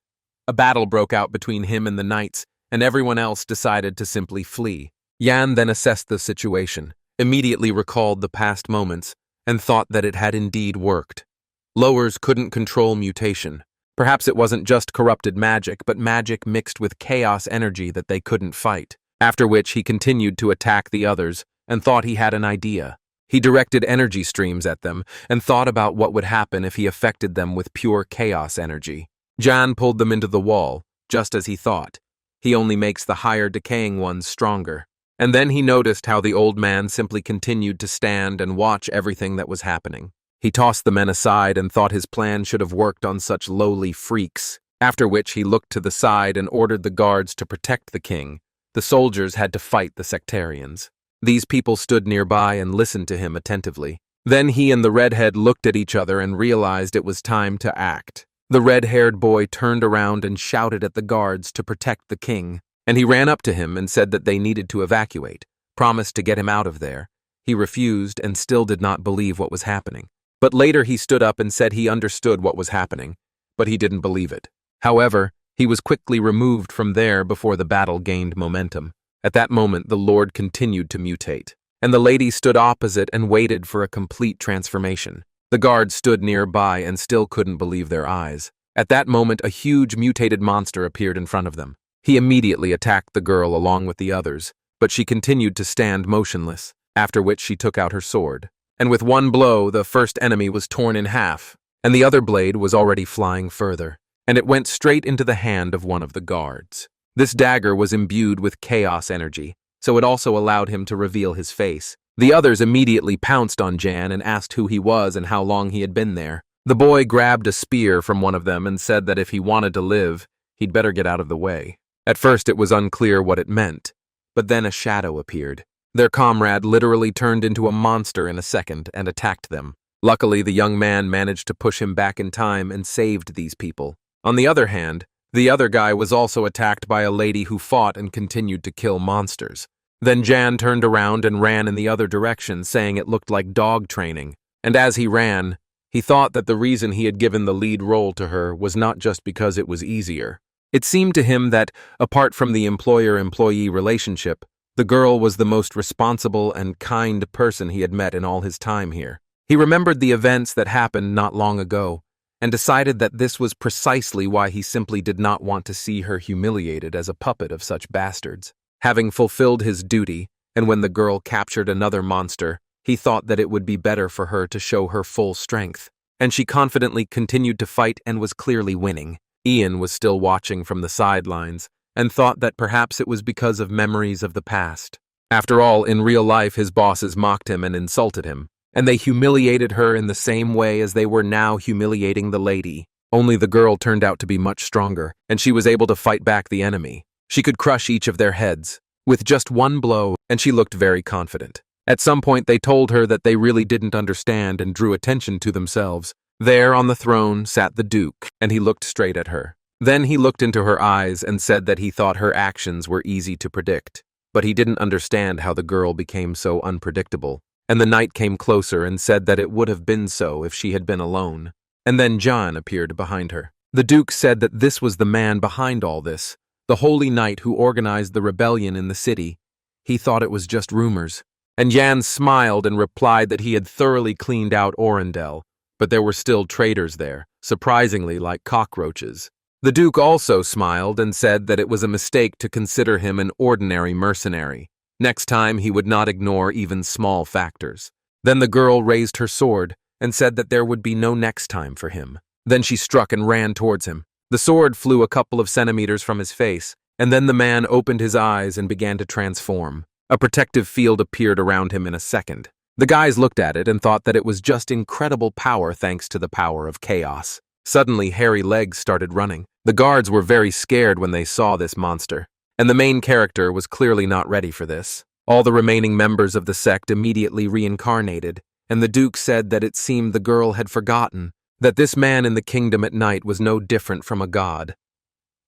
A battle broke out between him and the knights, and everyone else decided to simply flee. Yan then assessed the situation, immediately recalled the past moments, and thought that it had indeed worked. Lowers couldn't control mutation. Perhaps it wasn't just corrupted magic, but magic mixed with chaos energy that they couldn't fight. After which he continued to attack the others and thought he had an idea. He directed energy streams at them and thought about what would happen if he affected them with pure chaos energy. Jan pulled them into the wall, just as he thought. He only makes the higher decaying ones stronger. And then he noticed how the old man simply continued to stand and watch everything that was happening. He tossed the men aside and thought his plan should have worked on such lowly freaks, after which he looked to the side and ordered the guards to protect the king. The soldiers had to fight the sectarians. These people stood nearby and listened to him attentively. Then he and the redhead looked at each other and realized it was time to act. The red-haired boy turned around and shouted at the guards to protect the king, and he ran up to him and said that they needed to evacuate, promised to get him out of there. He refused and still did not believe what was happening. But later he stood up and said he understood what was happening, but he didn't believe it. However, he was quickly removed from there before the battle gained momentum. At that moment, the Lord continued to mutate, and the lady stood opposite and waited for a complete transformation. The guards stood nearby and still couldn't believe their eyes. At that moment, a huge mutated monster appeared in front of them. He immediately attacked the girl along with the others, but she continued to stand motionless, after which she took out her sword. And with one blow, the first enemy was torn in half, and the other blade was already flying further, and it went straight into the hand of one of the guards. This dagger was imbued with chaos energy, so it also allowed him to reveal his face. The others immediately pounced on Jan and asked who he was and how long he had been there. The boy grabbed a spear from one of them and said that if he wanted to live, he'd better get out of the way. At first it was unclear what it meant, but then a shadow appeared. Their comrade literally turned into a monster in a second and attacked them. Luckily, the young man managed to push him back in time and saved these people. On the other hand, the other guy was also attacked by a lady who fought and continued to kill monsters. Then Jan turned around and ran in the other direction, saying it looked like dog training. And as he ran, he thought that the reason he had given the lead role to her was not just because it was easier. It seemed to him that, apart from the employer-employee relationship, the girl was the most responsible and kind person he had met in all his time here. He remembered the events that happened not long ago, and decided that this was precisely why he simply did not want to see her humiliated as a puppet of such bastards. Having fulfilled his duty, and when the girl captured another monster, he thought that it would be better for her to show her full strength, and she confidently continued to fight and was clearly winning. Ian was still watching from the sidelines, and thought that perhaps it was because of memories of the past. After all, in real life his bosses mocked him and insulted him, and they humiliated her in the same way as they were now humiliating the lady. Only the girl turned out to be much stronger, and she was able to fight back the enemy. She could crush each of their heads with just one blow, and she looked very confident. At some point they told her that they really didn't understand and drew attention to themselves. There on the throne sat the Duke, and he looked straight at her. Then he looked into her eyes and said that he thought her actions were easy to predict, but he didn't understand how the girl became so unpredictable. And the knight came closer and said that it would have been so if she had been alone. And then John appeared behind her. The Duke said that this was the man behind all this, the holy knight who organized the rebellion in the city. He thought it was just rumors. And Jan smiled and replied that he had thoroughly cleaned out Orendel, but there were still traitors there, surprisingly like cockroaches. The Duke also smiled and said that it was a mistake to consider him an ordinary mercenary. Next time, he would not ignore even small factors. Then the girl raised her sword and said that there would be no next time for him. Then she struck and ran towards him. The sword flew a couple of centimeters from his face, and then the man opened his eyes and began to transform. A protective field appeared around him in a second. The guys looked at it and thought that it was just incredible power thanks to the power of chaos. Suddenly, hairy legs started running. The guards were very scared when they saw this monster, and the main character was clearly not ready for this. All the remaining members of the sect immediately reincarnated, and the Duke said that it seemed the girl had forgotten that this man in the kingdom at night was no different from a god.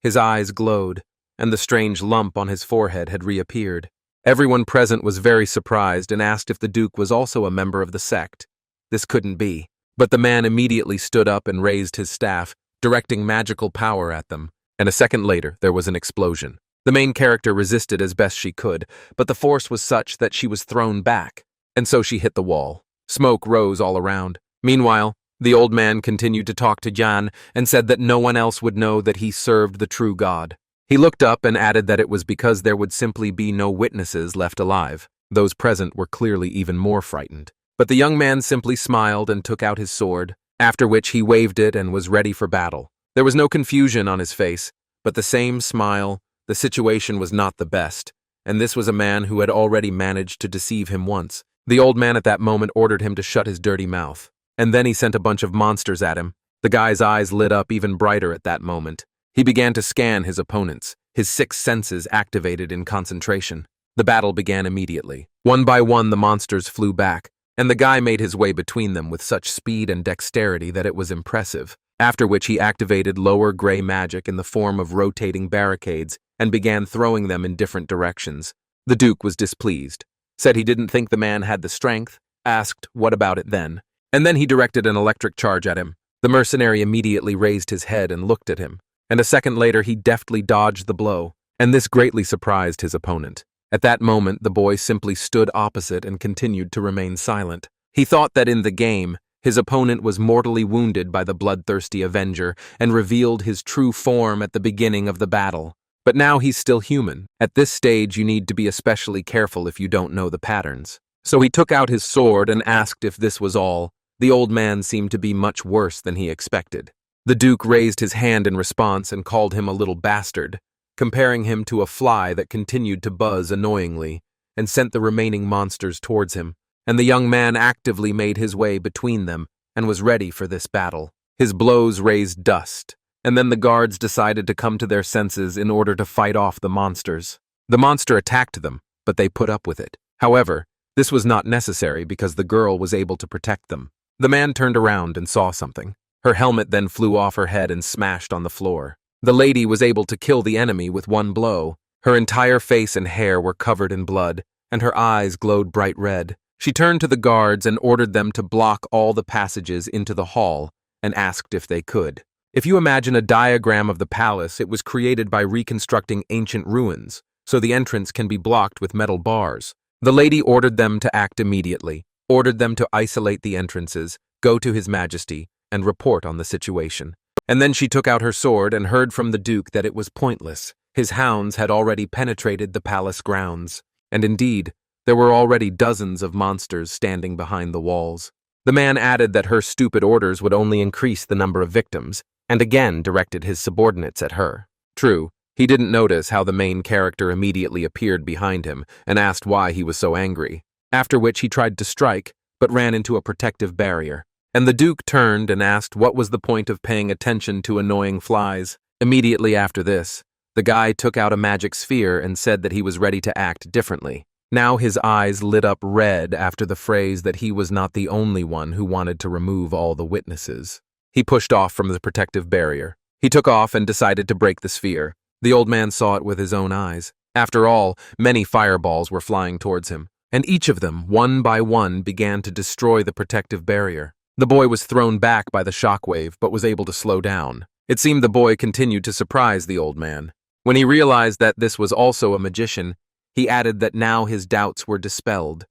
His eyes glowed, and the strange lump on his forehead had reappeared. Everyone present was very surprised and asked if the Duke was also a member of the sect. This couldn't be, but the man immediately stood up and raised his staff, directing magical power at them, and a second later there was an explosion. The main character resisted as best she could, but the force was such that she was thrown back, and so she hit the wall. Smoke rose all around. Meanwhile, the old man continued to talk to Jan and said that no one else would know that he served the true God. He looked up and added that it was because there would simply be no witnesses left alive. Those present were clearly even more frightened. But the young man simply smiled and took out his sword, after which he waved it and was ready for battle. There was no confusion on his face, but the same smile. The situation was not the best, and this was a man who had already managed to deceive him once. The old man at that moment ordered him to shut his dirty mouth, and then he sent a bunch of monsters at him. The guy's eyes lit up even brighter at that moment. He began to scan his opponents, his 6 senses activated in concentration. The battle began immediately. One by one, the monsters flew back, and the guy made his way between them with such speed and dexterity that it was impressive, after which he activated lower gray magic in the form of rotating barricades and began throwing them in different directions. The Duke was displeased, said he didn't think the man had the strength, asked what about it then, and then he directed an electric charge at him. The mercenary immediately raised his head and looked at him, and a second later he deftly dodged the blow, and this greatly surprised his opponent. At that moment, the boy simply stood opposite and continued to remain silent. He thought that in the game, his opponent was mortally wounded by the bloodthirsty Avenger and revealed his true form at the beginning of the battle. But now he's still human. At this stage, you need to be especially careful if you don't know the patterns. So he took out his sword and asked if this was all. The old man seemed to be much worse than he expected. The Duke raised his hand in response and called him a little bastard, comparing him to a fly that continued to buzz annoyingly, and sent the remaining monsters towards him. And the young man actively made his way between them and was ready for this battle. His blows raised dust, and then the guards decided to come to their senses in order to fight off the monsters. The monster attacked them, but they put up with it. However, this was not necessary because the girl was able to protect them. The man turned around and saw something. Her helmet then flew off her head and smashed on the floor. The lady was able to kill the enemy with one blow. Her entire face and hair were covered in blood, and her eyes glowed bright red. She turned to the guards and ordered them to block all the passages into the hall and asked if they could. If you imagine a diagram of the palace, it was created by reconstructing ancient ruins, so the entrance can be blocked with metal bars. The lady ordered them to act immediately, ordered them to isolate the entrances, go to His Majesty, and report on the situation. And then she took out her sword and heard from the Duke that it was pointless. His hounds had already penetrated the palace grounds, and indeed, there were already dozens of monsters standing behind the walls. The man added that her stupid orders would only increase the number of victims, and again directed his subordinates at her. True, he didn't notice how the main character immediately appeared behind him and asked why he was so angry, after which he tried to strike, but ran into a protective barrier. And the Duke turned and asked what was the point of paying attention to annoying flies. Immediately after this, the guy took out a magic sphere and said that he was ready to act differently. Now his eyes lit up red after the phrase that he was not the only one who wanted to remove all the witnesses. He pushed off from the protective barrier. He took off and decided to break the sphere. The old man saw it with his own eyes. After all, many fireballs were flying towards him, and each of them, one by one, began to destroy the protective barrier. The boy was thrown back by the shockwave, but was able to slow down. It seemed the boy continued to surprise the old man. When he realized that this was also a magician, he added that now his doubts were dispelled,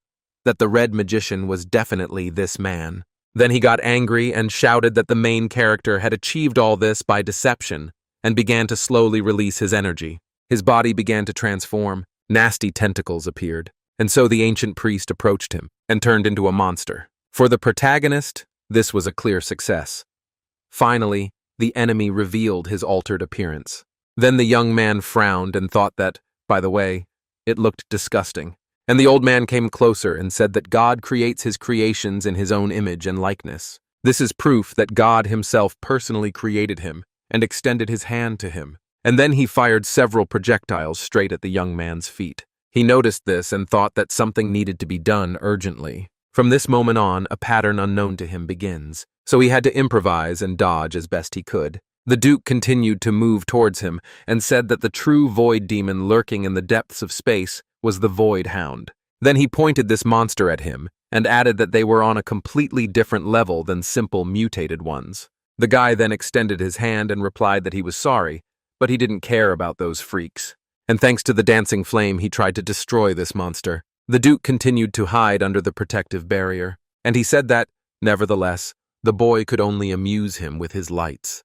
that the red magician was definitely this man. Then he got angry and shouted that the main character had achieved all this by deception and began to slowly release his energy. His body began to transform. nasty tentacles appeared, and so the ancient priest approached him and turned into a monster. For the protagonist, this was a clear success. Finally, the enemy revealed his altered appearance. Then the young man frowned and thought that, by the way, it looked disgusting. And the old man came closer and said that God creates his creations in his own image and likeness. This is proof that God himself personally created him and extended his hand to him. And then he fired several projectiles straight at the young man's feet. He noticed this and thought that something needed to be done urgently. From this moment on, a pattern unknown to him begins. So he had to improvise and dodge as best he could. The Duke continued to move towards him and said that the true void demon lurking in the depths of space was the Void Hound. Then he pointed this monster at him and added that they were on a completely different level than simple mutated ones. The guy then extended his hand and replied that he was sorry, but he didn't care about those freaks. And thanks to the dancing flame, he tried to destroy this monster. The Duke continued to hide under the protective barrier, and he said that, nevertheless, the boy could only amuse him with his lights.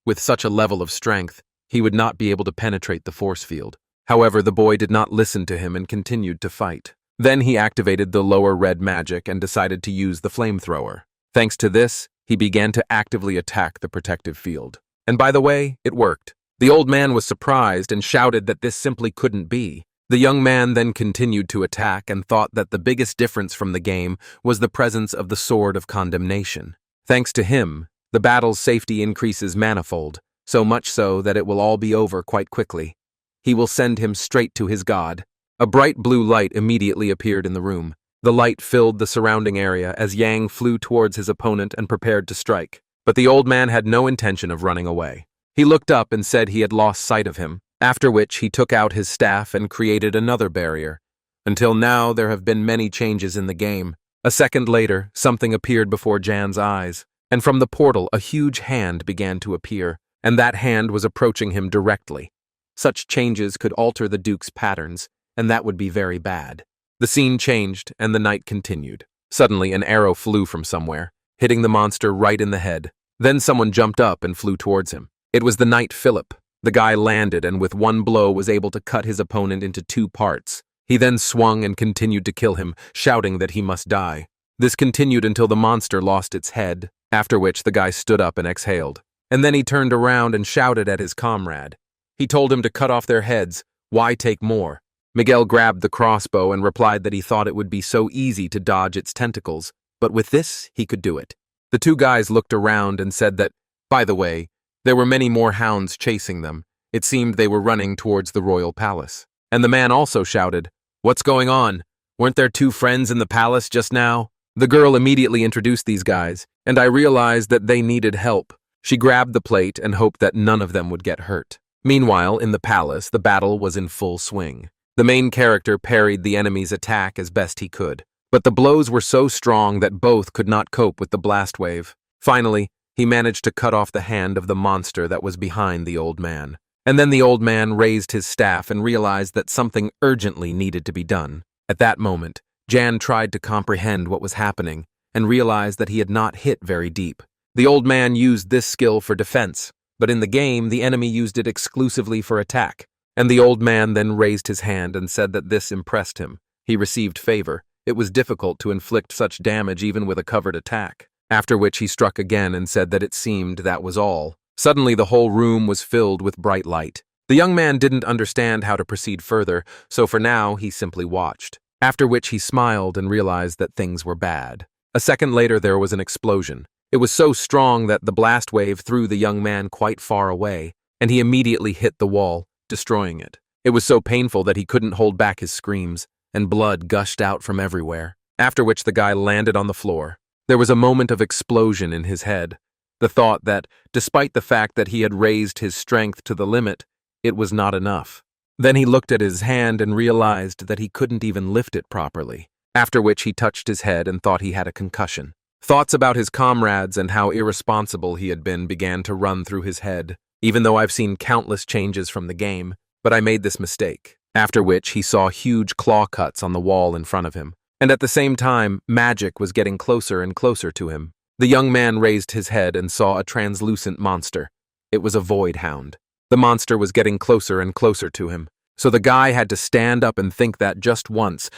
With such a level of strength, he would not be able to penetrate the force field. However, the boy did not listen to him and continued to fight. Then he activated the lower red magic and decided to use the flamethrower. Thanks to this, he began to actively attack the protective field. And by the way, it worked. The old man was surprised and shouted that this simply couldn't be. The young man then continued to attack and thought that the biggest difference from the game was the presence of the Sword of Condemnation. Thanks to him, the battle's safety increases manifold, so much so that it will all be over quite quickly. He will send him straight to his god. A bright blue light immediately appeared in the room. The light filled the surrounding area as Yang flew towards his opponent and prepared to strike. But the old man had no intention of running away. He looked up and said he had lost sight of him, after which he took out his staff and created another barrier. Until now, there have been many changes in the game. A second later, something appeared before Jan's eyes, and from the portal a huge hand began to appear, and that hand was approaching him directly. Such changes could alter the Duke's patterns, and that would be very bad. The scene changed, and the night continued. Suddenly, an arrow flew from somewhere, hitting the monster right in the head. Then someone jumped up and flew towards him. It was the knight Philip. The guy landed and with one blow was able to cut his opponent into 2 parts. He then swung and continued to kill him, shouting that he must die. This continued until the monster lost its head, after which the guy stood up and exhaled. And then he turned around and shouted at his comrade. He told him to cut off their heads. Why take more? Miguel grabbed the crossbow and replied that he thought it would be so easy to dodge its tentacles, but with this, he could do it. The 2 guys looked around and said that, by the way, there were many more hounds chasing them. It seemed they were running towards the royal palace. And the man also shouted, "What's going on? Weren't there 2 friends in the palace just now?" The girl immediately introduced these guys, and I realized that they needed help. She grabbed the plate and hoped that none of them would get hurt. Meanwhile, in the palace, the battle was in full swing. The main character parried the enemy's attack as best he could, but the blows were so strong that both could not cope with the blast wave. Finally, he managed to cut off the hand of the monster that was behind the old man. And then the old man raised his staff and realized that something urgently needed to be done. At that moment, Jan tried to comprehend what was happening and realized that he had not hit very deep. The old man used this skill for defense, but in the game, the enemy used it exclusively for attack. And the old man then raised his hand and said that this impressed him. He received favor. It was difficult to inflict such damage even with a covered attack. After which he struck again and said that it seemed that was all. Suddenly the whole room was filled with bright light. The young man didn't understand how to proceed further, so for now he simply watched. After which he smiled and realized that things were bad. A second later there was an explosion. It was so strong that the blast wave threw the young man quite far away, and he immediately hit the wall, destroying it. It was so painful that he couldn't hold back his screams, and blood gushed out from everywhere, after which the guy landed on the floor. There was a moment of explosion in his head, the thought that, despite the fact that he had raised his strength to the limit, it was not enough. Then he looked at his hand and realized that he couldn't even lift it properly, after which he touched his head and thought he had a concussion. Thoughts about his comrades and how irresponsible he had been began to run through his head, even though I've seen countless changes from the game, but I made this mistake. After which he saw huge claw cuts on the wall in front of him, and at the same time, magic was getting closer and closer to him. The young man raised his head and saw a translucent monster. It was a void hound. The monster was getting closer and closer to him. So the guy had to stand up and think that just once,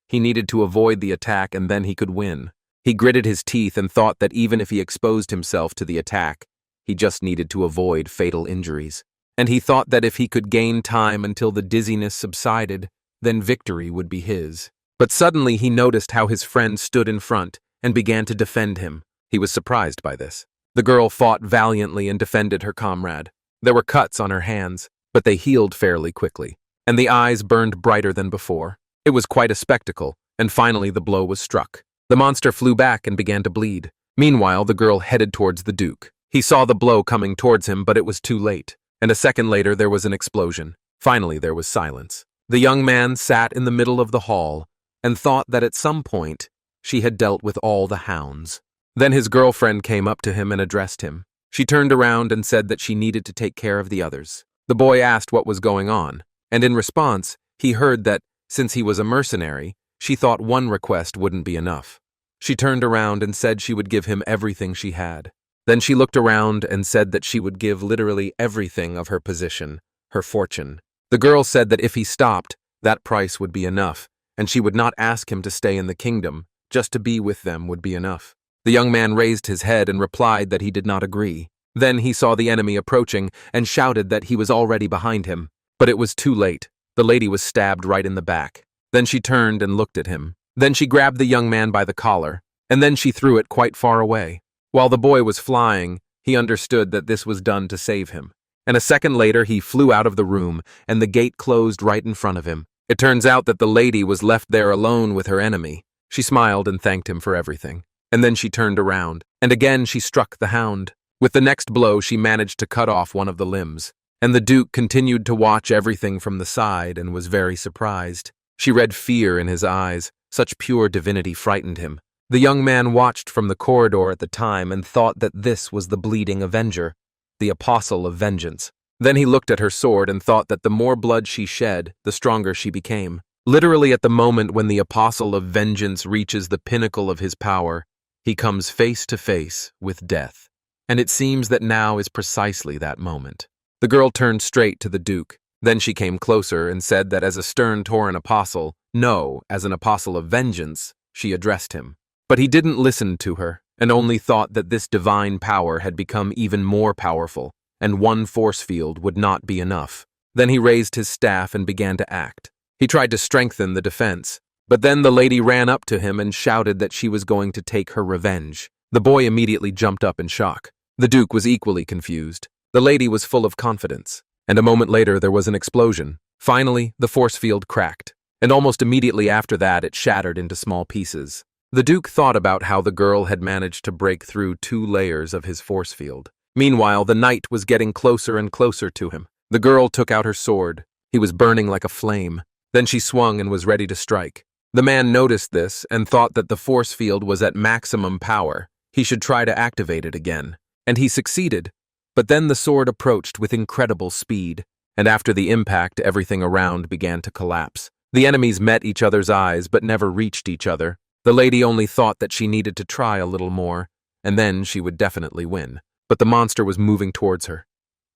he needed to avoid the attack and then he could win. He gritted his teeth and thought that even if he exposed himself to the attack, he just needed to avoid fatal injuries. And he thought that if he could gain time until the dizziness subsided, then victory would be his. But suddenly he noticed how his friend stood in front and began to defend him. He was surprised by this. The girl fought valiantly and defended her comrade. There were cuts on her hands, but they healed fairly quickly, and the eyes burned brighter than before. It was quite a spectacle, and finally the blow was struck. The monster flew back and began to bleed. Meanwhile, the girl headed towards the Duke. He saw the blow coming towards him, but it was too late, and a second later there was an explosion. Finally, there was silence. The young man sat in the middle of the hall and thought that at some point she had dealt with all the hounds. Then his girlfriend came up to him and addressed him. She turned around and said that she needed to take care of the others. The boy asked what was going on, and in response, he heard that, since he was a mercenary, she thought one request wouldn't be enough. She turned around and said she would give him everything she had. Then she looked around and said that she would give literally everything of her position, her fortune. The girl said that if he stopped, that price would be enough, and she would not ask him to stay in the kingdom, just to be with them would be enough. The young man raised his head and replied that he did not agree. Then he saw the enemy approaching and shouted that he was already behind him. But it was too late. The lady was stabbed right in the back. Then she turned and looked at him. Then she grabbed the young man by the collar, and then she threw it quite far away. While the boy was flying, he understood that this was done to save him. And a second later, he flew out of the room, and the gate closed right in front of him. It turns out that the lady was left there alone with her enemy. She smiled and thanked him for everything. And then she turned around, and again she struck the hound. With the next blow, she managed to cut off one of the limbs. And the Duke continued to watch everything from the side and was very surprised. She read fear in his eyes. Such pure divinity frightened him. The young man watched from the corridor at the time and thought that this was the bleeding avenger, the apostle of vengeance. Then he looked at her sword and thought that the more blood she shed, the stronger she became. Literally at the moment when the apostle of vengeance reaches the pinnacle of his power, he comes face to face with death. And it seems that now is precisely that moment. The girl turned straight to the Duke. Then she came closer and said that as a stern Tauran apostle, no, as an apostle of vengeance, she addressed him. But he didn't listen to her, and only thought that this divine power had become even more powerful, and one force field would not be enough. Then he raised his staff and began to act. He tried to strengthen the defense, but then the lady ran up to him and shouted that she was going to take her revenge. The boy immediately jumped up in shock. The Duke was equally confused. The lady was full of confidence, and a moment later there was an explosion. Finally, the force field cracked, and almost immediately after that it shattered into small pieces. The Duke thought about how the girl had managed to break through 2 layers of his force field. Meanwhile, the knight was getting closer and closer to him. The girl took out her sword. He was burning like a flame. Then she swung and was ready to strike. The man noticed this and thought that the force field was at maximum power. He should try to activate it again. And he succeeded. But then the sword approached with incredible speed, and after the impact, everything around began to collapse. The enemies met each other's eyes but never reached each other. The lady only thought that she needed to try a little more, and then she would definitely win. But the monster was moving towards her,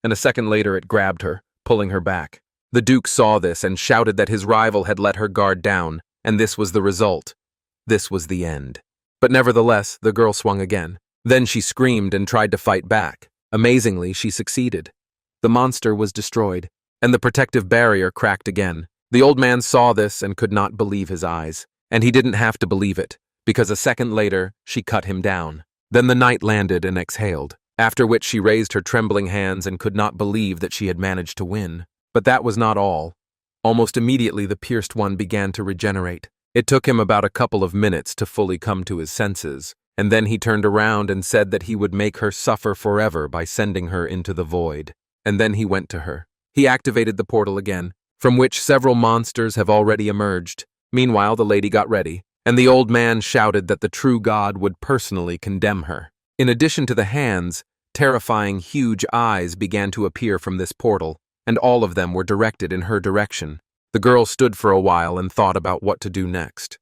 and a second later it grabbed her, pulling her back. The Duke saw this and shouted that his rival had let her guard down, and this was the result. This was the end. But nevertheless, the girl swung again. Then she screamed and tried to fight back. Amazingly, she succeeded. The monster was destroyed, and the protective barrier cracked again. The old man saw this and could not believe his eyes. And he didn't have to believe it, because a second later, she cut him down. Then the knight landed and exhaled, after which she raised her trembling hands and could not believe that she had managed to win. But that was not all. Almost immediately, the pierced one began to regenerate. It took him about a couple of minutes to fully come to his senses, and then he turned around and said that he would make her suffer forever by sending her into the void. And then he went to her. He activated the portal again, from which several monsters have already emerged. Meanwhile, the lady got ready, and the old man shouted that the true God would personally condemn her. In addition to the hands, terrifying huge eyes began to appear from this portal, and all of them were directed in her direction. The girl stood for a while and thought about what to do next.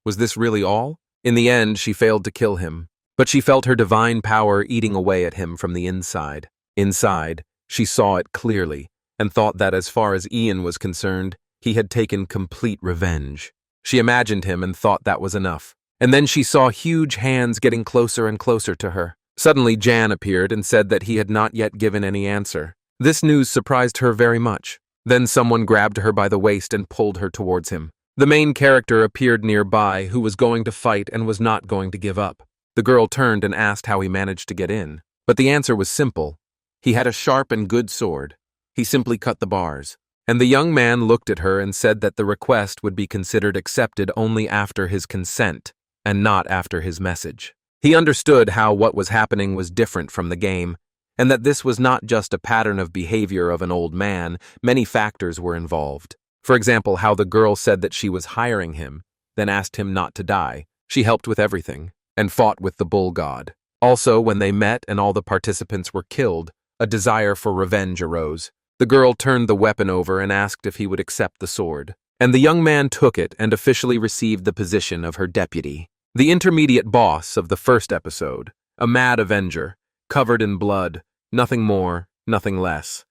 Was this really all? In the end, she failed to kill him, but she felt her divine power eating away at him from the inside. Inside, she saw it clearly, and thought that as far as Ian was concerned, he had taken complete revenge. She imagined him and thought that was enough. And then she saw huge hands getting closer and closer to her. Suddenly Jan appeared and said that he had not yet given any answer. This news surprised her very much. Then someone grabbed her by the waist and pulled her towards him. The main character appeared nearby, who was going to fight and was not going to give up. The girl turned and asked how he managed to get in. But the answer was simple. He had a sharp and good sword. He simply cut the bars. And the young man looked at her and said that the request would be considered accepted only after his consent, and not after his message. He understood how what was happening was different from the game, and that this was not just a pattern of behavior of an old man. Many factors were involved. For example, how the girl said that she was hiring him, then asked him not to die. She helped with everything, and fought with the bull god. Also, when they met and all the participants were killed, a desire for revenge arose. The girl turned the weapon over and asked if he would accept the sword. And the young man took it and officially received the position of her deputy. The intermediate boss of the first episode, a mad avenger, covered in blood, nothing more, nothing less.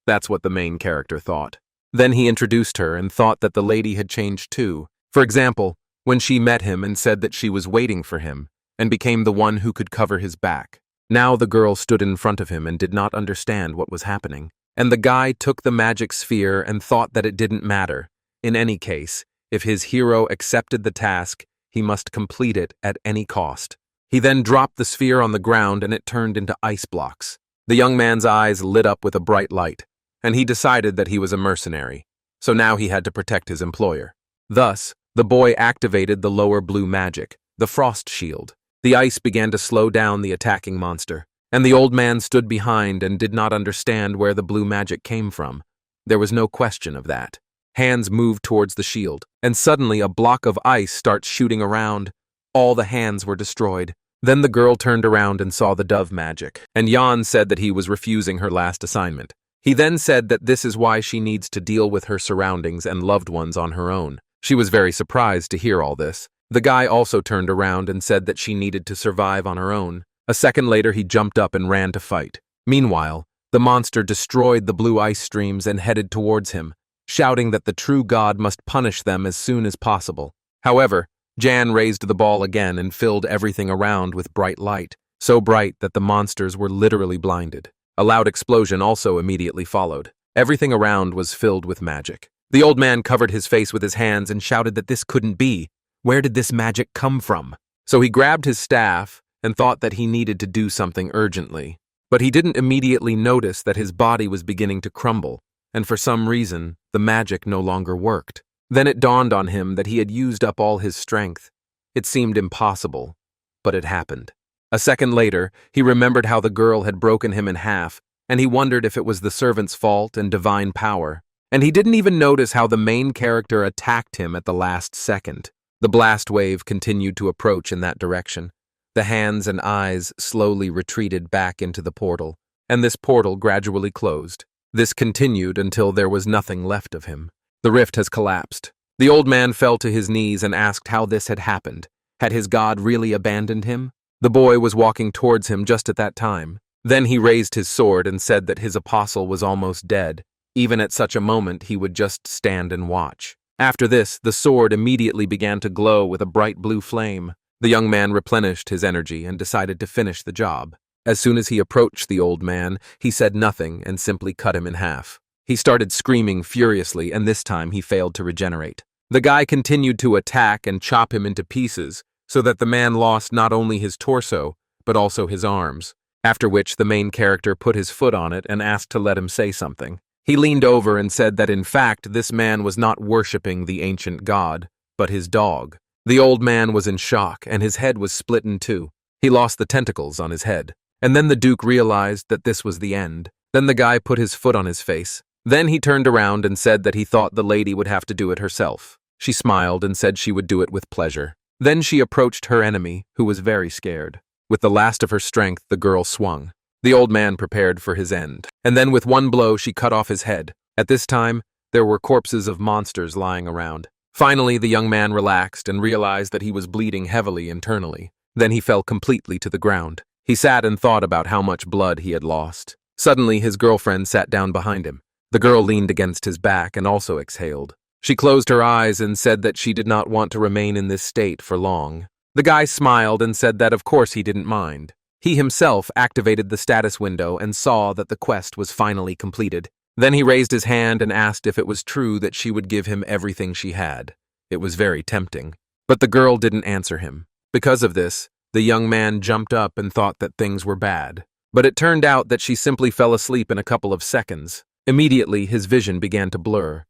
That's what the main character thought. Then he introduced her and thought that the lady had changed too. For example, when she met him and said that she was waiting for him, and became the one who could cover his back. Now the girl stood in front of him and did not understand what was happening. And the guy took the magic sphere and thought that it didn't matter. In any case, if his hero accepted the task, he must complete it at any cost. He then dropped the sphere on the ground and it turned into ice blocks. The young man's eyes lit up with a bright light, and he decided that he was a mercenary, so now he had to protect his employer. Thus, the boy activated the lower blue magic, the frost shield. The ice began to slow down the attacking monster, and the old man stood behind and did not understand where the blue magic came from. There was no question of that. Hands moved towards the shield, and suddenly a block of ice starts shooting around. All the hands were destroyed. Then the girl turned around and saw the dove magic, and Jan said that he was refusing her last assignment. He then said that this is why she needs to deal with her surroundings and loved ones on her own. She was very surprised to hear all this. The guy also turned around and said that she needed to survive on her own. A second later, he jumped up and ran to fight. Meanwhile, the monster destroyed the blue ice streams and headed towards him, shouting that the true god must punish them as soon as possible. However, Jan raised the ball again and filled everything around with bright light, so bright that the monsters were literally blinded. A loud explosion also immediately followed. Everything around was filled with magic. The old man covered his face with his hands and shouted that this couldn't be. Where did this magic come from? So he grabbed his staff and thought that he needed to do something urgently. But he didn't immediately notice that his body was beginning to crumble, and for some reason, the magic no longer worked. Then it dawned on him that he had used up all his strength. It seemed impossible, but it happened. A second later, he remembered how the girl had broken him in half, and he wondered if it was the servant's fault and divine power. And he didn't even notice how the main character attacked him at the last second. The blast wave continued to approach in that direction. The hands and eyes slowly retreated back into the portal, and this portal gradually closed. This continued until there was nothing left of him. The rift has collapsed. The old man fell to his knees and asked how this had happened. Had his god really abandoned him? The boy was walking towards him just at that time. Then he raised his sword and said that his apostle was almost dead. Even at such a moment, he would just stand and watch. After this, the sword immediately began to glow with a bright blue flame. The young man replenished his energy and decided to finish the job. As soon as he approached the old man, he said nothing and simply cut him in half. He started screaming furiously, and this time he failed to regenerate. The guy continued to attack and chop him into pieces, so that the man lost not only his torso, but also his arms, after which the main character put his foot on it and asked to let him say something. He leaned over and said that in fact this man was not worshipping the ancient god, but his dog. The old man was in shock, and his head was split in two. He lost the tentacles on his head. And then the Duke realized that this was the end. Then the guy put his foot on his face. Then he turned around and said that he thought the lady would have to do it herself. She smiled and said she would do it with pleasure. Then she approached her enemy, who was very scared. With the last of her strength, the girl swung. The old man prepared for his end, and then with one blow she cut off his head. At this time, there were corpses of monsters lying around. Finally, the young man relaxed and realized that he was bleeding heavily internally. Then he fell completely to the ground. He sat and thought about how much blood he had lost. Suddenly, his girlfriend sat down behind him. The girl leaned against his back and also exhaled. She closed her eyes and said that she did not want to remain in this state for long. The guy smiled and said that of course he didn't mind. He himself activated the status window and saw that the quest was finally completed. Then he raised his hand and asked if it was true that she would give him everything she had. It was very tempting. But the girl didn't answer him. Because of this, the young man jumped up and thought that things were bad. But it turned out that she simply fell asleep in a couple of seconds. Immediately, his vision began to blur.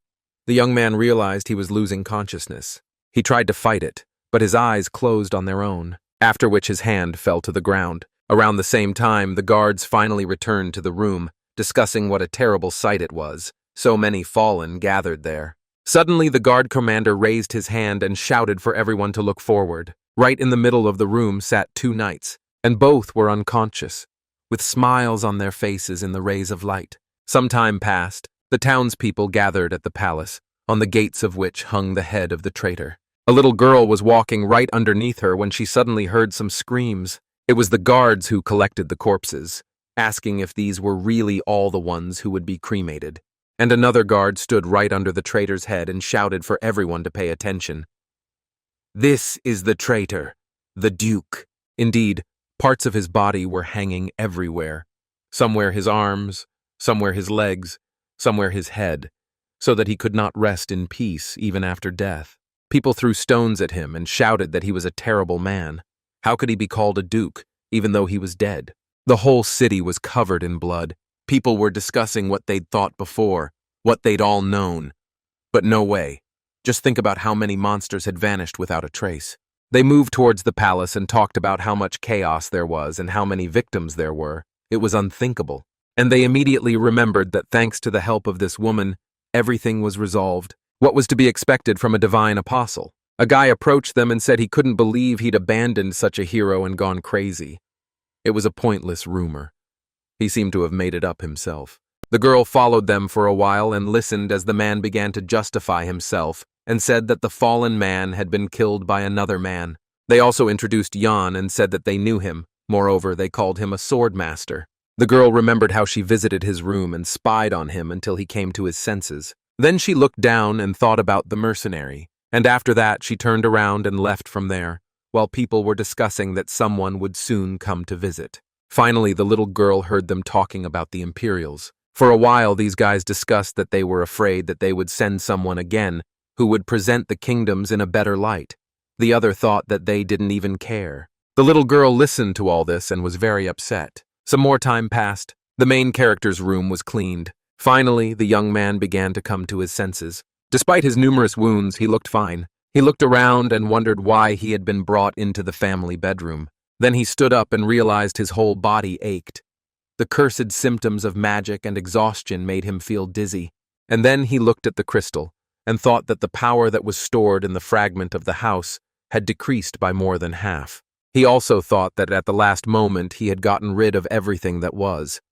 The young man realized he was losing consciousness. He tried to fight it, but his eyes closed on their own, after which his hand fell to the ground. Around the same time, the guards finally returned to the room, discussing what a terrible sight it was. So many fallen gathered there. Suddenly, the guard commander raised his hand and shouted for everyone to look forward. Right in the middle of the room sat two knights, and both were unconscious, with smiles on their faces in the rays of light. Some time passed. The townspeople gathered at the palace, on the gates of which hung the head of the traitor. A little girl was walking right underneath her when she suddenly heard some screams. It was the guards who collected the corpses, asking if these were really all the ones who would be cremated. And another guard stood right under the traitor's head and shouted for everyone to pay attention. "This is the traitor, the Duke." Indeed, parts of his body were hanging everywhere. Somewhere his arms, somewhere his legs, somewhere his head, so that he could not rest in peace even after death. People threw stones at him and shouted that he was a terrible man. How could he be called a duke, even though he was dead? The whole city was covered in blood. People were discussing what they'd thought before, what they'd all known. But no way. Just think about how many monsters had vanished without a trace. They moved towards the palace and talked about how much chaos there was and how many victims there were. It was unthinkable. And they immediately remembered that thanks to the help of this woman, everything was resolved. What was to be expected from a divine apostle? A guy approached them and said he couldn't believe he'd abandoned such a hero and gone crazy. It was a pointless rumor. He seemed to have made it up himself. The girl followed them for a while and listened as the man began to justify himself and said that the fallen man had been killed by another man. They also introduced Jan and said that they knew him. Moreover, they called him a sword master. The girl remembered how she visited his room and spied on him until he came to his senses. Then she looked down and thought about the mercenary, and after that she turned around and left from there, while people were discussing that someone would soon come to visit. Finally, the little girl heard them talking about the Imperials. For a while, these guys discussed that they were afraid that they would send someone again who would present the kingdoms in a better light. The other thought that they didn't even care. The little girl listened to all this and was very upset. Some more time passed. The main character's room was cleaned. Finally, the young man began to come to his senses. Despite his numerous wounds, he looked fine. He looked around and wondered why he had been brought into the family bedroom. Then he stood up and realized his whole body ached. The cursed symptoms of magic and exhaustion made him feel dizzy. And then he looked at the crystal and thought that the power that was stored in the fragment of the house had decreased by more than half. He also thought that at the last moment he had gotten rid of everything that was.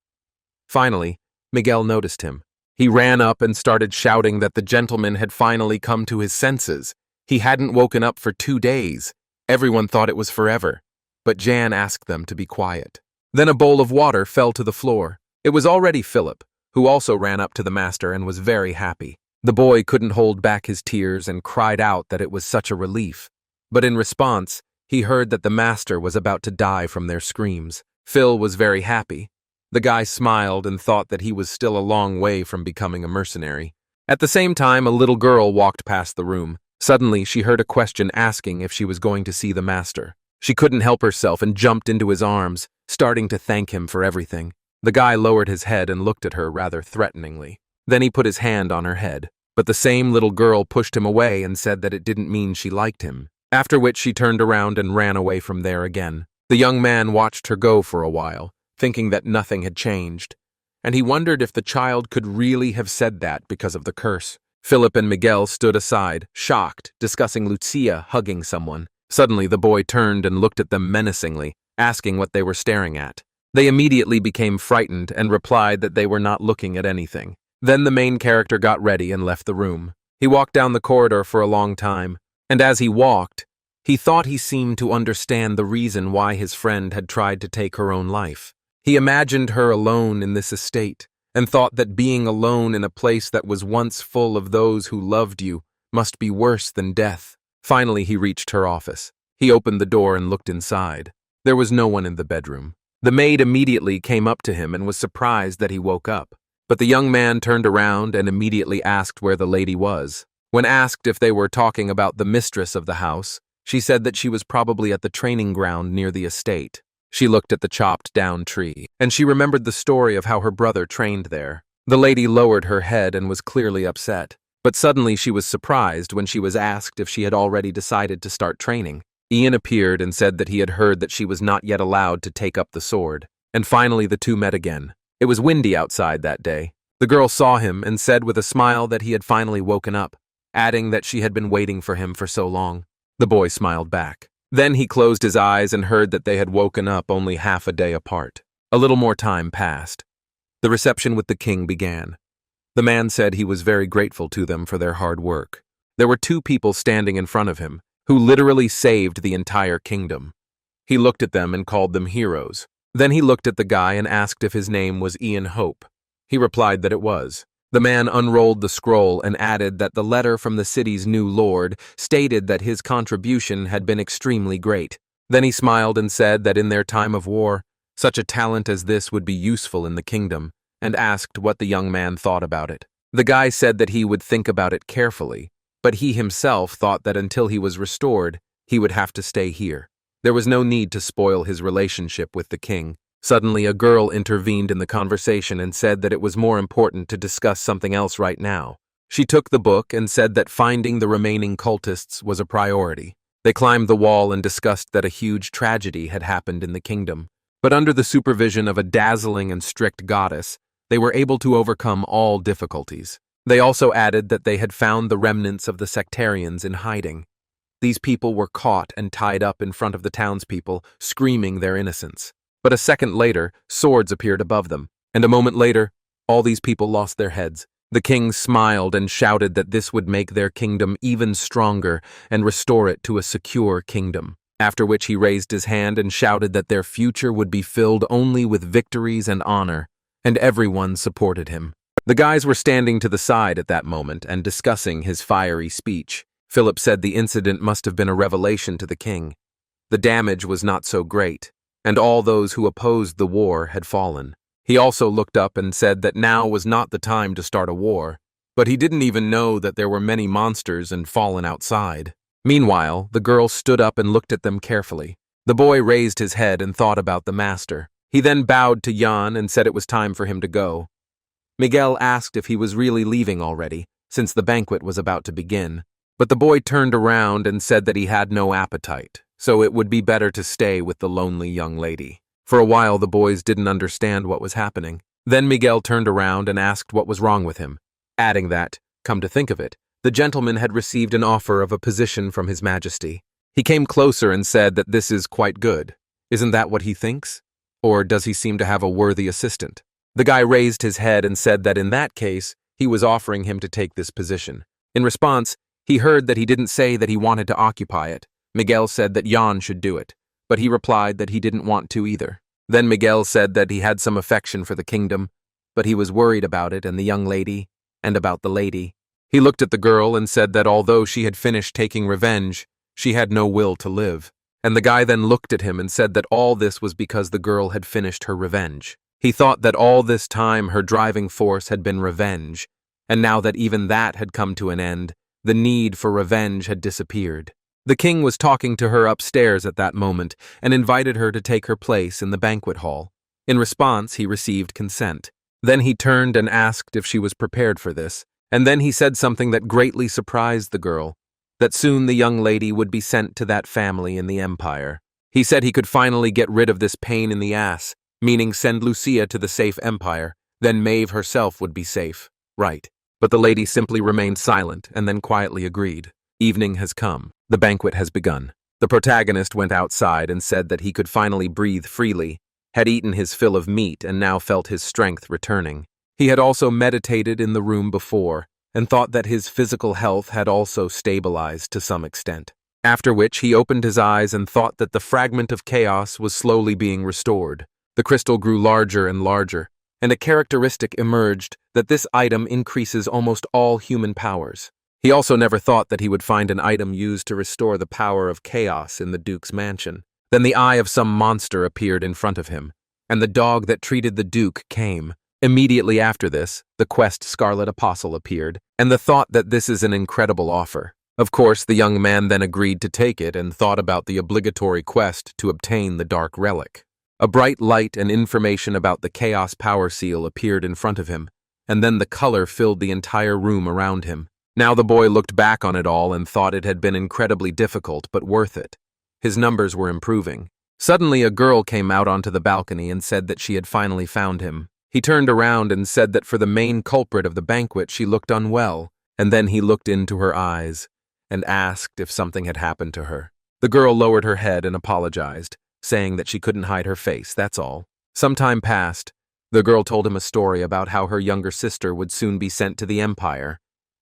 Finally, Miguel noticed him. He ran up and started shouting that the gentleman had finally come to his senses. He hadn't woken up for 2 days. Everyone thought it was forever, but Jan asked them to be quiet. Then a bowl of water fell to the floor. It was already Philip, who also ran up to the master and was very happy. The boy couldn't hold back his tears and cried out that it was such a relief. But in response, he heard that the master was about to die from their screams. Phil was very happy. The guy smiled and thought that he was still a long way from becoming a mercenary. At the same time, a little girl walked past the room. Suddenly, she heard a question asking if she was going to see the master. She couldn't help herself and jumped into his arms, starting to thank him for everything. The guy lowered his head and looked at her rather threateningly. Then he put his hand on her head. But the same little girl pushed him away and said that it didn't mean she liked him. After which she turned around and ran away from there again. The young man watched her go for a while, thinking that nothing had changed, and he wondered if the child could really have said that because of the curse. Philip and Miguel stood aside, shocked, discussing Lucia hugging someone. Suddenly the boy turned and looked at them menacingly, asking what they were staring at. They immediately became frightened and replied that they were not looking at anything. Then the main character got ready and left the room. He walked down the corridor for a long time, and as he walked, he thought he seemed to understand the reason why his friend had tried to take her own life. He imagined her alone in this estate, and thought that being alone in a place that was once full of those who loved you must be worse than death. Finally, he reached her office. He opened the door and looked inside. There was no one in the bedroom. The maid immediately came up to him and was surprised that he woke up. But the young man turned around and immediately asked where the lady was. When asked if they were talking about the mistress of the house, she said that she was probably at the training ground near the estate. She looked at the chopped-down tree, and she remembered the story of how her brother trained there. The lady lowered her head and was clearly upset. But suddenly she was surprised when she was asked if she had already decided to start training. Ian appeared and said that he had heard that she was not yet allowed to take up the sword. And finally the two met again. It was windy outside that day. The girl saw him and said with a smile that he had finally woken up, adding that she had been waiting for him for so long. The boy smiled back. Then he closed his eyes and heard that they had woken up only half a day apart. A little more time passed. The reception with the king began. The man said he was very grateful to them for their hard work. There were two people standing in front of him, who literally saved the entire kingdom. He looked at them and called them heroes. Then he looked at the guy and asked if his name was Ian Hope. He replied that it was. The man unrolled the scroll and added that the letter from the city's new lord stated that his contribution had been extremely great. Then he smiled and said that in their time of war, such a talent as this would be useful in the kingdom, and asked what the young man thought about it. The guy said that he would think about it carefully, but he himself thought that until he was restored, he would have to stay here. There was no need to spoil his relationship with the king. Suddenly, a girl intervened in the conversation and said that it was more important to discuss something else right now. She took the book and said that finding the remaining cultists was a priority. They climbed the wall and discussed that a huge tragedy had happened in the kingdom. But under the supervision of a dazzling and strict goddess, they were able to overcome all difficulties. They also added that they had found the remnants of the sectarians in hiding. These people were caught and tied up in front of the townspeople, screaming their innocence. But a second later, swords appeared above them, and a moment later, all these people lost their heads. The king smiled and shouted that this would make their kingdom even stronger and restore it to a secure kingdom. After which he raised his hand and shouted that their future would be filled only with victories and honor, and everyone supported him. The guys were standing to the side at that moment and discussing his fiery speech. Philip said the incident must have been a revelation to the king. The damage was not so great, and all those who opposed the war had fallen. He also looked up and said that now was not the time to start a war, but he didn't even know that there were many monsters and fallen outside. Meanwhile, the girl stood up and looked at them carefully. The boy raised his head and thought about the master. He then bowed to Jan and said it was time for him to go. Miguel asked if he was really leaving already, since the banquet was about to begin. But the boy turned around and said that he had no appetite, so it would be better to stay with the lonely young lady. For a while, the boys didn't understand what was happening. Then Miguel turned around and asked what was wrong with him, adding that, come to think of it, the gentleman had received an offer of a position from His Majesty. He came closer and said that this is quite good. Isn't that what he thinks? Or does he seem to have a worthy assistant? The guy raised his head and said that in that case, he was offering him to take this position. In response, he heard that he didn't say that he wanted to occupy it. Miguel said that Jan should do it, but he replied that he didn't want to either. Then Miguel said that he had some affection for the kingdom, but he was worried about it and the young lady, and about the lady. He looked at the girl and said that although she had finished taking revenge, she had no will to live. And the guy then looked at him and said that all this was because the girl had finished her revenge. He thought that all this time her driving force had been revenge, and now that even that had come to an end, the need for revenge had disappeared. The king was talking to her upstairs at that moment and invited her to take her place in the banquet hall. In response, he received consent. Then he turned and asked if she was prepared for this, and then he said something that greatly surprised the girl, that soon the young lady would be sent to that family in the empire. He said he could finally get rid of this pain in the ass, meaning send Lucia to the safe empire, then Mave herself would be safe. Right. But the lady simply remained silent and then quietly agreed. Evening has come. The banquet has begun. The protagonist went outside and said that he could finally breathe freely, had eaten his fill of meat and now felt his strength returning. He had also meditated in the room before and thought that his physical health had also stabilized to some extent. After which he opened his eyes and thought that the fragment of chaos was slowly being restored. The crystal grew larger and larger, and a characteristic emerged that this item increases almost all human powers. He also never thought that he would find an item used to restore the power of chaos in the Duke's mansion. Then the eye of some monster appeared in front of him, and the dog that treated the Duke came. Immediately after this, the quest Scarlet Apostle appeared, and the thought that this is an incredible offer. Of course, the young man then agreed to take it and thought about the obligatory quest to obtain the Dark Relic. A bright light and information about the Chaos Power Seal appeared in front of him, and then the color filled the entire room around him. Now the boy looked back on it all and thought it had been incredibly difficult but worth it. His numbers were improving. Suddenly a girl came out onto the balcony and said that she had finally found him. He turned around and said that for the main culprit of the banquet she looked unwell, and then he looked into her eyes and asked if something had happened to her. The girl lowered her head and apologized, saying that she couldn't hide her face, that's all. Some time passed. The girl told him a story about how her younger sister would soon be sent to the Empire.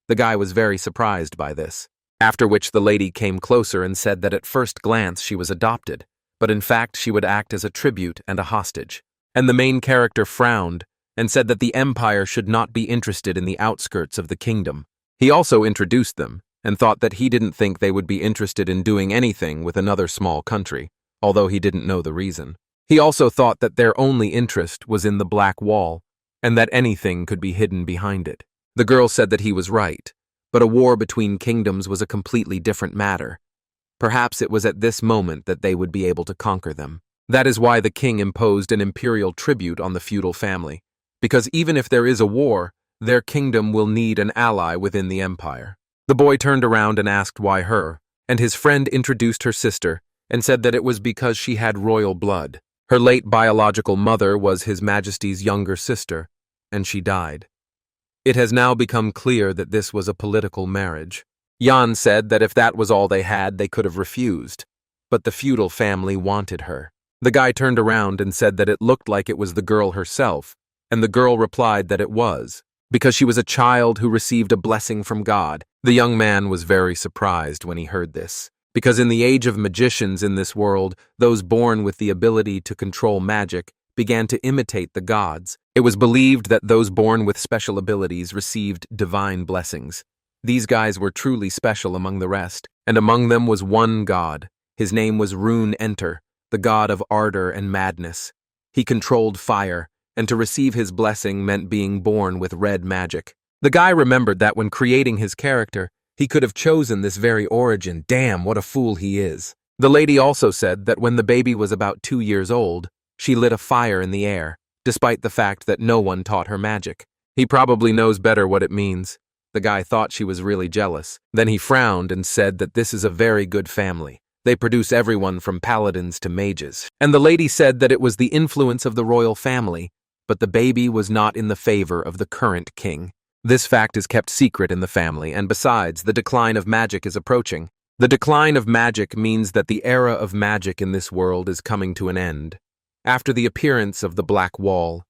The guy was very surprised by this, after which the lady came closer and said that at first glance she was adopted, but in fact she would act as a tribute and a hostage. And the main character frowned and said that the Empire should not be interested in the outskirts of the kingdom. He also introduced them and thought that he didn't think they would be interested in doing anything with another small country, although he didn't know the reason. He also thought that their only interest was in the Black Wall and that anything could be hidden behind it. The girl said that he was right, but a war between kingdoms was a completely different matter. Perhaps it was at this moment that they would be able to conquer them. That is why the king imposed an imperial tribute on the feudal family, because even if there is a war, their kingdom will need an ally within the empire. The boy turned around and asked why her, and his friend introduced her sister and said that it was because she had royal blood. Her late biological mother was His Majesty's younger sister, and she died. It has now become clear that this was a political marriage. Jan said that if that was all they had, they could have refused, but the feudal family wanted her. The guy turned around and said that it looked like it was the girl herself, and the girl replied that it was, because she was a child who received a blessing from God. The young man was very surprised when he heard this, because in the age of magicians in this world, those born with the ability to control magic began to imitate the gods. It was believed that those born with special abilities received divine blessings. These guys were truly special among the rest, and among them was one god. His name was Rune Enter, the god of ardor and madness. He controlled fire, and to receive his blessing meant being born with red magic. The guy remembered that when creating his character, he could have chosen this very origin. Damn, what a fool he is. The lady also said that when the baby was about 2 years old, she lit a fire in the air, despite the fact that no one taught her magic. He probably knows better what it means. The guy thought she was really jealous. Then he frowned and said that this is a very good family. They produce everyone from paladins to mages. And the lady said that it was the influence of the royal family, but the baby was not in the favor of the current king. This fact is kept secret in the family, and besides, the decline of magic is approaching. The decline of magic means that the era of magic in this world is coming to an end. After the appearance of the Black Wall,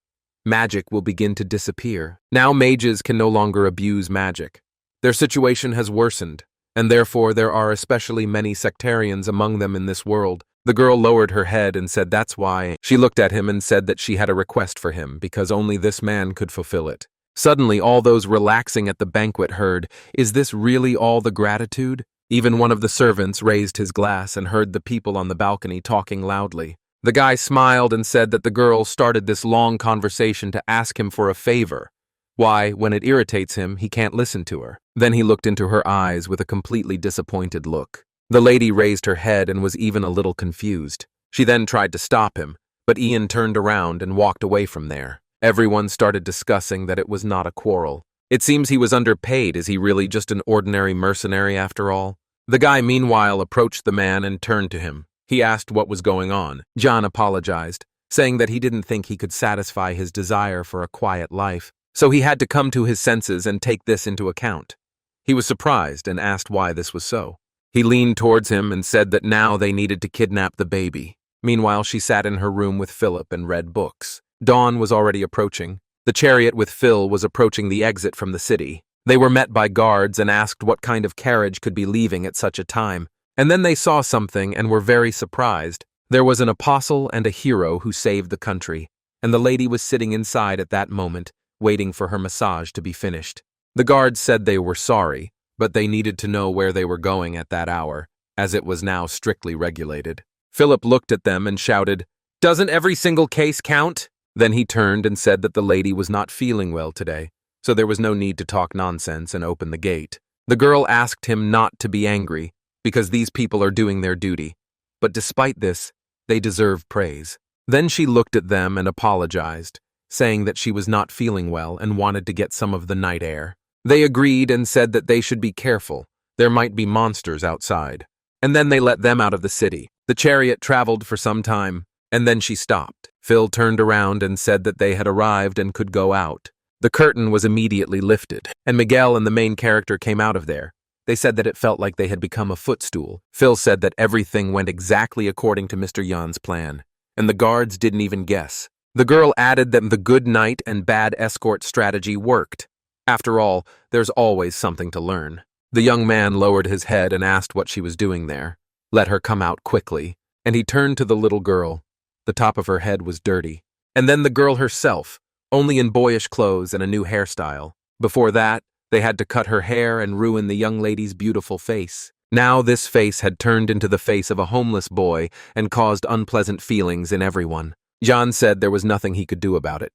magic will begin to disappear. Now mages can no longer abuse magic. Their situation has worsened, and therefore there are especially many sectarians among them in this world. The girl lowered her head and said that's why. She looked at him and said that she had a request for him, because only this man could fulfill it. Suddenly, all those relaxing at the banquet heard, "Is this really all the gratitude?" Even one of the servants raised his glass and heard the people on the balcony talking loudly. The guy smiled and said that the girl started this long conversation to ask him for a favor. Why, when it irritates him, he can't listen to her. Then he looked into her eyes with a completely disappointed look. The lady raised her head and was even a little confused. She then tried to stop him, but Ian turned around and walked away from there. Everyone started discussing that it was not a quarrel. It seems he was underpaid. Is he really just an ordinary mercenary after all? The guy meanwhile approached the man and turned to him. He asked what was going on. John apologized, saying that he didn't think he could satisfy his desire for a quiet life, so he had to come to his senses and take this into account. He was surprised and asked why this was so. He leaned towards him and said that now they needed to kidnap the baby. Meanwhile, she sat in her room with Philip and read books. Dawn was already approaching. The chariot with Phil was approaching the exit from the city. They were met by guards and asked what kind of carriage could be leaving at such a time. And then they saw something and were very surprised. There was an apostle and a hero who saved the country, and the lady was sitting inside at that moment, waiting for her massage to be finished. The guards said they were sorry, but they needed to know where they were going at that hour, as it was now strictly regulated. Philip looked at them and shouted, "Doesn't every single case count?" Then he turned and said that the lady was not feeling well today, so there was no need to talk nonsense and open the gate. The girl asked him not to be angry, because these people are doing their duty, but despite this, they deserve praise. Then she looked at them and apologized, saying that she was not feeling well and wanted to get some of the night air. They agreed and said that they should be careful. There might be monsters outside. And then they let them out of the city. The chariot traveled for some time, and then she stopped. Phil turned around and said that they had arrived and could go out. The curtain was immediately lifted, and Miguel and the main character came out of there. They said that it felt like they had become a footstool. Phil said that everything went exactly according to Mr. Yan's plan, and the guards didn't even guess. The girl added that the good night and bad escort strategy worked. After all, there's always something to learn. The young man lowered his head and asked what she was doing there. Let her come out quickly, and he turned to the little girl. The top of her head was dirty. And then the girl herself, only in boyish clothes and a new hairstyle. Before that, they had to cut her hair and ruin the young lady's beautiful face. Now this face had turned into the face of a homeless boy and caused unpleasant feelings in everyone. Jan said there was nothing he could do about it.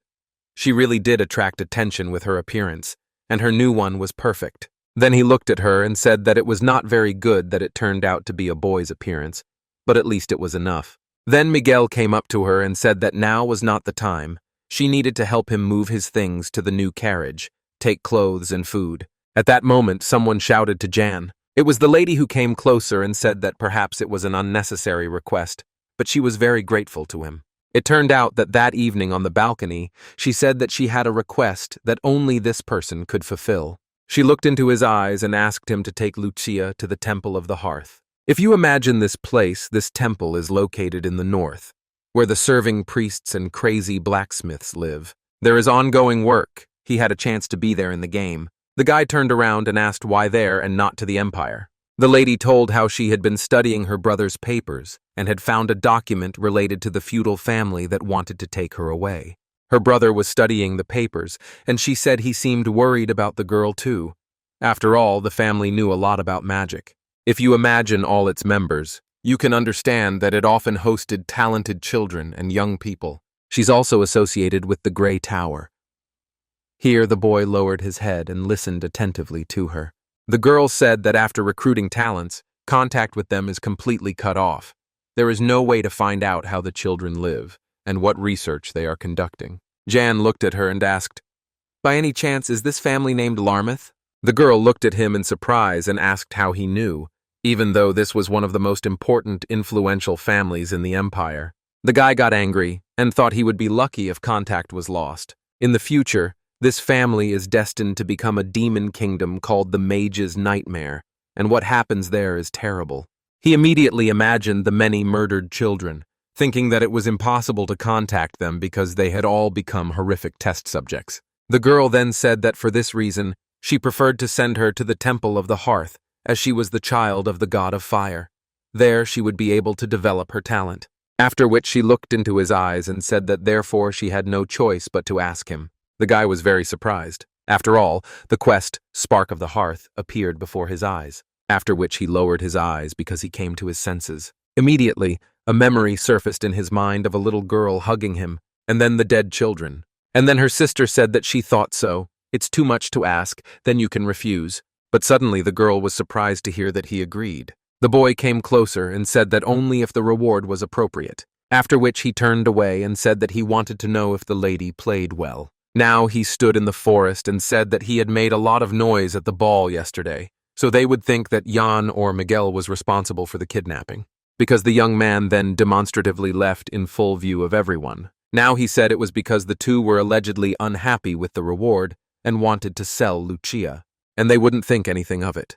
She really did attract attention with her appearance, and her new one was perfect. Then he looked at her and said that it was not very good that it turned out to be a boy's appearance, but at least it was enough. Then Miguel came up to her and said that now was not the time. She needed to help him move his things to the new carriage, take clothes and food. At that moment, someone shouted to Jan. It was the lady who came closer and said that perhaps it was an unnecessary request, but she was very grateful to him. It turned out that that evening on the balcony, she said that she had a request that only this person could fulfill. She looked into his eyes and asked him to take Lucia to the Temple of the Hearth. If you imagine this place, this temple is located in the north, where the serving priests and crazy blacksmiths live. There is ongoing work. He had a chance to be there in the game. The guy turned around and asked why there and not to the Empire. The lady told how she had been studying her brother's papers and had found a document related to the feudal family that wanted to take her away. Her brother was studying the papers, and she said he seemed worried about the girl too. After all, the family knew a lot about magic. If you imagine all its members, you can understand that it often hosted talented children and young people. She's also associated with the Grey Tower. Here the boy lowered his head and listened attentively to her. The girl said that after recruiting talents, contact with them is completely cut off. There is no way to find out how the children live and what research they are conducting. Jan looked at her and asked, "By any chance, is this family named Larmouth?" The girl looked at him in surprise and asked how he knew, even though this was one of the most important, influential families in the Empire. The guy got angry and thought he would be lucky if contact was lost. In the future, this family is destined to become a demon kingdom called the Mage's Nightmare, and what happens there is terrible. He immediately imagined the many murdered children, thinking that it was impossible to contact them because they had all become horrific test subjects. The girl then said that for this reason, she preferred to send her to the Temple of the Hearth, as she was the child of the god of fire. There she would be able to develop her talent. After which she looked into his eyes and said that therefore she had no choice but to ask him. The guy was very surprised. After all, the quest, Spark of the Hearth, appeared before his eyes, after which he lowered his eyes because he came to his senses. Immediately, a memory surfaced in his mind of a little girl hugging him, and then the dead children. And then her sister said that she thought so. It's too much to ask, then you can refuse. But suddenly the girl was surprised to hear that he agreed. The boy came closer and said that only if the reward was appropriate, after which he turned away and said that he wanted to know if the lady played well. Now he stood in the forest and said that he had made a lot of noise at the ball yesterday, so they would think that Jan or Miguel was responsible for the kidnapping, because the young man then demonstratively left in full view of everyone. Now he said it was because the two were allegedly unhappy with the reward and wanted to sell Lucia, and they wouldn't think anything of it.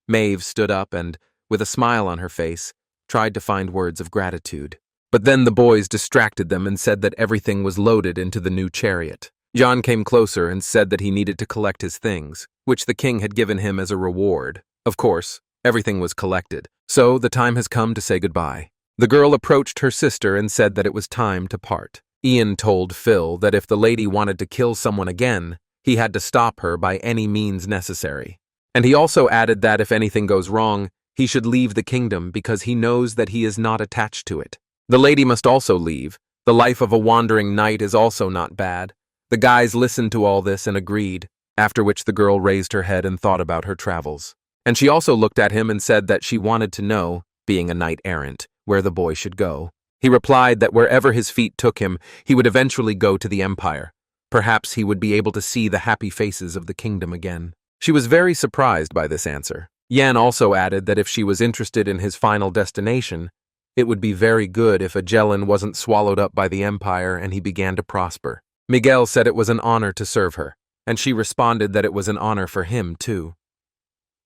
Mave stood up and, with a smile on her face, tried to find words of gratitude. But then the boys distracted them and said that everything was loaded into the new chariot. Jan came closer and said that he needed to collect his things, which the king had given him as a reward. Of course, everything was collected, so the time has come to say goodbye. The girl approached her sister and said that it was time to part. Ian told Phil that if the lady wanted to kill someone again, he had to stop her by any means necessary. And he also added that if anything goes wrong, he should leave the kingdom because he knows that he is not attached to it. The lady must also leave. The life of a wandering knight is also not bad. The guys listened to all this and agreed, after which the girl raised her head and thought about her travels. And she also looked at him and said that she wanted to know, being a knight-errant, where the boy should go. He replied that wherever his feet took him, he would eventually go to the Empire. Perhaps he would be able to see the happy faces of the kingdom again. She was very surprised by this answer. Yan also added that if she was interested in his final destination, it would be very good if Agellan wasn't swallowed up by the Empire and he began to prosper. Miguel said it was an honor to serve her, and she responded that it was an honor for him too.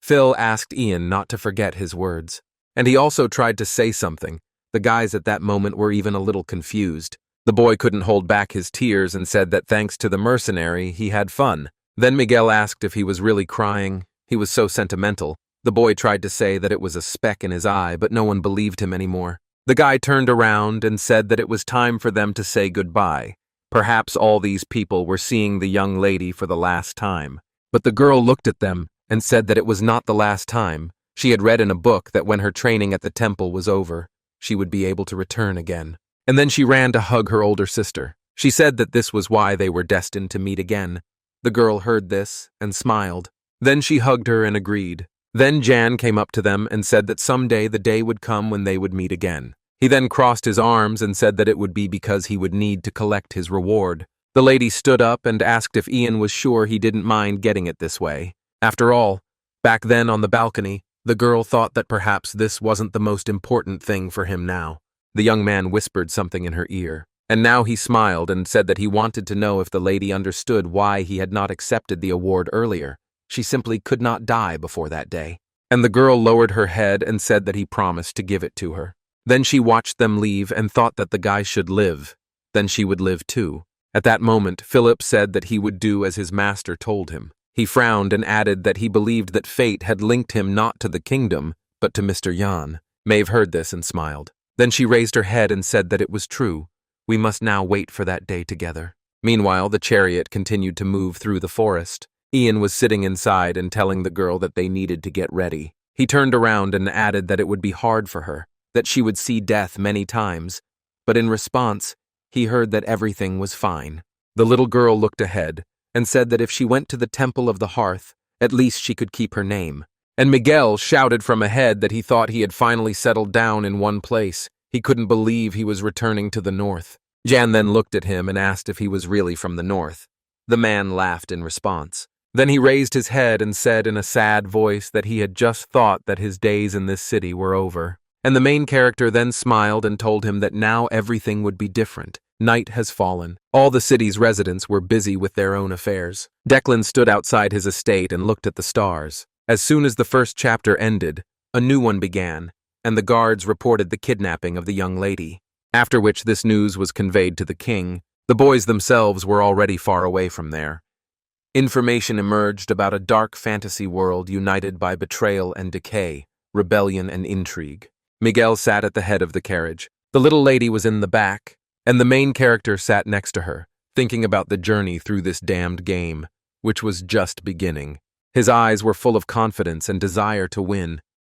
Phil asked Ian not to forget his words, and he also tried to say something. The guys at that moment were even a little confused. The boy couldn't hold back his tears and said that thanks to the mercenary, he had fun. Then Miguel asked if he was really crying. He was so sentimental. The boy tried to say that it was a speck in his eye, but no one believed him anymore. The guy turned around and said that it was time for them to say goodbye. Perhaps all these people were seeing the young lady for the last time. But the girl looked at them and said that it was not the last time. She had read in a book that when her training at the temple was over, she would be able to return again. And then she ran to hug her older sister. She said that this was why they were destined to meet again. The girl heard this and smiled. Then she hugged her and agreed. Then Jan came up to them and said that someday the day would come when they would meet again. He then crossed his arms and said that it would be because he would need to collect his reward. The lady stood up and asked if Ian was sure he didn't mind getting it this way. After all, back then on the balcony, the girl thought that perhaps this wasn't the most important thing for him now. The young man whispered something in her ear, and now he smiled and said that he wanted to know if the lady understood why he had not accepted the award earlier. She simply could not die before that day. And the girl lowered her head and said that he promised to give it to her. Then she watched them leave and thought that the guy should live. Then she would live too. At that moment, Philip said that he would do as his master told him. He frowned and added that he believed that fate had linked him not to the kingdom, but to Mr. Jan. Mave heard this and smiled. Then she raised her head and said that it was true. We must now wait for that day together. Meanwhile, the chariot continued to move through the forest. Ian was sitting inside and telling the girl that they needed to get ready. He turned around and added that it would be hard for her, that she would see death many times, but in response, he heard that everything was fine. The little girl looked ahead and said that if she went to the temple of the Hearth, at least she could keep her name. And Miguel shouted from ahead that he thought he had finally settled down in one place. He couldn't believe he was returning to the north. Jan then looked at him and asked if he was really from the north. The man laughed in response. Then he raised his head and said in a sad voice that he had just thought that his days in this city were over. And the main character then smiled and told him that now everything would be different. Night has fallen. All the city's residents were busy with their own affairs. Declan stood outside his estate and looked at the stars. As soon as the first chapter ended, a new one began, and the guards reported the kidnapping of the young lady. After which this news was conveyed to the king. The boys themselves were already far away from there. Information emerged about a dark fantasy world united by betrayal and decay, rebellion and intrigue. Miguel sat at the head of the carriage. The little lady was in the back, and the main character sat next to her, thinking about the journey through this damned game, which was just beginning. His eyes were full of confidence and desire to win.